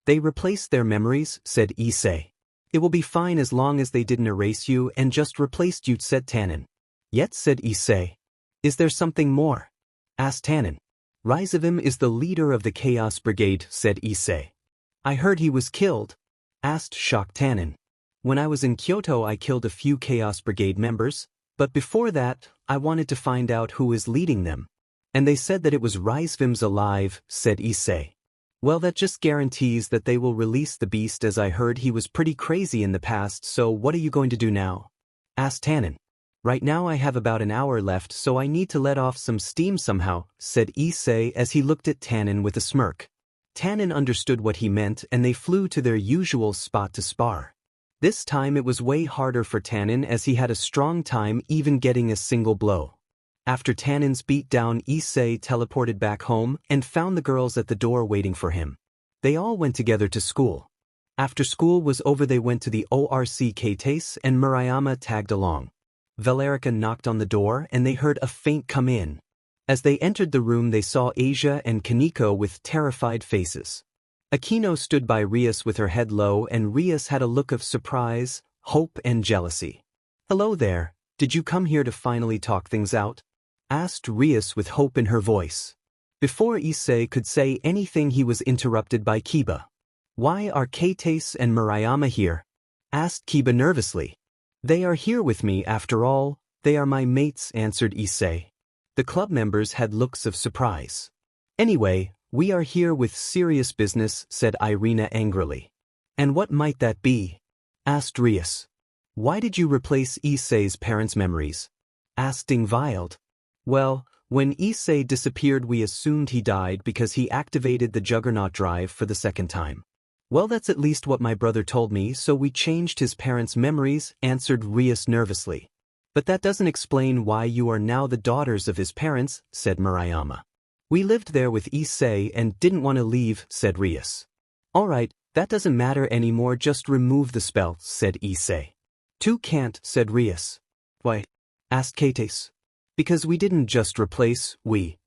They replaced their memories," said Issei. "It will be fine as long as they didn't erase you and just replaced you," said Tannen. "Yet," said Issei. "Is there something more?" asked Tannen. "Rizavim is the leader of the Chaos Brigade," said Issei. "I heard he was killed?" asked shocked Tannen. "When I was in Kyoto I killed a few Chaos Brigade members, but before that I wanted to find out who is leading them. And they said that it was Rizavim's alive," said Issei. "Well, that just guarantees that they will release the beast, as I heard he was pretty crazy in the past. So what are you going to do now?" asked Tannen. "Right now I have about an hour left, so I need to let off some steam somehow," said Issei as he looked at Tannen with a smirk. Tannen understood what he meant and they flew to their usual spot to spar. This time it was way harder for Tannen as he had a strong time even getting a single blow. After Tannen's beatdown, Issei teleported back home and found the girls at the door waiting for him. They all went together to school. After school was over they went to the ORC. Kates and Murayama tagged along. Valerica knocked on the door and they heard a faint "come in." As they entered the room they saw Asia and Kaneko with terrified faces. Akino stood by Rias with her head low, and Rias had a look of surprise, hope and jealousy. "Hello there, did you come here to finally talk things out?" asked Rias with hope in her voice. Before Issei could say anything he was interrupted by Kiba. "Why are Kates and Murayama here?" asked Kiba nervously. "They are here with me after all, they are my mates," answered Issei. The club members had looks of surprise. "Anyway, we are here with serious business," said Irina angrily. "And what might that be?" asked Rias. Why did you replace Issei's parents' memories? Asked Ingvild. Well, when Issei disappeared we assumed he died because he activated the Juggernaut drive for the second time. Well, that's at least what my brother told me, so we changed his parents' memories, answered Rias nervously. But that doesn't explain why you are now the daughters of his parents, said Murayama. We lived there with Issei and didn't want to leave, said Rias. Alright, that doesn't matter anymore, just remove the spell, said Issei. Two can't, said Rias. Why? Asked Kates. Because we didn't just replace, we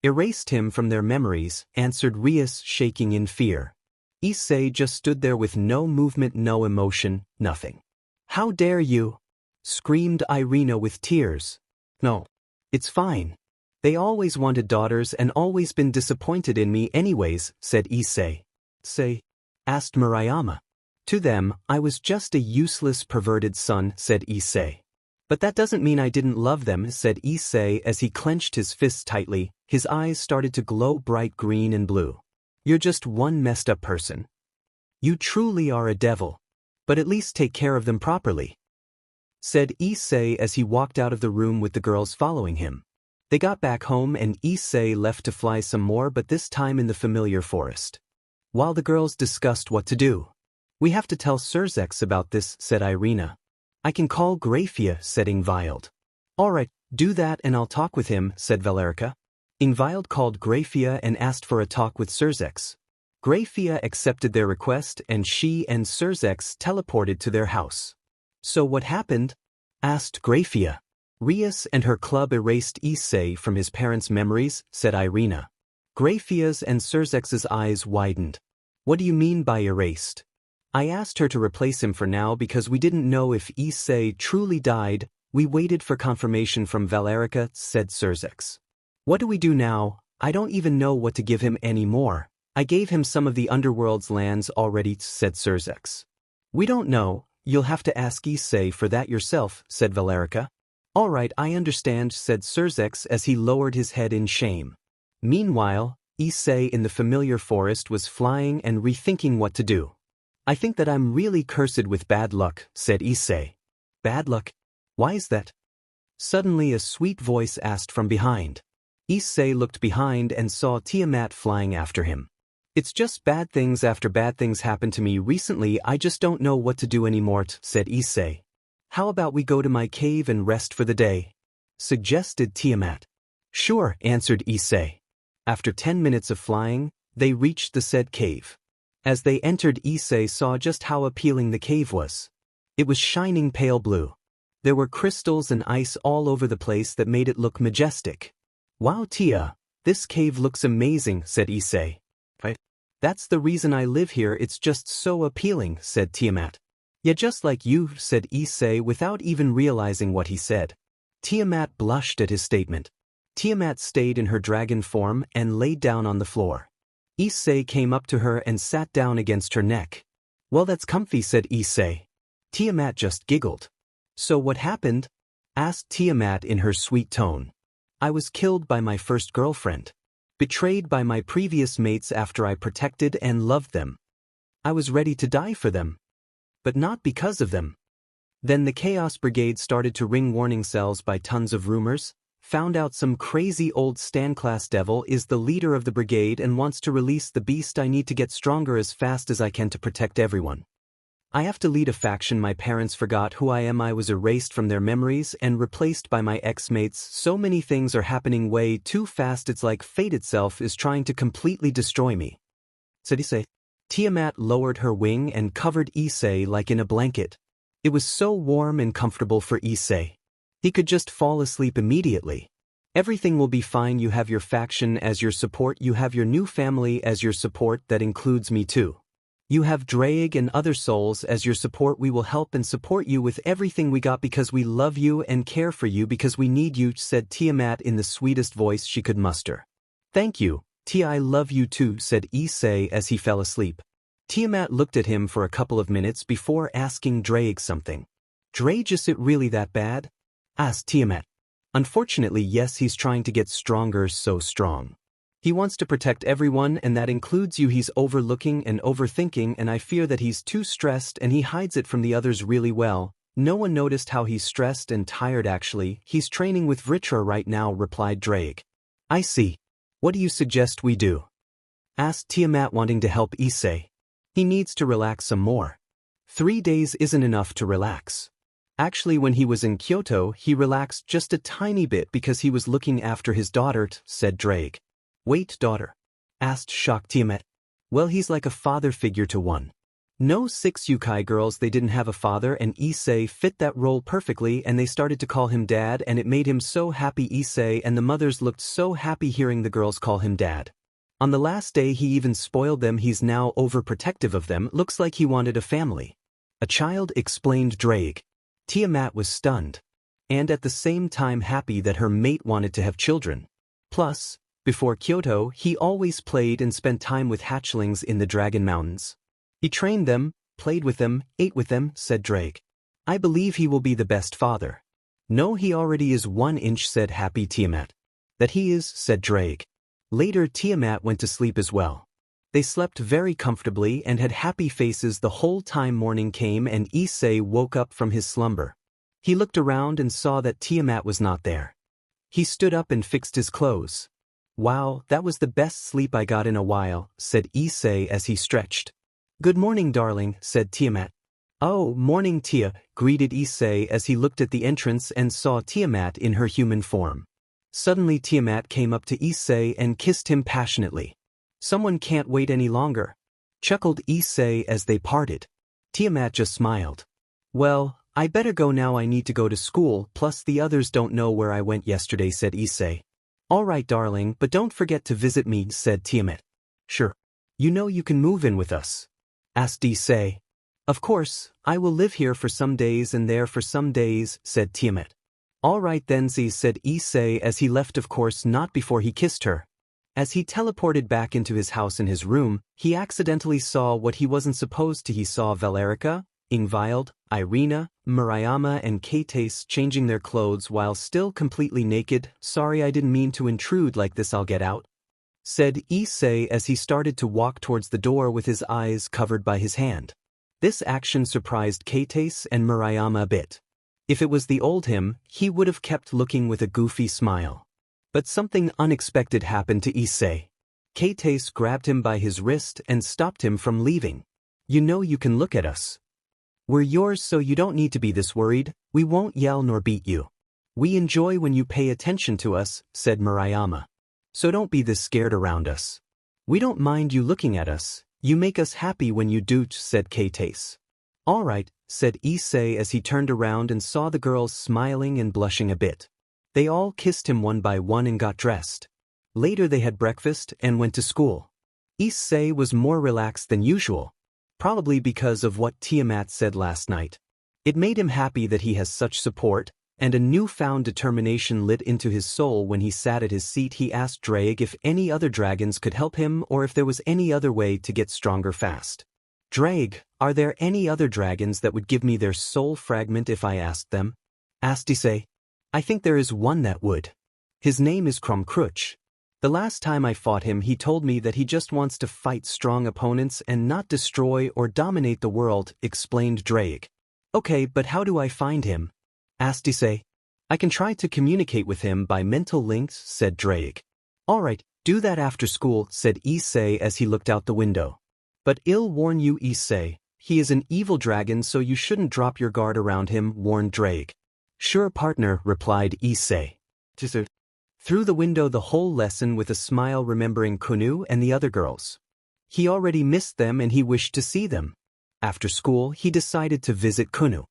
erased him from their memories, answered Rias, shaking in fear. Issei just stood there with no movement, no emotion, nothing. How dare you? Screamed Irina with tears. No. It's fine. They always wanted daughters and always been disappointed in me anyways, said Issei. Say? Asked Murayama. To them, I was just a useless perverted son, said Issei. But that doesn't mean I didn't love them, said Issei as he clenched his fists tightly. His eyes started to glow bright green and blue. You're just one messed up person. You truly are a devil. But at least take care of them properly, said Issei as he walked out of the room with the girls following him. They got back home and Issei left to fly some more, but this time in the familiar forest. While the girls discussed what to do. We have to tell Surzex about this, said Irina. I can call Grafia, said Ingvild. Alright, do that and I'll talk with him, said Valerica. Ingvild called Grafia and asked for a talk with Surzex. Grafia accepted their request and she and Surzex teleported to their house. So what happened? Asked Grafia. Rias and her club erased Issei from his parents' memories, said Irina. Grafia's and Surzex's eyes widened. What do you mean by erased? I asked her to replace him for now because we didn't know if Issei truly died. We waited for confirmation from Valerica, said Surzex. What do we do now? I don't even know what to give him anymore. I gave him some of the underworld's lands already, said Surzex. We don't know. You'll have to ask Issei for that yourself, said Valerica. Alright, I understand, said Surzex as he lowered his head in shame. Meanwhile, Issei in the familiar forest was flying and rethinking what to do. I think that I'm really cursed with bad luck, said Issei. Bad luck? Why is that? Suddenly a sweet voice asked from behind. Issei looked behind and saw Tiamat flying after him. It's just bad things after bad things happened to me recently, I just don't know what to do anymore, said Issei. How about we go to my cave and rest for the day? Suggested Tiamat. Sure, answered Issei. After 10 minutes of flying, they reached the said cave. As they entered, Issei saw just how appealing the cave was. It was shining pale blue. There were crystals and ice all over the place that made it look majestic. Wow, Tia, this cave looks amazing, said Issei. Right? That's the reason I live here, it's just so appealing, said Tiamat. Yeah, just like you, said Issei without even realizing what he said. Tiamat blushed at his statement. Tiamat stayed in her dragon form and laid down on the floor. Issei came up to her and sat down against her neck. Well, that's comfy, said Issei. Tiamat just giggled. So what happened? Asked Tiamat in her sweet tone. I was killed by my first girlfriend. Betrayed by my previous mates after I protected and loved them. I was ready to die for them. But not because of them. Then the Chaos Brigade started to ring warning cells by tons of rumors, found out some crazy old Stan-class devil is the leader of the brigade and wants to release the beast. I need to get stronger as fast as I can to protect everyone. I have to lead a faction. My parents forgot who I am. I was erased from their memories and replaced by my ex-mates. So many things are happening way too fast. It's like fate itself is trying to completely destroy me. Said Issei. Tiamat lowered her wing and covered Issei like in a blanket. It was so warm and comfortable for Issei. He could just fall asleep immediately. Everything will be fine. You have your faction as your support. You have your new family as your support. That includes me too. You have Draig and other souls as your support. We will help and support you with everything we got because we love you and care for you because we need you, said Tiamat in the sweetest voice she could muster. Thank you, Tia, I love you too, said Issei as he fell asleep. Tiamat looked at him for a couple of minutes before asking Draig something. Draig, is it really that bad? Asked Tiamat. Unfortunately, yes, he's trying to get stronger, so strong. He wants to protect everyone and that includes you. He's overlooking and overthinking and I fear that he's too stressed and he hides it from the others really well, No one noticed how he's stressed and tired actually, he's training with Vritra right now, replied Drake. I see. What do you suggest we do? Asked Tiamat, wanting to help Issei. He needs to relax some more. 3 days isn't enough to relax. Actually, when he was in Kyoto, he relaxed just a tiny bit because he was looking after his daughter, said Drake. Wait, daughter? Asked shocked Tiamat. Well, he's like a father figure to one. No 6 Yukai girls, they didn't have a father, and Issei fit that role perfectly, and they started to call him dad, and it made him so happy. Issei and the mothers looked so happy hearing the girls call him dad. On the last day he even spoiled them. He's now overprotective of them, looks like he wanted a family. A child, explained Drake. Tiamat was stunned. And at the same time happy that her mate wanted to have children. Plus, before Kyoto, he always played and spent time with hatchlings in the Dragon Mountains. He trained them, played with them, ate with them, said Drake. I believe he will be the best father. No, he already is 1 inch, said happy Tiamat. That he is, said Drake. Later Tiamat went to sleep as well. They slept very comfortably and had happy faces the whole time. Morning came and Issei woke up from his slumber. He looked around and saw that Tiamat was not there. He stood up and fixed his clothes. Wow, that was the best sleep I got in a while, said Issei as he stretched. Good morning, darling, said Tiamat. Oh, morning, Tia, greeted Issei as he looked at the entrance and saw Tiamat in her human form. Suddenly Tiamat came up to Issei and kissed him passionately. Someone can't wait any longer, chuckled Issei as they parted. Tiamat just smiled. Well, I better go now, I need to go to school, plus the others don't know where I went yesterday, said Issei. All right, darling, but don't forget to visit me, said Tiamat. Sure. You know you can move in with us? Asked Issei. Of course, I will live here for some days and there for some days, said Tiamat. All right then, said Issei as he left, of course not before he kissed her. As he teleported back into his house in his room, he accidentally saw what he wasn't supposed to. He saw Valerica, Ingvild, Irina, Murayama and Kates changing their clothes while still completely naked. Sorry, I didn't mean to intrude like this, I'll get out, said Issei as he started to walk towards the door with his eyes covered by his hand. This action surprised Kates and Murayama a bit. If it was the old him, he would have kept looking with a goofy smile. But something unexpected happened to Issei. Kates grabbed him by his wrist and stopped him from leaving. You know you can look at us. We're yours, so you don't need to be this worried. We won't yell nor beat you. We enjoy when you pay attention to us, said Murayama. So don't be this scared around us. We don't mind you looking at us. You make us happy when you do, said Kates. All right, said Issei as he turned around and saw the girls smiling and blushing a bit. They all kissed him one by one and got dressed. Later they had breakfast and went to school. Issei was more relaxed than usual, probably because of what Tiamat said last night. It made him happy that he has such support, and a newfound determination lit into his soul. When he sat at his seat, he asked Drake if any other dragons could help him or if there was any other way to get stronger fast. Drake, are there any other dragons that would give me their soul fragment if I asked them? Asked Issei. I think there is one that would. His name is Krumkruch. The last time I fought him, he told me that he just wants to fight strong opponents and not destroy or dominate the world, explained Drake. Okay, but how do I find him? Asked Issei. I can try to communicate with him by mental links, said Drake. All right, do that after school, said Issei as he looked out the window. But I'll warn you, Issei, he is an evil dragon, so you shouldn't drop your guard around him, warned Drake. Sure, partner, replied Issei. Through the window the whole lesson with a smile, remembering Kunu and the other girls. He already missed them and he wished to see them. After school, he decided to visit Kunu.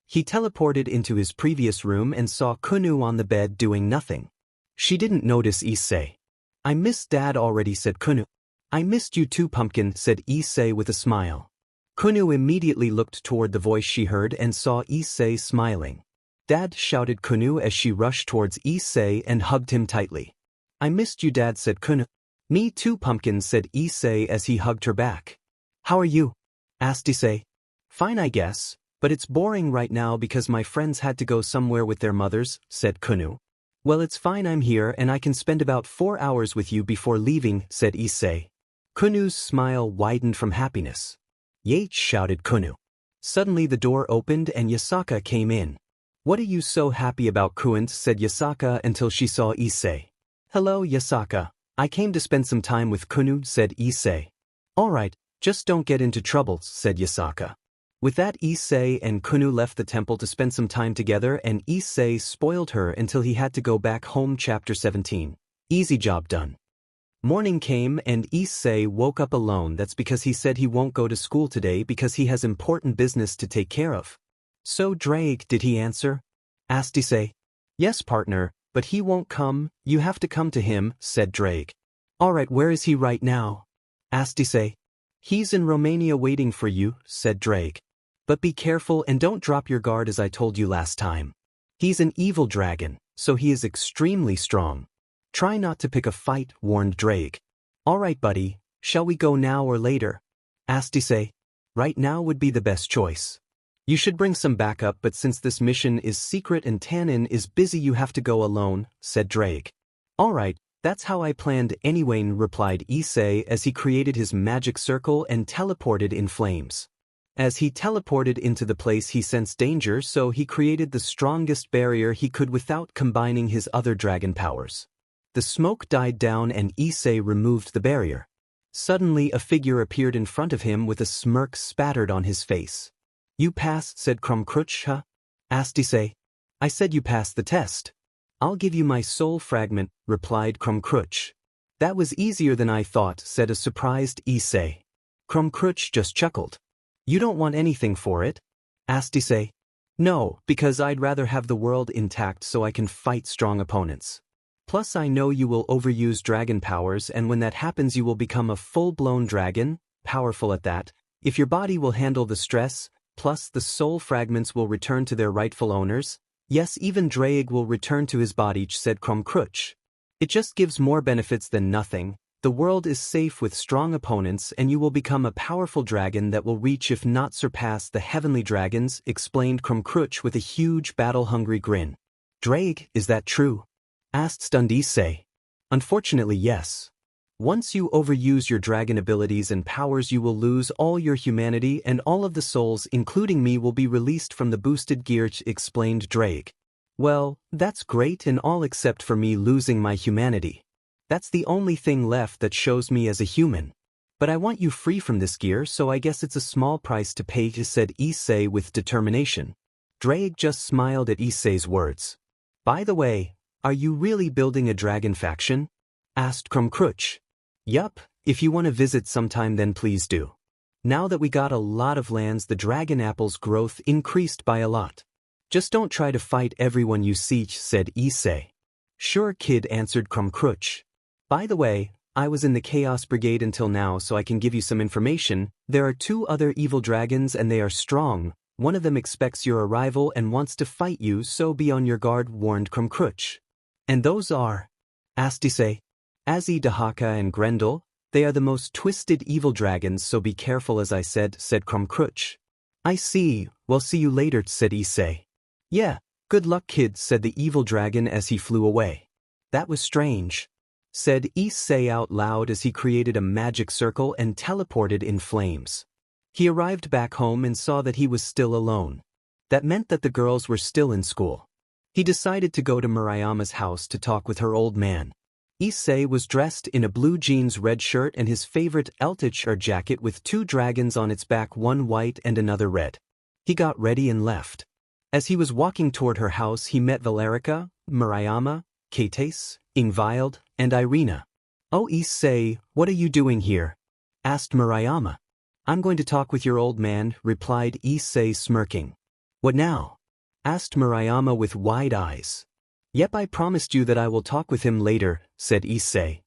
He teleported into his previous room and saw Kunu on the bed doing nothing. She didn't notice Issei. I missed Dad already, said Kunu. I missed you too, Pumpkin, said Issei with a smile. Kunu immediately looked toward the voice she heard and saw Issei smiling. Dad, shouted Kunu as she rushed towards Issei and hugged him tightly. I missed you, Dad, said Kunu. Me too, Pumpkin, said Issei as he hugged her back. How are you? Asked Issei. Fine, I guess, but it's boring right now because my friends had to go somewhere with their mothers, said Kunu. Well, it's fine, I'm here and I can spend about 4 hours with you before leaving, said Issei. Kunu's smile widened from happiness. Yate, shouted Kunu. Suddenly the door opened and Yasaka came in. "What are you so happy about, Kuent?" said Yasaka until she saw Issei. "Hello, Yasaka. I came to spend some time with Kunu," said Issei. "Alright, just don't get into trouble," said Yasaka. With that, Issei and Kunu left the temple to spend some time together, and Issei spoiled her until he had to go back home. Chapter 17. Easy job done. Morning came and Issei woke up alone. That's because he said he won't go to school today because he has important business to take care of. "So Drake, did he answer?" asked Issei. "Yes, partner, but he won't come. You have to come to him," said Drake. "Alright, where is he right now?" asked Issei. "He's in Romania waiting for you," said Drake. "But be careful and don't drop your guard as I told you last time. He's an evil dragon, so he is extremely strong. Try not to pick a fight," warned Drake. "Alright buddy, shall we go now or later?" asked Issei. "Right now would be the best choice. You should bring some backup, but since this mission is secret and Tannen is busy you have to go alone," said Drake. "Alright, that's how I planned anyway," replied Issei as he created his magic circle and teleported in flames. As he teleported into the place he sensed danger, so he created the strongest barrier he could without combining his other dragon powers. The smoke died down and Issei removed the barrier. Suddenly a figure appeared in front of him with a smirk spattered on his face. "You passed," said Krumkruch. "Huh?" asked Issei. "I said you passed the test." "I'll give you my soul fragment," replied Krumkruch. "That was easier than I thought," said a surprised Issei. Krumkruch just chuckled. "You don't want anything for it?" asked Issei. "No, because I'd rather have the world intact so I can fight strong opponents. Plus I know you will overuse dragon powers, and when that happens you will become a full-blown dragon, powerful at that. If your body will handle the stress, plus the soul fragments will return to their rightful owners. Yes, even Drake will return to his body," said Krumkruch. "It just gives more benefits than nothing. The world is safe with strong opponents and you will become a powerful dragon that will reach if not surpass the heavenly dragons," explained Krumkruch with a huge battle-hungry grin. "Drake, is that true?" asked stunned Issei. "Unfortunately, yes. Once you overuse your dragon abilities and powers you will lose all your humanity and all of the souls including me will be released from the boosted gear," explained Drake. "Well, that's great and all except for me losing my humanity. That's the only thing left that shows me as a human. But I want you free from this gear, so I guess it's a small price to pay," said Issei with determination. Drake just smiled at Issei's words. "By the way, are you really building a dragon faction?" asked Krumkruch. "Yup, if you want to visit sometime then please do. Now that we got a lot of lands, the dragon apple's growth increased by a lot. Just don't try to fight everyone you see," said Issei. "Sure kid," answered Krumkruch. "By the way, I was in the Chaos Brigade until now, so I can give you some information. There are 2 other evil dragons and they are strong. One of them expects your arrival and wants to fight you, so be on your guard," warned Krumkruch. "And those are?" asked Issei. "Azzy, Dahaka and Grendel. They are the most twisted evil dragons, so be careful as I said," said Krumkruch. "I see, well see you later," said Issei. "Yeah, good luck kid," said the evil dragon as he flew away. "That was strange," said Issei out loud as he created a magic circle and teleported in flames. He arrived back home and saw that he was still alone. That meant that the girls were still in school. He decided to go to Murayama's house to talk with her old man. Issei was dressed in a blue jeans red shirt and his favorite Eltichar jacket with 2 dragons on its back, one white and another red. He got ready and left. As he was walking toward her house he met Valerica, Murayama, Kates, Ingvild, and Irina. "Oh Issei, what are you doing here?" asked Murayama. "I'm going to talk with your old man," replied Issei smirking. "What now?" asked Murayama with wide eyes. "Yep, I promised you that I will talk with him later," said Issei.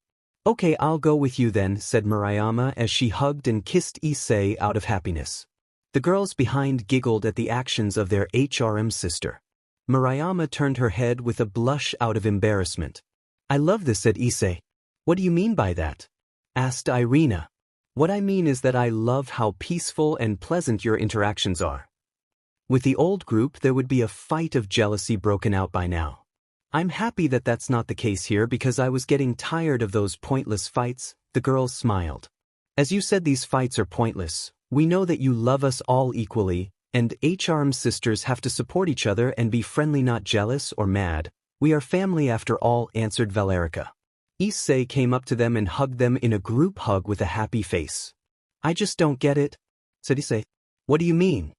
"Okay, I'll go with you then," said Murayama as she hugged and kissed Issei out of happiness. The girls behind giggled at the actions of their HRM sister. Murayama turned her head with a blush out of embarrassment. "I love this," said Issei. "What do you mean by that?" asked Irina. "What I mean is that I love how peaceful and pleasant your interactions are." With the old group there would be a fight of jealousy broken out by now. "I'm happy that that's not the case here because I was getting tired of those pointless fights," the girls smiled. "As you said, these fights are pointless. We know that you love us all equally, And HRM sisters have to support each other and be friendly, not jealous or mad. We are family after all, answered Valerica. Issei came up to them and hugged them in a group hug with a happy face. I just don't get it, said Issei. What do you mean?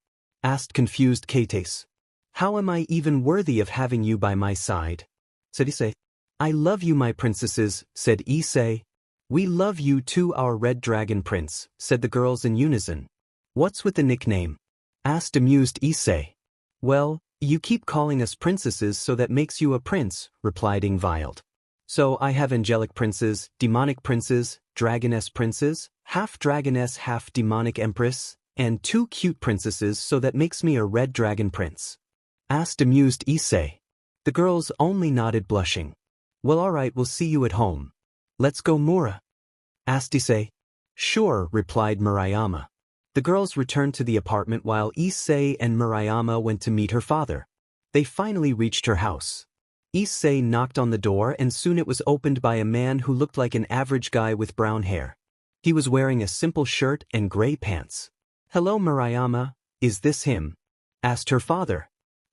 Asked confused Kates. How am I even worthy of having you by my side? Said Issei. I love you, my princesses, said Issei. We love you too, our red dragon prince, said the girls in unison. What's with the nickname? Asked amused Issei. Well, you keep calling us princesses, so that makes you a prince, replied Ingvild. So I have angelic princes, demonic princes, dragoness princes, half dragoness, half demonic empress, and 2 cute princesses, so that makes me a red dragon prince. Asked amused Issei. The girls only nodded, blushing. Well, alright, we'll see you at home. Let's go, Mura? Asked Issei. Sure, replied Murayama. The girls returned to the apartment while Issei and Murayama went to meet her father. They finally reached her house. Issei knocked on the door and soon it was opened by a man who looked like an average guy with brown hair. He was wearing a simple shirt and gray pants. Hello, Murayama, is this him? Asked her father.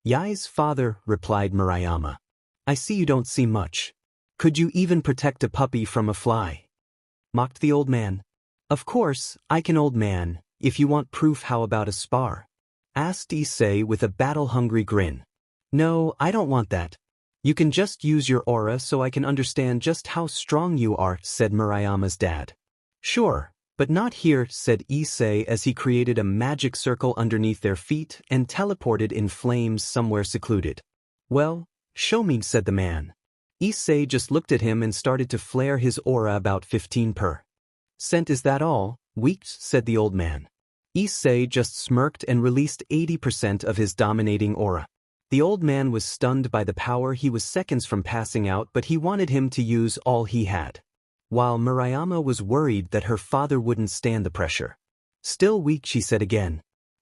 Yai's father, replied Murayama. I see you don't see much. Could you even protect a puppy from a fly? Mocked the old man. Of course, I can, old man. If you want proof, how about a spar? Asked Issei with a battle-hungry grin. No, I don't want that. You can just use your aura so I can understand just how strong you are, said Murayama's dad. Sure, but not here, said Issei as he created a magic circle underneath their feet and teleported in flames somewhere secluded. Well, show me, said the man. Issei just looked at him and started to flare his aura about 15%. Is that all? Weak, said the old man. Issei just smirked and released 80% of his dominating aura. The old man was stunned by the power. He was seconds from passing out, but he wanted him to use all he had. While Murayama was worried that her father wouldn't stand the pressure. Still weak, she said again.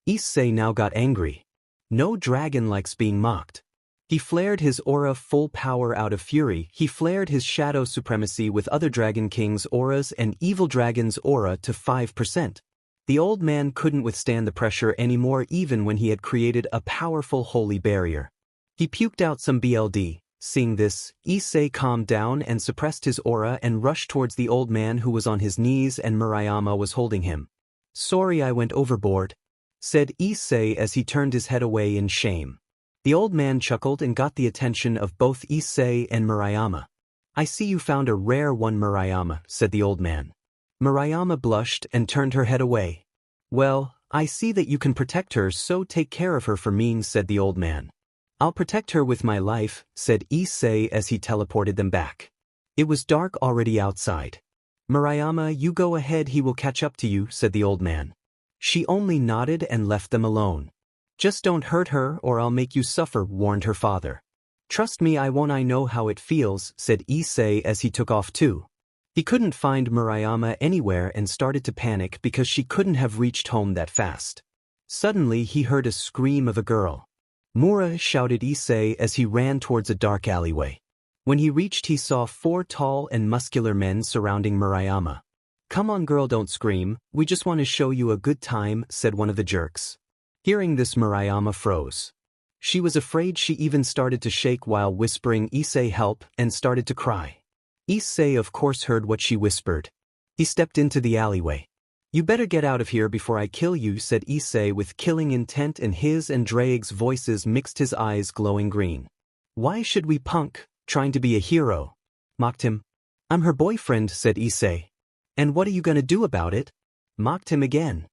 Issei now got angry. No dragon likes being mocked. He flared his aura full power out of fury. He flared his shadow supremacy with other dragon kings' auras and evil dragon's aura to 5%. The old man couldn't withstand the pressure anymore even when he had created a powerful holy barrier. He puked out some BLD. Seeing this, Issei calmed down and suppressed his aura and rushed towards the old man who was on his knees and Murayama was holding him. Sorry, I went overboard, said Issei as he turned his head away in shame. The old man chuckled and got the attention of both Issei and Murayama. I see you found a rare one, Murayama, said the old man. Murayama blushed and turned her head away. Well, I see that you can protect her, so take care of her for me, said the old man. I'll protect her with my life, said Issei as he teleported them back. It was dark already outside. Murayama, you go ahead, he will catch up to you, said the old man. She only nodded and left them alone. Just don't hurt her or I'll make you suffer, warned her father. Trust me, I won't. I know how it feels, said Issei as he took off too. He couldn't find Murayama anywhere and started to panic because she couldn't have reached home that fast. Suddenly he heard a scream of a girl. Mura, shouted Issei as he ran towards a dark alleyway. When he reached, he saw 4 tall and muscular men surrounding Murayama. Come on girl, don't scream, we just want to show you a good time, said one of the jerks. Hearing this, Murayama froze. She was afraid. She even started to shake while whispering Issei help and started to cry. Issei of course heard what she whispered. He stepped into the alleyway. You better get out of here before I kill you, said Issei with killing intent, and his and Drake's voices mixed, his eyes glowing green. Why should we punk, trying to be a hero? Mocked him. I'm her boyfriend, said Issei. And what are you gonna do about it? Mocked him again.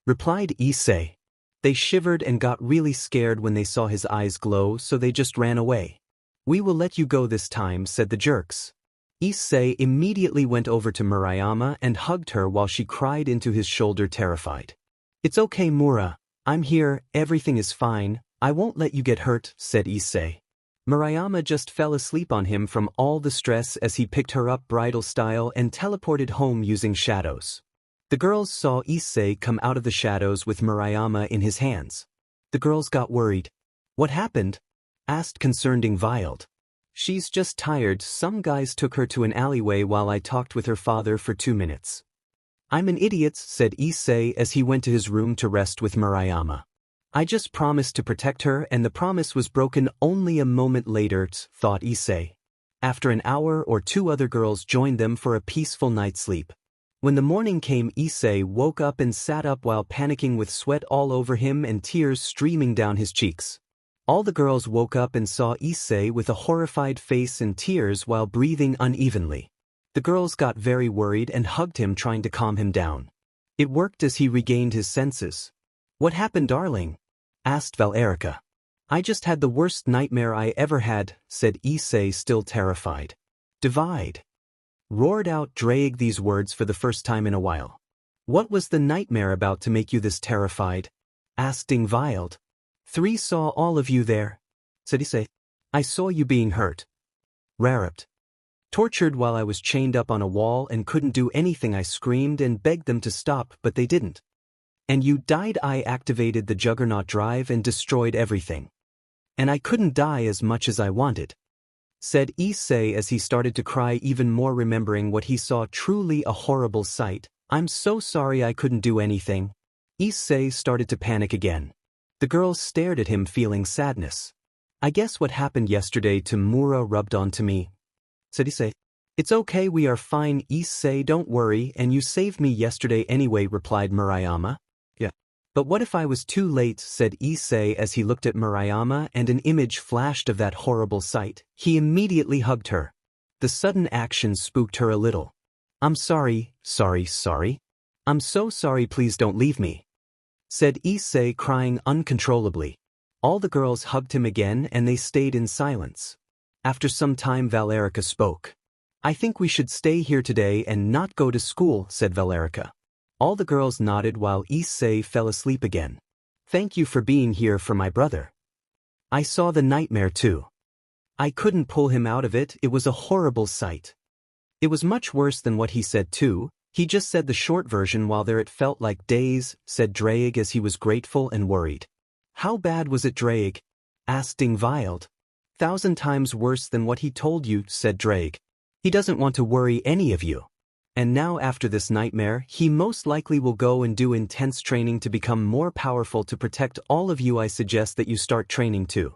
Replied Issei. They shivered and got really scared when they saw his eyes glow, so they just ran away. We will let you go this time, said the jerks. Issei immediately went over to Murayama and hugged her while she cried into his shoulder, terrified. It's okay, Mura. I'm here, everything is fine, I won't let you get hurt, said Issei. Murayama just fell asleep on him from all the stress as he picked her up bridal style and teleported home using shadows. The girls saw Issei come out of the shadows with Murayama in his hands. The girls got worried. What happened? Asked concerned Ingvild. She's just tired. Some guys took her to an alleyway while I talked with her father for 2 minutes. I'm an idiot, said Issei as he went to his room to rest with Murayama. I just promised to protect her and the promise was broken only a moment later, thought Issei. After an hour or two other girls joined them for a peaceful night's sleep. When the morning came, Issei woke up and sat up while panicking with sweat all over him and tears streaming down his cheeks. All the girls woke up and saw Issei with a horrified face and tears while breathing unevenly. The girls got very worried and hugged him, trying to calm him down. It worked as he regained his senses. What happened, darling? Asked Valerica. I just had the worst nightmare I ever had, said Issei, still terrified. Divide. Roared out Drake these words for the first time in a while. What was the nightmare about to make you this terrified? Asked Ingvild. 3 saw all of you there, said Issei. I saw you being hurt. Rarupt. Tortured while I was chained up on a wall and couldn't do anything. I screamed and begged them to stop, but they didn't. And you died. I activated the Juggernaut drive and destroyed everything. And I couldn't die as much as I wanted, said Issei as he started to cry even more, remembering what he saw. Truly a horrible sight. I'm so sorry I couldn't do anything. Issei started to panic again. The girls stared at him, feeling sadness. I guess what happened yesterday to Mura rubbed onto me, said Issei. It's okay, we are fine, Issei, don't worry, and you saved me yesterday anyway, replied Murayama. Yeah. But what if I was too late, said Issei as he looked at Murayama and an image flashed of that horrible sight. He immediately hugged her. The sudden action spooked her a little. I'm sorry. I'm so sorry, please don't leave me, said Issei, crying uncontrollably. All the girls hugged him again and they stayed in silence. After some time, Valerica spoke. I think we should stay here today and not go to school, said Valerica. All the girls nodded while Issei fell asleep again. Thank you for being here for my brother. I saw the nightmare too. I couldn't pull him out of it. It was a horrible sight. It was much worse than what he said too. He just said the short version while there it felt like days, said Drake as he was grateful and worried. How bad was it, Drake? Asked Ingvild. 1,000 times worse than what he told you, said Drake. He doesn't want to worry any of you. And now after this nightmare, he most likely will go and do intense training to become more powerful to protect all of you. I suggest that you start training too.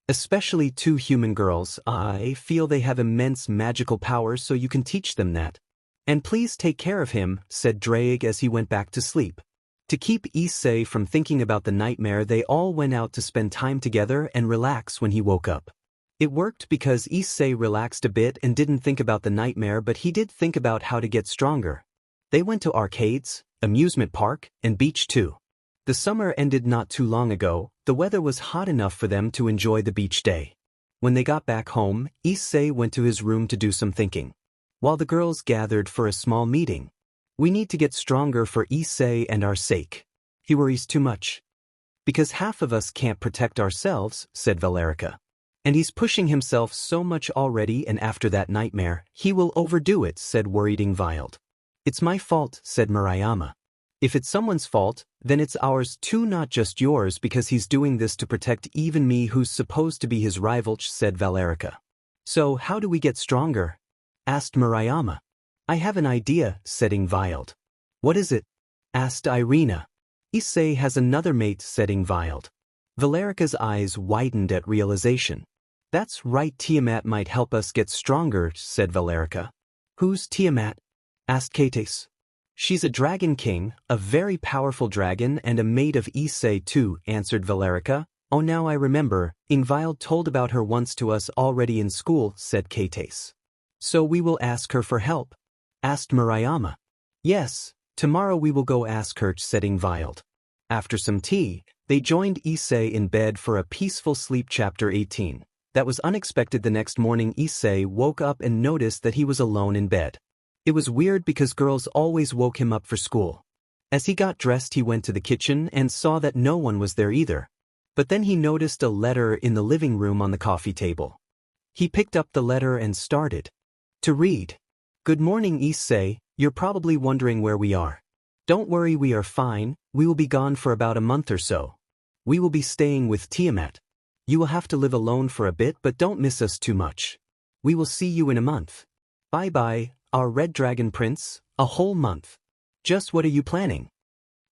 Especially 2 human girls. I feel they have immense magical powers, so you can teach them that. And please take care of him, said Drake as he went back to sleep. To keep Issei from thinking about the nightmare, they all went out to spend time together and relax when he woke up. It worked because Issei relaxed a bit and didn't think about the nightmare, but he did think about how to get stronger. They went to arcades, amusement park, and beach too. The summer ended not too long ago. The weather was hot enough for them to enjoy the beach day. When they got back home, Issei went to his room to do some thinking, while the girls gathered for a small meeting. We need to get stronger for Issei and our sake. He worries too much. Because half of us can't protect ourselves, said Valerica. And he's pushing himself so much already, and after that nightmare, he will overdo it, said worried Ingvild. It's my fault, said Murayama. If it's someone's fault, then it's ours too, not just yours, because he's doing this to protect even me, who's supposed to be his rival, said Valerica. So how do we get stronger? Asked Murayama. I have an idea, said Ingvild. What is it? Asked Irina. Issei has another mate, said Ingvild. Valerica's eyes widened at realization. That's right, Tiamat might help us get stronger, said Valerica. Who's Tiamat? Asked Kates. She's a dragon king, a very powerful dragon, and a mate of Issei too, answered Valerica. Oh, now I remember, Ingvild told about her once to us already in school, said Kates. So we will ask her for help? Asked Murayama. Yes, tomorrow we will go ask her, said Ingvild. After some tea, they joined Issei in bed for a peaceful sleep. Chapter 18. That was unexpected. The next morning, Issei woke up and noticed that he was alone in bed. It was weird because girls always woke him up for school. As he got dressed, he went to the kitchen and saw that no one was there either. But then he noticed a letter in the living room on the coffee table. He picked up the letter and started to read. Good morning, Issei. You're probably wondering where we are. Don't worry, we are fine. We will be gone for about a month or so. We will be staying with Tiamat. You will have to live alone for a bit, but don't miss us too much. We will see you in a month. Bye-bye, our red dragon prince. A whole month. Just what are you planning?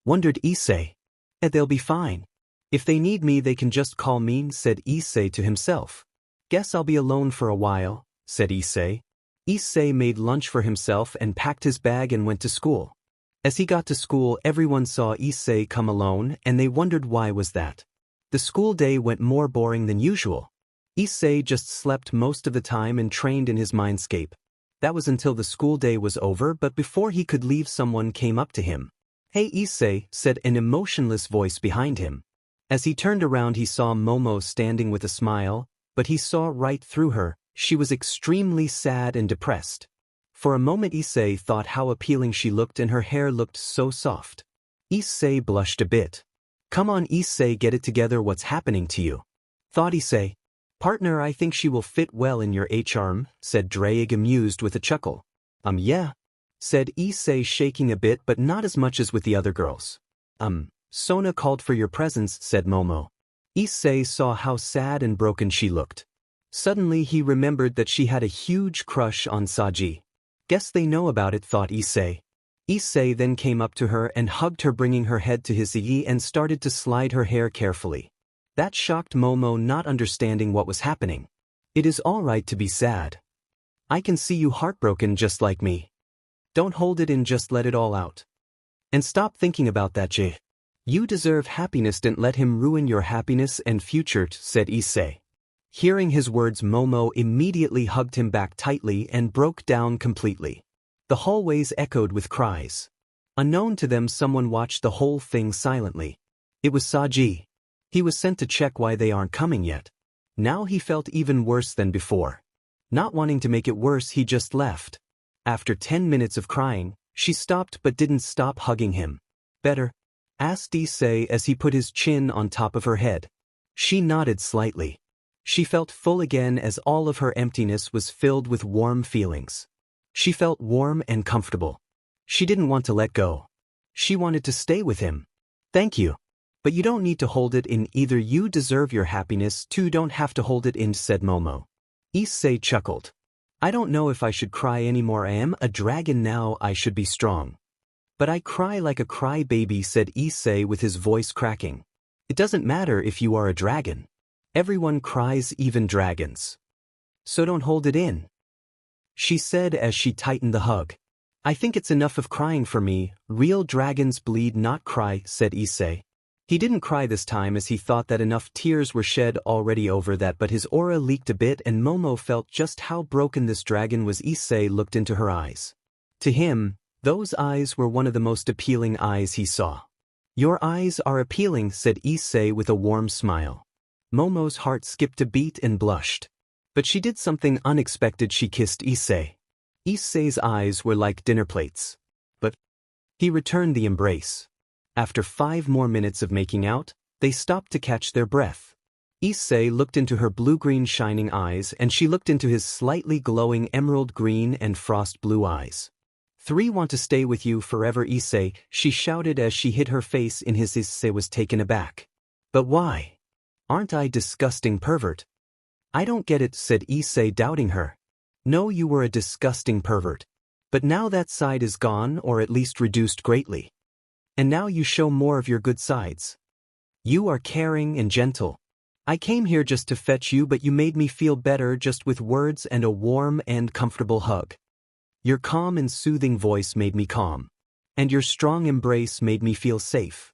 Wondered Issei. They'll be fine. If they need me they can just call me, said Issei to himself. Guess I'll be alone for a while, said Issei. Issei made lunch for himself and packed his bag and went to school. As he got to school everyone saw Issei come alone and they wondered why was that. The school day went more boring than usual. Issei just slept most of the time and trained in his mindscape. That was until the school day was over, but before he could leave someone came up to him. Hey Issei, said an emotionless voice behind him. As he turned around he saw Momo standing with a smile, but he saw right through her. She was extremely sad and depressed. For a moment Issei thought how appealing she looked and her hair looked so soft. Issei blushed a bit. Come on Issei, get it together, what's happening to you? Thought Issei. Partner, I think she will fit well in your charm, said Drake amused with a chuckle. Yeah, said Issei shaking a bit but not as much as with the other girls. Sona called for your presence, said Momo. Issei saw how sad and broken she looked. Suddenly he remembered that she had a huge crush on Saji. Guess they know about it, thought Issei. Issei then came up to her and hugged her, bringing her head to his knee and started to slide her hair carefully. That shocked Momo, not understanding what was happening. It is all right to be sad. I can see you heartbroken just like me. Don't hold it in, just let it all out. And stop thinking about that, Jay. You deserve happiness, don't let him ruin your happiness and future, said Issei. Hearing his words Momo immediately hugged him back tightly and broke down completely. The hallways echoed with cries. Unknown to them someone watched the whole thing silently. It was Saji. He was sent to check why they aren't coming yet. Now he felt even worse than before. Not wanting to make it worse he just left. After 10 minutes of crying, she stopped but didn't stop hugging him. Better? Asked Issei as he put his chin on top of her head. She nodded slightly. She felt full again as all of her emptiness was filled with warm feelings. She felt warm and comfortable. She didn't want to let go. She wanted to stay with him. Thank you. But you don't need to hold it in either, you deserve your happiness too, don't have to hold it in, said Momo. Issei chuckled. I don't know if I should cry anymore, I am a dragon now, I should be strong. But I cry like a cry baby, said Issei with his voice cracking. It doesn't matter if you are a dragon. Everyone cries, even dragons. So don't hold it in, she said as she tightened the hug. I think it's enough of crying for me, real dragons bleed not cry, said Issei. He didn't cry this time as he thought that enough tears were shed already over that, but his aura leaked a bit and Momo felt just how broken this dragon was. Issei looked into her eyes. To him, those eyes were one of the most appealing eyes he saw. Your eyes are appealing, said Issei with a warm smile. Momo's heart skipped a beat and blushed. But she did something unexpected, she kissed Issei. Issei's eyes were like dinner plates. But he returned the embrace. After 5 more minutes of making out, they stopped to catch their breath. Issei looked into her blue-green shining eyes and she looked into his slightly glowing emerald green and frost blue eyes. 3 want to stay with you forever, Issei, she shouted as she hid her face in his. Issei was taken aback. But why? Aren't I disgusting pervert? I don't get it, said Issei, doubting her. No, you were a disgusting pervert. But now that side is gone, or at least reduced greatly. And now you show more of your good sides. You are caring and gentle. I came here just to fetch you, but you made me feel better just with words and a warm and comfortable hug. Your calm and soothing voice made me calm. And your strong embrace made me feel safe.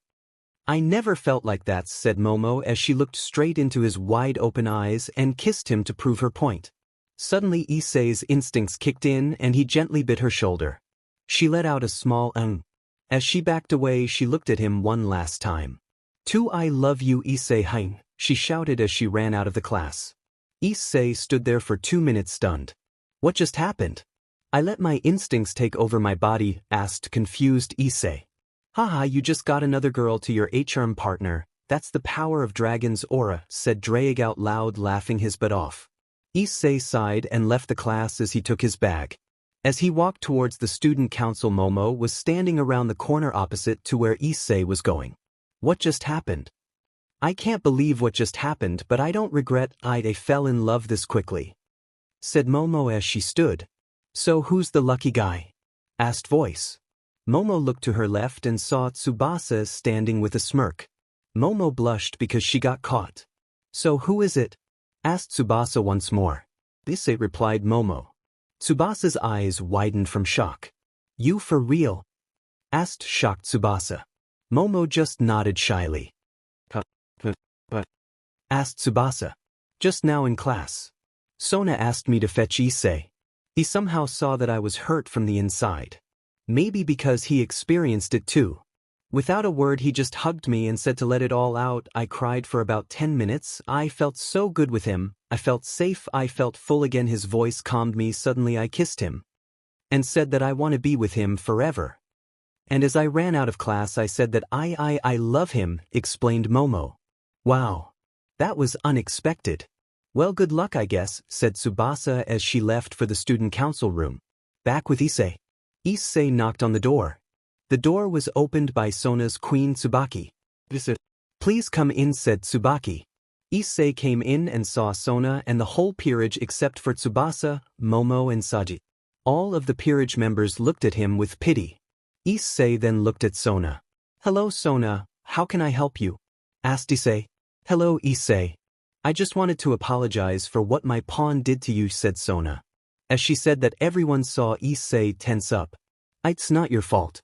I never felt like that, said Momo as she looked straight into his wide-open eyes and kissed him to prove her point. Suddenly Issei's instincts kicked in and he gently bit her shoulder. She let out a small As she backed away she looked at him one last time. I love you, Issei Hein, she shouted as she ran out of the class. Issei stood there for 2 minutes stunned. What just happened? I let my instincts take over my body, asked confused Issei. Haha, you just got another girl to your charm partner, that's the power of dragon's aura, said Drake out loud, laughing his butt off. Issei sighed and left the class as he took his bag. As he walked towards the student council, Momo was standing around the corner opposite to where Issei was going. What just happened? I can't believe what just happened, but I don't regret I fell in love this quickly, said Momo as she stood. So who's the lucky guy? Asked voice. Momo looked to her left and saw Tsubasa standing with a smirk. Momo blushed because she got caught. "So who is it?" asked Tsubasa once more. "Issei," replied Momo. Tsubasa's eyes widened from shock. "You for real?" asked shocked Tsubasa. Momo just nodded shyly. But asked Tsubasa. "Just now in class. Sona asked me to fetch Issei. He somehow saw that I was hurt from the inside. Maybe because he experienced it too. Without a word he just hugged me and said to let it all out. I cried for about 10 minutes. I felt so good with him. I felt safe. I felt full again. His voice calmed me. Suddenly I kissed him and said that I want to be with him forever. And as I ran out of class I said that I love him," explained Momo. "Wow. That was unexpected." "Well, good luck I guess," said Tsubasa as she left for the student council room. Back with Issei. Issei knocked on the door. The door was opened by Sona's queen Tsubaki. "Please come in," said Tsubaki. Issei came in and saw Sona and the whole peerage except for Tsubasa, Momo and Saji. All of the peerage members looked at him with pity. Issei then looked at Sona. "Hello Sona, how can I help you?" asked Issei. "Hello Issei. I just wanted to apologize for what my pawn did to you," said Sona. As she said that everyone saw Issei tense up. "It's not your fault.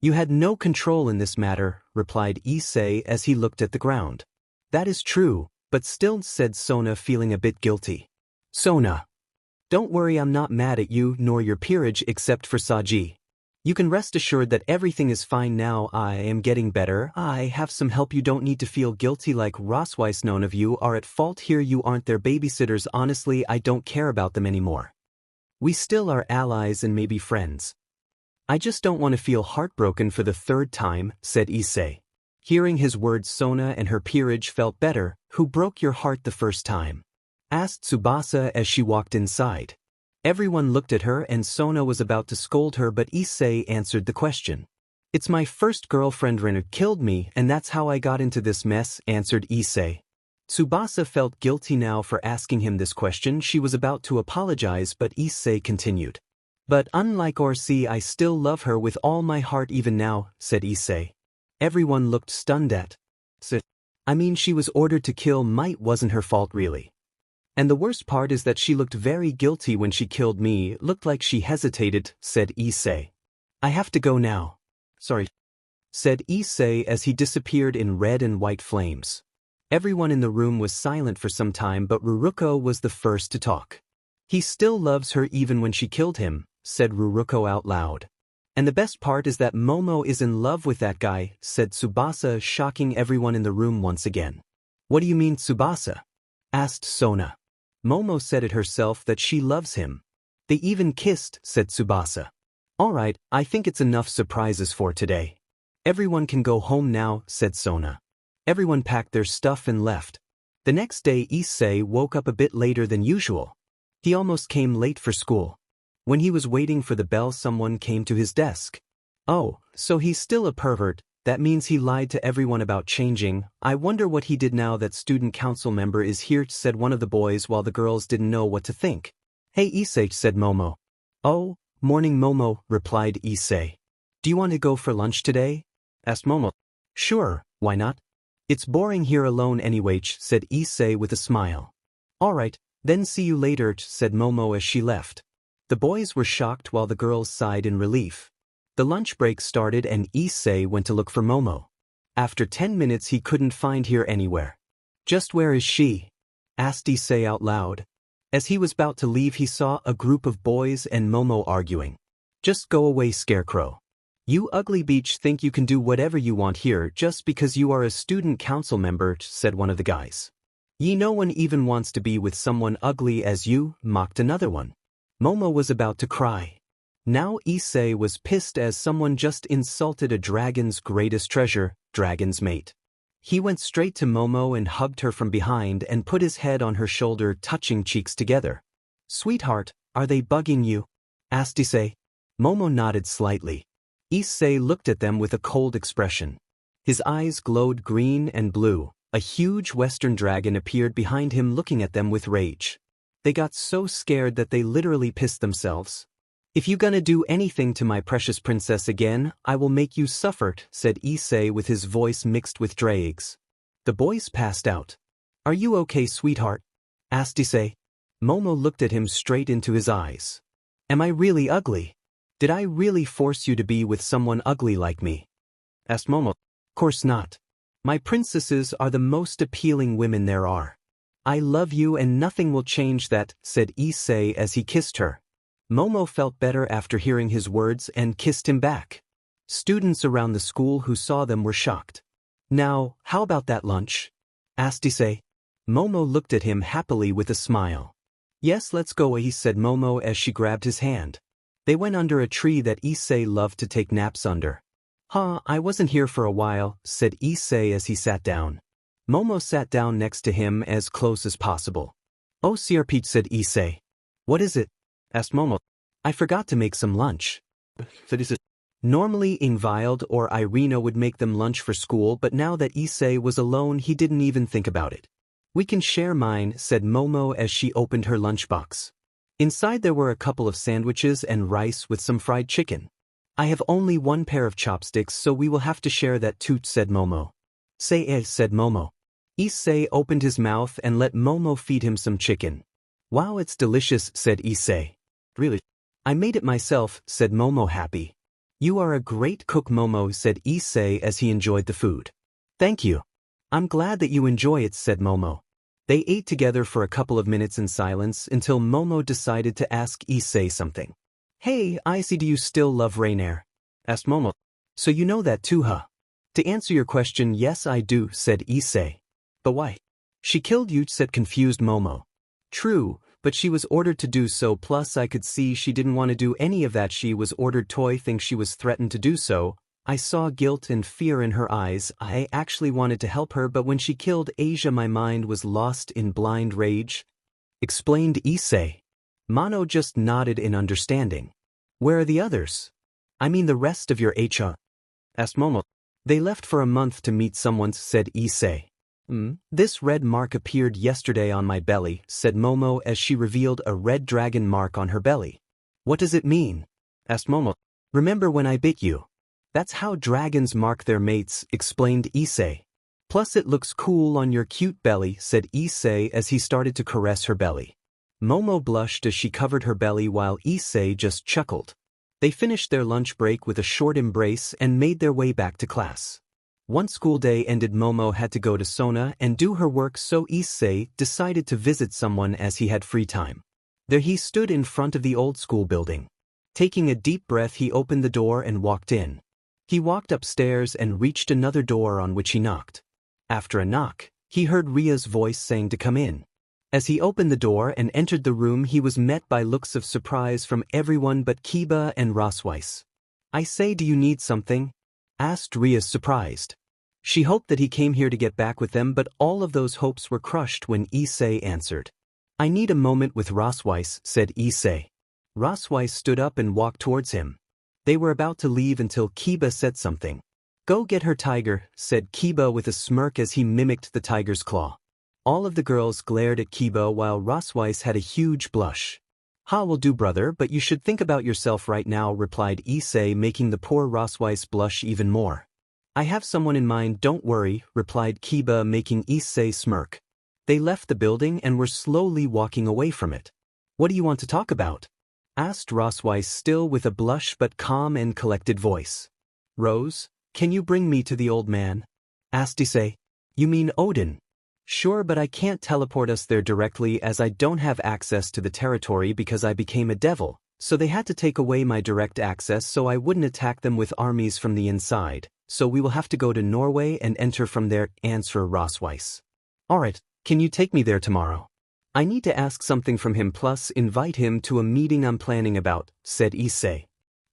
You had no control in this matter," replied Issei as he looked at the ground. "That is true, but still," said Sona feeling a bit guilty. "Sona. Don't worry, I'm not mad at you nor your peerage except for Saji. You can rest assured that everything is fine now. I am getting better. I have some help. You don't need to feel guilty like Rosweiss. None of you are at fault here. You aren't their babysitters. Honestly, I don't care about them anymore. We still are allies and maybe friends. I just don't want to feel heartbroken for the third time," said Issei. Hearing his words, Sona and her peerage felt better. "Who broke your heart the first time?" asked Tsubasa as she walked inside. Everyone looked at her and Sona was about to scold her, but Issei answered the question. "It's my first girlfriend. Renu killed me and that's how I got into this mess," answered Issei. Tsubasa felt guilty now for asking him this question. She was about to apologize, but Issei continued. "But unlike Orsi, I still love her with all my heart even now," said Issei. Everyone looked stunned at. "I mean, she was ordered to kill. Might wasn't her fault really. And the worst part is that she looked very guilty when she killed me. Looked like she hesitated," said Issei. "I have to go now." "Sorry," said Issei as he disappeared in red and white flames. Everyone in the room was silent for some time, but Ruruko was the first to talk. "He still loves her even when she killed him," said Ruruko out loud. "And the best part is that Momo is in love with that guy," said Tsubasa, shocking everyone in the room once again. "What do you mean, Tsubasa?" asked Sona. "Momo said it herself that she loves him. They even kissed," said Tsubasa. "Alright, I think it's enough surprises for today. Everyone can go home now," said Sona. Everyone packed their stuff and left. The next day Issei woke up a bit later than usual. He almost came late for school. When he was waiting for the bell, someone came to his desk. "Oh, so he's still a pervert. That means he lied to everyone about changing. I wonder what he did now that student council member is here," said one of the boys while the girls didn't know what to think. "Hey Issei," said Momo. "Oh, morning Momo," replied Issei. "Do you want to go for lunch today?" asked Momo. "Sure, why not? It's boring here alone anyway," said Issei with a smile. "Alright, then see you later," said Momo as she left. The boys were shocked while the girls sighed in relief. The lunch break started and Issei went to look for Momo. After 10 minutes he couldn't find her anywhere. "Just where is she?" asked Issei out loud. As he was about to leave he saw a group of boys and Momo arguing. "Just go away, Scarecrow. You ugly beach, think you can do whatever you want here just because you are a student council member," said one of the guys. No one even wants to be with someone ugly as you," mocked another one. Momo was about to cry. Now Issei was pissed as someone just insulted a dragon's greatest treasure, dragon's mate. He went straight to Momo and hugged her from behind and put his head on her shoulder, touching cheeks together. "Sweetheart, are they bugging you?" asked Issei. Momo nodded slightly. Issei looked at them with a cold expression. His eyes glowed green and blue. A huge western dragon appeared behind him looking at them with rage. They got so scared that they literally pissed themselves. If you gonna do anything to my precious princess again, I will make you suffer, said Issei with his voice mixed with dregs. The boys passed out. Are you okay, sweetheart? Asked Issei. Momo looked at him straight into his eyes. Am I really ugly? Did I really force you to be with someone ugly like me? Asked Momo. Course not. My princesses are the most appealing women there are. I love you and nothing will change that, said Issei as he kissed her. Momo felt better after hearing his words and kissed him back. Students around the school who saw them were shocked. Now, how about that lunch? Asked Issei. Momo looked at him happily with a smile. Yes, let's go, he said Momo as she grabbed his hand. They went under a tree that Issei loved to take naps under. I wasn't here for a while, said Issei as he sat down. Momo sat down next to him as close as possible. Oh, Sirpeach, said Issei. What is it? Asked Momo. I forgot to make some lunch. Said Issei. Normally Ingvild or Irina would make them lunch for school, but now that Issei was alone he didn't even think about it. We can share mine, said Momo as she opened her lunchbox. Inside there were a couple of sandwiches and rice with some fried chicken. I have only one pair of chopsticks, so we will have to share that too, said Momo. Say eh, said Momo. Issei opened his mouth and let Momo feed him some chicken. Wow, it's delicious, said Issei. Really? I made it myself, said Momo happy. You are a great cook, Momo, said Issei as he enjoyed the food. Thank you. I'm glad that you enjoy it, said Momo. They ate together for a couple of minutes in silence until Momo decided to ask Issei something. Hey, Issei, do you still love Rainier? Asked Momo. So you know that too, huh? To answer your question, yes I do, said Issei. But why? She killed you, said confused Momo. True, but she was ordered to do so, plus I could see she didn't want to do any of that. She was ordered to think she was threatened to do so. I saw guilt and fear in her eyes. I actually wanted to help her, but when she killed Asia my mind was lost in blind rage. Explained Issei. Mono just nodded in understanding. Where are the others? I mean the rest of your HA? Asked Momo. They left for a month to meet someone, said Issei. This red mark appeared yesterday on my belly, said Momo as she revealed a red dragon mark on her belly. What does it mean? Asked Momo. Remember when I bit you? That's how dragons mark their mates, explained Issei. Plus it looks cool on your cute belly, said Issei as he started to caress her belly. Momo blushed as she covered her belly while Issei just chuckled. They finished their lunch break with a short embrace and made their way back to class. Once school day ended, Momo had to go to Sona and do her work, so Issei decided to visit someone as he had free time. There he stood in front of the old school building. Taking a deep breath, he opened the door and walked in. He walked upstairs and reached another door on which he knocked. After a knock, he heard Ria's voice saying to come in. As he opened the door and entered the room, he was met by looks of surprise from everyone but Kiba and Rosweiss. I say, do you need something? Asked Ria, surprised. She hoped that he came here to get back with them, but all of those hopes were crushed when Issei answered. I need a moment with Rosweiss, said Issei. Rosweiss stood up and walked towards him. They were about to leave until Kiba said something. Go get her, tiger, said Kiba with a smirk as he mimicked the tiger's claw. All of the girls glared at Kiba while Rosweiss had a huge blush. Ha, will do, brother, but you should think about yourself right now, replied Issei, making the poor Rosweiss blush even more. I have someone in mind, don't worry, replied Kiba, making Issei smirk. They left the building and were slowly walking away from it. What do you want to talk about? Asked Rosweiss, still with a blush but calm and collected voice. Rose, can you bring me to the old man? Asked Issei. You mean Odin? Sure, but I can't teleport us there directly as I don't have access to the territory because I became a devil, so they had to take away my direct access so I wouldn't attack them with armies from the inside, so we will have to go to Norway and enter from there, answered Rosweiss. Alright, can you take me there tomorrow? I need to ask something from him plus invite him to a meeting I'm planning about, said Issei.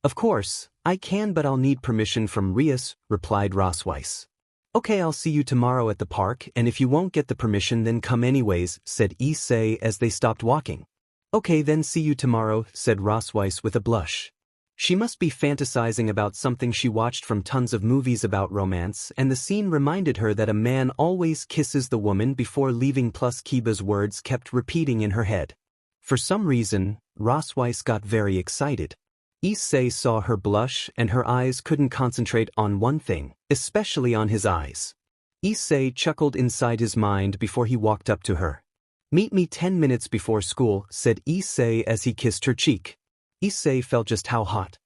Of course, I can, but I'll need permission from Rias, replied Rosweiss. Okay, I'll see you tomorrow at the park, and if you won't get the permission then come anyways, said Issei as they stopped walking. Okay, then see you tomorrow, said Rosweiss with a blush. She must be fantasizing about something she watched from tons of movies about romance, and the scene reminded her that a man always kisses the woman before leaving, plus Kiba's words kept repeating in her head. For some reason, Rosweiss got very excited. Issei saw her blush and her eyes couldn't concentrate on one thing, especially on his eyes. Issei chuckled inside his mind before he walked up to her. "Meet me 10 minutes before school," said Issei as he kissed her cheek. Issei felt just how hot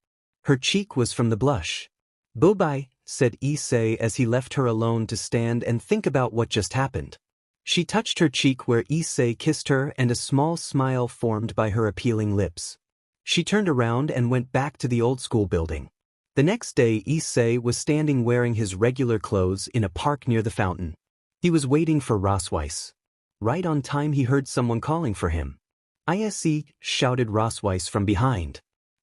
her cheek was from the blush. "Bye-bye," said Issei as he left her alone to stand and think about what just happened. She touched her cheek where Issei kissed her and a small smile formed by her appealing lips. She turned around and went back to the old school building. The next day Issei was standing wearing his regular clothes in a park near the fountain. He was waiting for Rosweiss. Right on time he heard someone calling for him. "Issei," shouted Rosweiss from behind.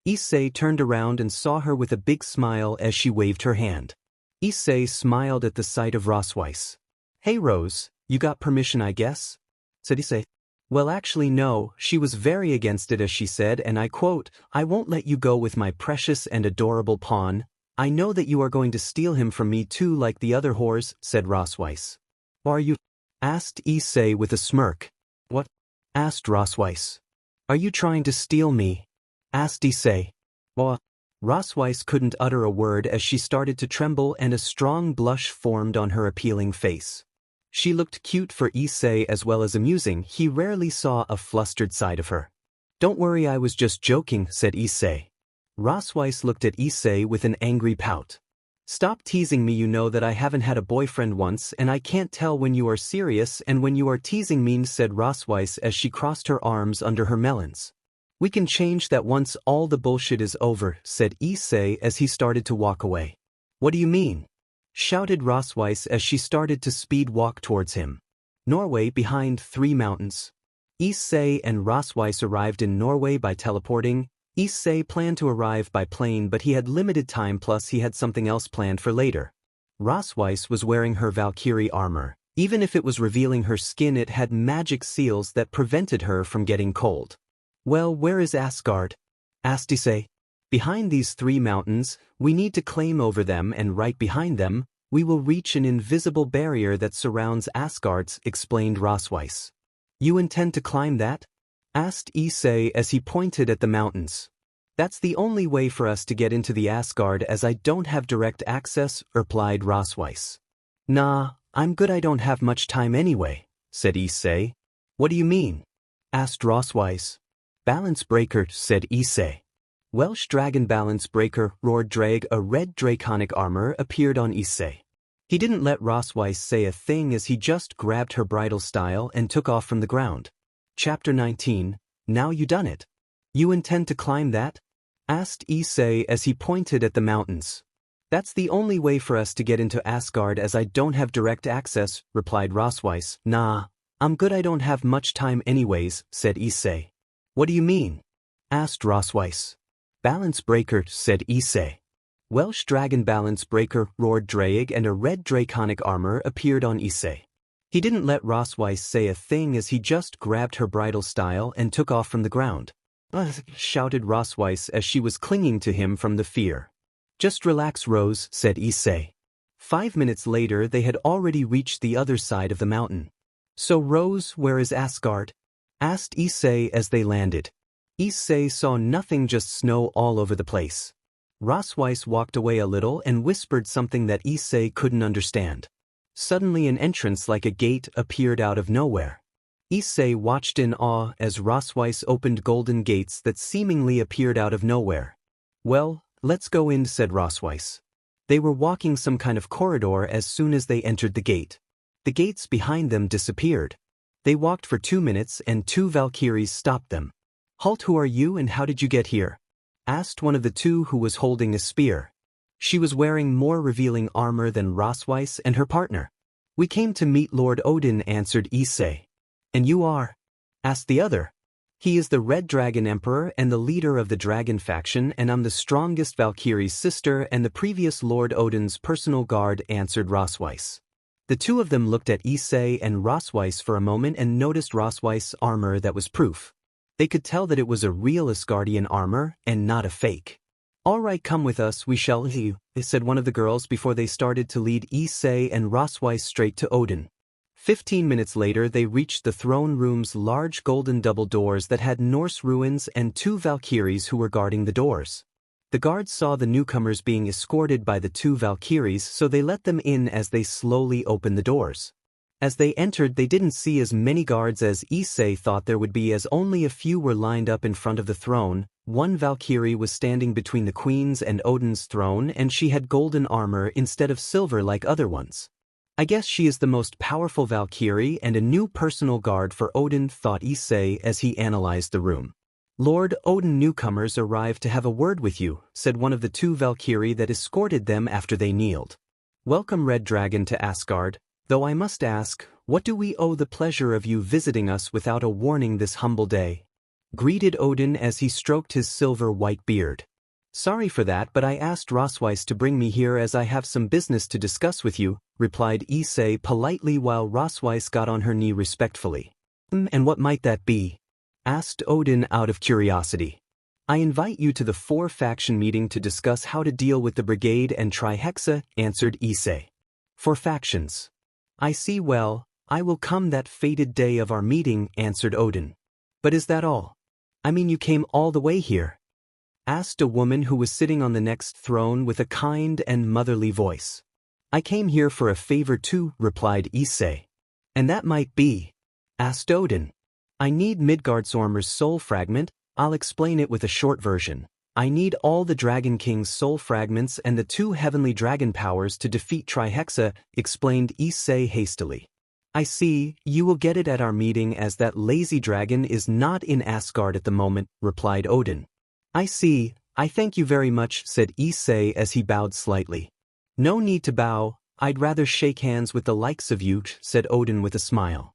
Issei turned around and saw her with a big smile as she waved her hand. Issei smiled at the sight of Rosweiss. "Hey Rose, you got permission I guess?" said Issei. "Well actually no," she was very against it as she said, and I quote, "I won't let you go with my precious and adorable pawn. I know that you are going to steal him from me too like the other whores," said Rosweiss. "Are you?" asked Issei with a smirk. "What?" asked Rosweiss. "Are you trying to steal me?" asked Issei. "What?" Rosweiss couldn't utter a word as she started to tremble and a strong blush formed on her appealing face. She looked cute for Issei as well as amusing. He rarely saw a flustered side of her. "Don't worry, I was just joking," said Issei. Rosweiss looked at Issei with an angry pout. "Stop teasing me, you know that I haven't had a boyfriend once and I can't tell when you are serious and when you are teasing me," said Rosweiss as she crossed her arms under her melons. "We can change that once all the bullshit is over," said Issei as he started to walk away. "What do you mean?" shouted Rosweiss as she started to speed walk towards him. Norway behind 3 mountains. Issei and Rosweiss arrived in Norway by teleporting. Issei planned to arrive by plane but he had limited time plus he had something else planned for later. Rosweiss was wearing her Valkyrie armor. Even if it was revealing her skin, it had magic seals that prevented her from getting cold. "Well, where is Asgard?" asked Issei. "Behind these 3 mountains, we need to claim over them and right behind them, we will reach an invisible barrier that surrounds Asgard," explained Rosweiss. "You intend to climb that?" asked Issei as he pointed at the mountains. "That's the only way for us to get into the Asgard as I don't have direct access," replied Rosweiss. "Nah, I'm good, I don't have much time anyway," said Issei. "What do you mean?" asked Rosweiss. "Balance breaker," said Issei. Welsh Dragon Balance Breaker roared Drag. A red draconic armor appeared on Issei. He didn't let Rosweiss say a thing as he just grabbed her bridal style and took off from the ground. Chapter 19, Now You Done It. "You intend to climb that?" asked Issei as he pointed at the mountains. "That's the only way for us to get into Asgard as I don't have direct access," replied Rosweiss. "Nah, I'm good, I don't have much time anyways," said Issei. "What do you mean?" asked Rosweiss. "Balance breaker," said Issei. Welsh Dragon Balance Breaker roared Drag and a red draconic armor appeared on Issei. He didn't let Rosweiss say a thing as he just grabbed her bridal style and took off from the ground. "Ugh," shouted Rosweiss as she was clinging to him from the fear. "Just relax, Rose," said Issei. 5 minutes later they had already reached the other side of the mountain. "So Rose, where is Asgard?" asked Issei as they landed. Issei saw nothing, just snow all over the place. Rosweiss walked away a little and whispered something that Issei couldn't understand. Suddenly an entrance like a gate appeared out of nowhere. Issei watched in awe as Rosweiss opened golden gates that seemingly appeared out of nowhere. "Well, let's go in," said Rosweiss. They were walking some kind of corridor as soon as they entered the gate. The gates behind them disappeared. They walked for 2 minutes and 2 Valkyries stopped them. "Halt, who are you and how did you get here?" asked one of the 2 who was holding a spear. She was wearing more revealing armor than Rosweiss and her partner. "We came to meet Lord Odin," answered Issei. "And you are?" asked the other. "He is the Red Dragon Emperor and the leader of the Dragon faction, and I'm the strongest Valkyrie's sister and the previous Lord Odin's personal guard," answered Rosweiss. The 2 of them looked at Issei and Rosweiss for a moment and noticed Rosweiss' armor that was proof. They could tell that it was a real Asgardian armor and not a fake. "All right, come with us, we shall see you," said one of the girls before they started to lead Issei and Rosweiss straight to Odin. 15 minutes later they reached the throne room's large golden double doors that had Norse ruins and 2 Valkyries who were guarding the doors. The guards saw the newcomers being escorted by the two Valkyries, so they let them in as they slowly opened the doors. As they entered, they didn't see as many guards as Issei thought there would be, as only a few were lined up in front of the throne. One Valkyrie was standing between the Queen's and Odin's throne, and she had golden armor instead of silver like other ones. I guess she is the most powerful Valkyrie and a new personal guard for Odin, thought Issei as he analyzed the room. Lord Odin, newcomers arrived to have a word with you, said one of the two Valkyrie that escorted them after they kneeled. Welcome, Red Dragon, to Asgard, though I must ask, what do we owe the pleasure of you visiting us without a warning this humble day? Greeted Odin as he stroked his silver-white beard. Sorry for that, but I asked Rosweiss to bring me here as I have some business to discuss with you, replied Issei politely while Rosweiss got on her knee respectfully. And what might that be? Asked Odin out of curiosity. I invite you to the four-faction meeting to discuss how to deal with the Brigade and Trihexa, answered Issei. For factions. I see. Well, I will come that fated day of our meeting, answered Odin. But is that all? I mean, you came all the way here? Asked a woman who was sitting on the next throne with a kind and motherly voice. I came here for a favor too, replied Issei. And that might be? Asked Odin. I need Midgardsormr's soul fragment. I'll explain it with a short version. I need all the Dragon King's soul fragments and the two heavenly dragon powers to defeat Trihexa, explained Issei hastily. I see, you will get it at our meeting as that lazy dragon is not in Asgard at the moment, replied Odin. I see, I thank you very much, said Issei as he bowed slightly. No need to bow, I'd rather shake hands with the likes of you, said Odin with a smile.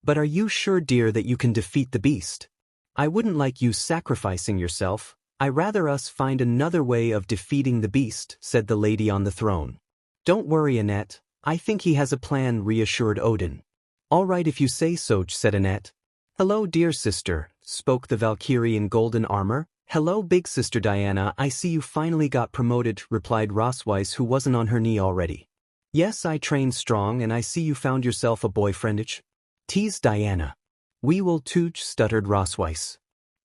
But are you sure, dear, that you can defeat the beast? I wouldn't like you sacrificing yourself. I rather us find another way of defeating the beast, said the lady on the throne. Don't worry, Annette. I think he has a plan, reassured Odin. All right if you say so, said Annette. Hello, dear sister, spoke the Valkyrie in golden armor. Hello, big sister Diana, I see you finally got promoted, replied Rosweiss, who wasn't on her knee already. Yes, I trained strong and I see you found yourself a boyfriendage. Teased Diana. We will too, stuttered Rosweiss.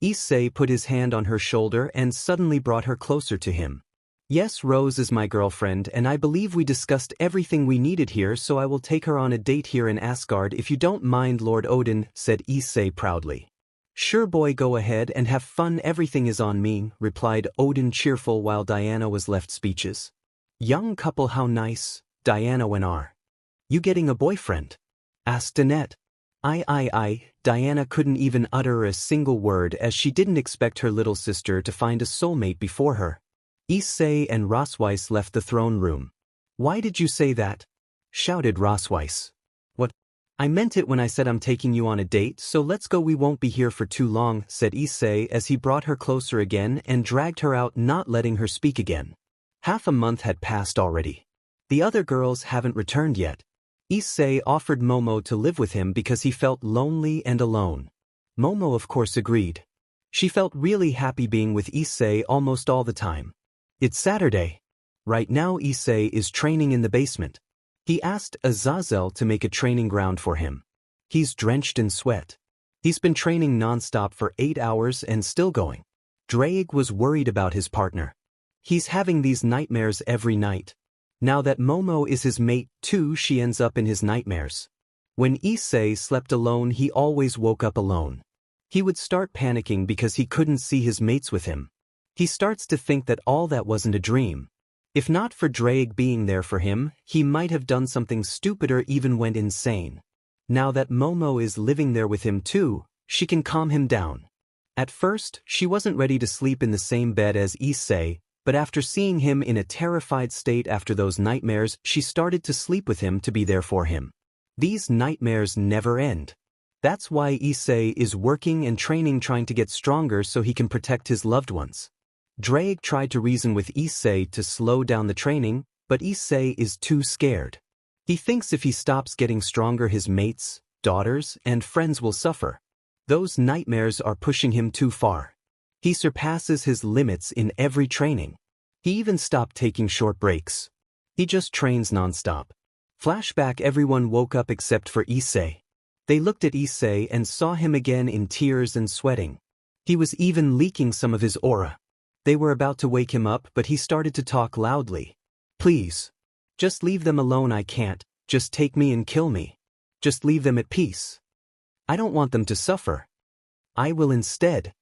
Issei put his hand on her shoulder and suddenly brought her closer to him. Yes, Rose is my girlfriend, and I believe we discussed everything we needed here, so I will take her on a date here in Asgard if you don't mind, Lord Odin, said Issei proudly. Sure boy, go ahead and have fun, everything is on me, replied Odin cheerful while Diana was left speechless. Young couple, how nice, Diana, when are you getting a boyfriend? Asked Annette. Diana couldn't even utter a single word as she didn't expect her little sister to find a soulmate before her. Issei and Rosweiss left the throne room. Why did you say that? Shouted Rosweiss. What? I meant it when I said I'm taking you on a date, so let's go, we won't be here for too long, said Issei as he brought her closer again and dragged her out, not letting her speak again. Half a month had passed already. The other girls haven't returned yet. Issei offered Momo to live with him because he felt lonely and alone. Momo of course agreed. She felt really happy being with Issei almost all the time. It's Saturday. Right now Issei is training in the basement. He asked Azazel to make a training ground for him. He's drenched in sweat. He's been training non-stop for 8 hours and still going. Drake was worried about his partner. He's having these nightmares every night. Now that Momo is his mate too, she ends up in his nightmares. When Issei slept alone, he always woke up alone. He would start panicking because he couldn't see his mates with him. He starts to think that all that wasn't a dream. If not for Drake being there for him, he might have done something stupid or even went insane. Now that Momo is living there with him too, she can calm him down. At first, she wasn't ready to sleep in the same bed as Issei, but after seeing him in a terrified state after those nightmares, she started to sleep with him to be there for him. These nightmares never end. That's why Issei is working and training, trying to get stronger so he can protect his loved ones. Drake tried to reason with Issei to slow down the training, but Issei is too scared. He thinks if he stops getting stronger, his mates, daughters, and friends will suffer. Those nightmares are pushing him too far. He surpasses his limits in every training. He even stopped taking short breaks. He just trains non-stop. Flashback: everyone woke up except for Issei. They looked at Issei and saw him again in tears and sweating. He was even leaking some of his aura. They were about to wake him up, but he started to talk loudly. Please. Just leave them alone. I can't. Just take me and kill me. Just leave them at peace. I don't want them to suffer. I will instead.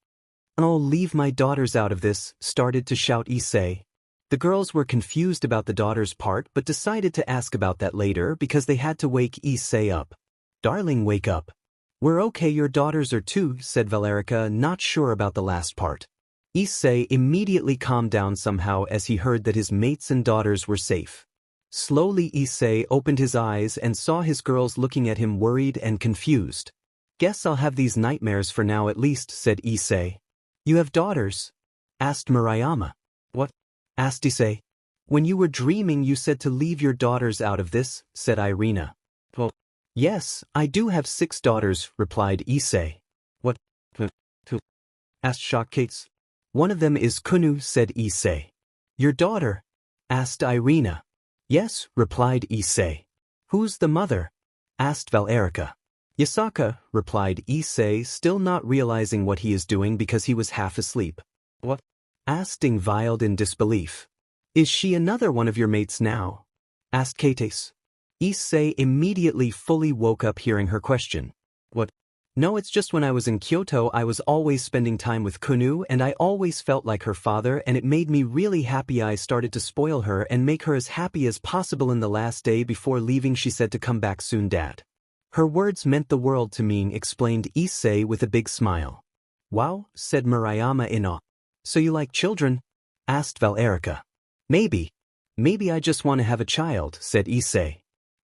Oh, leave my daughters out of this, started to shout Issei. The girls were confused about the daughters part but decided to ask about that later because they had to wake Issei up. Darling, wake up. We're okay, your daughters are too, said Valerica, not sure about the last part. Issei immediately calmed down somehow as he heard that his mates and daughters were safe. Slowly Issei opened his eyes and saw his girls looking at him worried and confused. Guess I'll have these nightmares for now at least, said Issei. You have daughters? Asked Murayama. What? Asked Issei. When you were dreaming you said to leave your daughters out of this, said Irina. Well, yes, I do have 6 daughters, replied Issei. What? Who? Asked Shockates. One of them is Kunu, said Issei. Your daughter? Asked Irina. Yes, replied Issei. Who's the mother? Asked Valerica. Yasaka, replied Issei, still not realizing what he is doing because he was half asleep. What? Asked Ingvild in disbelief. Is she another one of your mates now? Asked Kates. Issei immediately fully woke up hearing her question. What? No, it's just when I was in Kyoto I was always spending time with Kunu and I always felt like her father and it made me really happy. I started to spoil her and make her as happy as possible. In the last day before leaving she said to come back soon, Dad. Her words meant the world to me, explained Issei with a big smile. Wow, said Murayama in awe. So you like children? Asked Valerica. Maybe. Maybe I just want to have a child, said Issei.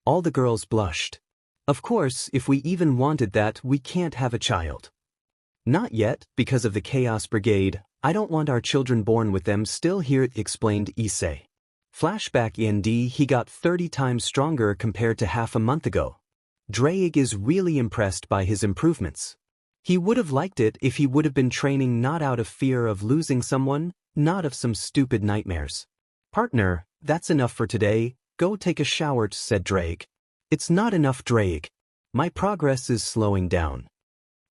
All the girls blushed. Of course, if we even wanted that, we can't have a child. Not yet, because of the Chaos Brigade. I don't want our children born with them still here, explained Issei. Flashback END, he got 30 times stronger compared to half a month ago. Drake is really impressed by his improvements. He would have liked it if he would have been training not out of fear of losing someone, not of some stupid nightmares. Partner, that's enough for today, go take a shower, said Drake. It's not enough, Drake. My progress is slowing down.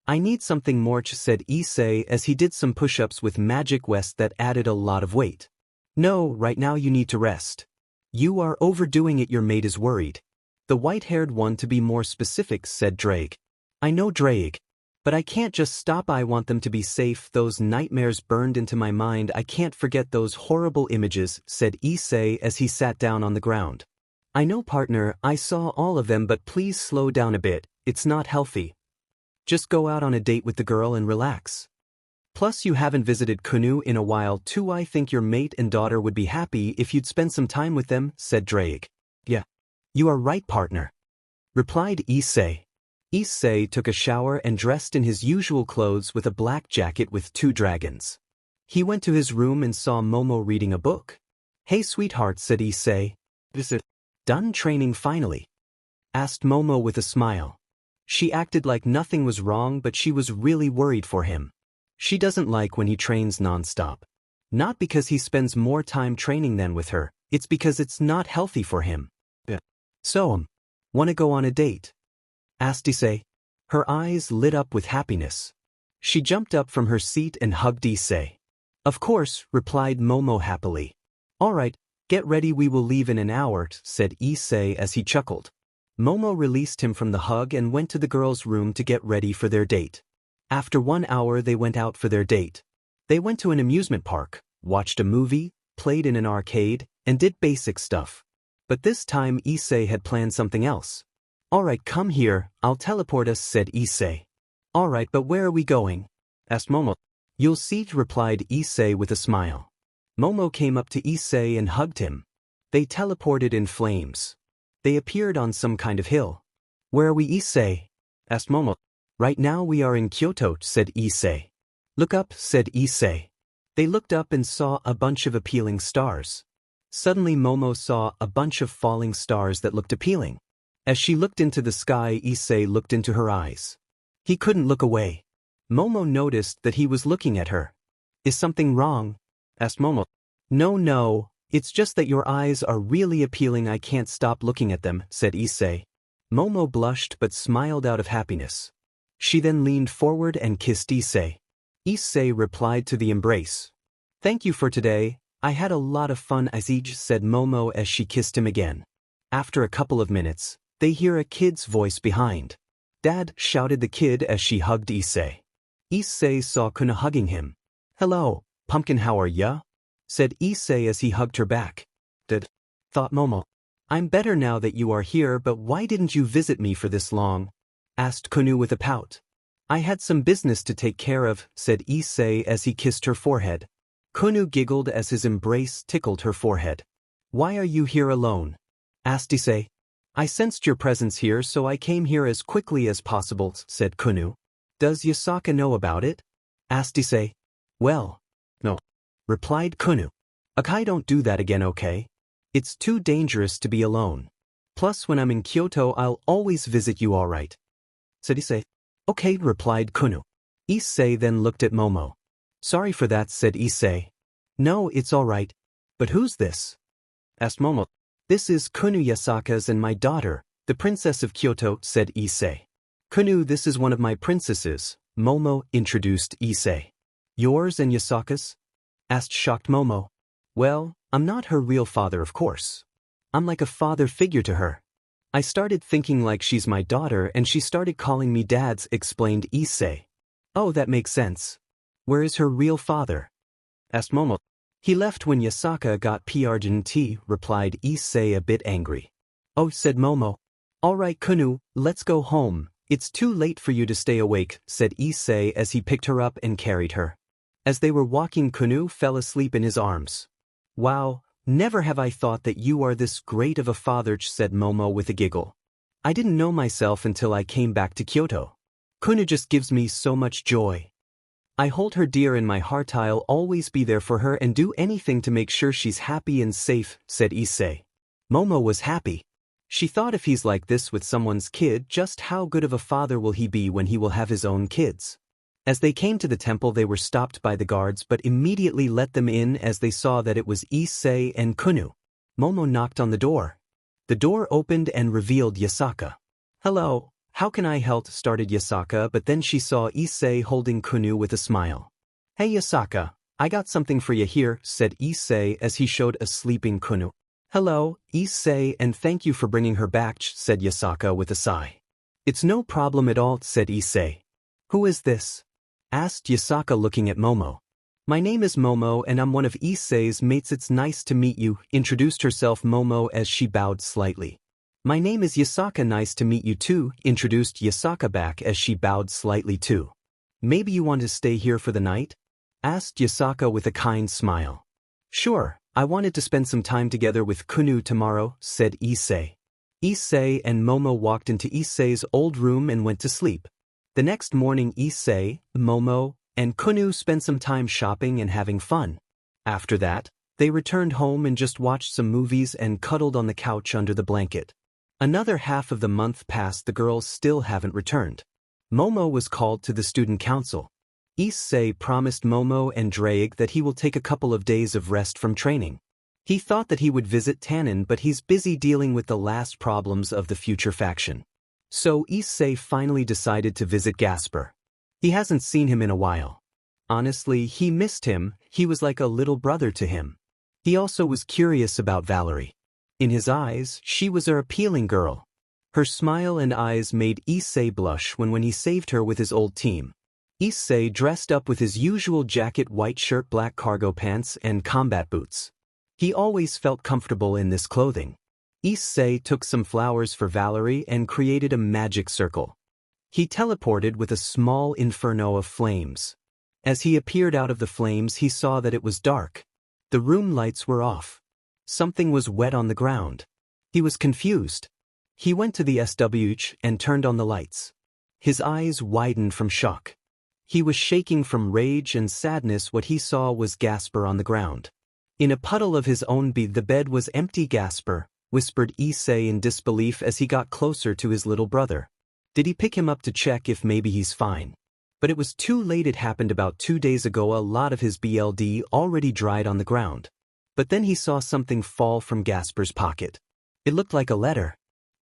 I need something more, said Issei as he did some push-ups with Magic West that added a lot of weight. No, right now you need to rest. You are overdoing it, your mate is worried. The white-haired one, to be more specific, said Drake. I know, Drake. But I can't just stop. I want them to be safe. Those nightmares burned into my mind. I can't forget those horrible images, said Issei as he sat down on the ground. I know, partner, I saw all of them, but please slow down a bit, it's not healthy. Just go out on a date with the girl and relax. Plus you haven't visited Kunu in a while too. I think your mate and daughter would be happy if you'd spend some time with them, said Drake. Yeah. You are right, partner. Replied Issei. Issei took a shower and dressed in his usual clothes with a black jacket with 2 dragons. He went to his room and saw Momo reading a book. Hey sweetheart, said Issei. Is it done training finally? Asked Momo with a smile. She acted like nothing was wrong, but she was really worried for him. She doesn't like when he trains non-stop. Not because he spends more time training than with her, it's because it's not healthy for him. So, wanna go on a date? Asked Issei. Her eyes lit up with happiness. She jumped up from her seat and hugged Issei. Of course, replied Momo happily. All right, get ready, we will leave in an hour, said Issei as he chuckled. Momo released him from the hug and went to the girls' room to get ready for their date. After 1 hour they went out for their date. They went to an amusement park, watched a movie, played in an arcade, and did basic stuff. But this time Issei had planned something else. Alright, come here, I'll teleport us, said Issei. Alright, but where are we going? Asked Momo. You'll see, replied Issei with a smile. Momo came up to Issei and hugged him. They teleported in flames. They appeared on some kind of hill. Where are we, Issei? Asked Momo. Right now we are in Kyoto, said Issei. Look up, said Issei. They looked up and saw a bunch of appealing stars. Suddenly Momo saw a bunch of falling stars that looked appealing. As she looked into the sky, Issei looked into her eyes. He couldn't look away. Momo noticed that he was looking at her. Is something wrong? Asked Momo. No, it's just that your eyes are really appealing. I can't stop looking at them, said Issei. Momo blushed but smiled out of happiness. She then leaned forward and kissed Issei. Issei replied to the embrace. Thank you for today, I had a lot of fun, Issei said Momo as she kissed him again. After a couple of minutes, they hear a kid's voice behind. Dad, shouted the kid as she hugged Issei. Issei saw Kuna hugging him. Hello, Pumpkin, how are ya? Said Issei as he hugged her back. Dad, thought Momo. I'm better now that you are here, but why didn't you visit me for this long? Asked Kunu with a pout. I had some business to take care of, said Issei as he kissed her forehead. Kunu giggled as his embrace tickled her forehead. Why are you here alone? Asked Issei. I sensed your presence here, so I came here as quickly as possible, said Kunu. Does Yasaka know about it? Asked Issei. Well, no, replied Kunu. Okay, don't do that again, okay? It's too dangerous to be alone. Plus, when I'm in Kyoto, I'll always visit you, alright? Said Issei. Okay, replied Kunu. Issei then looked at Momo. Sorry for that, said Issei. No, it's alright. But who's this? Asked Momo. This is Kunu Yasaka's and my daughter, the princess of Kyoto, said Issei. Kunu, this is one of my princesses, Momo introduced Issei. Yours and Yasaka's? Asked shocked Momo. Well, I'm not her real father, of course. I'm like a father figure to her. I started thinking like she's my daughter and she started calling me dads, explained Issei. Oh, that makes sense. Where is her real father? Asked Momo. He left when Yasaka got PRGNT, replied Issei a bit angry. Oh, said Momo. Alright Kunu, let's go home. It's too late for you to stay awake, said Issei as he picked her up and carried her. As they were walking, Kunu fell asleep in his arms. Wow, never have I thought that you are this great of a father, said Momo with a giggle. I didn't know myself until I came back to Kyoto. Kunu just gives me so much joy. I hold her dear in my heart. I'll always be there for her and do anything to make sure she's happy and safe, said Issei. Momo was happy. She thought if he's like this with someone's kid, just how good of a father will he be when he will have his own kids? As they came to the temple, they were stopped by the guards but immediately let them in as they saw that it was Issei and Kunu. Momo knocked on the door. The door opened and revealed Yasaka. Hello, how can I help? Started Yasaka, but then she saw Issei holding Kunu with a smile. Hey Yasaka, I got something for you here, said Issei as he showed a sleeping Kunu. Hello, Issei, and thank you for bringing her back, said Yasaka with a sigh. It's no problem at all, said Issei. Who is this? Asked Yasaka looking at Momo. My name is Momo and I'm one of Issei's mates. It's nice to meet you, introduced herself Momo as she bowed slightly. My name is Yasaka, nice to meet you too, introduced Yasaka back as she bowed slightly too. Maybe you want to stay here for the night? Asked Yasaka with a kind smile. Sure, I wanted to spend some time together with Kunu tomorrow, said Issei. Issei and Momo walked into Issei's old room and went to sleep. The next morning Issei, Momo, and Kunu spent some time shopping and having fun. After that, they returned home and just watched some movies and cuddled on the couch under the blanket. Another half of the month passed, the girls still haven't returned. Momo was called to the student council. Issei promised Momo and Drake that he will take a couple of days of rest from training. He thought that he would visit Tannen, but he's busy dealing with the last problems of the future faction. So Issei finally decided to visit Gasper. He hasn't seen him in a while. Honestly, he missed him. He was like a little brother to him. He also was curious about Valerie. In his eyes, she was an appealing girl. Her smile and eyes made Issei blush when he saved her with his old team. Issei dressed up with his usual jacket, white shirt, black cargo pants, and combat boots. He always felt comfortable in this clothing. Issei took some flowers for Valerie and created a magic circle. He teleported with a small inferno of flames. As he appeared out of the flames, he saw that it was dark. The room lights were off. Something was wet on the ground. He was confused. He went to the SWH and turned on the lights. His eyes widened from shock. He was shaking from rage and sadness. What he saw was Gasper on the ground. In a puddle of his own blood, the bed was empty. Gasper, whispered Issei in disbelief as he got closer to his little brother. Did he pick him up to check if maybe he's fine? But it was too late. It happened about 2 days ago. A lot of his blood already dried on the ground. But then he saw something fall from Gasper's pocket. It looked like a letter.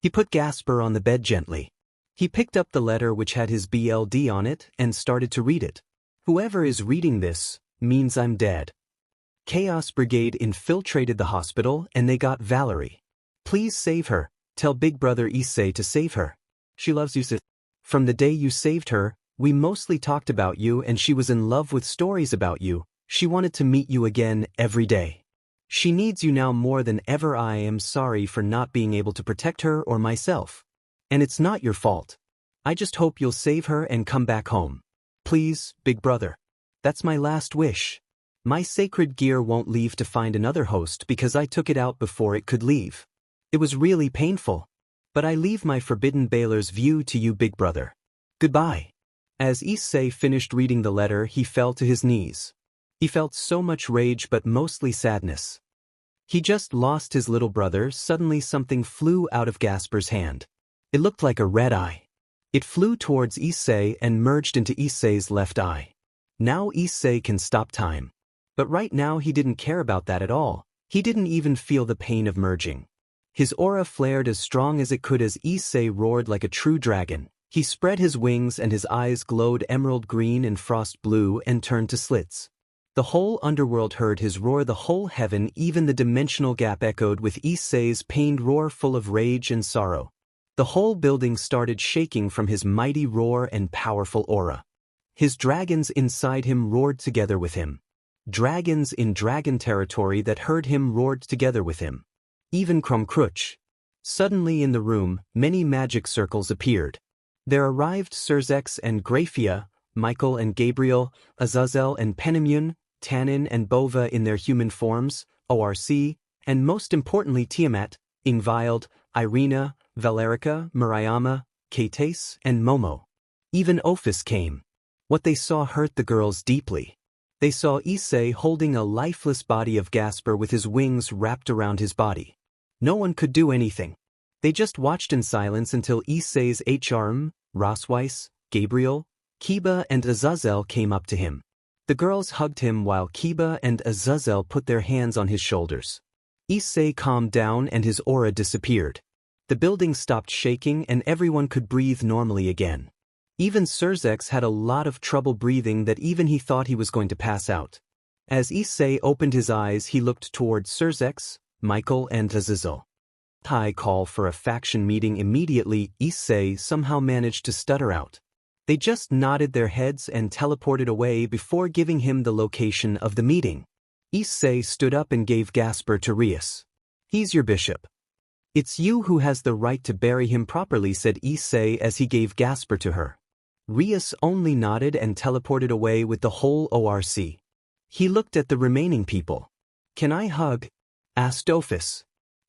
He put Gasper on the bed gently. He picked up the letter which had his blood on it and started to read it. Whoever is reading this means I'm dead. Chaos Brigade infiltrated the hospital and they got Valerie. Please save her. Tell Big Brother Issei to save her. She loves you. From the day you saved her, we mostly talked about you and she was in love with stories about you. She wanted to meet you again every day. She needs you now more than ever. I am sorry for not being able to protect her or myself. And it's not your fault. I just hope you'll save her and come back home. Please, Big Brother. That's my last wish. My sacred gear won't leave to find another host because I took it out before it could leave. It was really painful. But I leave my forbidden Baylor's view to you, Big Brother. Goodbye. As Issei finished reading the letter, he fell to his knees. He felt so much rage but mostly sadness. He just lost his little brother. Suddenly something flew out of Gasper's hand. It looked like a red eye. It flew towards Issei and merged into Issei's left eye. Now Issei can stop time. But right now he didn't care about that at all. He didn't even feel the pain of merging. His aura flared as strong as it could as Issei roared like a true dragon. He spread his wings and his eyes glowed emerald green and frost blue and turned to slits. The whole underworld heard his roar, the whole heaven, even the dimensional gap echoed with Issei's pained roar full of rage and sorrow. The whole building started shaking from his mighty roar and powerful aura. His dragons inside him roared together with him. Dragons in dragon territory that heard him roared together with him. Even Krumkruch. Suddenly in the room, many magic circles appeared. There arrived Surzex and Graphia, Michael and Gabriel, Azazel and Penemun, Tanin and Bova in their human forms, ORC, and most importantly Tiamat, Ingvild, Irina, Valerica, Murayama, Kates, and Momo. Even Ophis came. What they saw hurt the girls deeply. They saw Issei holding a lifeless body of Gasper with his wings wrapped around his body. No one could do anything. They just watched in silence until Issei's HRM, Rosweiss, Gabriel, Kiba and Azazel came up to him. The girls hugged him while Kiba and Azazel put their hands on his shoulders. Issei calmed down and his aura disappeared. The building stopped shaking and everyone could breathe normally again. Even Surzex had a lot of trouble breathing that even he thought he was going to pass out. As Issei opened his eyes he looked toward Surzex, Michael and Azazel. I call for a faction meeting immediately. Issei somehow managed to stutter out. They just nodded their heads and teleported away before giving him the location of the meeting. Issei stood up and gave Gasper to Rias. He's your bishop. It's you who has the right to bury him properly, said Issei as he gave Gasper to her. Rias only nodded and teleported away with the whole ORC. He looked at the remaining people. Can I hug? Asked Ophis.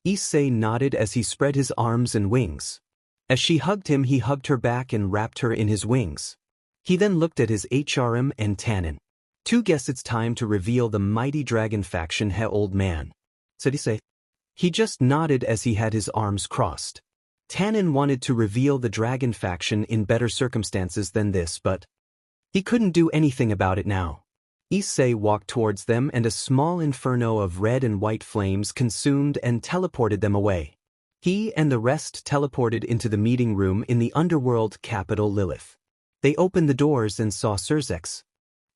Issei nodded as he spread his arms and wings. As she hugged him he hugged her back and wrapped her in his wings. He then looked at his HRM and Tanin. To guess it's time to reveal the mighty dragon faction, old man. Said Issei. He just nodded as he had his arms crossed. Tanin wanted to reveal the dragon faction in better circumstances than this, but he couldn't do anything about it now. Issei walked towards them and a small inferno of red and white flames consumed and teleported them away. He and the rest teleported into the meeting room in the underworld capital Lilith. They opened the doors and saw Surzex,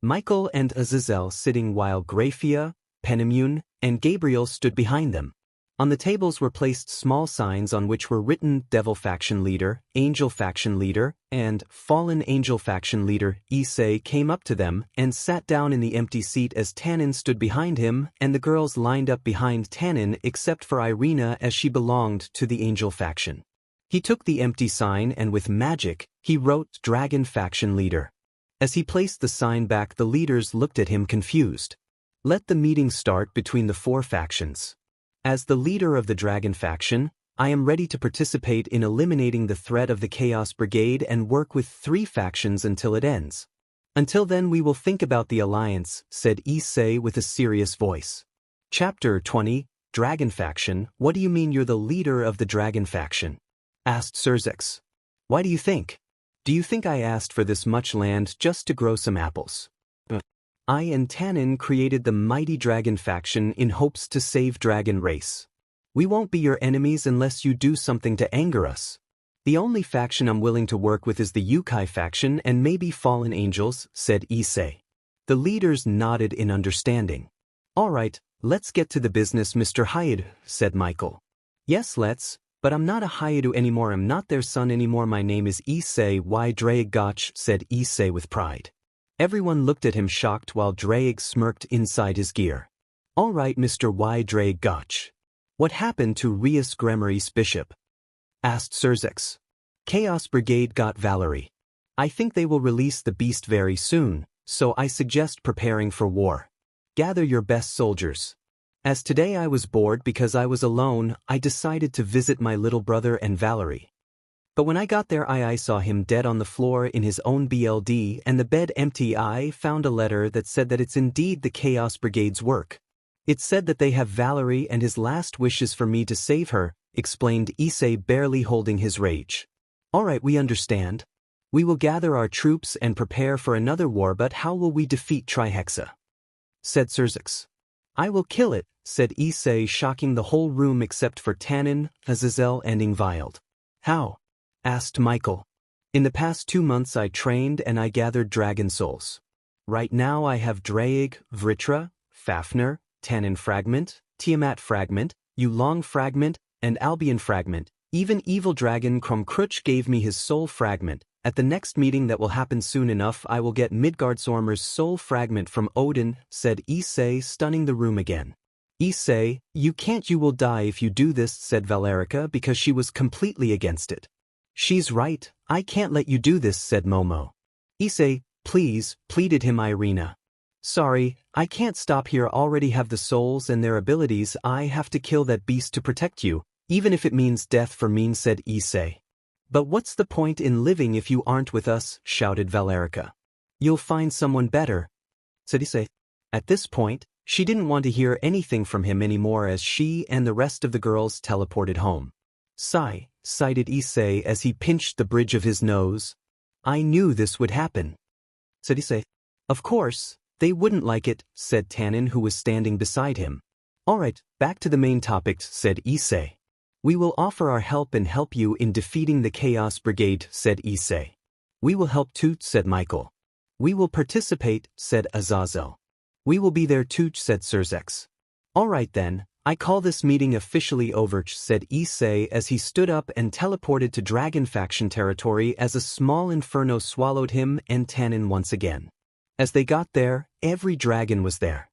Michael and Azazel sitting while Graphia, Penemun, and Gabriel stood behind them. On the tables were placed small signs on which were written Devil Faction Leader, Angel Faction Leader, and Fallen Angel Faction Leader. Issei came up to them and sat down in the empty seat as Tanin stood behind him, and the girls lined up behind Tanin except for Irina as she belonged to the Angel Faction. He took the empty sign and with magic, he wrote Dragon Faction Leader. As he placed the sign back, the leaders looked at him confused. Let the meeting start between the four factions. As the leader of the Dragon faction, I am ready to participate in eliminating the threat of the Chaos Brigade and work with 3 factions until it ends. Until then we will think about the alliance, said Issei with a serious voice. Chapter 20, Dragon Faction. What do you mean you're the leader of the Dragon faction? Asked Surzex. Why do you think? Do you think I asked for this much land just to grow some apples? I and Tanin created the mighty Dragon faction in hopes to save Dragon race. We won't be your enemies unless you do something to anger us. The only faction I'm willing to work with is the Yukai faction and maybe Fallen Angels, said Issei. The leaders nodded in understanding. Alright, let's get to the business, Mr. Hyoudou, said Michael. Yes, let's, but I'm not a Hyoudou anymore, I'm not their son anymore, my name is Issei Hyoudou, said Issei with pride. Everyone looked at him shocked while Hyoudou smirked inside his gear. Alright, Mr. Hyoudou. What happened to Rias Gremory's bishop? Asked Surzex. Chaos Brigade got Valerie. I think they will release the beast very soon, so I suggest preparing for war. Gather your best soldiers. As today I was bored because I was alone, I decided to visit my little brother and Valerie. But when I got there I saw him dead on the floor in his own BLD and the bed empty. I found a letter that said that it's indeed the Chaos Brigade's work. It said that they have Valerie and his last wish is for me to save her, explained Issei, barely holding his rage. Alright, we understand. We will gather our troops and prepare for another war, but how will we defeat Trihexa? Said Surzex. I will kill it, said Issei, shocking the whole room except for Tannen, Azazel and Ingvild. How? Asked Michael. In the past 2 months I trained and I gathered dragon souls. Right now I have Draig, Vritra, Fafnir, Tannen Fragment, Tiamat Fragment, Yulong Fragment, and Albion Fragment. Even Evil Dragon Krumkruch gave me his soul fragment. At the next meeting that will happen soon enough I will get Midgardsormr's soul fragment from Odin, said Issei, stunning the room again. Issei, you can't, you will die if you do this, said Valerica, because she was completely against it. She's right, I can't let you do this, said Momo. Issei, please, pleaded him Irina. Sorry, I can't stop here, already have the souls and their abilities, I have to kill that beast to protect you, even if it means death for me, said Issei. But what's the point in living if you aren't with us, shouted Valerica. You'll find someone better, said Issei. At this point, she didn't want to hear anything from him anymore as she and the rest of the girls teleported home. Sigh, sighed Issei as he pinched the bridge of his nose. I knew this would happen, said Issei. Of course, they wouldn't like it, said Tannen, who was standing beside him. Alright, back to the main topics, said Issei. We will offer our help and help you in defeating the Chaos Brigade, said Issei. We will help too, said Michael. We will participate, said Azazel. We will be there too, said Surzex. Alright then, I call this meeting officially over, said Issei as he stood up and teleported to Dragon Faction territory as a small inferno swallowed him and Tannen once again. As they got there, every dragon was there.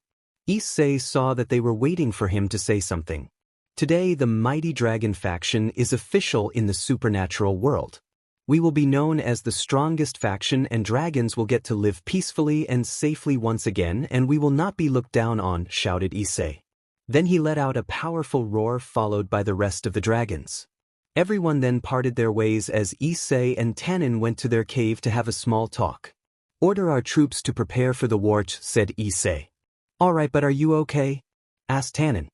Issei saw that they were waiting for him to say something. Today the mighty Dragon Faction is official in the supernatural world. We will be known as the strongest faction and dragons will get to live peacefully and safely once again and we will not be looked down on, shouted Issei. Then he let out a powerful roar followed by the rest of the dragons. Everyone then parted their ways as Issei and Tannen went to their cave to have a small talk. Order our troops to prepare for the war, said Issei. Alright, but are you okay? Asked Tannen.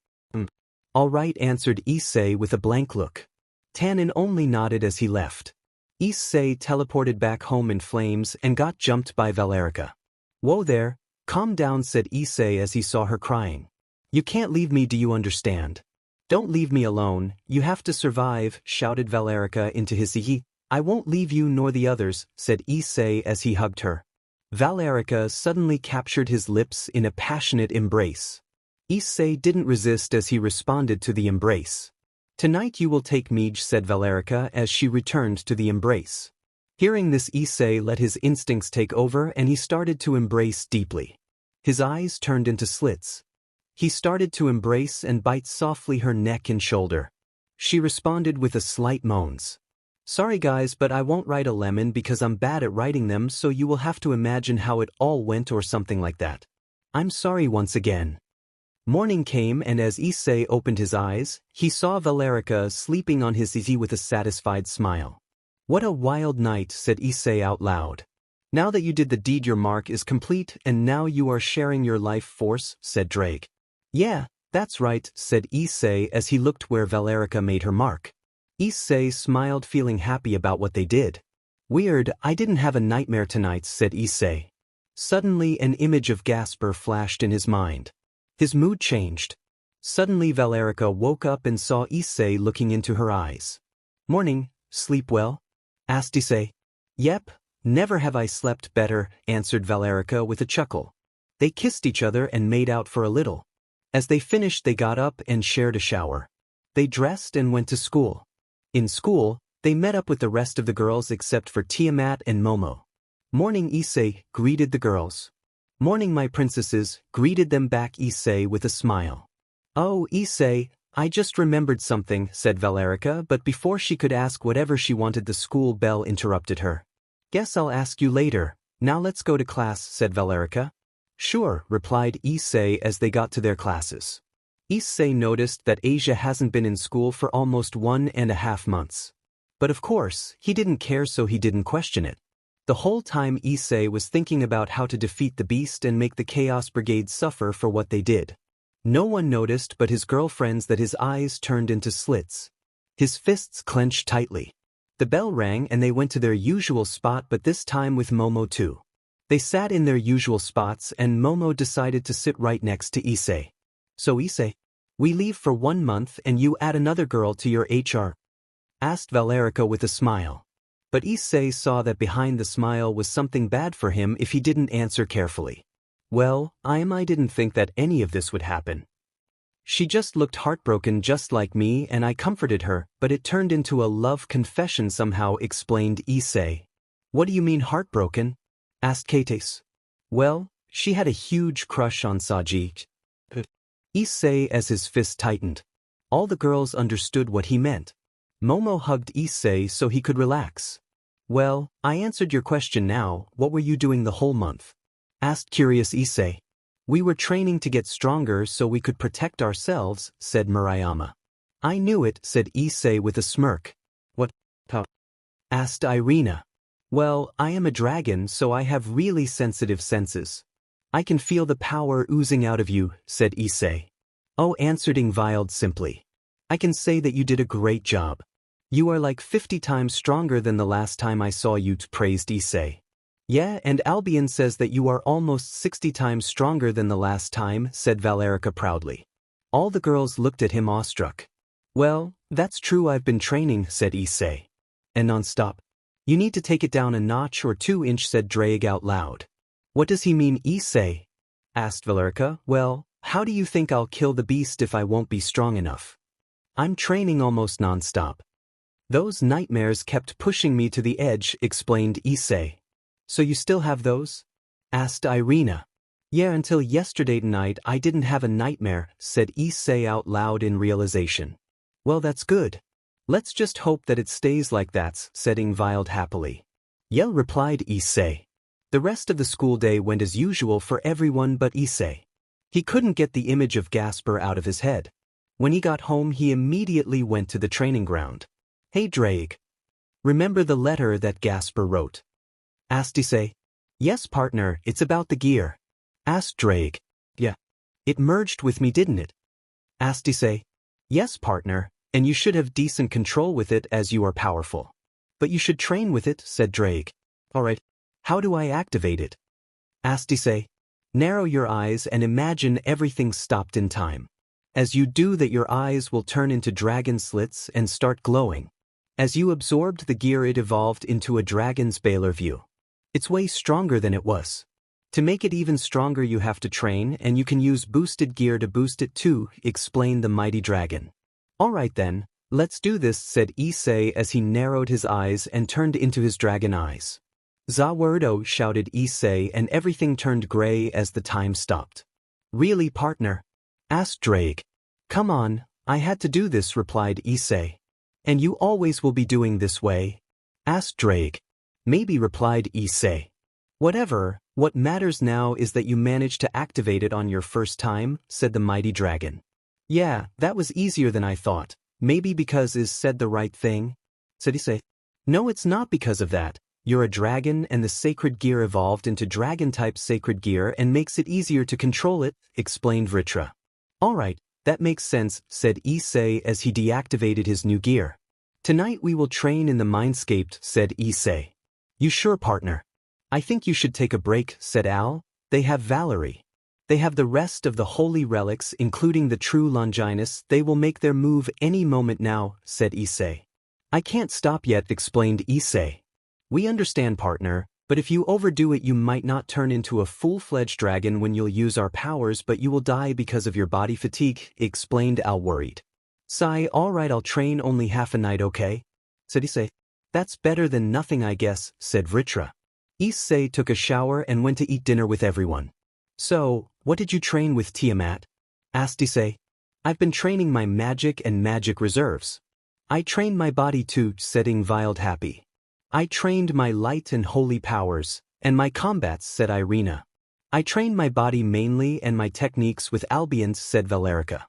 Alright, answered Issei with a blank look. Tannen only nodded as he left. Issei teleported back home in flames and got jumped by Valerica. Whoa there, calm down, said Issei as he saw her crying. You can't leave me, do you understand? Don't leave me alone, you have to survive, shouted Valerica into his ear. I won't leave you nor the others, said Issei as he hugged her. Valerica suddenly captured his lips in a passionate embrace. Issei didn't resist as he responded to the embrace. Tonight you will take me, said Valerica as she returned to the embrace. Hearing this, Issei let his instincts take over and he started to embrace deeply. His eyes turned into slits. He started to embrace and bite softly her neck and shoulder. She responded with a slight moans. Sorry guys, but I won't write a lemon because I'm bad at writing them, so you will have to imagine how it all went or something like that. I'm sorry once again. Morning came and as Issei opened his eyes, he saw Valerica sleeping on his easy with a satisfied smile. What a wild night, said Issei out loud. Now that you did the deed, your mark is complete and now you are sharing your life force, said Drake. Yeah, that's right, said Issei as he looked where Valerica made her mark. Issei smiled, feeling happy about what they did. Weird, I didn't have a nightmare tonight, said Issei. Suddenly an image of Gasper flashed in his mind. His mood changed. Suddenly Valerica woke up and saw Issei looking into her eyes. Morning, sleep well? Asked Issei. Yep, never have I slept better, answered Valerica with a chuckle. They kissed each other and made out for a little. As they finished they got up and shared a shower. They dressed and went to school. In school, they met up with the rest of the girls except for Tiamat and Momo. Morning Issei greeted the girls. Morning my princesses, greeted them back Issei with a smile. Oh Issei, I just remembered something, said Valerica, but before she could ask whatever she wanted the school bell interrupted her. Guess I'll ask you later, now let's go to class, said Valerica. Sure, replied Issei as they got to their classes. Issei noticed that Asia hasn't been in school for almost 1.5 months. But of course, he didn't care so he didn't question it. The whole time Issei was thinking about how to defeat the beast and make the Chaos Brigade suffer for what they did. No one noticed but his girlfriends that his eyes turned into slits. His fists clenched tightly. The bell rang and they went to their usual spot but this time with Momo too. They sat in their usual spots and Momo decided to sit right next to Issei. So Issei, we leave for 1 month and you add another girl to your HR? Asked Valerica with a smile. But Issei saw that behind the smile was something bad for him if he didn't answer carefully. Well, I didn't think that any of this would happen. She just looked heartbroken just like me and I comforted her, but it turned into a love confession somehow, explained Issei. What do you mean heartbroken? Asked Kates. Well, she had a huge crush on Sajik. Issei as his fist tightened. All the girls understood what he meant. Momo hugged Issei so he could relax. Well, I answered your question now, what were you doing the whole month? Asked curious Issei. We were training to get stronger so we could protect ourselves, said Murayama. I knew it, said Issei with a smirk. What? How? Asked Irina. Well, I am a dragon so I have really sensitive senses. I can feel the power oozing out of you, said Issei. Oh, answered Ingvild simply. I can say that you did a great job. You are like 50 times stronger than the last time I saw you, praised Issei. Yeah, and Albion says that you are almost 60 times stronger than the last time, said Valerica proudly. All the girls looked at him awestruck. Well, that's true, I've been training, said Issei. And non-stop. You need to take it down a notch or 2-inch, said Drake out loud. What does he mean, Issei? Asked Valerica. Well, how do you think I'll kill the beast if I won't be strong enough? I'm training almost non-stop. Those nightmares kept pushing me to the edge, explained Issei. So you still have those? Asked Irina. Yeah, until yesterday night I didn't have a nightmare, said Issei out loud in realization. Well, that's good. Let's just hope that it stays like that, said Ingvild happily. Yeah, replied Issei. The rest of the school day went as usual for everyone but Issei. He couldn't get the image of Gasper out of his head. When he got home he immediately went to the training ground. Hey Drake. Remember the letter that Gasper wrote? Asked Issei. Yes partner, it's about the gear. Asked Drake. Yeah. It merged with me didn't it? Asked Issei. Yes partner, and you should have decent control with it as you are powerful. But you should train with it, said Drake. Alright. How do I activate it? Asked Issei. Narrow your eyes and imagine everything stopped in time. As you do that your eyes will turn into dragon slits and start glowing. As you absorbed the gear it evolved into a dragon's Baylor view. It's way stronger than it was. To make it even stronger you have to train and you can use boosted gear to boost it too, explained the mighty dragon. Alright then, let's do this, said Issei as he narrowed his eyes and turned into his dragon eyes. Zawardo, shouted Issei and everything turned gray as the time stopped. Really partner? Asked Drake. Come on, I had to do this, replied Issei. And you always will be doing this way? Asked Drake. Maybe, replied Issei. Whatever, what matters now is that you managed to activate it on your first time, said the mighty dragon. Yeah, that was easier than I thought. Maybe because Is said the right thing? Said Issei. No, it's not because of that. You're a dragon and the sacred gear evolved into dragon-type sacred gear and makes it easier to control it, explained Vritra. Alright, that makes sense, said Issei as he deactivated his new gear. Tonight we will train in the Mindscape, said Issei. You sure, partner? I think you should take a break, said Al. They have Valerie. They have the rest of the holy relics including the true Longinus. They will make their move any moment now, said Issei. I can't stop yet, explained Issei. We understand, partner, But if you overdo it you might not turn into a full-fledged dragon when you'll use our powers but you will die because of your body fatigue, explained Al worried. Sigh, alright I'll train only half a night okay? Said Issei. That's better than nothing I guess, said Vritra. Issei took a shower and went to eat dinner with everyone. So, what did you train with Tiamat? Asked Issei. I've been training my magic and magic reserves. I trained my body too, said Ingvild happy. I trained my light and holy powers, and my combats, said Irina. I trained my body mainly and my techniques with Albions, said Valerica.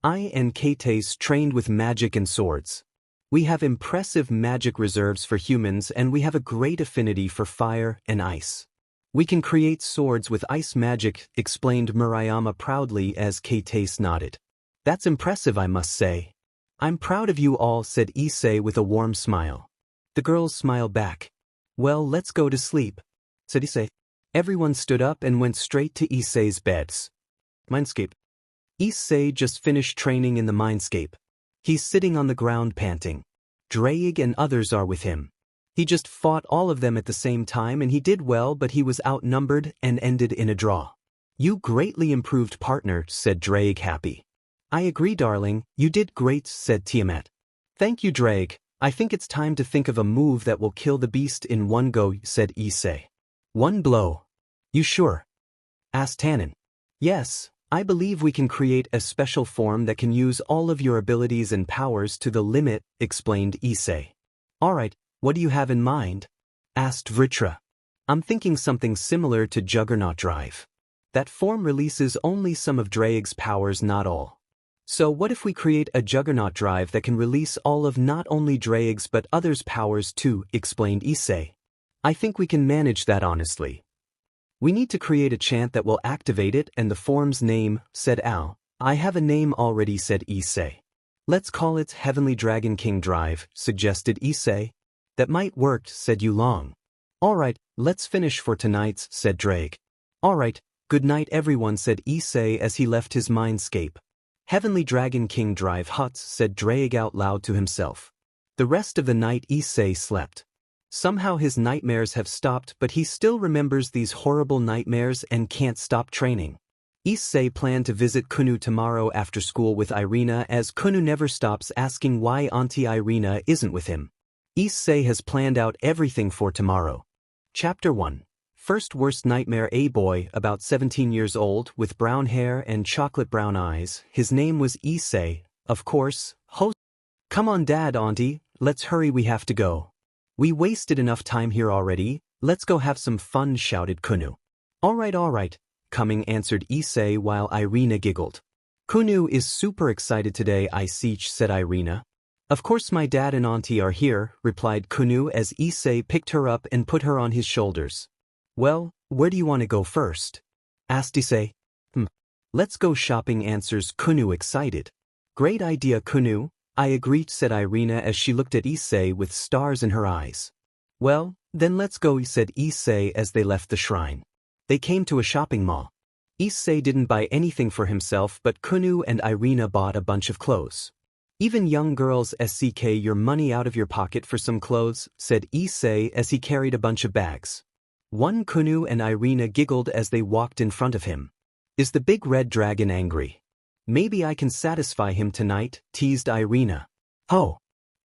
I and Kates trained with magic and swords. We have impressive magic reserves for humans and we have a great affinity for fire and ice. We can create swords with ice magic, explained Murayama proudly as Kates nodded. That's impressive I must say. I'm proud of you all, said Issei with a warm smile. The girls smiled back. Well, let's go to sleep, said Issei. Everyone stood up and went straight to Issei's beds. Mindscape. Issei just finished training in the mindscape. He's sitting on the ground panting. Draig and others are with him. He just fought all of them at the same time and he did well but he was outnumbered and ended in a draw. You greatly improved partner, said Draig happy. I agree darling, you did great, said Tiamat. Thank you Draig, I think it's time to think of a move that will kill the beast in one go, said Issei. One blow. You sure? Asked Tannen. Yes, I believe we can create a special form that can use all of your abilities and powers to the limit, explained Issei. Alright, what do you have in mind? Asked Vritra. I'm thinking something similar to Juggernaut Drive. That form releases only some of Draig's powers, not all. So what if we create a Juggernaut Drive that can release all of not only Draig's but others' powers too, explained Issei. I think we can manage that honestly. We need to create a chant that will activate it and the form's name, said Al. I have a name already, said Issei. Let's call it Heavenly Dragon King Drive, suggested Issei. That might work, said Yulong. Alright, let's finish for tonight, said Draig. Alright, good night everyone, said Issei as he left his mindscape. Heavenly Dragon King Drive Huts, said Draig out loud to himself. The rest of the night Issei slept. Somehow his nightmares have stopped but he still remembers these horrible nightmares and can't stop training. Issei planned to visit Kunu tomorrow after school with Irina as Kunu never stops asking why Auntie Irina isn't with him. Issei has planned out everything for tomorrow. Chapter 1. First worst nightmare. A boy, about 17 years old, with brown hair and chocolate brown eyes. His name was Issei, of course. Come on Dad, Auntie, let's hurry, we have to go. We wasted enough time here already, let's go have some fun, shouted Kunu. Alright, coming, answered Issei while Irina giggled. Kunu is super excited today, Issei, said Irina. Of course my dad and Auntie are here, replied Kunu as Issei picked her up and put her on his shoulders. Well, where do you want to go first? Asked Issei. Let's go shopping, answers Kunu excited. Great idea Kunu, I agree, said Irina as she looked at Issei with stars in her eyes. Well, then let's go, said Issei as they left the shrine. They came to a shopping mall. Issei didn't buy anything for himself but Kunu and Irina bought a bunch of clothes. Even young girls SCK your money out of your pocket for some clothes, said Issei as he carried a bunch of bags. One Kunu and Irina giggled as they walked in front of him. Is the big red dragon angry? Maybe I can satisfy him tonight, teased Irina. Oh,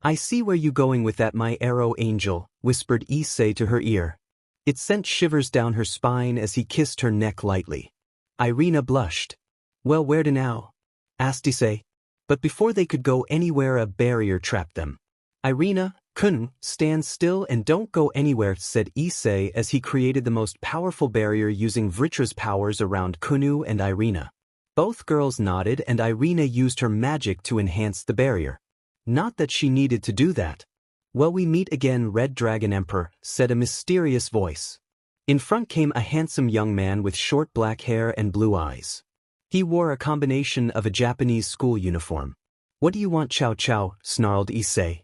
I see where you going with that, my arrow angel, whispered Issei to her ear. It sent shivers down her spine as he kissed her neck lightly. Irina blushed. Well, where to now? Asked Issei. But before they could go anywhere a barrier trapped them. Irina, Kunu, stand still and don't go anywhere, said Issei as he created the most powerful barrier using Vritra's powers around Kunu and Irina. Both girls nodded and Irina used her magic to enhance the barrier. Not that she needed to do that. Well, we meet again, Red Dragon Emperor, said a mysterious voice. In front came a handsome young man with short black hair and blue eyes. He wore a combination of a Japanese school uniform. What do you want, Chow Chow? Snarled Issei.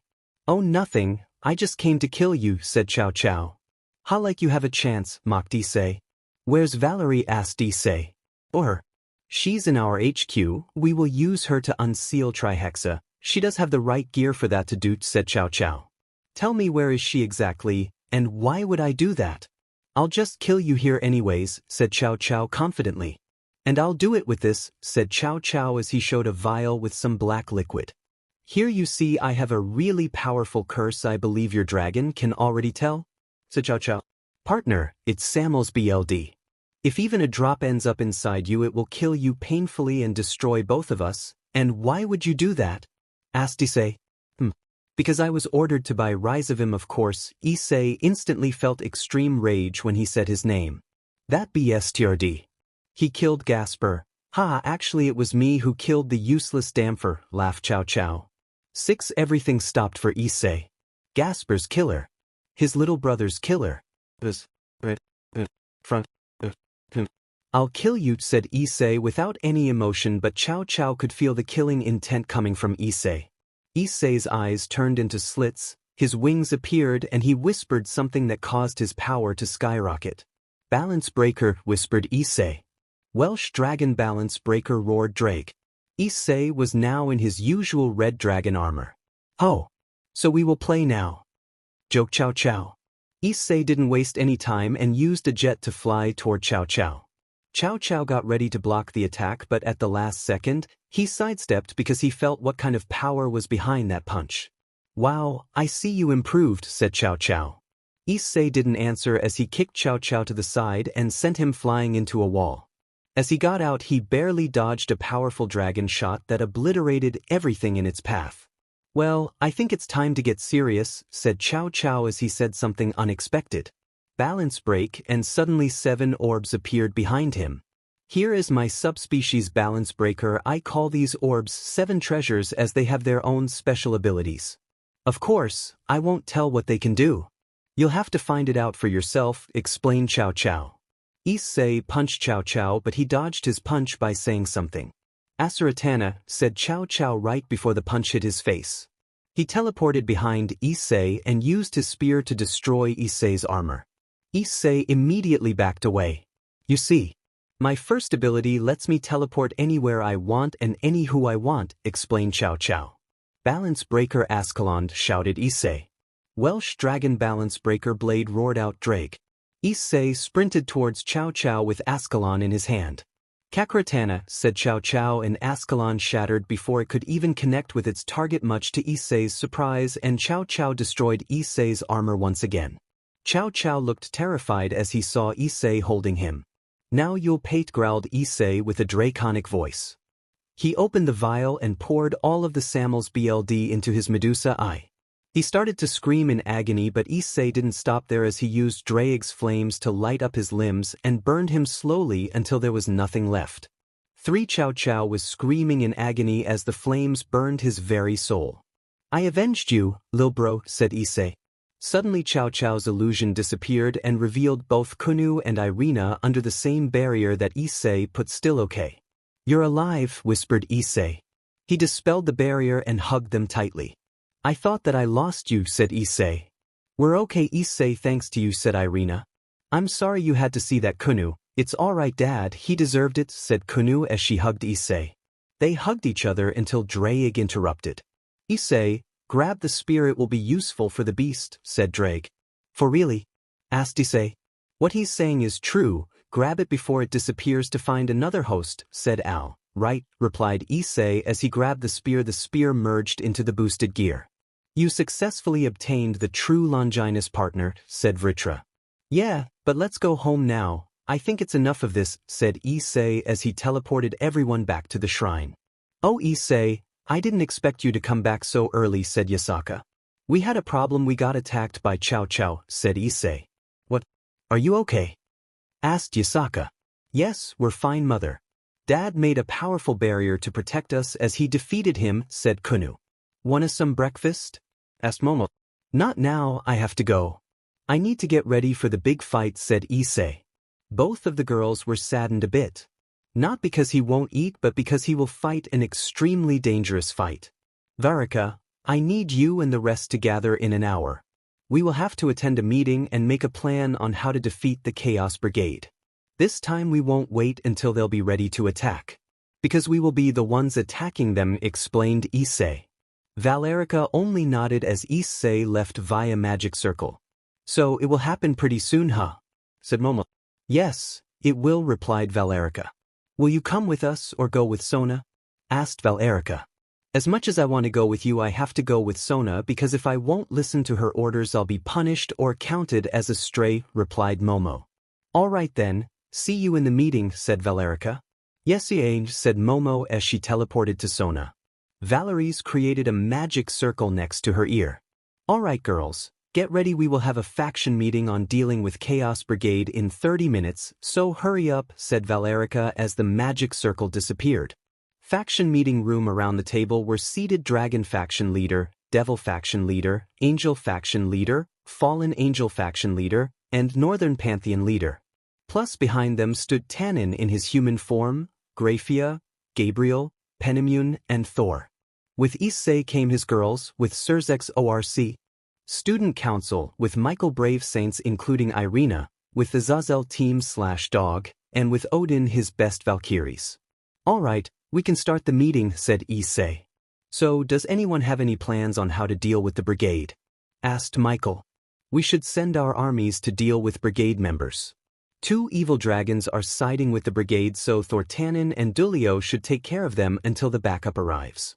Oh, nothing, I just came to kill you, said Chow Chow. How like you have a chance, mocked Issei. Where's Valerie? Asked Issei. Or, she's in our HQ, we will use her to unseal Trihexa. She does have the right gear for that to do, said Chow Chow. Tell me, where is she exactly, and why would I do that? I'll just kill you here anyways, said Chow Chow confidently. And I'll do it with this, said Chow Chow as he showed a vial with some black liquid. Here you see I have a really powerful curse. I believe your dragon can already tell, said Chow Chow. Partner, it's Samuel's BLD. If even a drop ends up inside you, it will kill you painfully and destroy both of us. And why would you do that? Asked Issei. Because I was ordered to by Rise of him, of course. Issei instantly felt extreme rage when he said his name. That BSTRD. He killed Gasper. Ha, actually it was me who killed the useless Damper, laughed Chow Chow. 6. Everything stopped for Issei. Gasper's killer. His little brother's killer. I'll kill you, said Issei without any emotion, but Chow Chow could feel the killing intent coming from Issei. Issei's eyes turned into slits, his wings appeared, and he whispered something that caused his power to skyrocket. Balance breaker, whispered Issei. Welsh dragon balance breaker, roared Drake. Issei was now in his usual red dragon armor. Oh. So we will play now. Joked Chow Chow. Issei didn't waste any time and used a jet to fly toward Chow Chow. Chow Chow got ready to block the attack, but at the last second, he sidestepped because he felt what kind of power was behind that punch. Wow, I see you improved, said Chow Chow. Issei didn't answer as he kicked Chow Chow to the side and sent him flying into a wall. As he got out, he barely dodged a powerful dragon shot that obliterated everything in its path. Well, I think it's time to get serious, said Chow Chow as he said something unexpected. Balance break, and suddenly 7 orbs appeared behind him. Here is my subspecies balance breaker. I call these orbs 7 treasures as they have their own special abilities. Of course, I won't tell what they can do. You'll have to find it out for yourself, explained Chow Chow. Issei punched Chow Chow, but he dodged his punch by saying something. Asuratana, said Chow Chow right before the punch hit his face. He teleported behind Issei and used his spear to destroy Issei's armor. Issei immediately backed away. You see, my first ability lets me teleport anywhere I want and any who I want, explained Chow Chow. Balance breaker Ascalon, shouted Issei. Welsh dragon balance breaker blade, roared out Drake. Issei sprinted towards Chow Chow with Ascalon in his hand. Kakratana, said Chow Chow, and Ascalon shattered before it could even connect with its target, much to Issei's surprise, and Chow Chow destroyed Issei's armor once again. Chow Chow looked terrified as he saw Issei holding him. Now you'll pay, growled Issei with a draconic voice. He opened the vial and poured all of the Samuel's BLD into his Medusa eye. He started to scream in agony, but Issei didn't stop there as he used Draig's flames to light up his limbs and burned him slowly until there was nothing left. 3. Chow Chow was screaming in agony as the flames burned his very soul. I avenged you, lil bro, said Issei. Suddenly Chow Chow's illusion disappeared and revealed both Kunu and Irina under the same barrier that Issei put. Still okay. You're alive, whispered Issei. He dispelled the barrier and hugged them tightly. I thought that I lost you, said Issei. We're okay, Issei, thanks to you, said Irina. I'm sorry you had to see that, Kunu. It's alright, Dad, he deserved it, said Kunu as she hugged Issei. They hugged each other until Draig interrupted. Issei, grab the spear, it will be useful for the beast, said Draig. For really? Asked Issei. What he's saying is true, grab it before it disappears to find another host, said Al. Right, replied Issei as he grabbed the spear. The spear merged into the boosted gear. You successfully obtained the true Longinus partner, said Vritra. Yeah, but let's go home now. I think it's enough of this, said Issei as he teleported everyone back to the shrine. Oh Issei, I didn't expect you to come back so early, said Yasaka. We had a problem, we got attacked by Chow Chow, said Issei. What? Are you okay? Asked Yasaka. Yes, we're fine, mother. Dad made a powerful barrier to protect us as he defeated him, said Kunu. Want some breakfast? Asked Momo. Not now, I have to go. I need to get ready for the big fight, said Issei. Both of the girls were saddened a bit. Not because he won't eat, but because he will fight an extremely dangerous fight. Varika, I need you and the rest to gather in an hour. We will have to attend a meeting and make a plan on how to defeat the Chaos Brigade. This time we won't wait until they'll be ready to attack. Because we will be the ones attacking them, explained Issei. Valerica only nodded as Issei left via magic circle. So it will happen pretty soon, huh? said Momo. Yes, it will, replied Valerica. Will you come with us or go with Sona? Asked Valerica. As much as I want to go with you, I have to go with Sona because if I won't listen to her orders I'll be punished or counted as a stray, replied Momo. All right then, see you in the meeting, said Valerica. Yes, said Momo as she teleported to Sona. Valerie's created a magic circle next to her ear. All right girls, get ready, we will have a faction meeting on dealing with Chaos Brigade in 30 minutes, so hurry up, said Valerica as the magic circle disappeared. Faction meeting room. Around the table were seated Dragon Faction Leader, Devil Faction Leader, Angel Faction Leader, Fallen Angel Faction Leader, and Northern Pantheon Leader. Plus behind them stood Tannen in his human form, Graphia, Gabriel, Penimune, and Thor. With Issei came his girls, with Surzex ORC. Student Council, with Michael Brave Saints including Irina, with the Zazel team / dog, and with Odin his best Valkyries. All right, we can start the meeting, said Issei. So, does anyone have any plans on how to deal with the brigade? Asked Michael. We should send our armies to deal with brigade members. 2 evil dragons are siding with the brigade, so Thor, Tannen and Dulio should take care of them until the backup arrives.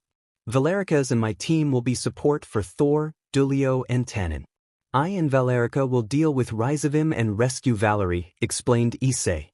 Valerica's and my team will be support for Thor, Dulio and Tannen. I and Valerica will deal with Rizavim and rescue Valerie, explained Issei.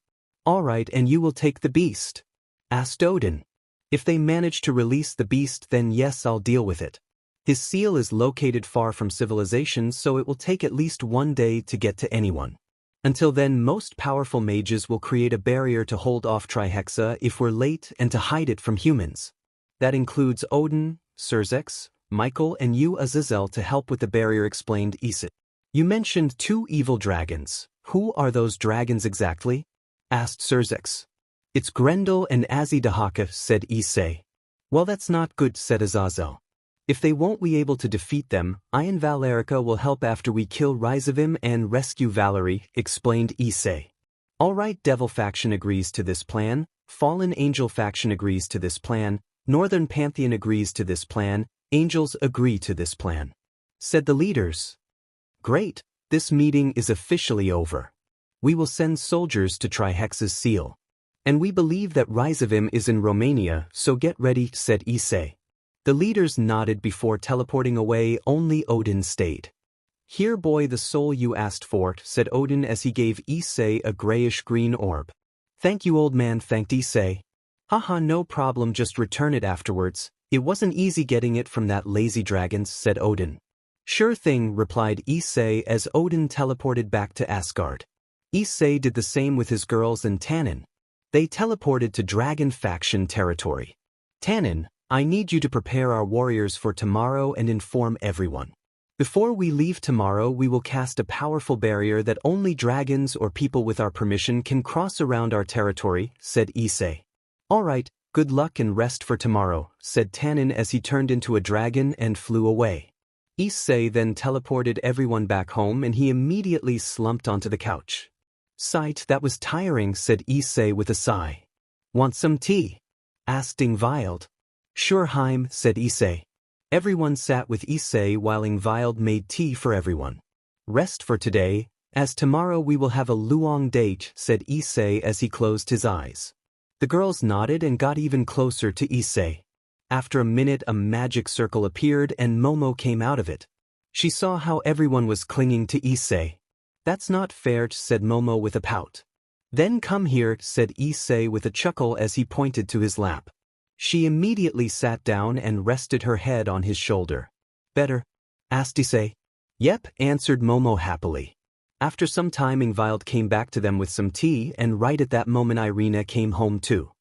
All right, and you will take the beast? Asked Odin. If they manage to release the beast, then yes, I'll deal with it. His seal is located far from civilization, so it will take at least 1 day to get to anyone. Until then, most powerful mages will create a barrier to hold off Trihexa if we're late and to hide it from humans. That includes Odin, Surzex, Michael and you Azazel to help with the barrier, explained Issei. You mentioned 2 evil dragons. Who are those dragons exactly? Asked Surzex. It's Grendel and Azidahaka, said Issei. Well, that's not good, said Azazel. If they won't be able to defeat them, I and Valerica will help after we kill Rizavim and rescue Valerie, explained Issei. All right, Devil Faction agrees to this plan, Fallen Angel Faction agrees to this plan, Northern Pantheon agrees to this plan, Angels agree to this plan, said the leaders. Great, this meeting is officially over. We will send soldiers to Trihexa's seal. And we believe that Rizavim is in Romania, so get ready, said Issei. The leaders nodded before teleporting away. Only Odin stayed. Here, boy, the soul you asked for, said Odin as he gave Issei a grayish-green orb. Thank you, old man, thanked Issei. Haha, no problem, just return it afterwards. It wasn't easy getting it from that lazy dragons, said Odin. Sure thing, replied Issei as Odin teleported back to Asgard. Issei did the same with his girls and Tannen. They teleported to Dragon Faction territory. Tannen, I need you to prepare our warriors for tomorrow and inform everyone. Before we leave tomorrow, we will cast a powerful barrier that only dragons or people with our permission can cross around our territory, said Issei. All right, good luck and rest for tomorrow, said Tannen as he turned into a dragon and flew away. Issei then teleported everyone back home and he immediately slumped onto the couch. Sight, that was tiring, said Issei with a sigh. Want some tea? Asked Ingvild. Sure, Heim, said Issei. Everyone sat with Issei while Ingvild made tea for everyone. Rest for today, as tomorrow we will have a luong date, said Issei as he closed his eyes. The girls nodded and got even closer to Issei. After a minute, a magic circle appeared and Momo came out of it. She saw how everyone was clinging to Issei. That's not fair, said Momo with a pout. Then come here, said Issei with a chuckle as he pointed to his lap. She immediately sat down and rested her head on his shoulder. Better? Asked Issei. Yep, answered Momo happily. After some time, Ingvild came back to them with some tea, and right at that moment Irina came home too.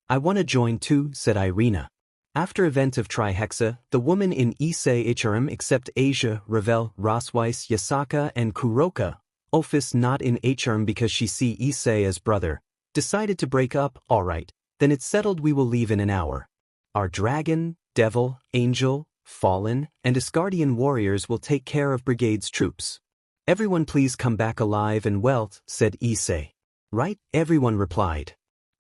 I want to join too, said Irina. After event of Trihexa, the woman in Issei HRM except Asia, Ravel, Rosweiss, Yasaka and Kuroka, Ophis not in HRM because she see Issei as brother, decided to break up. Alright, then it's settled, we will leave in an hour. Our dragon, devil, angel, fallen, and Asgardian warriors will take care of brigade's troops. Everyone please come back alive and well, said Issei. Right, everyone replied.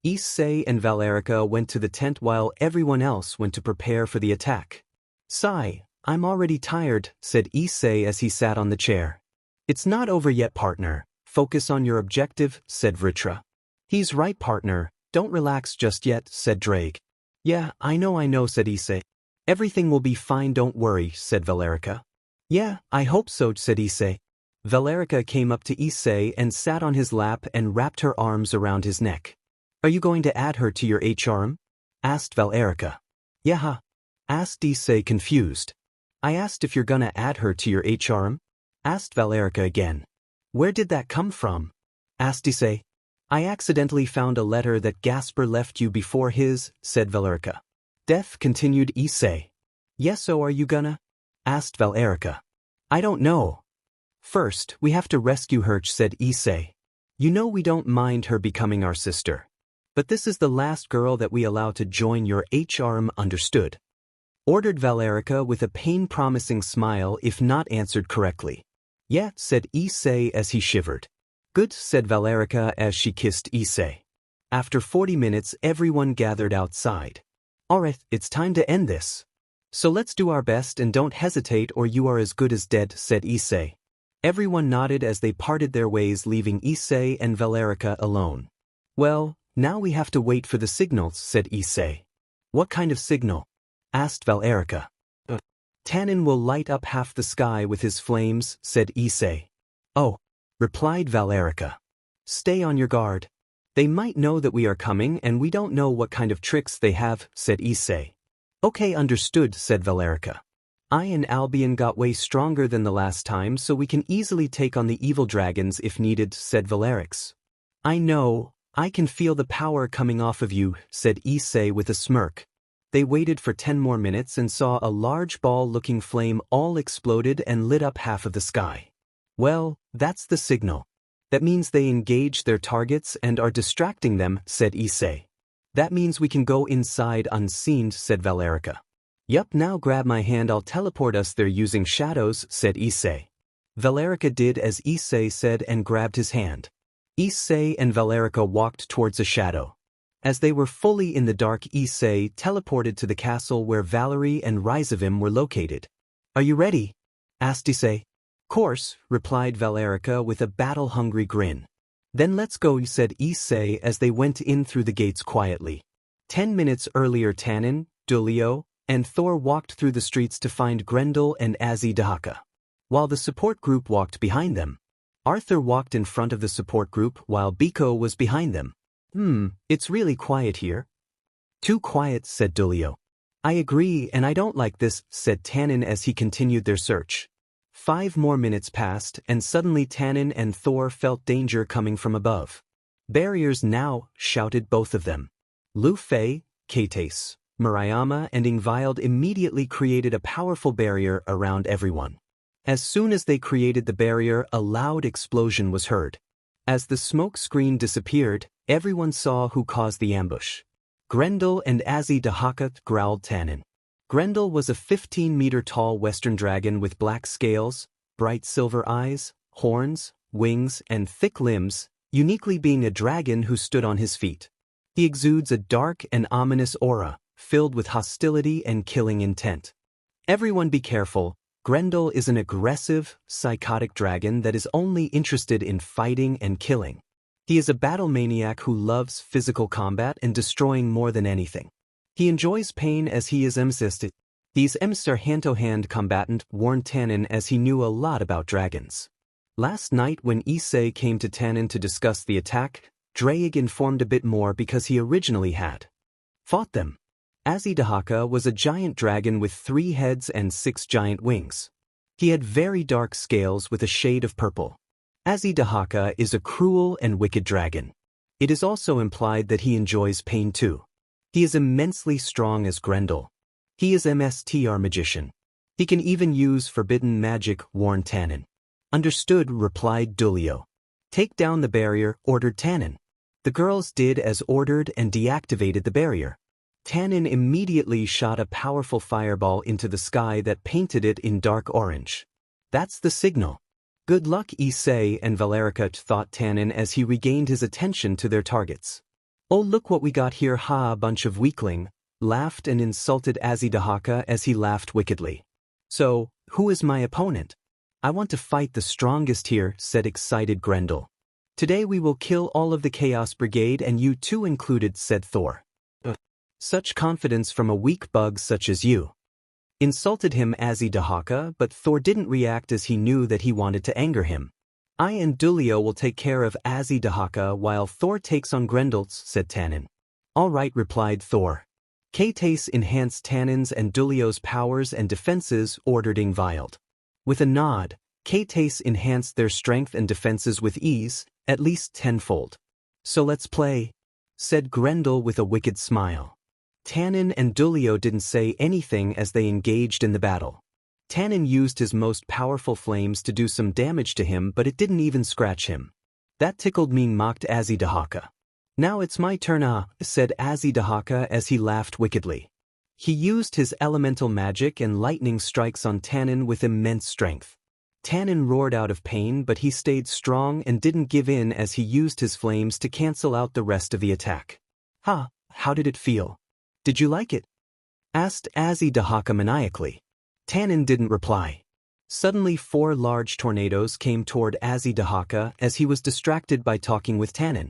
Issei and Valerica went to the tent while everyone else went to prepare for the attack. Sigh, I'm already tired, said Issei as he sat on the chair. It's not over yet, partner. Focus on your objective, said Vritra. He's right, partner, don't relax just yet, said Drake. Yeah, I know, said Issei. Everything will be fine, don't worry, said Valerica. Yeah, I hope so, said Issei. Valerica came up to Issei and sat on his lap and wrapped her arms around his neck. Are you going to add her to your HRM? Asked Valerica. Yeah, asked Issei confused. I asked if you're gonna add her to your HRM? Asked Valerica again. Where did that come from? Asked Issei. I accidentally found a letter that Gasper left you before his, said Valerica. Death, continued Issei. Yes, so are you gonna? Asked Valerica. I don't know. First, we have to rescue her, said Issei. You know we don't mind her becoming our sister. But this is the last girl that we allow to join your HRM, understood? Ordered Valerica with a pain-promising smile if not answered correctly. Yeah, said Issei as he shivered. Good, said Valerica as she kissed Issei. After 40 minutes, everyone gathered outside. Alright, it's time to end this. So let's do our best and don't hesitate or you are as good as dead, said Issei. Everyone nodded as they parted their ways, leaving Issei and Valerica alone. Well, now we have to wait for the signals, said Issei. What kind of signal? Asked Valerica. Tannen will light up half the sky with his flames, said Issei. Oh, replied Valerica. Stay on your guard. They might know that we are coming and we don't know what kind of tricks they have, said Issei. Okay, understood, said Valerica. I and Albion got way stronger than the last time so we can easily take on the evil dragons if needed, said Valerix. I know, I can feel the power coming off of you, said Issei with a smirk. They waited for 10 more minutes and saw a large ball-looking flame all exploded and lit up half of the sky. Well, that's the signal. That means they engaged their targets and are distracting them, said Issei. That means we can go inside unseen, said Valerica. Yup, now grab my hand, I'll teleport us there using shadows, said Issei. Valerica did as Issei said and grabbed his hand. Issei and Valerica walked towards a shadow. As they were fully in the dark, Issei teleported to the castle where Valerie and Ryzavim were located. Are you ready? Asked Issei. Course, replied Valerica with a battle-hungry grin. Then let's go, said Issei as they went in through the gates quietly. 10 minutes earlier, Tannen, Dulio, and Thor walked through the streets to find Grendel and Azzy Dahaka. While the support group walked behind them. Arthur walked in front of the support group while Biko was behind them. It's really quiet here. Too quiet, said Dulio. I agree, and I don't like this, said Tannen as he continued their search. 5 more minutes passed, and suddenly Tannen and Thor felt danger coming from above. Barriers now, shouted both of them. Lu Fei, Kates, Murayama and Ingvild immediately created a powerful barrier around everyone. As soon as they created the barrier, a loud explosion was heard. As the smoke screen disappeared, everyone saw who caused the ambush. Grendel and Azzy Dahaka, growled Tannen. Grendel was a 15-meter-tall western dragon with black scales, bright silver eyes, horns, wings, and thick limbs, uniquely being a dragon who stood on his feet. He exudes a dark and ominous aura, filled with hostility and killing intent. Everyone be careful, Grendel is an aggressive, psychotic dragon that is only interested in fighting and killing. He is a battle maniac who loves physical combat and destroying more than anything. He enjoys pain as he is emsisted. These ems are hand-to-hand combatant, warned Tannen as he knew a lot about dragons. Last night when Issei came to Tannen to discuss the attack, Drake informed a bit more because he originally had fought them. Azzy Dahaka was a giant dragon with 3 heads and 6 giant wings. He had very dark scales with a shade of purple. Azzy Dahaka is a cruel and wicked dragon. It is also implied that he enjoys pain too. He is immensely strong as Grendel. He is MSTR magician. He can even use forbidden magic, warned Tannen. Understood, replied Dulio. Take down the barrier, ordered Tannen. The girls did as ordered and deactivated the barrier. Tannen immediately shot a powerful fireball into the sky that painted it in dark orange. That's the signal. Good luck, Issei and Valerica, thought Tannen as he regained his attention to their targets. Oh, look what we got here, ha, a bunch of weakling, laughed and insulted Azzy Dahaka as he laughed wickedly. So, who is my opponent? I want to fight the strongest here, said excited Grendel. Today we will kill all of the Chaos Brigade and you too included, said Thor. Such confidence from a weak bug such as you. Insulted him Issei Hyoudou, but Thor didn't react as he knew that he wanted to anger him. I and Dulio will take care of Issei Hyoudou while Thor takes on Grendel's, said Tannen. All right, replied Thor. Kates enhanced Tannen's and Dulio's powers and defenses, ordered Ingvild. With a nod, Kates enhanced their strength and defenses with ease, at least tenfold. So let's play, said Grendel with a wicked smile. Tannen and Dulio didn't say anything as they engaged in the battle. Tannen used his most powerful flames to do some damage to him, but it didn't even scratch him. That tickled me, mocked Issei Hyoudou. Now it's my turn, said Issei Hyoudou as he laughed wickedly. He used his elemental magic and lightning strikes on Tannen with immense strength. Tannen roared out of pain, but he stayed strong and didn't give in as he used his flames to cancel out the rest of the attack. How did it feel? Did you like it? Asked Issei Hyoudou maniacally. Tannen didn't reply. Suddenly 4 large tornadoes came toward Issei Hyoudou as he was distracted by talking with Tannen.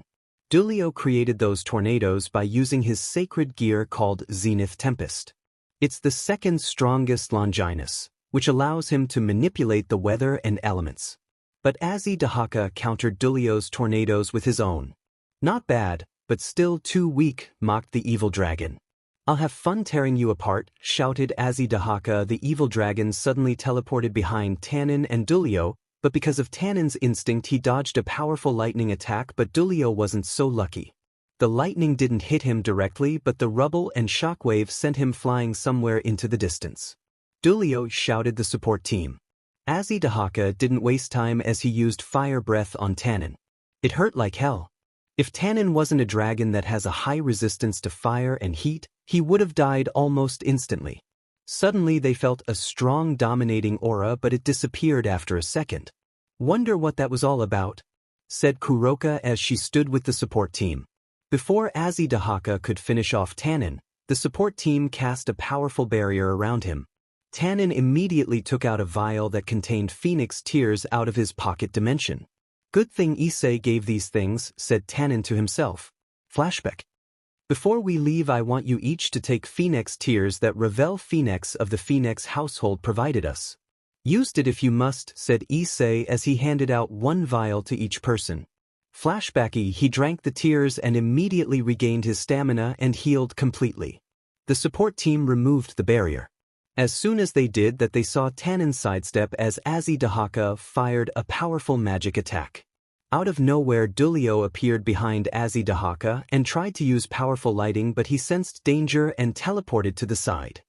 Dulio created those tornadoes by using his sacred gear called Zenith Tempest. It's the second strongest Longinus, which allows him to manipulate the weather and elements. But Issei Hyoudou countered Dulio's tornadoes with his own. Not bad, but still too weak, mocked the evil dragon. I'll have fun tearing you apart, shouted Issei Hyoudou. The evil dragon suddenly teleported behind Tannen and Dulio, but because of Tannen's instinct he dodged a powerful lightning attack, but Dulio wasn't so lucky. The lightning didn't hit him directly, but the rubble and shockwave sent him flying somewhere into the distance. Dulio, shouted the support team. Issei Hyoudou didn't waste time as he used fire breath on Tannen. It hurt like hell. If Tannen wasn't a dragon that has a high resistance to fire and heat, he would have died almost instantly. Suddenly they felt a strong dominating aura, but it disappeared after a second. Wonder what that was all about, said Kuroka as she stood with the support team. Before Issei Hyoudou could finish off Tannen, the support team cast a powerful barrier around him. Tannen immediately took out a vial that contained phoenix tears out of his pocket dimension. Good thing Issei gave these things, said Tannen to himself. Flashback. Before we leave I want you each to take phoenix tears that Ravel Phoenix of the Phoenix household provided us. Used it if you must, said Issei as he handed out 1 vial to each person. Flashbacky, he drank the tears and immediately regained his stamina and healed completely. The support team removed the barrier. As soon as they did that they saw Tannen sidestep as Issei Hyoudou fired a powerful magic attack. Out of nowhere Dulio appeared behind Issei Hyoudou and tried to use powerful lighting, but he sensed danger and teleported to the side.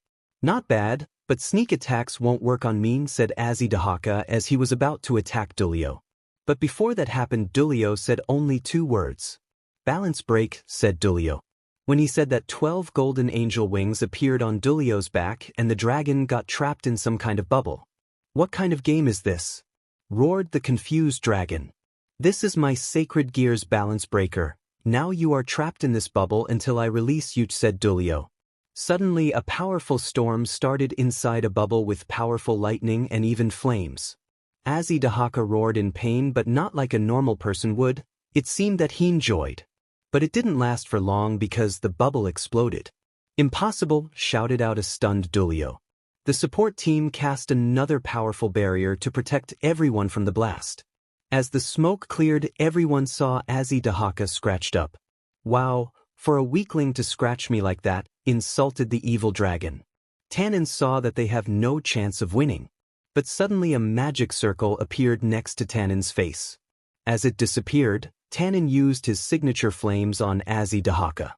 Not bad, but sneak attacks won't work on me, said Issei Hyoudou as he was about to attack Dulio. But before that happened Dulio said only 2 words. Balance break, said Dulio. When he said that 12 golden angel wings appeared on Dulio's back and the dragon got trapped in some kind of bubble. What kind of game is this? Roared the confused dragon. This is my sacred gear's balance breaker. Now you are trapped in this bubble until I release you, said Dulio. Suddenly a powerful storm started inside a bubble with powerful lightning and even flames. Issei Hyoudou roared in pain, but not like a normal person would. It seemed that he enjoyed. But it didn't last for long because the bubble exploded. Impossible, shouted out a stunned Dulio. The support team cast another powerful barrier to protect everyone from the blast. As the smoke cleared, everyone saw Issei Hyoudou scratched up. Wow, for a weakling to scratch me like that, insulted the evil dragon. Tannen saw that they have no chance of winning. But suddenly a magic circle appeared next to Tannen's face. As it disappeared, Tannen used his signature flames on Issei Hyoudou.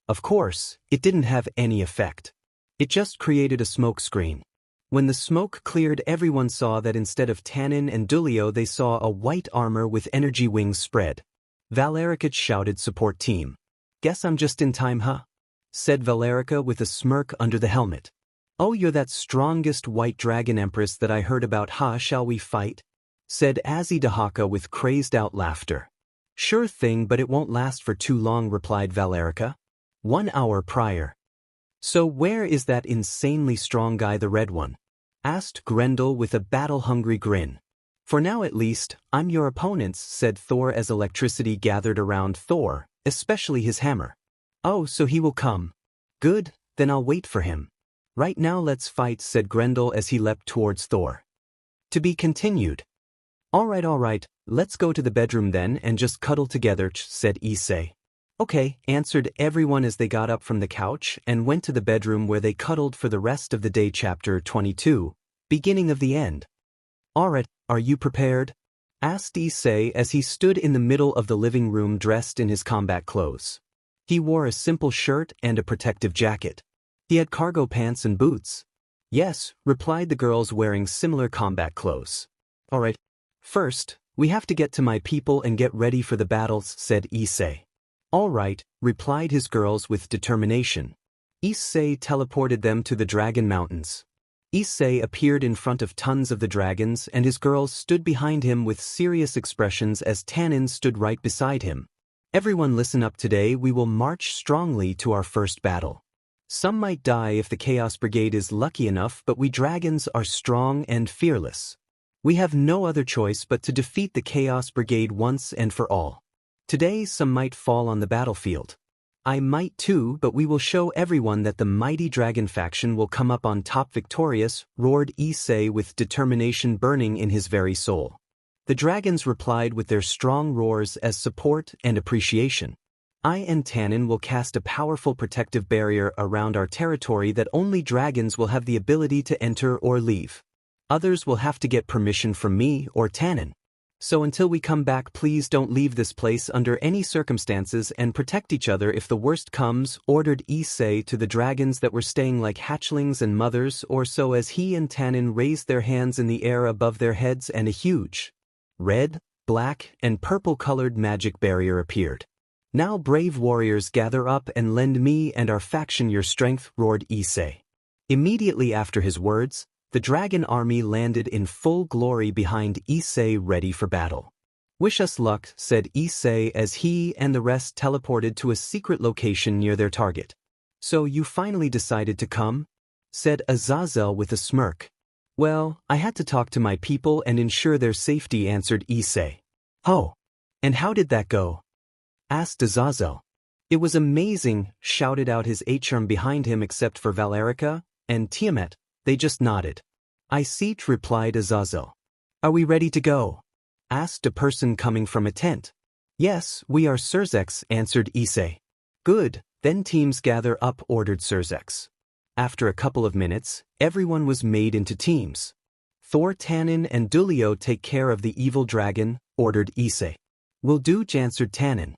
Of course, it didn't have any effect. It just created a smoke screen. When the smoke cleared, everyone saw that instead of Tannen and Dulio they saw a white armor with energy wings spread. Valerica, shouted support team. Guess I'm just in time, huh? Said Valerica with a smirk under the helmet. Oh, you're that strongest white dragon empress that I heard about, huh? Shall we fight? Said Issei Hyoudou with crazed out laughter. Sure thing, but it won't last for too long, replied Valerica. 1 hour prior. So where is that insanely strong guy, the red one? Asked Grendel with a battle-hungry grin. For now at least, I'm your opponents, said Thor as electricity gathered around Thor, especially his hammer. Oh, so he will come. Good, then I'll wait for him. Right now let's fight, said Grendel as he leapt towards Thor. To be continued. Alright, let's go to the bedroom then and just cuddle together, said Issei. Okay, answered everyone as they got up from the couch and went to the bedroom where they cuddled for the rest of the day. Chapter 22, beginning of the end. Alright, are you prepared? Asked Issei as he stood in the middle of the living room dressed in his combat clothes. He wore a simple shirt and a protective jacket. He had cargo pants and boots. Yes, replied the girls wearing similar combat clothes. Alright. First, we have to get to my people and get ready for the battles, said Issei. Alright, replied his girls with determination. Issei teleported them to the Dragon Mountains. Issei appeared in front of tons of the dragons and his girls stood behind him with serious expressions as Tanin stood right beside him. Everyone listen up, today we will march strongly to our first battle. Some might die if the Chaos Brigade is lucky enough, but we dragons are strong and fearless. We have no other choice but to defeat the Chaos Brigade once and for all. Today some might fall on the battlefield. I might too, but we will show everyone that the mighty dragon faction will come up on top victorious, roared Issei with determination burning in his very soul. The dragons replied with their strong roars as support and appreciation. I and Tanin will cast a powerful protective barrier around our territory that only dragons will have the ability to enter or leave. Others will have to get permission from me or Tanin. So until we come back, please don't leave this place under any circumstances and protect each other if the worst comes, ordered Issei to the dragons that were staying like hatchlings and mothers or so as he and Tanin raised their hands in the air above their heads and a huge red, black, and purple-colored magic barrier appeared. Now brave warriors, gather up and lend me and our faction your strength, roared Issei. Immediately after his words, the dragon army landed in full glory behind Issei, ready for battle. Wish us luck, said Issei as he and the rest teleported to a secret location near their target. So you finally decided to come? Said Azazel with a smirk. Well, I had to talk to my people and ensure their safety, answered Issei. Oh, and how did that go? Asked Azazel. It was amazing, shouted out his H-arm behind him, except for Valerica and Tiamat. They just nodded. I see, replied Azazel. Are we ready to go? Asked a person coming from a tent. Yes, we are, Surzex, answered Issei. Good, then teams gather up, ordered Surzex. After a couple of minutes, everyone was made into teams. Thor, Tanin, and Dulio take care of the evil dragon, ordered Issei. Will do, answered Tanin.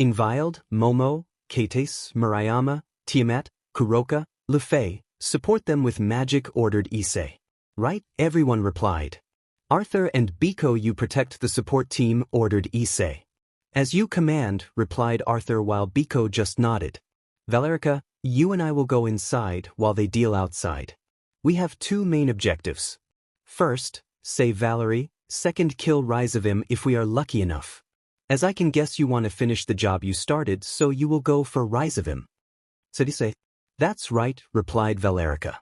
Ingvild, Momo, Kates, Murayama, Tiamat, Kuroka, Lefei, support them with magic, ordered Issei. Right, everyone replied. Arthur and Biko, you protect the support team, ordered Issei. As you command, replied Arthur while Biko just nodded. Valerica, you and I will go inside while they deal outside. We have two main objectives. First, save Valerie, second, kill Rizavim if we are lucky enough. As I can guess you want to finish the job you started, so you will go for Rizavim. Said Issei. That's right, replied Valerica.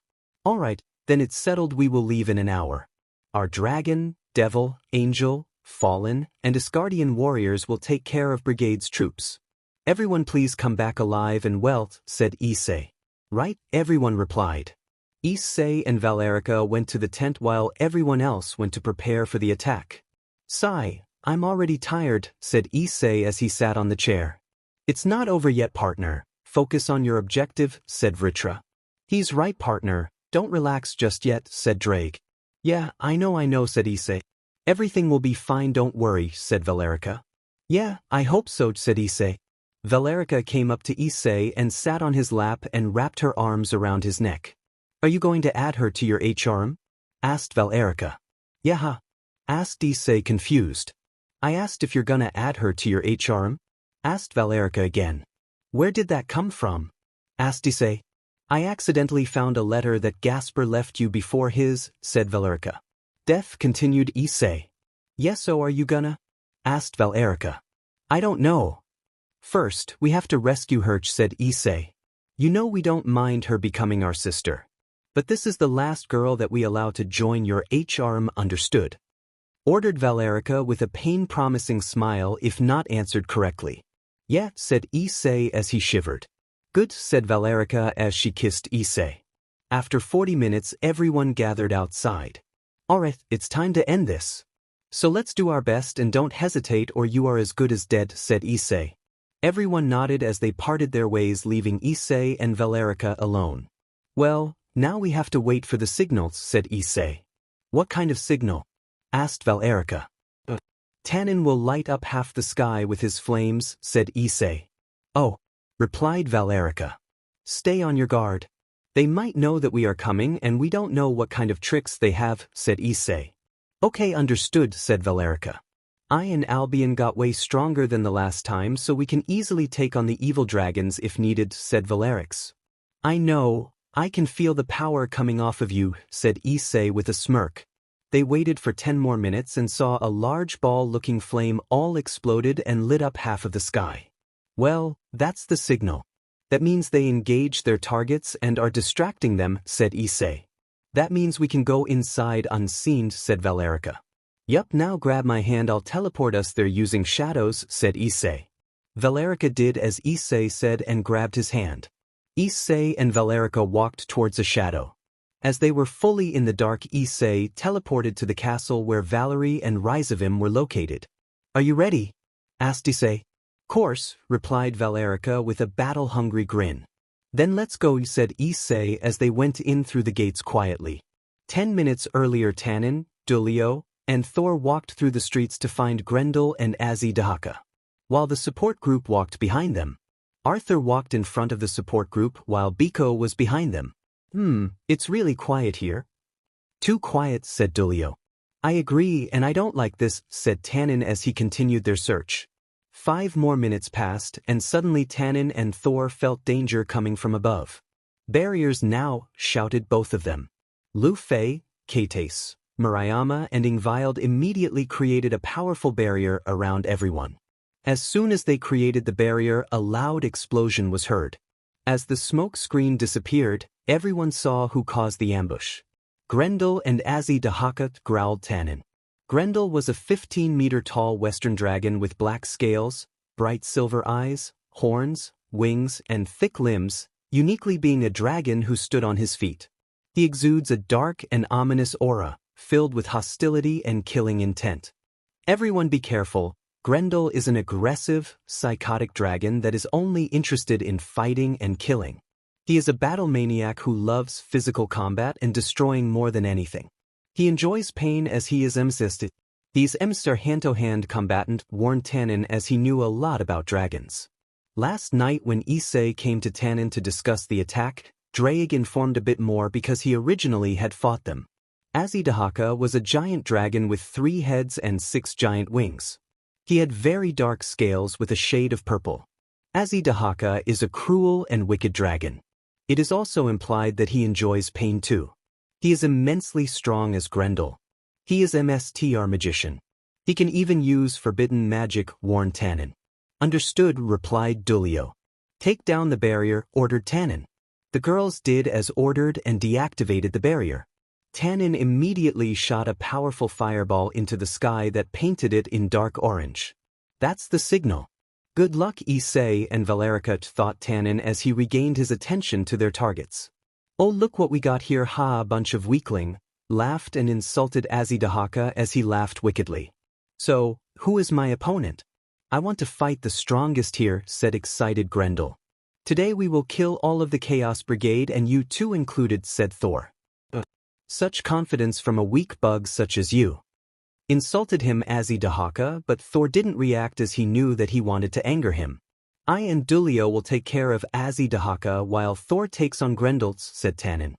All right, then it's settled, we will leave in an hour. Our dragon, devil, angel, fallen, and Asgardian warriors will take care of brigade's troops. Everyone please come back alive and well, said Issei. Right, everyone replied. Issei and Valerica went to the tent while everyone else went to prepare for the attack. Sigh, I'm already tired, said Issei as he sat on the chair. It's not over yet, partner. Focus on your objective, said Vritra. He's right, partner. Don't relax just yet, said Drake. Yeah, I know, said Issei. Everything will be fine, don't worry, said Valerica. Yeah, I hope so, said Issei. Valerica came up to Issei and sat on his lap and wrapped her arms around his neck. Are you going to add her to your HRM? Asked Valerica. Yeah, asked Issei, confused. I asked if you're gonna add her to your HRM? Asked Valerica again. Where did that come from? Asked Issei. I accidentally found a letter that Gasper left you before his, said Valerica. Death, continued Issei. Yes, so are you gonna? Asked Valerica. I don't know. First, we have to rescue her, said Issei. You know we don't mind her becoming our sister. But this is the last girl that we allow to join your HRM, understood? ordered Valerica with a pain-promising smile if not answered correctly. Yeah, said Issei as he shivered. Good, said Valerica as she kissed Issei. After 40 minutes everyone gathered outside. Alright, it's time to end this. So let's do our best and don't hesitate or you are as good as dead, said Issei. Everyone nodded as they parted their ways leaving Issei and Valerica alone. Well, now we have to wait for the signals, said Issei. What kind of signal? Asked Valerica. Tannen will light up half the sky with his flames, said Issei. Oh, replied Valerica. Stay on your guard. They might know that we are coming and we don't know what kind of tricks they have, said Issei. Okay, understood, said Valerica. I and Albion got way stronger than the last time so we can easily take on the evil dragons if needed, said Valerix. I know, I can feel the power coming off of you, said Issei with a smirk. They waited for 10 more minutes and saw a large ball-looking flame all exploded and lit up half of the sky. Well, that's the signal. That means they engaged their targets and are distracting them, said Issei. That means we can go inside unseen, said Valerica. Yup, now grab my hand, I'll teleport us there using shadows, said Issei. Valerica did as Issei said and grabbed his hand. Issei and Valerica walked towards a shadow. As they were fully in the dark, Issei teleported to the castle where Valerie and Rizavim were located. Are you ready? Asked Issei. Course, replied Valerica with a battle-hungry grin. Then let's go, said Issei as they went in through the gates quietly. 10 minutes earlier Tannen, Dulio, and Thor walked through the streets to find Grendel and Issei Hyoudou. While the support group walked behind them. Arthur walked in front of the support group while Biko was behind them. It's really quiet here. Too quiet, said Dulio. I agree and I don't like this, said Tannen as he continued their search. 5 more minutes passed and suddenly Tannen and Thor felt danger coming from above. Barriers now, shouted both of them. Lu Fei, Kates, Murayama and Ingvild immediately created a powerful barrier around everyone. As soon as they created the barrier, a loud explosion was heard. As the smoke screen disappeared, everyone saw who caused the ambush. Grendel and Issei Hyoudou, growled Tannen. Grendel was a 15-meter-tall western dragon with black scales, bright silver eyes, horns, wings, and thick limbs, uniquely being a dragon who stood on his feet. He exudes a dark and ominous aura, filled with hostility and killing intent. Everyone be careful, Grendel is an aggressive, psychotic dragon that is only interested in fighting and killing. He is a battle maniac who loves physical combat and destroying more than anything. He enjoys pain as he is emsisted. He's hand-to-hand combatant, warned Tannen as he knew a lot about dragons. Last night when Issei came to Tannen to discuss the attack, Drake informed a bit more because he originally had fought them. Issei Hyoudou was a giant dragon with 3 heads and 6 giant wings. He had very dark scales with a shade of purple. Issei Hyoudou is a cruel and wicked dragon. It is also implied that he enjoys pain too. He is immensely strong as Grendel. He is MSTR magician. He can even use forbidden magic, warned Tannen. Understood, replied Dulio. Take down the barrier, ordered Tannen. The girls did as ordered and deactivated the barrier. Tannen immediately shot a powerful fireball into the sky that painted it in dark orange. That's the signal. Good luck, Issei and Valerica, thought Tannen as he regained his attention to their targets. Oh, look what we got here, ha, a bunch of weakling, laughed and insulted Issei Hyoudou as he laughed wickedly. So, who is my opponent? I want to fight the strongest here, said excited Grendel. Today we will kill all of the Chaos Brigade and you too included, said Thor. Such confidence from a weak bug such as you. Insulted him Issei Hyoudou, but Thor didn't react as he knew that he wanted to anger him. I and Dulio will take care of Issei Hyoudou while Thor takes on Grendel, said Tannen.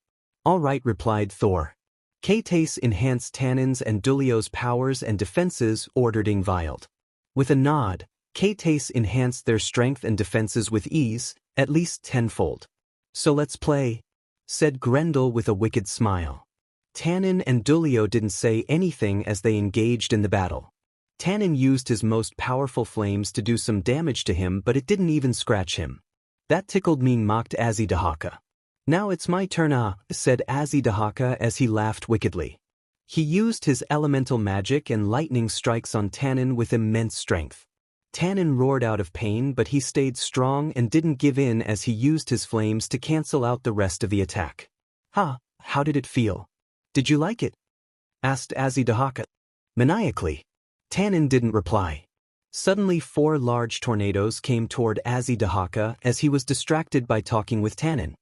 All right, replied Thor. Kates enhanced Tannen's and Dulio's powers and defenses, ordered Ingvild. With a nod, Kates enhanced their strength and defenses with ease, at least tenfold. So let's play, said Grendel with a wicked smile. Tannen and Dulio didn't say anything as they engaged in the battle. Tannen used his most powerful flames to do some damage to him, but it didn't even scratch him. That tickled me, mocked Issei Hyoudou. Now it's my turn, said Issei Hyoudou as he laughed wickedly. He used his elemental magic and lightning strikes on Tannen with immense strength. Tannen roared out of pain, but he stayed strong and didn't give in as he used his flames to cancel out the rest of the attack. How did it feel? Did you like it? Asked Azidahaka. Maniacally. Tannen didn't reply. Suddenly 4 large tornadoes came toward Azidahaka as he was distracted by talking with Tannen.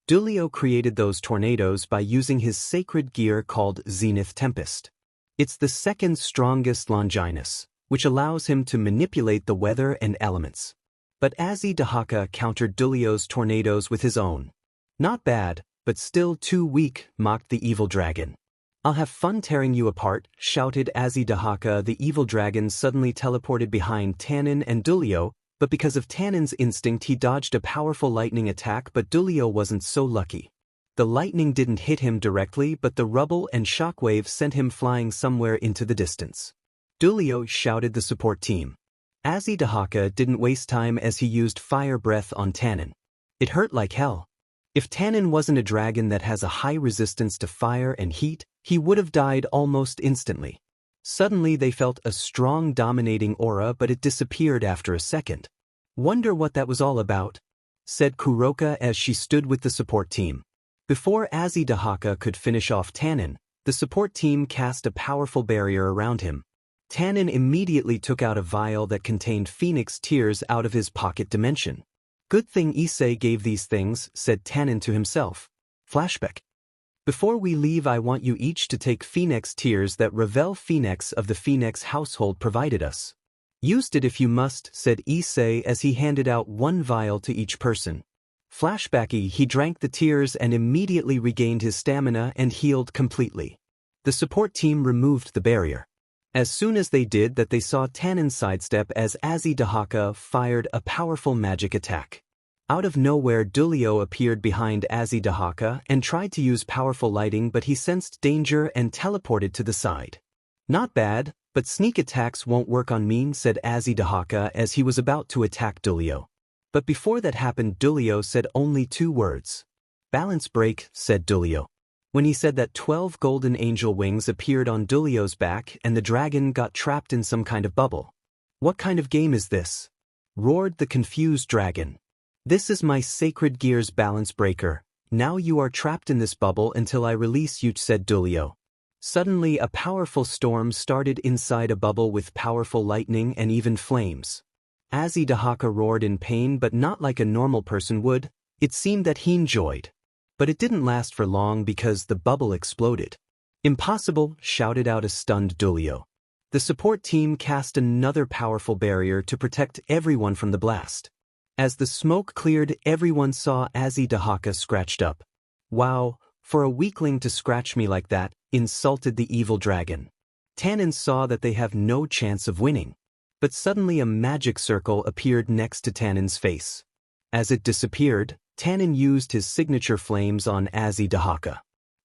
Dulio created those tornadoes by using his sacred gear called Zenith Tempest. It's the second strongest Longinus, which allows him to manipulate the weather and elements. But Azidahaka countered Dulio's tornadoes with his own. Not bad, but still too weak, mocked the evil dragon. I'll have fun tearing you apart, shouted Azidahaka. The evil dragon suddenly teleported behind Tannen and Dulio, but because of Tannen's instinct he dodged a powerful lightning attack, but Dulio wasn't so lucky. The lightning didn't hit him directly, but the rubble and shockwave sent him flying somewhere into the distance. Dulio shouted the support team. Azidahaka didn't waste time as he used fire breath on Tannen. It hurt like hell. If Tannen wasn't a dragon that has a high resistance to fire and heat, he would have died almost instantly. Suddenly they felt a strong dominating aura, but it disappeared after a second. Wonder what that was all about, said Kuroka as she stood with the support team. Before Azidahaka could finish off Tannen, the support team cast a powerful barrier around him. Tannen immediately took out a vial that contained phoenix tears out of his pocket dimension. Good thing Issei gave these things, said Tannen to himself. Flashback. Before we leave, I want you each to take Phoenix tears that Ravel Phoenix of the Phoenix household provided us. Used it if you must, said Issei as he handed out 1 vial to each person. Flashbacky, he drank the tears and immediately regained his stamina and healed completely. The support team removed the barrier. As soon as they did that, they saw Tannen sidestep as Azidahaka fired a powerful magic attack. Out of nowhere, Dulio appeared behind Azidahaka and tried to use powerful lighting, but he sensed danger and teleported to the side. Not bad, but sneak attacks won't work on me, said Azidahaka as he was about to attack Dulio. But before that happened, Dulio said only 2 words. Balance break, said Dulio. When he said that, 12 golden angel wings appeared on Dulio's back and the dragon got trapped in some kind of bubble. What kind of game is this? Roared the confused dragon. This is my sacred gear's balance breaker. Now you are trapped in this bubble until I release you, said Dulio. Suddenly a powerful storm started inside a bubble with powerful lightning and even flames. Azidahaka roared in pain, but not like a normal person would. It seemed that he enjoyed. But it didn't last for long because the bubble exploded. Impossible, shouted out a stunned Dulio. The support team cast another powerful barrier to protect everyone from the blast. As the smoke cleared, everyone saw Azidahaka scratched up. Wow, for a weakling to scratch me like that, insulted the evil dragon. Tannen saw that they have no chance of winning. But suddenly a magic circle appeared next to Tannen's face. As it disappeared, Tannen used his signature flames on Azidahaka.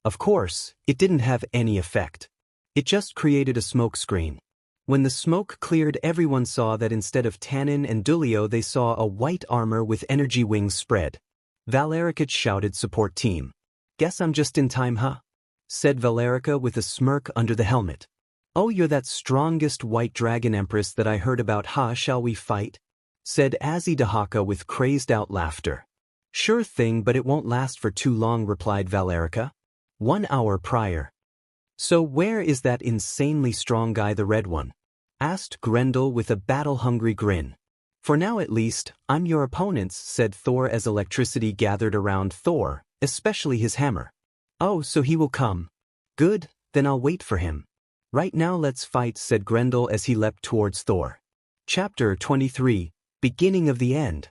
Of course, it didn't have any effect. It just created a smoke screen. When the smoke cleared, everyone saw that instead of Tannen and Dulio, they saw a white armor with energy wings spread. Valerica shouted support team. Guess I'm just in time, huh? Said Valerica with a smirk under the helmet. Oh, you're that strongest white dragon empress that I heard about, huh? Shall we fight? Said Azidahaka with crazed out laughter. Sure thing, but it won't last for too long, replied Valerica. 1 hour prior. So where is that insanely strong guy, the red one? Asked Grendel with a battle-hungry grin. For now at least, I'm your opponents, said Thor as electricity gathered around Thor, especially his hammer. Oh, so he will come. Good, then I'll wait for him. Right now let's fight, said Grendel as he leapt towards Thor. Chapter 23, Beginning of the End.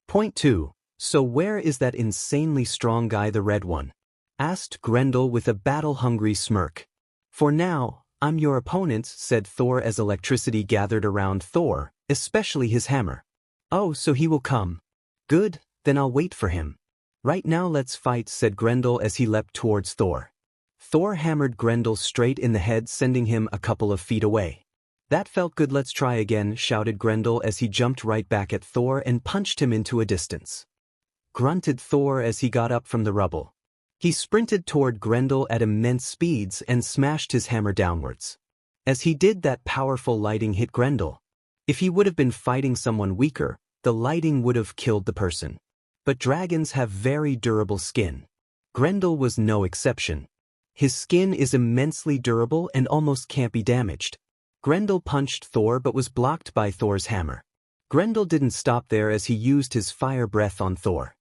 Point 2. So where is that insanely strong guy, the red one? Asked Grendel with a battle-hungry smirk. For now, I'm your opponents, said Thor as electricity gathered around Thor, especially his hammer. Oh, so he will come. Good, then I'll wait for him. Right now let's fight, said Grendel as he leapt towards Thor. Thor hammered Grendel straight in the head, sending him a couple of feet away. That felt good, let's try again, shouted Grendel as he jumped right back at Thor and punched him into a distance. Grunted Thor as he got up from the rubble. He sprinted toward Grendel at immense speeds and smashed his hammer downwards. As he did that, powerful lighting hit Grendel. If he would have been fighting someone weaker, the lighting would have killed the person. But dragons have very durable skin. Grendel was no exception. His skin is immensely durable and almost can't be damaged. Grendel punched Thor but was blocked by Thor's hammer. Grendel didn't stop there as he used his fire breath on Thor.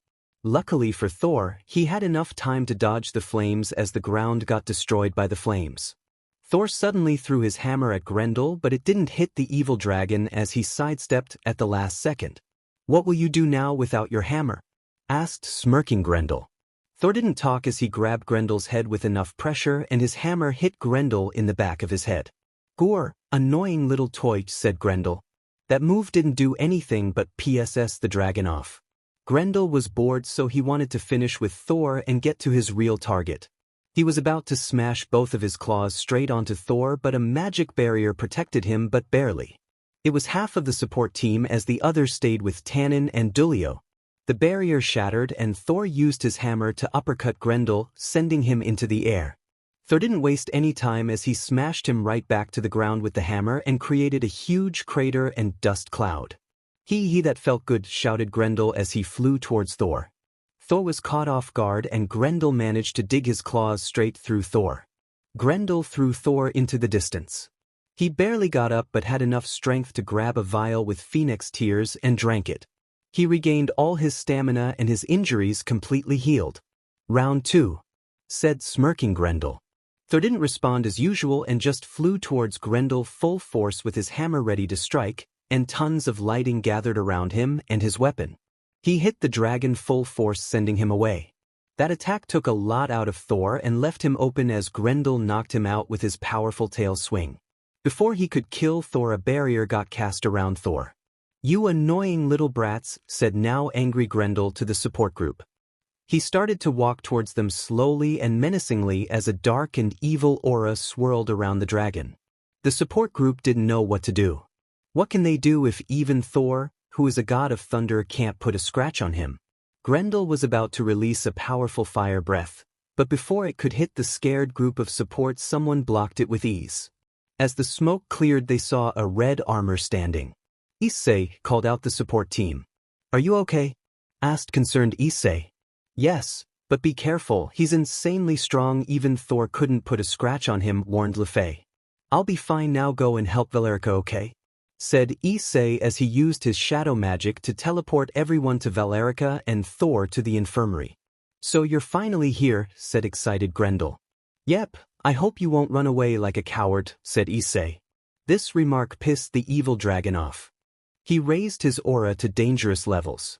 Luckily for Thor, he had enough time to dodge the flames as the ground got destroyed by the flames. Thor suddenly threw his hammer at Grendel, but it didn't hit the evil dragon as he sidestepped at the last second. "What will you do now without your hammer?" asked smirking Grendel. Thor didn't talk as he grabbed Grendel's head with enough pressure and his hammer hit Grendel in the back of his head. "Gore, annoying little toy," said Grendel. That move didn't do anything but piss the dragon off. Grendel was bored, so he wanted to finish with Thor and get to his real target. He was about to smash both of his claws straight onto Thor, but a magic barrier protected him, but barely. It was half of the support team as the others stayed with Tannen and Dulio. The barrier shattered and Thor used his hammer to uppercut Grendel, sending him into the air. Thor didn't waste any time as he smashed him right back to the ground with the hammer and created a huge crater and dust cloud. He that felt good," shouted Grendel as he flew towards Thor. Thor was caught off guard and Grendel managed to dig his claws straight through Thor. Grendel threw Thor into the distance. He barely got up but had enough strength to grab a vial with phoenix tears and drank it. He regained all his stamina and his injuries completely healed. "Round 2. said smirking Grendel. Thor didn't respond as usual and just flew towards Grendel full force with his hammer ready to strike, and tons of lighting gathered around him and his weapon. He hit the dragon full force, sending him away. That attack took a lot out of Thor and left him open as Grendel knocked him out with his powerful tail swing. Before he could kill Thor, a barrier got cast around Thor. "You annoying little brats," said now angry Grendel to the support group. He started to walk towards them slowly and menacingly as a dark and evil aura swirled around the dragon. The support group didn't know what to do. What can they do if even Thor, who is a god of thunder, can't put a scratch on him? Grendel was about to release a powerful fire breath, but before it could hit the scared group of support, someone blocked it with ease. As the smoke cleared, they saw a red armor standing. "Issei," called out the support team. "Are you okay?" asked concerned Issei. "Yes, but be careful, he's insanely strong, even Thor couldn't put a scratch on him," warned Lefay. "I'll be fine now, go and help Valerica, okay?" said Issei as he used his shadow magic to teleport everyone to Valerica and Thor to the infirmary. "So you're finally here," said excited Grendel. "Yep, I hope you won't run away like a coward," said Issei. This remark pissed the evil dragon off. He raised his aura to dangerous levels.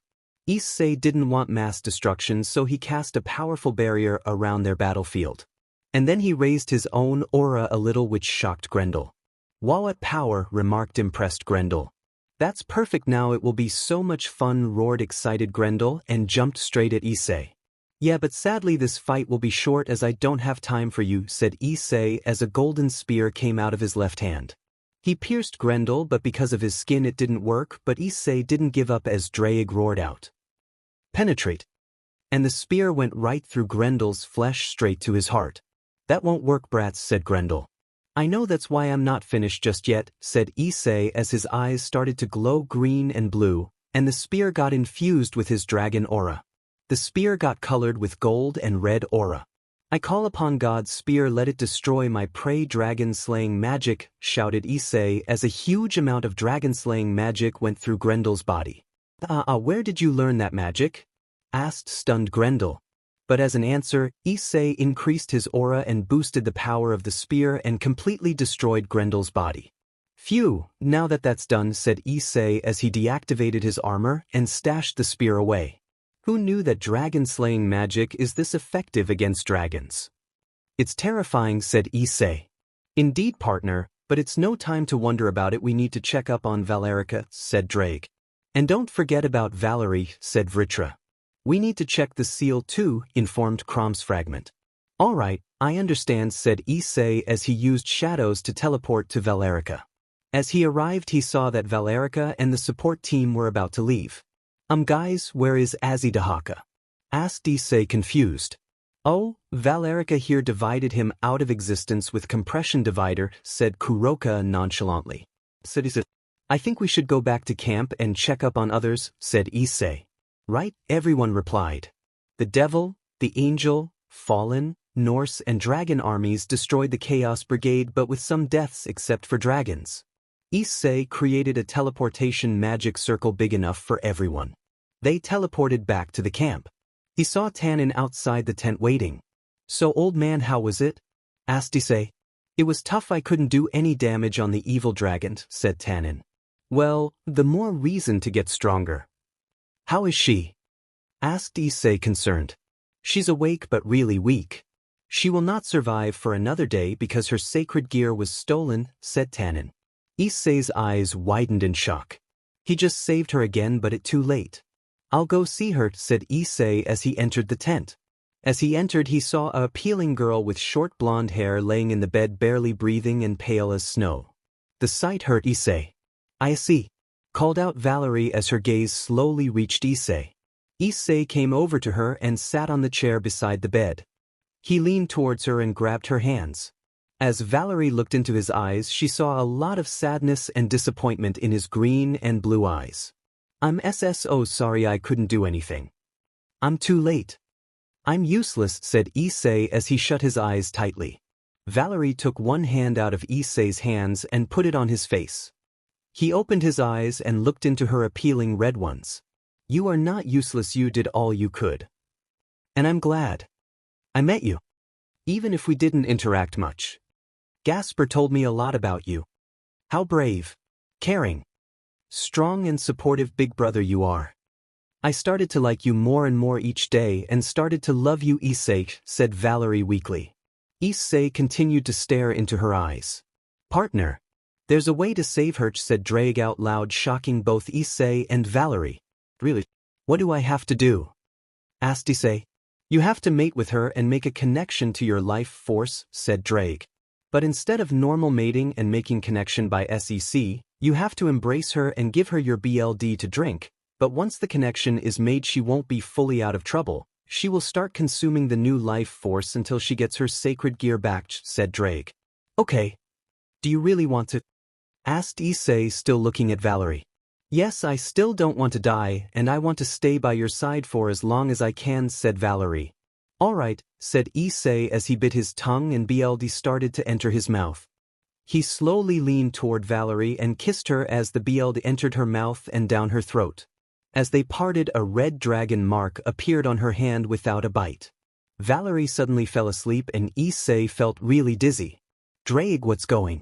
Issei didn't want mass destruction, so he cast a powerful barrier around their battlefield. And then he raised his own aura a little, which shocked Grendel. "Wow, what power," remarked impressed Grendel. "That's perfect, now it will be so much fun," roared excited Grendel and jumped straight at Issei. "Yeah, but sadly this fight will be short as I don't have time for you," said Issei as a golden spear came out of his left hand. He pierced Grendel, but because of his skin it didn't work, but Issei didn't give up as Drake roared out, "Penetrate!" And the spear went right through Grendel's flesh straight to his heart. "That won't work, brats," said Grendel. "I know, that's why I'm not finished just yet," said Issei as his eyes started to glow green and blue, and the spear got infused with his dragon aura. The spear got colored with gold and red aura. "I call upon God's spear, let it destroy my prey, dragon-slaying magic," shouted Issei as a huge amount of dragon-slaying magic went through Grendel's body. Where did you learn that magic?" asked stunned Grendel. But as an answer, Issei increased his aura and boosted the power of the spear and completely destroyed Grendel's body. "Phew, now that's done," said Issei as he deactivated his armor and stashed the spear away. Who knew that dragon-slaying magic is this effective against dragons? "It's terrifying," said Issei. "Indeed, partner, but it's no time to wonder about it, we need to check up on Valerica," said Drake. "And don't forget about Valerie," said Vritra. "We need to check the seal too," informed Crom's fragment. "All right, I understand," said Issei as he used shadows to teleport to Valerica. As he arrived, he saw that Valerica and the support team were about to leave. Guys, where is Azidahaka?" asked Issei confused. Oh, Valerica here divided him out of existence with compression divider, said Kuroka nonchalantly. I think we should go back to camp and check up on others, said Issei. Right, everyone replied. The devil, the angel, fallen, Norse and dragon armies destroyed the Chaos Brigade but with some deaths except for dragons. Issei created a teleportation magic circle big enough for everyone. They teleported back to the camp. He saw Tannen outside the tent waiting. So old man, how was it? Asked Issei. It was tough, I couldn't do any damage on the evil dragon, said Tannen. Well, the more reason to get stronger. How is she? Asked Issei concerned. She's awake but really weak. She will not survive for another day because her sacred gear was stolen, said Tannen. Issei's eyes widened in shock. He just saved her again but it too late. I'll go see her, said Issei as he entered the tent. As he entered he saw a appealing girl with short blonde hair laying in the bed barely breathing and pale as snow. The sight hurt Issei. I see, called out Valerie as her gaze slowly reached Issei. Issei came over to her and sat on the chair beside the bed. He leaned towards her and grabbed her hands. As Valerie looked into his eyes she saw a lot of sadness and disappointment in his green and blue eyes. I'm so sorry I couldn't do anything. I'm too late. I'm useless, said Issei as he shut his eyes tightly. Valerie took one hand out of Issei's hands and put it on his face. He opened his eyes and looked into her appealing red ones. You are not useless, you did all you could. And I'm glad. I met you. Even if we didn't interact much. Gasper told me a lot about you. How brave, caring, strong and supportive big brother you are. I started to like you more and more each day and started to love you, Issei, said Valerie weakly. Issei continued to stare into her eyes. Partner. There's a way to save her, said Drake out loud, shocking both Issei and Valerie. Really? What do I have to do? Asked Issei. You have to mate with her and make a connection to your life force, said Drake. But instead of normal mating and making connection by SEC, you have to embrace her and give her your BLD to drink, but once the connection is made she won't be fully out of trouble. She will start consuming the new life force until she gets her sacred gear back, said Drake. Okay. Do you really want to? Asked Issei, still looking at Valerie. Yes, I still don't want to die, and I want to stay by your side for as long as I can, said Valerie. All right, said Issei as he bit his tongue and BLD started to enter his mouth. He slowly leaned toward Valerie and kissed her as the BLD entered her mouth and down her throat. As they parted, a red dragon mark appeared on her hand without a bite. Valerie suddenly fell asleep and Issei felt really dizzy. Drake, what's going?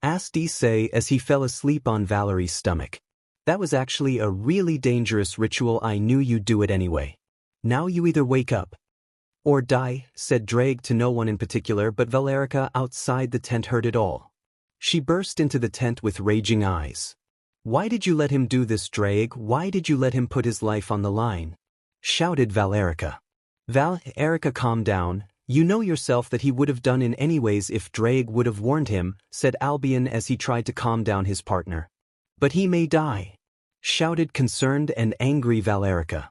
Asked Issei as he fell asleep on Valerie's stomach. That was actually a really dangerous ritual, I knew you'd do it anyway. Now you either wake up or die, said Drake to no one in particular, but Valerica outside the tent heard it all. She burst into the tent with raging eyes. Why did you let him do this, Drake? Why did you let him put his life on the line? Shouted Valerica. Valerica, calm down. You know yourself that he would have done in anyways if Drake would have warned him, said Albion as he tried to calm down his partner. But he may die, shouted concerned and angry Valerica.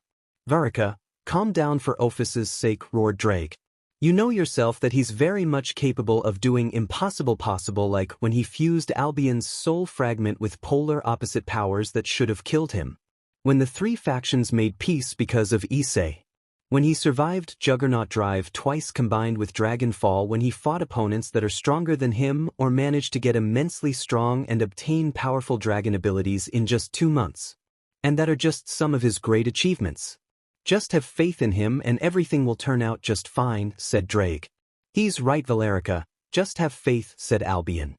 Valerica, calm down for Ophus's sake, roared Drake. You know yourself that he's very much capable of doing impossible possible, like when he fused Albion's soul fragment with polar opposite powers that should have killed him. When the three factions made peace because of Issei. When he survived Juggernaut Drive twice combined with Dragonfall, when he fought opponents that are stronger than him or managed to get immensely strong and obtain powerful dragon abilities in just 2 months. And that are just some of his great achievements. Just have faith in him and everything will turn out just fine, said Drake. He's right, Valerica, just have faith, said Albion.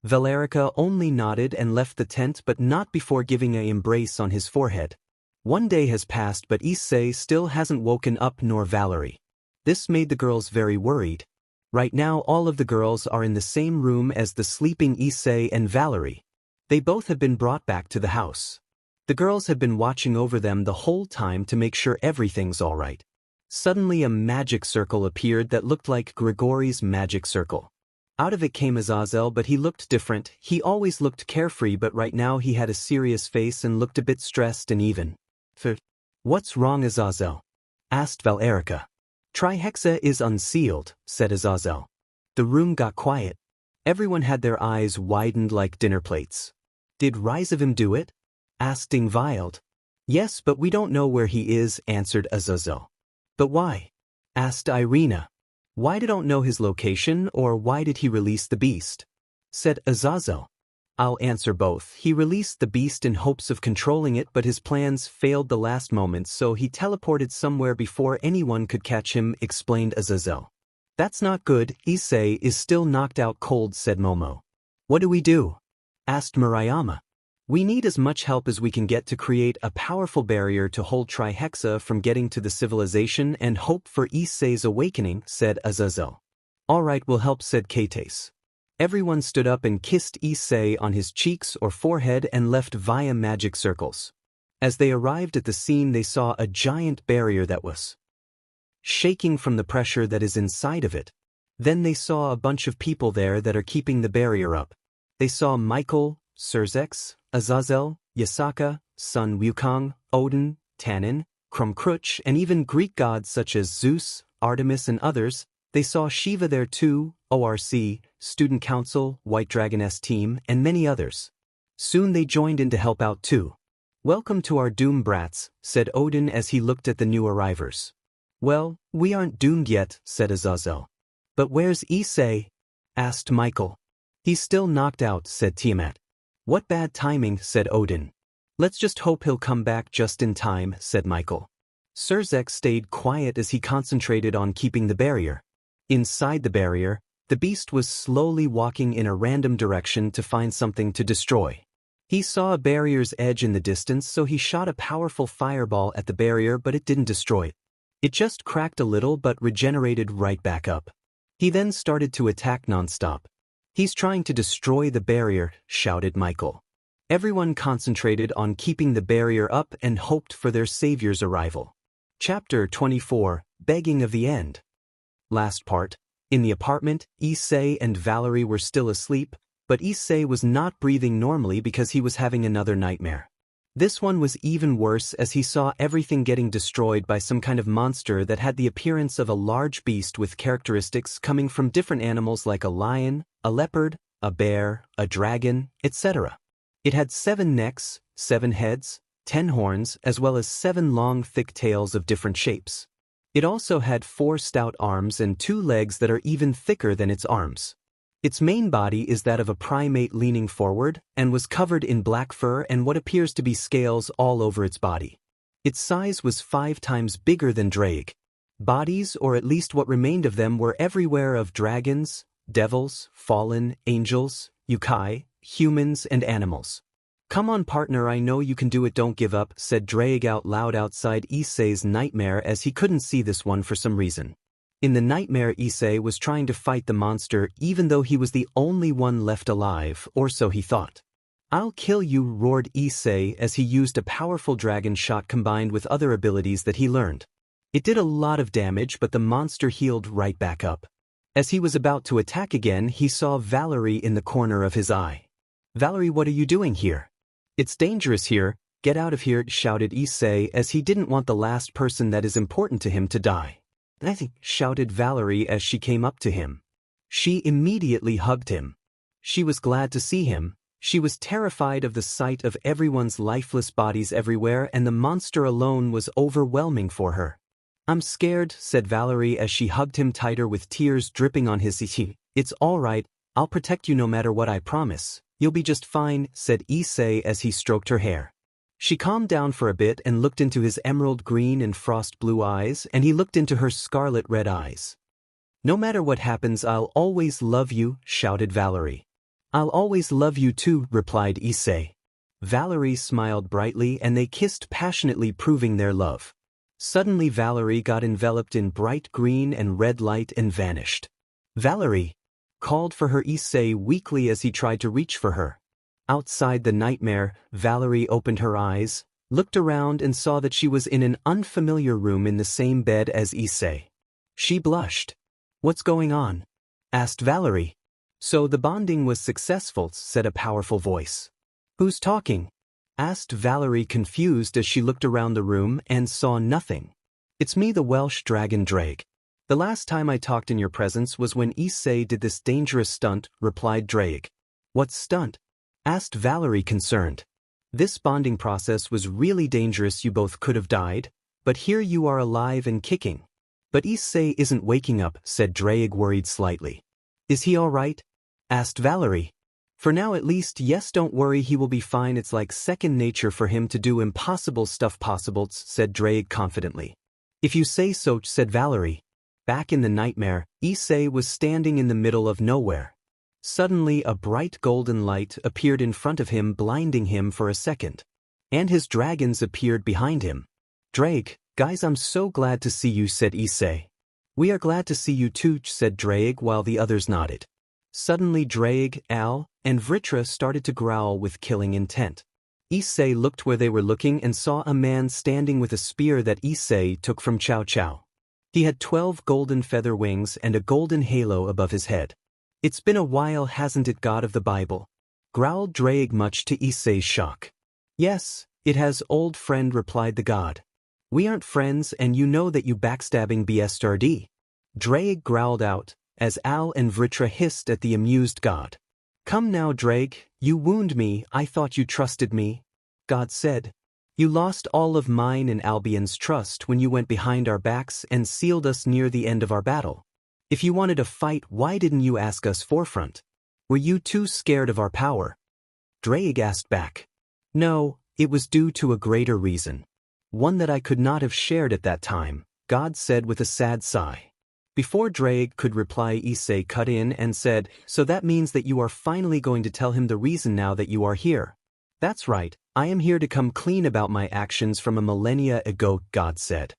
Valerica only nodded and left the tent, but not before giving an embrace on his forehead. 1 day has passed but Issei still hasn't woken up, nor Valerie. This made the girls very worried. Right now all of the girls are in the same room as the sleeping Issei and Valerie. They both have been brought back to the house. The girls have been watching over them the whole time to make sure everything's alright. Suddenly a magic circle appeared that looked like Grigori's magic circle. Out of it came Azazel, but he looked different. He always looked carefree, but right now he had a serious face and looked a bit stressed and even. What's wrong, Azazel? Asked Valerica. Trihexa is unsealed, said Azazel. The room got quiet. Everyone had their eyes widened like dinner plates. Did Rizavim do it? Asked Ingvild. Yes, but we don't know where he is, answered Azazel. But why? Asked Irina. Why don't know his location, or why did he release the beast? Said Azazel. I'll answer both. He released the beast in hopes of controlling it, but his plans failed the last moment, so he teleported somewhere before anyone could catch him, explained Azazel. That's not good. Issei is still knocked out cold, said Momo. What do we do? Asked Murayama. We need as much help as we can get to create a powerful barrier to hold Trihexa from getting to the civilization and hope for Issei's awakening, said Azazel. All right, we'll help, said Kates. Everyone stood up and kissed Issei on his cheeks or forehead and left via magic circles. As they arrived at the scene, they saw a giant barrier that was shaking from the pressure that is inside of it. Then they saw a bunch of people there that are keeping the barrier up. They saw Michael, Surzex, Azazel, Yasaka, Sun Wukong, Odin, Tanin, Krumkruch, and even Greek gods such as Zeus, Artemis, and others. They saw Shiva there too, ORC, Student Council, White Dragoness team, and many others. Soon they joined in to help out too. Welcome to our doom brats, said Odin as he looked at the new arrivers. Well, we aren't doomed yet, said Azazel. But where's Issei? Asked Michael. He's still knocked out, said Tiamat. What bad timing, said Odin. Let's just hope he'll come back just in time, said Michael. Surzex stayed quiet as he concentrated on keeping the barrier. Inside the barrier, the beast was slowly walking in a random direction to find something to destroy. He saw a barrier's edge in the distance, so he shot a powerful fireball at the barrier, but it didn't destroy it. It just cracked a little but regenerated right back up. He then started to attack nonstop. He's trying to destroy the barrier, shouted Michael. Everyone concentrated on keeping the barrier up and hoped for their savior's arrival. Chapter 24, Begging of the End. Last part. In the apartment, Issei and Valerie were still asleep, but Issei was not breathing normally because he was having another nightmare. This one was even worse as he saw everything getting destroyed by some kind of monster that had the appearance of a large beast with characteristics coming from different animals like a lion, a leopard, a bear, a dragon, etc. It had 7 necks, 7 heads, 10 horns, as well as 7 long thick tails of different shapes. It also had 4 stout arms and 2 legs that are even thicker than its arms. Its main body is that of a primate leaning forward and was covered in black fur and what appears to be scales all over its body. Its size was 5 times bigger than Drake. Bodies, or at least what remained of them, were everywhere of dragons, devils, fallen, angels, yokai, humans, and animals. Come on, partner, I know you can do it, don't give up, said Drake out loud outside Issei's nightmare as he couldn't see this one for some reason. In the nightmare, Issei was trying to fight the monster even though he was the only one left alive, or so he thought. I'll kill you, roared Issei as he used a powerful dragon shot combined with other abilities that he learned. It did a lot of damage, but the monster healed right back up. As he was about to attack again, he saw Valerie in the corner of his eye. Valerie, what are you doing here? It's dangerous here, get out of here, shouted Issei as he didn't want the last person that is important to him to die. Shouted Valerie as she came up to him. She immediately hugged him. She was glad to see him. She was terrified of the sight of everyone's lifeless bodies everywhere, and the monster alone was overwhelming for her. I'm scared, said Valerie as she hugged him tighter with tears dripping on his cheek. It's all right, I'll protect you no matter what, I promise. You'll be just fine, said Issei as he stroked her hair. She calmed down for a bit and looked into his emerald green and frost blue eyes, and he looked into her scarlet red eyes. No matter what happens, I'll always love you, shouted Valerie. I'll always love you too, replied Issei. Valerie smiled brightly and they kissed passionately, proving their love. Suddenly Valerie got enveloped in bright green and red light and vanished. Valerie called for her Issei weakly as he tried to reach for her. Outside the nightmare, Valerie opened her eyes, looked around and saw that she was in an unfamiliar room in the same bed as Issei. She blushed. What's going on? Asked Valerie. So the bonding was successful, said a powerful voice. Who's talking? Asked Valerie, confused as she looked around the room and saw nothing. It's me, the Welsh dragon Drake. The last time I talked in your presence was when Issei did this dangerous stunt, replied Drake. What stunt? Asked Valerie concerned. This bonding process was really dangerous, you both could have died, but here you are alive and kicking. But Issei isn't waking up, said Drake worried slightly. Is he alright? Asked Valerie. For now at least, yes, don't worry, he will be fine, it's like second nature for him to do impossible stuff possible, said Drake confidently. If you say so, said Valerie. Back in the nightmare, Issei was standing in the middle of nowhere. Suddenly a bright golden light appeared in front of him, blinding him for a second. And his dragons appeared behind him. Drake, guys, I'm so glad to see you, said Issei. We are glad to see you too, said Drake while the others nodded. Suddenly Drake, Al, and Vritra started to growl with killing intent. Issei looked where they were looking and saw a man standing with a spear that Issei took from Chow Chow. He had 12 golden feather wings and a golden halo above his head. It's been a while, hasn't it, God of the Bible? Growled Drake, much to Issei's shock. Yes, it has, old friend, replied the god. We aren't friends and you know that, you backstabbing bastard. Drake growled out, as Al and Vritra hissed at the amused god. Come now, Drake, you wound me, I thought you trusted me. God said. You lost all of mine and Albion's trust when you went behind our backs and sealed us near the end of our battle. If you wanted a fight, why didn't you ask us forefront? Were you too scared of our power? Drake asked back. No, it was due to a greater reason. One that I could not have shared at that time, God said with a sad sigh. Before Drake could reply, Issei cut in and said, so that means that you are finally going to tell him the reason now that you are here. That's right, I am here to come clean about my actions from a millennia ago, God said.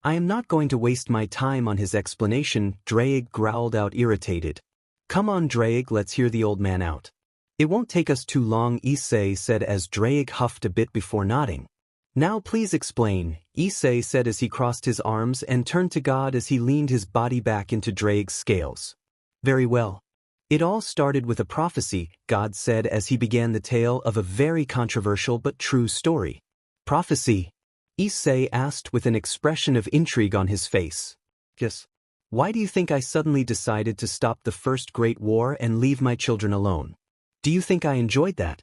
I am not going to waste my time on his explanation, Drake growled out, irritated. Come on, Drake, let's hear the old man out. It won't take us too long, Issei said as Drake huffed a bit before nodding. Now please explain, Issei said as he crossed his arms and turned to God as he leaned his body back into Drake's scales. Very well. It all started with a prophecy, God said as he began the tale of a very controversial but true story. Prophecy? Issei asked with an expression of intrigue on his face. Yes. Why do you think I suddenly decided to stop the First Great War and leave my children alone? Do you think I enjoyed that?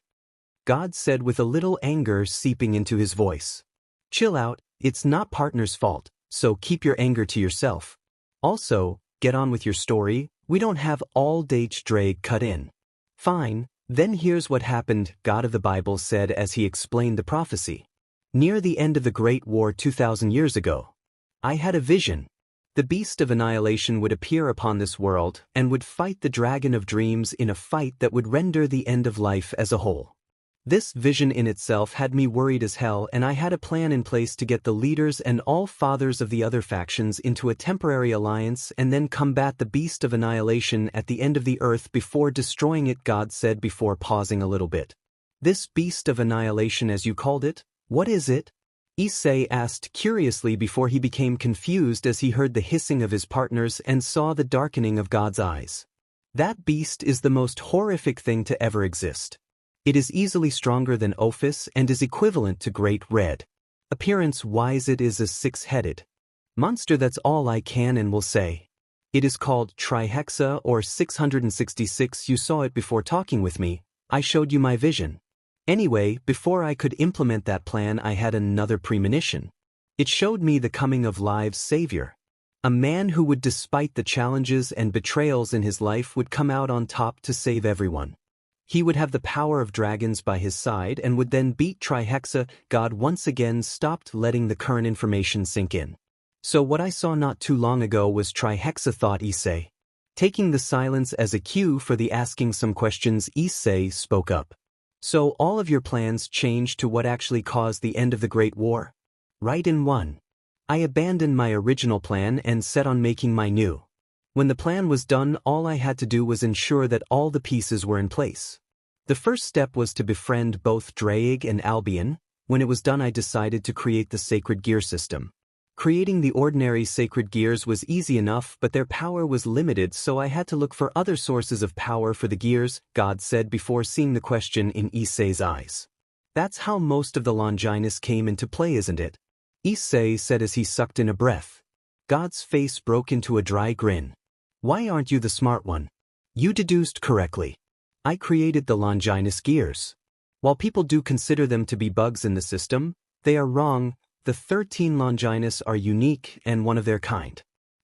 God said with a little anger seeping into his voice. Chill out, it's not partner's fault, so keep your anger to yourself. Also, get on with your story, we don't have all day, Drake cut in. Fine, then here's what happened, God of the Bible said as he explained the prophecy. Near the end of the Great War 2,000 years ago, I had a vision. The beast of annihilation would appear upon this world and would fight the dragon of dreams in a fight that would render the end of life as a whole. This vision in itself had me worried as hell, and I had a plan in place to get the leaders and all fathers of the other factions into a temporary alliance and then combat the beast of annihilation at the end of the earth before destroying it, God said before pausing a little bit. This beast of annihilation, as you called it, what is it? Issei asked curiously before he became confused as he heard the hissing of his partners and saw the darkening of God's eyes. That beast is the most horrific thing to ever exist. It is easily stronger than Ophis and is equivalent to Great Red. Appearance-wise it is a six-headed monster, that's all I can and will say. It is called Trihexa or 666, you saw it before talking with me, I showed you my vision. Anyway, before I could implement that plan I had another premonition. It showed me the coming of Live's savior. A man who would, despite the challenges and betrayals in his life, would come out on top to save everyone. He would have the power of dragons by his side and would then beat Trihexa. God once again stopped letting the current information sink in. So what I saw not too long ago was Trihexa, thought Issei. Taking the silence as a cue for the asking some questions, Issei spoke up. So all of your plans changed to what actually caused the end of the Great War? Right in one. I abandoned my original plan and set on making my new. When the plan was done, all I had to do was ensure that all the pieces were in place. The first step was to befriend both Drake and Albion. When it was done, I decided to create the sacred gear system. Creating the ordinary sacred gears was easy enough, but their power was limited, so I had to look for other sources of power for the gears, God said before seeing the question in Issei's eyes. That's how most of the Longinus came into play, isn't it? Issei said as he sucked in a breath. God's face broke into a dry grin. Why aren't you the smart one? You deduced correctly. I created the Longinus gears. While people do consider them to be bugs in the system, they are wrong. The 13 Longinus are unique and one of their kind.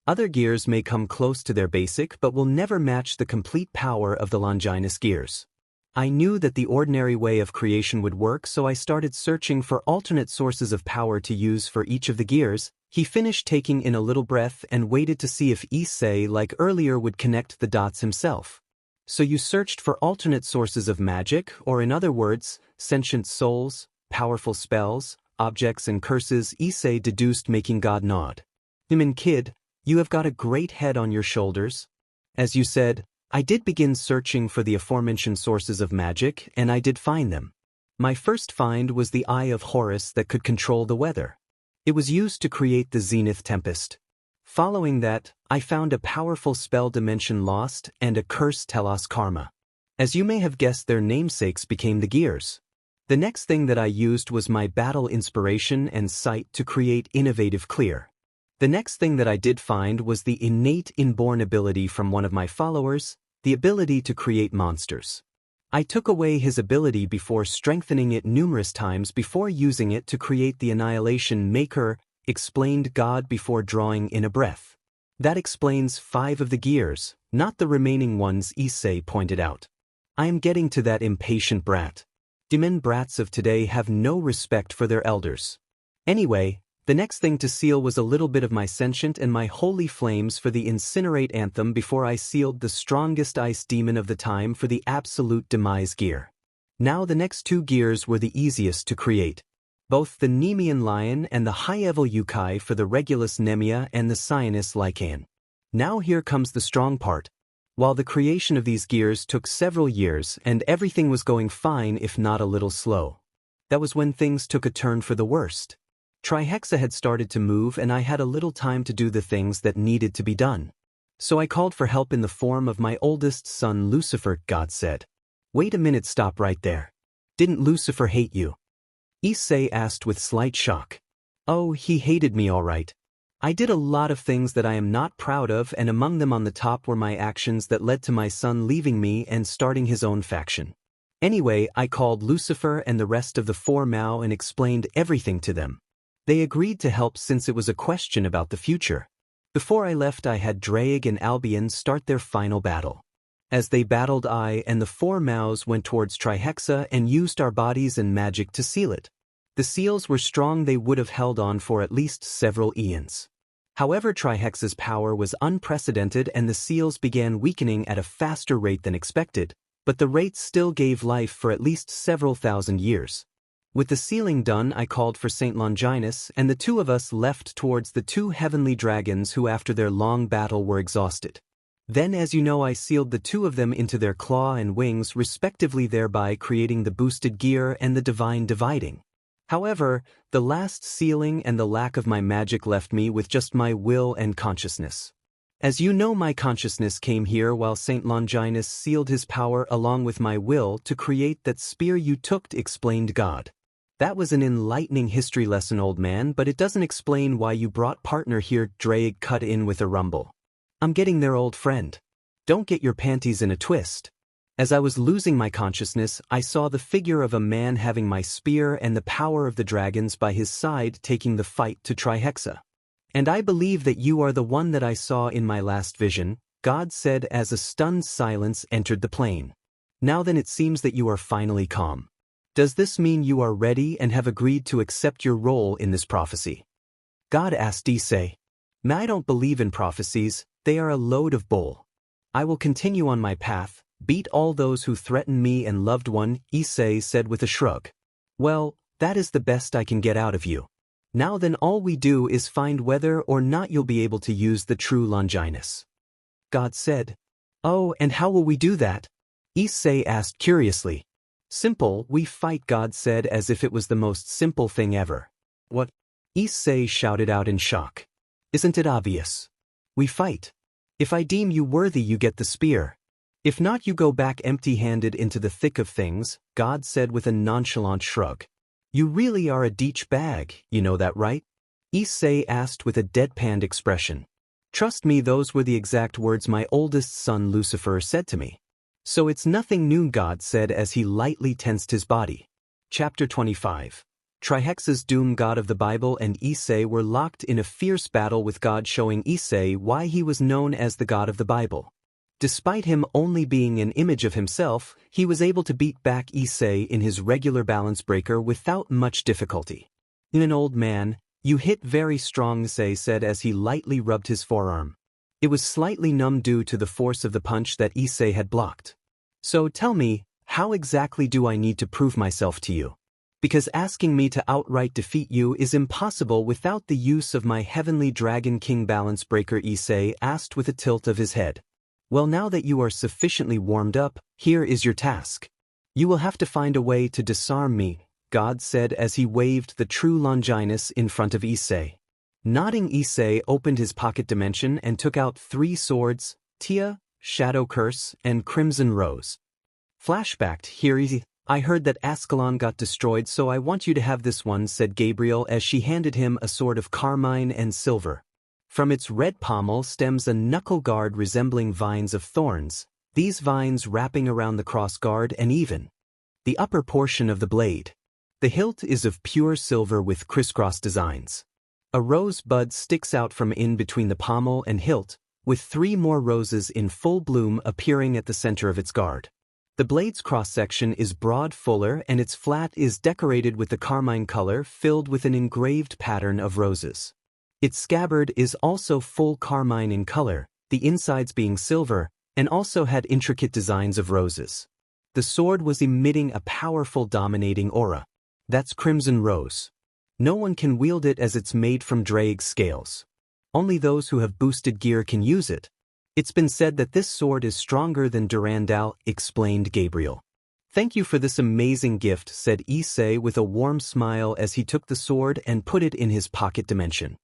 Other gears may come close to their basic but will never match the complete power of the Longinus gears. I knew that the ordinary way of creation would work, so I started searching for alternate sources of power to use for each of the gears. He finished taking in a little breath and waited to see if Issei, like earlier, would connect the dots himself. So you searched for alternate sources of magic, or in other words, sentient souls, powerful spells, objects and curses, Issei deduced, making God nod. Kid, you have got a great head on your shoulders. As you said, I did begin searching for the aforementioned sources of magic, and I did find them. My first find was the Eye of Horus that could control the weather. It was used to create the Zenith Tempest. Following that, I found a powerful spell, Dimension Lost, and a curse, Telos Karma. As you may have guessed, their namesakes became the gears. The next thing that I used was my battle inspiration and sight to create innovative clear. The next thing that I did find was the innate inborn ability from one of my followers, the ability to create monsters. I took away his ability before strengthening it numerous times before using it to create the Annihilation Maker, explained God before drawing in a breath. That explains 5 of the gears, not the remaining ones, Issei pointed out. I am getting to that, impatient brat. Demon brats of today have no respect for their elders. Anyway, the next thing to seal was a little bit of my sentient and my holy flames for the Incinerate Anthem before I sealed the strongest ice demon of the time for the Absolute Demise gear. Now the next 2 gears were the easiest to create. Both the Nemean Lion and the High-Level Yukai for the Regulus Nemia and the Cyanus Lycan. Now here comes the strong part. While the creation of these gears took several years and everything was going fine if not a little slow, that was when things took a turn for the worst. Trihexa had started to move and I had a little time to do the things that needed to be done. So I called for help in the form of my oldest son Lucifer. God said, "Wait a minute, stop right there. Didn't Lucifer hate you?" Issei asked with slight shock. "Oh, he hated me all right. I did a lot of things that I am not proud of, and among them on the top were my actions that led to my son leaving me and starting his own faction. Anyway, I called Lucifer and the rest of the 4 Mao and explained everything to them. They agreed to help since it was a question about the future. Before I left, I had Drake and Albion start their final battle. As they battled, I and the 4 Maos went towards Trihexa and used our bodies and magic to seal it. The seals were strong, they would have held on for at least several eons. However, Trihexa's power was unprecedented and the seals began weakening at a faster rate than expected, but the rate still gave life for at least several thousand years. With the sealing done, I called for Saint Longinus, and the 2 of us left towards the 2 heavenly dragons who after their long battle were exhausted. Then, as you know, I sealed the 2 of them into their claw and wings respectively, thereby creating the boosted gear and the divine dividing. However, the last sealing and the lack of my magic left me with just my will and consciousness. As you know, my consciousness came here while Saint Longinus sealed his power along with my will to create that spear you took, explained God. That was an enlightening history lesson, old man, but it doesn't explain why you brought partner here, Drake cut in with a rumble. I'm getting there, old friend. Don't get your panties in a twist. As I was losing my consciousness, I saw the figure of a man having my spear and the power of the dragons by his side taking the fight to Trihexa. And I believe that you are the one that I saw in my last vision, God said as a stunned silence entered the plane. Now then, it seems that you are finally calm. Does this mean you are ready and have agreed to accept your role in this prophecy? God asked Issei. I don't believe in prophecies, they are a load of bull. I will continue on my path, beat all those who threaten me and loved one, Issei said with a shrug. Well, that is the best I can get out of you. Now then, all we do is find whether or not you'll be able to use the true Longinus. God said. Oh, and how will we do that? Issei asked curiously. Simple, we fight, God said as if it was the most simple thing ever. What? Issei shouted out in shock. Isn't it obvious? We fight. If I deem you worthy, you get the spear. If not, you go back empty-handed into the thick of things, God said with a nonchalant shrug. You really are a deech bag, you know that, right? Issei asked with a deadpanned expression. Trust me, those were the exact words my oldest son Lucifer said to me. So it's nothing new, God said as he lightly tensed his body. Chapter 25. Trihex's doom. God of the Bible and Issei were locked in a fierce battle, with God showing Issei why he was known as the God of the Bible. Despite him only being an image of himself, he was able to beat back Issei in his regular balance breaker without much difficulty. An old man, you hit very strong, Issei said as he lightly rubbed his forearm. It was slightly numb due to the force of the punch that Issei had blocked. So tell me, how exactly do I need to prove myself to you? Because asking me to outright defeat you is impossible without the use of my heavenly Dragon King balance breaker, Issei asked with a tilt of his head. Well, now that you are sufficiently warmed up, here is your task. You will have to find a way to disarm me, God said as he waved the true Longinus in front of Issei. Nodding, Issei opened his pocket dimension and took out 3 swords, Tia, Shadow Curse, and Crimson Rose. Flashbacked, here I heard that Ascalon got destroyed, so I want you to have this one, said Gabriel as she handed him a sword of carmine and silver. From its red pommel stems a knuckle guard resembling vines of thorns, these vines wrapping around the cross guard and even the upper portion of the blade. The hilt is of pure silver with crisscross designs. A rose bud sticks out from in between the pommel and hilt, with 3 more roses in full bloom appearing at the center of its guard. The blade's cross-section is broad, fuller, and its flat is decorated with the carmine color filled with an engraved pattern of roses. Its scabbard is also full carmine in color, the insides being silver, and also had intricate designs of roses. The sword was emitting a powerful dominating aura. That's Crimson Rose. No one can wield it as it's made from Drake's scales. Only those who have boosted gear can use it. It's been said that this sword is stronger than Durandal, explained Gabriel. Thank you for this amazing gift, said Issei with a warm smile as he took the sword and put it in his pocket dimension.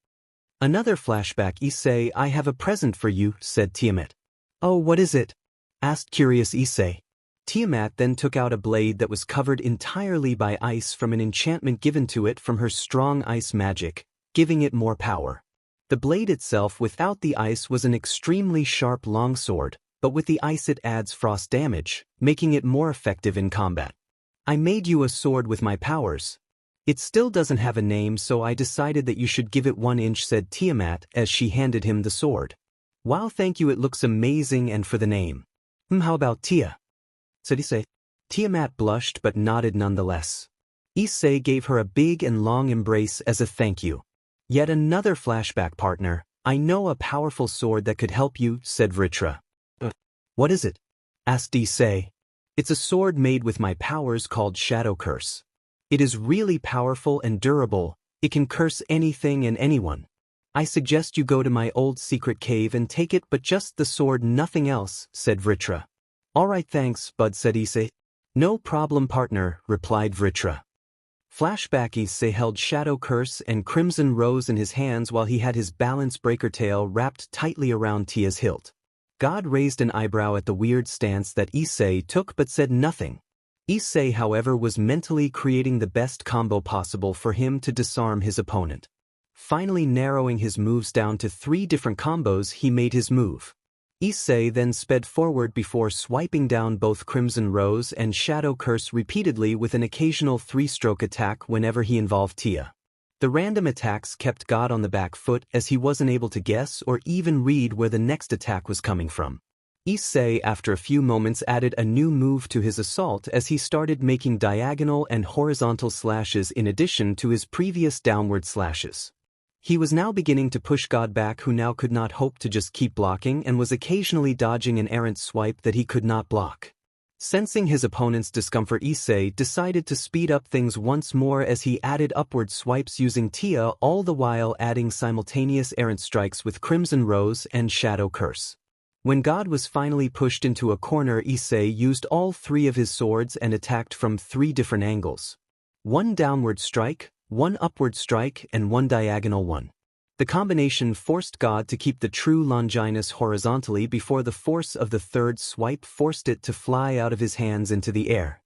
Another flashback. Issei, I have a present for you, said Tiamat. Oh, what is it? Asked curious Issei. Tiamat then took out a blade that was covered entirely by ice from an enchantment given to it from her strong ice magic, giving it more power. The blade itself without the ice was an extremely sharp longsword, but with the ice it adds frost damage, making it more effective in combat. I made you a sword with my powers. It still doesn't have a name, so I decided that you should give it 1 inch, said Tiamat as she handed him the sword. Wow, thank you, it looks amazing, and for the name. How about Tia? Said Issei. Tiamat blushed but nodded nonetheless. Issei gave her a big and long embrace as a thank you. Yet another flashback, partner. I know a powerful sword that could help you, said Vritra. What is it? Asked Issei. It's a sword made with my powers called Shadow Curse. It is really powerful and durable. It can curse anything and anyone. I suggest you go to my old secret cave and take it, but just the sword, nothing else, said Vritra. Alright, thanks, bud, said Issei. No problem, partner, replied Vritra. Flashback. Issei held Shadow Curse and Crimson Rose in his hands while he had his balance breaker tail wrapped tightly around Tia's hilt. God raised an eyebrow at the weird stance that Issei took but said nothing. Issei, however, was mentally creating the best combo possible for him to disarm his opponent. Finally narrowing his moves down to 3 different combos, he made his move. Issei then sped forward before swiping down both Crimson Rose and Shadow Curse repeatedly with an occasional 3-stroke attack whenever he involved Tia. The random attacks kept God on the back foot as he wasn't able to guess or even read where the next attack was coming from. Issei, after a few moments, added a new move to his assault as he started making diagonal and horizontal slashes in addition to his previous downward slashes. He was now beginning to push God back, who now could not hope to just keep blocking and was occasionally dodging an errant swipe that he could not block. Sensing his opponent's discomfort, Issei decided to speed up things once more as he added upward swipes using Tia, all the while adding simultaneous errant strikes with Crimson Rose and Shadow Curse. When God was finally pushed into a corner, Issei used all 3 of his swords and attacked from 3 different angles. 1 downward strike, 1 upward strike, and 1 diagonal one. The combination forced God to keep the true Longinus horizontally before the force of the 3rd swipe forced it to fly out of his hands into the air.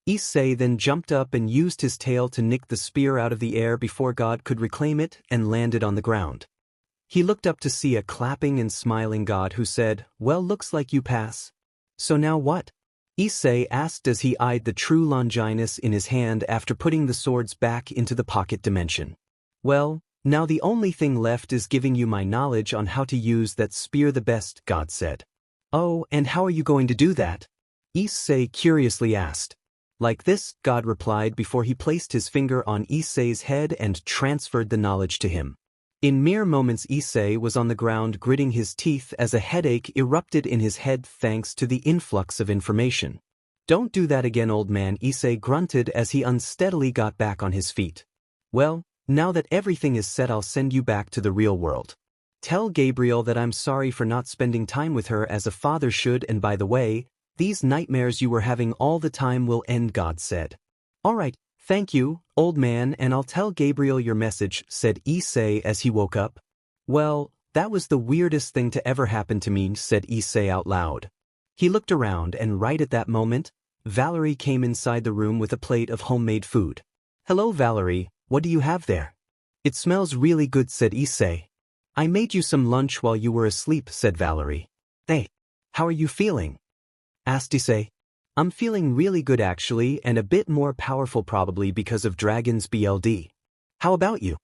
Issei then jumped up and used his tail to nick the spear out of the air before God could reclaim it and landed on the ground. He looked up to see a clapping and smiling God who said, "Well, looks like you pass. So now what?" Issei asked as he eyed the true Longinus in his hand after putting the swords back into the pocket dimension. "Well, now the only thing left is giving you my knowledge on how to use that spear the best," God said. "Oh, and how are you going to do that?" Issei curiously asked. "Like this," God replied before he placed his finger on Issei's head and transferred the knowledge to him. In mere moments Issei was on the ground gritting his teeth as a headache erupted in his head thanks to the influx of information. "Don't do that again, old man," Issei grunted as he unsteadily got back on his feet. "Well, now that everything is set, I'll send you back to the real world. Tell Gabriel that I'm sorry for not spending time with her as a father should, and by the way, these nightmares you were having all the time will end," God said. "All right, thank you, old man, and I'll tell Gabriel your message," said Issei as he woke up. "Well, that was the weirdest thing to ever happen to me," said Issei out loud. He looked around and right at that moment, Valerie came inside the room with a plate of homemade food. "Hello, Valerie, what do you have there?" "It smells really good," said Issei. "I made you some lunch while you were asleep," said Valerie. "Hey, how are you feeling?" asked Issei. "I'm feeling really good actually, and a bit more powerful probably because of Dragon's BLD. How about you?"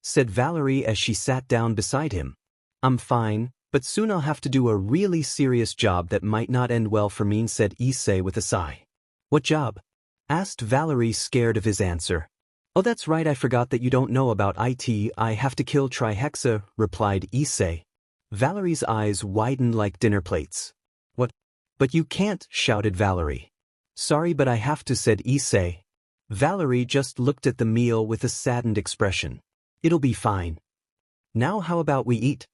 said Valerie as she sat down beside him. "I'm fine, but soon I'll have to do a really serious job that might not end well for me," said Issei with a sigh. "What job?" asked Valerie, scared of his answer. "Oh, that's right, I forgot that you don't know about it. I have to kill Trihexa," replied Issei. Valerie's eyes widened like dinner plates. "What? But you can't," shouted Valerie. "Sorry, but I have to," said Issei. Valerie just looked at the meal with a saddened expression. "It'll be fine. Now how about we eat?"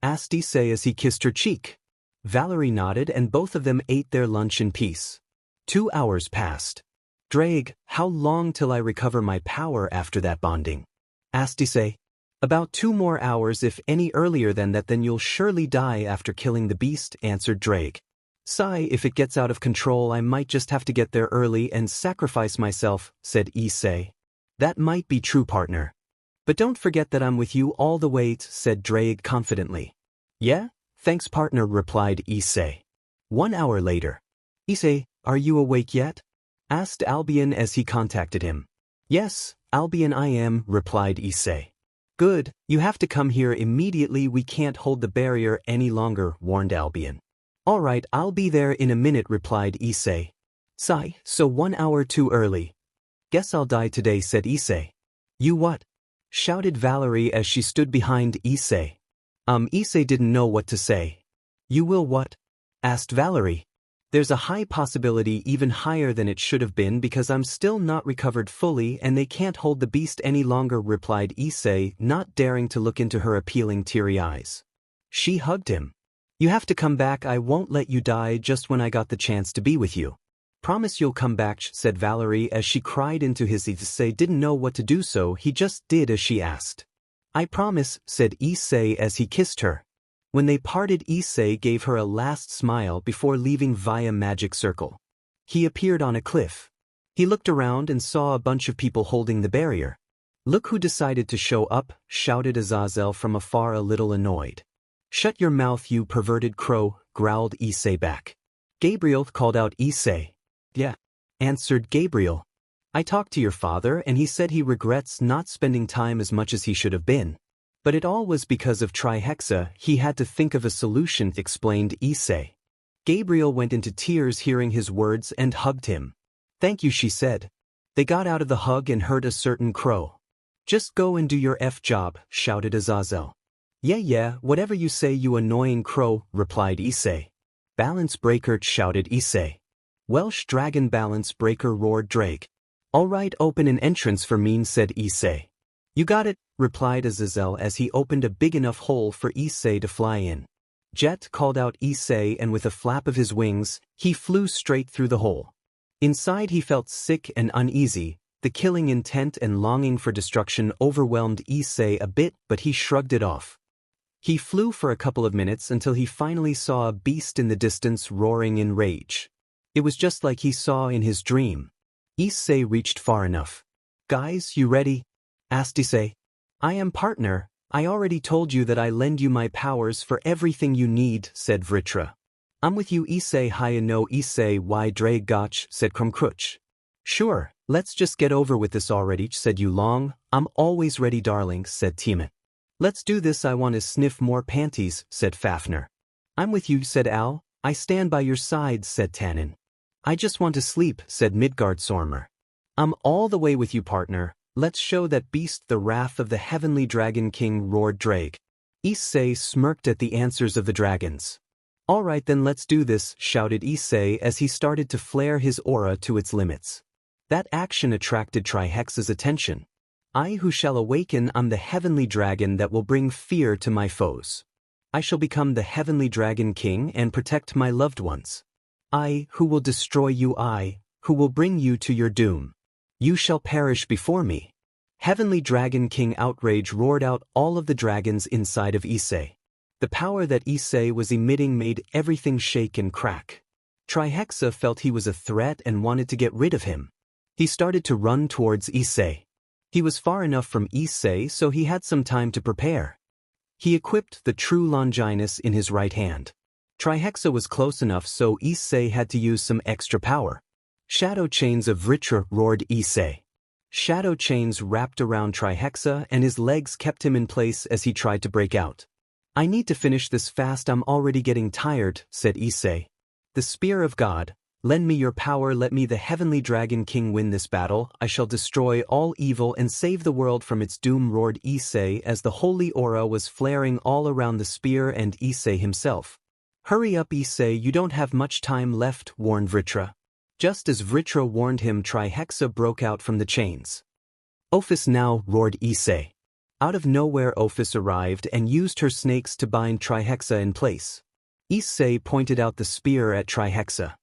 asked Issei as he kissed her cheek. Valerie nodded and both of them ate their lunch in peace. 2 hours passed. "Drake, how long till I recover my power after that bonding?" asked Issei. "About 2 more hours. If any earlier than that, then you'll surely die after killing the beast," answered Drake. "Sigh, if it gets out of control I might just have to get there early and sacrifice myself," said Issei. "That might be true, partner. But don't forget that I'm with you all the way," said Drake confidently. "Yeah, thanks partner," replied Issei. 1 hour later. "Issei, are you awake yet?" asked Albion as he contacted him. "Yes, Albion, I am," replied Issei. "Good, you have to come here immediately, we can't hold the barrier any longer," warned Albion. "All right, I'll be there in a minute," replied Issei. "Sigh, so 1 hour too early. Guess I'll die today," said Issei. "You what?" shouted Valerie as she stood behind Issei. Issei didn't know what to say. "You will what?" asked Valerie. "There's a high possibility, even higher than it should have been, because I'm still not recovered fully and they can't hold the beast any longer," replied Issei, not daring to look into her appealing teary eyes. She hugged him. "You have to come back, I won't let you die just when I got the chance to be with you. Promise you'll come back," said Valerie as she cried into his ear. Issei didn't know what to do, so he just did as she asked. "I promise," said Issei as he kissed her. When they parted, Issei gave her a last smile before leaving via magic circle. He appeared on a cliff. He looked around and saw a bunch of people holding the barrier. "Look who decided to show up," shouted Azazel from afar, a little annoyed. "Shut your mouth, you perverted crow," growled Issei back. Gabriel called out Issei. "Yeah," answered Gabriel. "I talked to your father and he said he regrets not spending time as much as he should have been. But it all was because of Trihexa, he had to think of a solution," explained Issei. Gabriel went into tears hearing his words and hugged him. "Thank you," she said. They got out of the hug and heard a certain crow. "Just go and do your job," shouted Azazel. Yeah, whatever you say, you annoying crow," replied Issei. "Balance breaker," shouted Issei. "Welsh dragon balance breaker," roared Drake. "All right, open an entrance for me," said Issei. "You got it," replied Azazel as he opened a big enough hole for Issei to fly in. Jet called out Issei and with a flap of his wings, he flew straight through the hole. Inside he felt sick and uneasy. The killing intent and longing for destruction overwhelmed Issei a bit, but he shrugged it off. He flew for a couple of minutes until he finally saw a beast in the distance roaring in rage. It was just like he saw in his dream. Issei reached far enough. Guys, you ready? Asked Issei. I am partner. I already told you that I lend you my powers for everything you need, said Vritra. I'm with you Issei Hyoudou no Issei y Dragach, said Krumkruch. Sure, let's just get over with this already, said Yulong. I'm always ready darling, said Tiamat. Let's do this I want to sniff more panties, said Fafnir. I'm with you, said Al. I stand by your side, said Tanin. I just want to sleep, said Midgard Sormer. I'm all the way with you partner. Let's show that beast the wrath of the heavenly dragon king, roared Drake. Issei smirked at the answers of the dragons. All right then let's do this, shouted Issei as he started to flare his aura to its limits. That action attracted Trihexa's attention. I who shall awaken am the heavenly dragon that will bring fear to my foes. I shall become the heavenly dragon king and protect my loved ones. I who will destroy you, I who will bring you to your doom. You shall perish before me. Heavenly Dragon King outrage roared out all of the dragons inside of Issei. The power that Issei was emitting made everything shake and crack. Trihexa felt he was a threat and wanted to get rid of him. He started to run towards Issei. He was far enough from Issei so he had some time to prepare. He equipped the true Longinus in his right hand. Trihexa was close enough so Issei had to use some extra power. Shadow chains of Vritra, roared Issei. Shadow chains wrapped around Trihexa and his legs kept him in place as he tried to break out. I need to finish this fast, I'm already getting tired, said Issei. The Spear of God, lend me your power, let me the heavenly dragon king win this battle, I shall destroy all evil and save the world from its doom, roared Issei as the holy aura was flaring all around the spear and Issei himself. Hurry up Issei, you don't have much time left, warned Vritra. Just as Vritra warned him, Trihexa broke out from the chains. Ophis now, roared Issei. Out of nowhere Ophis arrived and used her snakes to bind Trihexa in place. Issei pointed out the spear at Trihexa.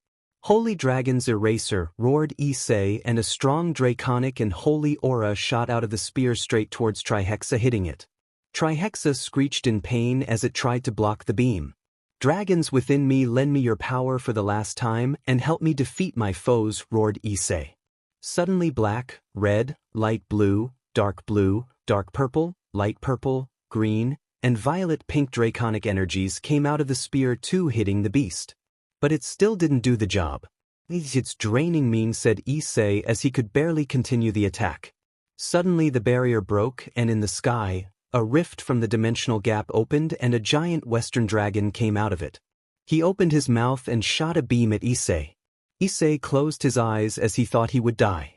Holy Dragon's Eraser, roared Issei, and a strong draconic and holy aura shot out of the spear straight towards Trihexa, hitting it. Trihexa screeched in pain as it tried to block the beam. Dragons within me, lend me your power for the last time and help me defeat my foes, roared Issei. Suddenly black, red, light blue, dark purple, light purple, green, and violet-pink draconic energies came out of the spear too, hitting the beast. But it still didn't do the job. It's draining me, said Issei as he could barely continue the attack. Suddenly the barrier broke and in the sky, a rift from the dimensional gap opened and a giant western dragon came out of it. He opened his mouth and shot a beam at Issei. Issei closed his eyes as he thought he would die.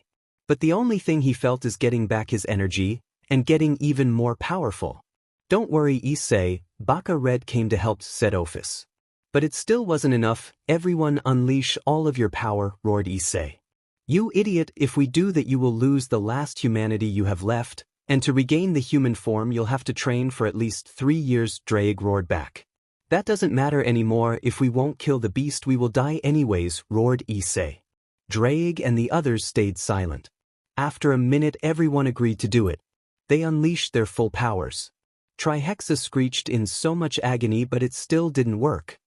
But the only thing he felt is getting back his energy and getting even more powerful. Don't worry Issei, Baka Red came to help, said Ophis. But it still wasn't enough. Everyone unleash all of your power, roared Issei. You idiot, if we do that you will lose the last humanity you have left. And to regain the human form you'll have to train for at least 3 years, Drake roared back. That doesn't matter anymore, if we won't kill the beast we will die anyways, roared Issei. Drake and the others stayed silent. After a minute everyone agreed to do it. They unleashed their full powers. Trihexa screeched in so much agony but it still didn't work.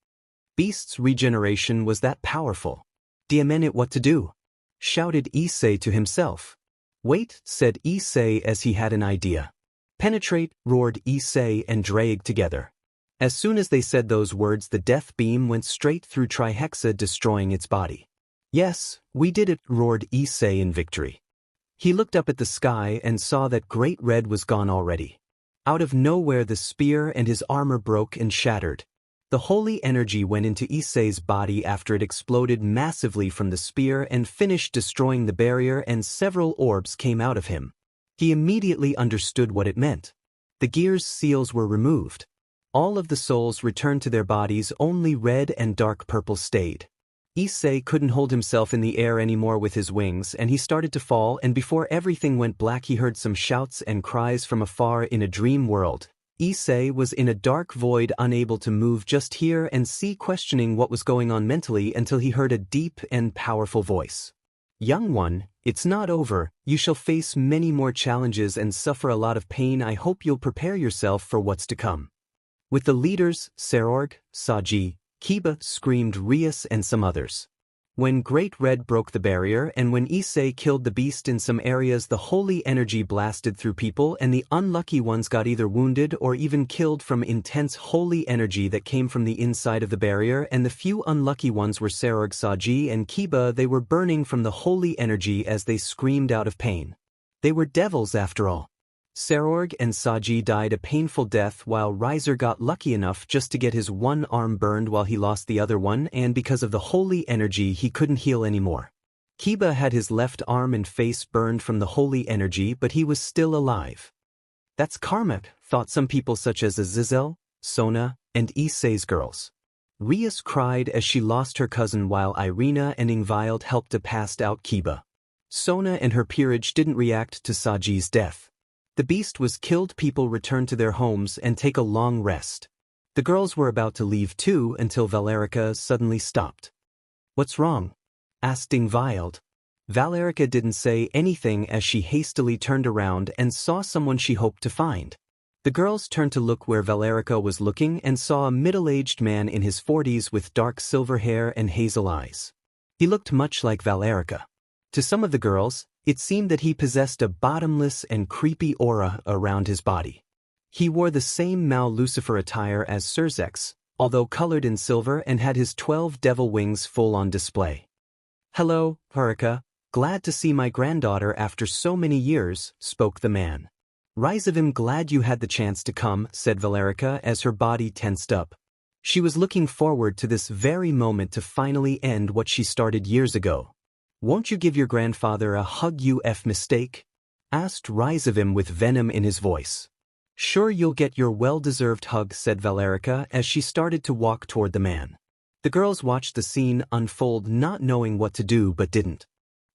Beast's regeneration was that powerful. Diamenit what to do? Shouted Issei to himself. Wait, said Issei as he had an idea. Penetrate, roared Issei and Drake together. As soon as they said those words the death beam went straight through Trihexa, destroying its body. Yes, we did it, roared Issei in victory. He looked up at the sky and saw that Great Red was gone already. Out of nowhere the spear and his armor broke and shattered. The holy energy went into Issei's body after it exploded massively from the spear and finished destroying the barrier, and several orbs came out of him. He immediately understood what it meant. The gear's seals were removed. All of the souls returned to their bodies, only red and dark purple stayed. Issei couldn't hold himself in the air anymore with his wings and he started to fall, and before everything went black he heard some shouts and cries from afar in a dream world. Issei was in a dark void, unable to move, just hear and see, questioning what was going on mentally until he heard a deep and powerful voice. Young one, it's not over, you shall face many more challenges and suffer a lot of pain. I hope you'll prepare yourself for what's to come. With the leaders, Serorg, Saji, Kiba, screamed Rias and some others. When Great Red broke the barrier and when Issei killed the beast in some areas, the holy energy blasted through people and the unlucky ones got either wounded or even killed from intense holy energy that came from the inside of the barrier, and the few unlucky ones were Sarog, Saji, and Kiba. They were burning from the holy energy as they screamed out of pain. They were devils after all. Sarorg and Saji died a painful death while Riser got lucky enough just to get his one arm burned while he lost the other one, and because of the holy energy he couldn't heal anymore. Kiba had his left arm and face burned from the holy energy, but he was still alive. That's karma, thought some people such as Azizel, Sona, and Issei's girls. Rias cried as she lost her cousin while Irina and Ingvild helped a passed out Kiba. Sona and her peerage didn't react to Saji's death. The beast was killed. People returned to their homes and take a long rest. The girls were about to leave too until Valerica suddenly stopped. "What's wrong?" asked Ingvild. Valerica didn't say anything as she hastily turned around and saw someone she hoped to find. The girls turned to look where Valerica was looking and saw a middle-aged man in his 40s with dark silver hair and hazel eyes. He looked much like Valerica. To some of the girls, it seemed that he possessed a bottomless and creepy aura around his body. He wore the same Mal Lucifer attire as Surzex, although colored in silver, and had his 12 devil wings full on display. "Hello, Valerica, glad to see my granddaughter after so many years," spoke the man. "Rise of him, glad you had the chance to come," said Valerica as her body tensed up. She was looking forward to this very moment to finally end what she started years ago. "Won't you give your grandfather a hug, you mistake?" asked Rizavim with venom in his voice. "Sure, you'll get your well-deserved hug," said Valerica as she started to walk toward the man. The girls watched the scene unfold, not knowing what to do but didn't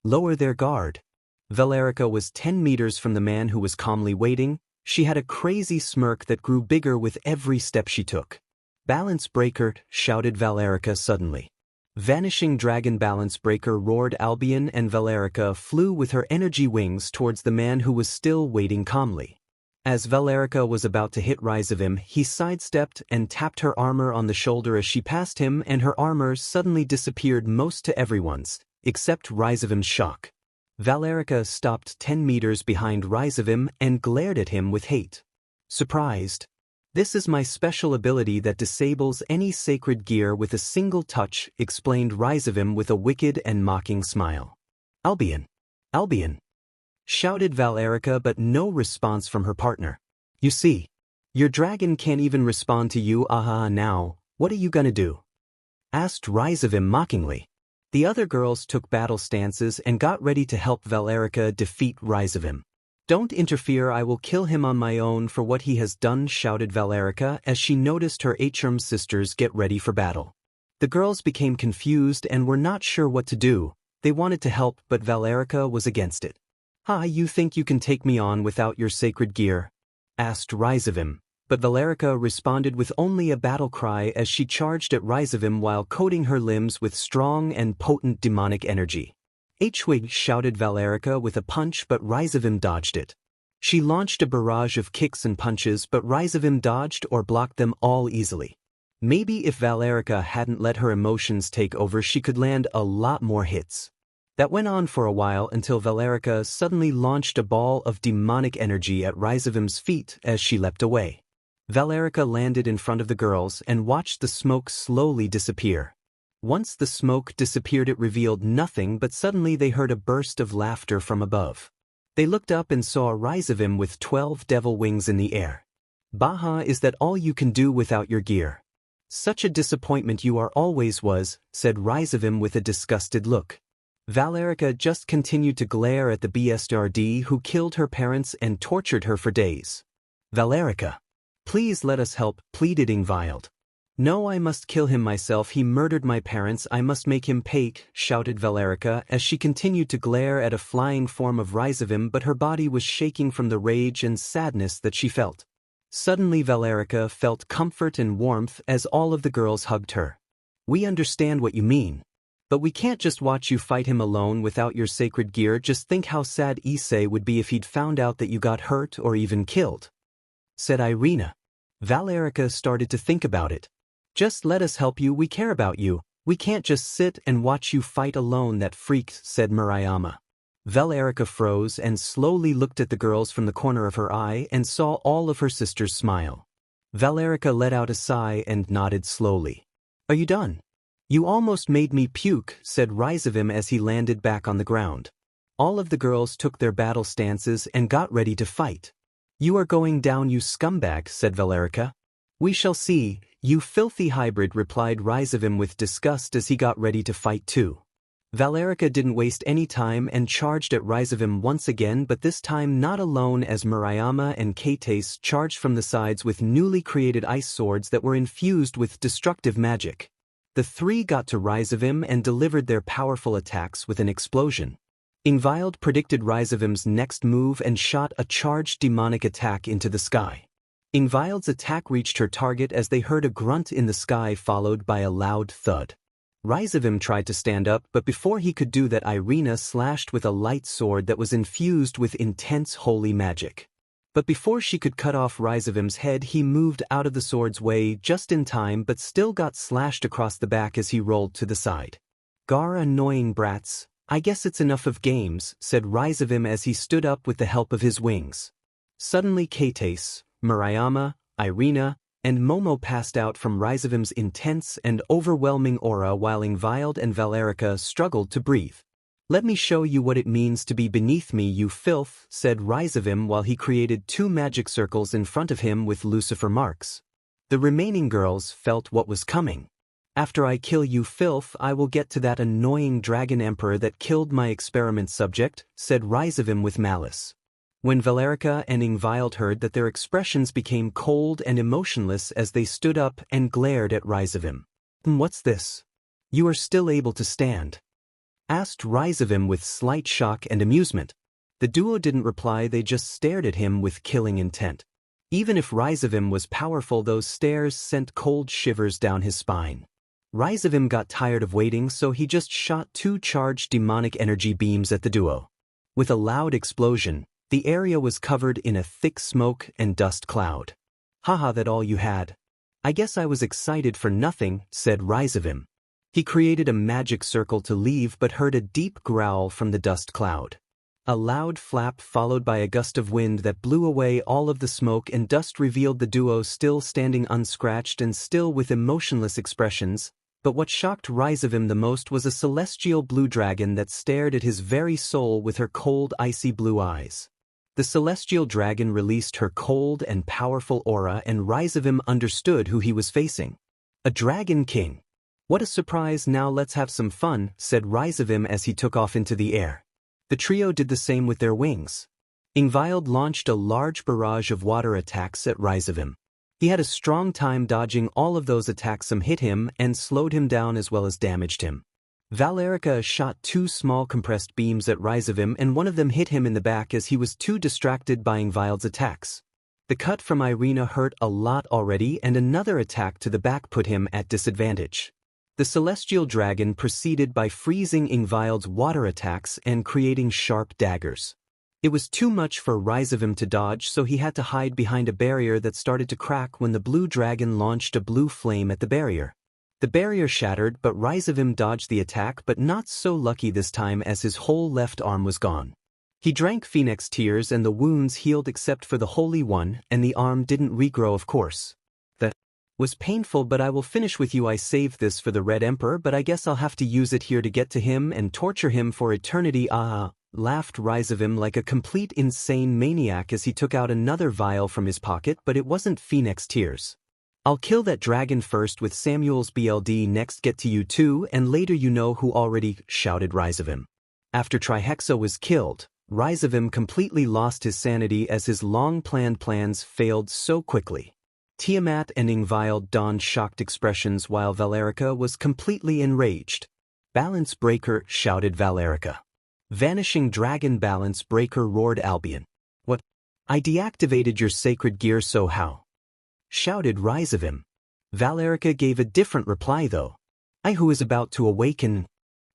lower their guard. Valerica was 10 meters from the man who was calmly waiting. She had a crazy smirk that grew bigger with every step she took. "Balance breaker!" shouted Valerica suddenly. "Vanishing dragon balance breaker!" roared Albion, and Valerica flew with her energy wings towards the man who was still waiting calmly. As Valerica was about to hit Rizavim, he sidestepped and tapped her armor on the shoulder as she passed him, and her armor suddenly disappeared, most to everyone's, except Rizavim's shock. Valerica stopped 10 meters behind Rizavim and glared at him with hate. Surprised. "This is my special ability that disables any sacred gear with a single touch," explained Rizavim with a wicked and mocking smile. "Albion! Albion!" shouted Valerica, but no response from her partner. "You see, your dragon can't even respond to you. Aha, now, what are you gonna do?" asked Rizavim mockingly. The other girls took battle stances and got ready to help Valerica defeat Rizavim. "Don't interfere, I will kill him on my own for what he has done," shouted Valerica as she noticed her Achrum sisters get ready for battle. The girls became confused and were not sure what to do. They wanted to help, but Valerica was against it. "Ha, you think you can take me on without your sacred gear?" asked Rizavim, but Valerica responded with only a battle cry as she charged at Rizavim while coating her limbs with strong and potent demonic energy. "Hwig!" shouted Valerica with a punch, but Rizavim dodged it. She launched a barrage of kicks and punches, but Rizavim dodged or blocked them all easily. Maybe if Valerica hadn't let her emotions take over, she could land a lot more hits. That went on for a while until Valerica suddenly launched a ball of demonic energy at Rizavim's feet as she leapt away. Valerica landed in front of the girls and watched the smoke slowly disappear. Once the smoke disappeared, it revealed nothing, but suddenly they heard a burst of laughter from above. They looked up and saw Rizavim with 12 devil wings in the air. "Baha, is that all you can do without your gear? Such a disappointment you are always was," said Rizavim with a disgusted look. Valerica just continued to glare at the bastard who killed her parents and tortured her for days. "Valerica, please let us help," pleaded Ingvild. "No, I must kill him myself. He murdered my parents. I must make him pay," shouted Valerica as she continued to glare at a flying form of Rizavim, but her body was shaking from the rage and sadness that she felt. Suddenly Valerica felt comfort and warmth as all of the girls hugged her. "We understand what you mean. But we can't just watch you fight him alone without your sacred gear. Just think how sad Issei would be if he'd found out that you got hurt or even killed," said Irina. Valerica started to think about it. "Just let us help you, we care about you," We can't just sit and watch you fight alone, that freak, said Murayama. Valerica froze and slowly looked at the girls from the corner of her eye and saw all of her sisters smile. Valerica let out a sigh and nodded slowly. Are you done? You almost made me puke, said Ryzavim as he landed back on the ground. All of the girls took their battle stances and got ready to fight. You are going down, you scumbag, said Valerica. We shall see, you filthy hybrid, replied Ryzavim with disgust as he got ready to fight too. Valerica didn't waste any time and charged at Ryzavim once again, but this time not alone, as Murayama and Kates charged from the sides with newly created ice swords that were infused with destructive magic. The three got to Ryzavim and delivered their powerful attacks with an explosion. Ingvild predicted Ryzavim's next move and shot a charged demonic attack into the sky. Ingvild's attack reached her target as they heard a grunt in the sky followed by a loud thud. Ryzavim tried to stand up, but before he could do that, Irina slashed with a light sword that was infused with intense holy magic. But before she could cut off Ryzavim's head, he moved out of the sword's way just in time but still got slashed across the back as he rolled to the side. Gar, annoying brats, I guess it's enough of games, said Ryzavim as he stood up with the help of his wings. Suddenly Kates, Murayama, Irina, and Momo passed out from Ryzavim's intense and overwhelming aura while Ingvild and Valerica struggled to breathe. Let me show you what it means to be beneath me, you filth, said Ryzavim while he created 2 magic circles in front of him with Lucifer marks. The remaining girls felt what was coming. After I kill you filth, I will get to that annoying dragon emperor that killed my experiment subject, said Ryzavim with malice. When Valerica and Ingvild heard that, their expressions became cold and emotionless as they stood up and glared at Ryzavim. What's this? You are still able to stand? Asked Ryzavim with slight shock and amusement. The duo didn't reply, they just stared at him with killing intent. Even if Ryzavim was powerful, those stares sent cold shivers down his spine. Ryzavim got tired of waiting, so he just shot 2 charged demonic energy beams at the duo. With a loud explosion, the area was covered in a thick smoke and dust cloud. Haha, that all you had? I guess I was excited for nothing, said Ryzavim. He created a magic circle to leave but heard a deep growl from the dust cloud. A loud flap followed by a gust of wind that blew away all of the smoke and dust revealed the duo still standing unscratched and still with emotionless expressions. But what shocked Ryzavim the most was a celestial blue dragon that stared at his very soul with her cold, icy blue eyes. The celestial dragon released her cold and powerful aura, and Ryzavim understood who he was facing. A dragon king. What a surprise, now let's have some fun, said Ryzavim as he took off into the air. The trio did the same with their wings. Ingvild launched a large barrage of water attacks at Ryzavim. He had a strong time dodging all of those attacks. Some hit him and slowed him down as well as damaged him. Valerica shot 2 small compressed beams at Ryzavim, and one of them hit him in the back as he was too distracted by Ingvild's attacks. The cut from Irina hurt a lot already, and another attack to the back put him at disadvantage. The celestial dragon proceeded by freezing Ingvild's water attacks and creating sharp daggers. It was too much for Ryzavim to dodge, so he had to hide behind a barrier that started to crack when the blue dragon launched a blue flame at the barrier. The barrier shattered, but Ryzavim dodged the attack, but not so lucky this time as his whole left arm was gone. He drank Phoenix tears and the wounds healed except for the Holy One, and the arm didn't regrow, of course. That was painful, but I will finish with you. I saved this for the Red Emperor, but I guess I'll have to use it here to get to him and torture him for eternity. Laughed Ryzavim like a complete insane maniac as he took out another vial from his pocket, but it wasn't Phoenix tears. I'll kill that dragon first with Samuel's BLD, next get to you too, and later you know who already, shouted Ryzavim. After Trihexa was killed, Ryzavim completely lost his sanity as his long-planned plans failed so quickly. Tiamat and Ingvild donned shocked expressions while Valerica was completely enraged. Balance breaker, shouted Valerica. Vanishing dragon balance breaker, roared Albion. What? I deactivated your sacred gear, so how? Shouted Ryzavim. Valerica gave a different reply though. I who is about to awaken.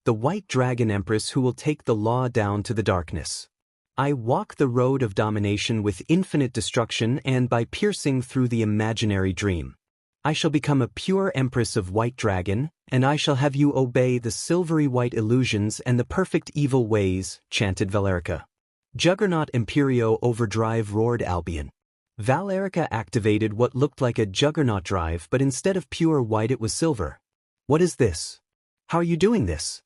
The white dragon empress who will take the law down to the darkness. I walk the road of domination with infinite destruction, and by piercing through the imaginary dream, I shall become a pure empress of white dragon, and I shall have you obey the silvery white illusions and the perfect evil ways, chanted Valerica. Juggernaut Imperio Overdrive, roared Albion. Valerica activated what looked like a juggernaut drive, but instead of pure white it was silver. What is this? How are you doing this?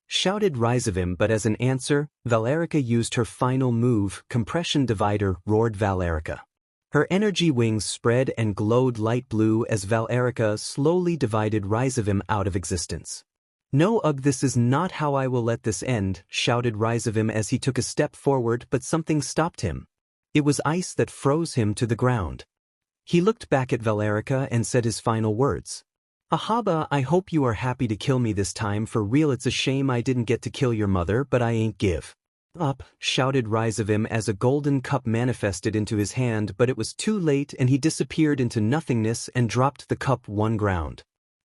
Shouted Ryzavim, but as an answer, Valerica used her final move, Compression Divider, roared Valerica. Her energy wings spread and glowed light blue as Valerica slowly divided Ryzavim out of existence. No, this is not how I will let this end, shouted Ryzavim as he took a step forward, but something stopped him. It was ice that froze him to the ground. He looked back at Valerica and said his final words. Ahaba, I hope you are happy to kill me this time. For real, it's a shame I didn't get to kill your mother, but I ain't give up, shouted Ryzavim as a golden cup manifested into his hand, but it was too late and he disappeared into nothingness and dropped the cup one ground.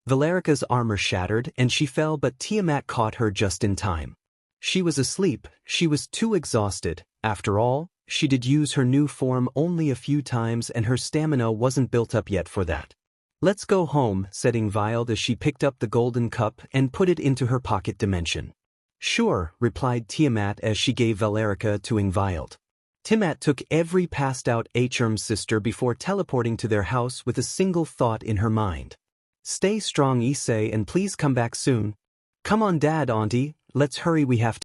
Valerica's armor shattered and she fell, but Tiamat caught her just in time. She was asleep, she was too exhausted. After all, she did use her new form only a few times and her stamina wasn't built up yet for that. Let's go home, said Ingvild as she picked up the golden cup and put it into her pocket dimension. Sure, replied Tiamat as she gave Valerica to Ingvild. Tiamat took every passed-out Acherm sister before teleporting to their house with a single thought in her mind. Stay strong, Issei, and please come back soon. Come on, Dad, Auntie, let's hurry, we have to.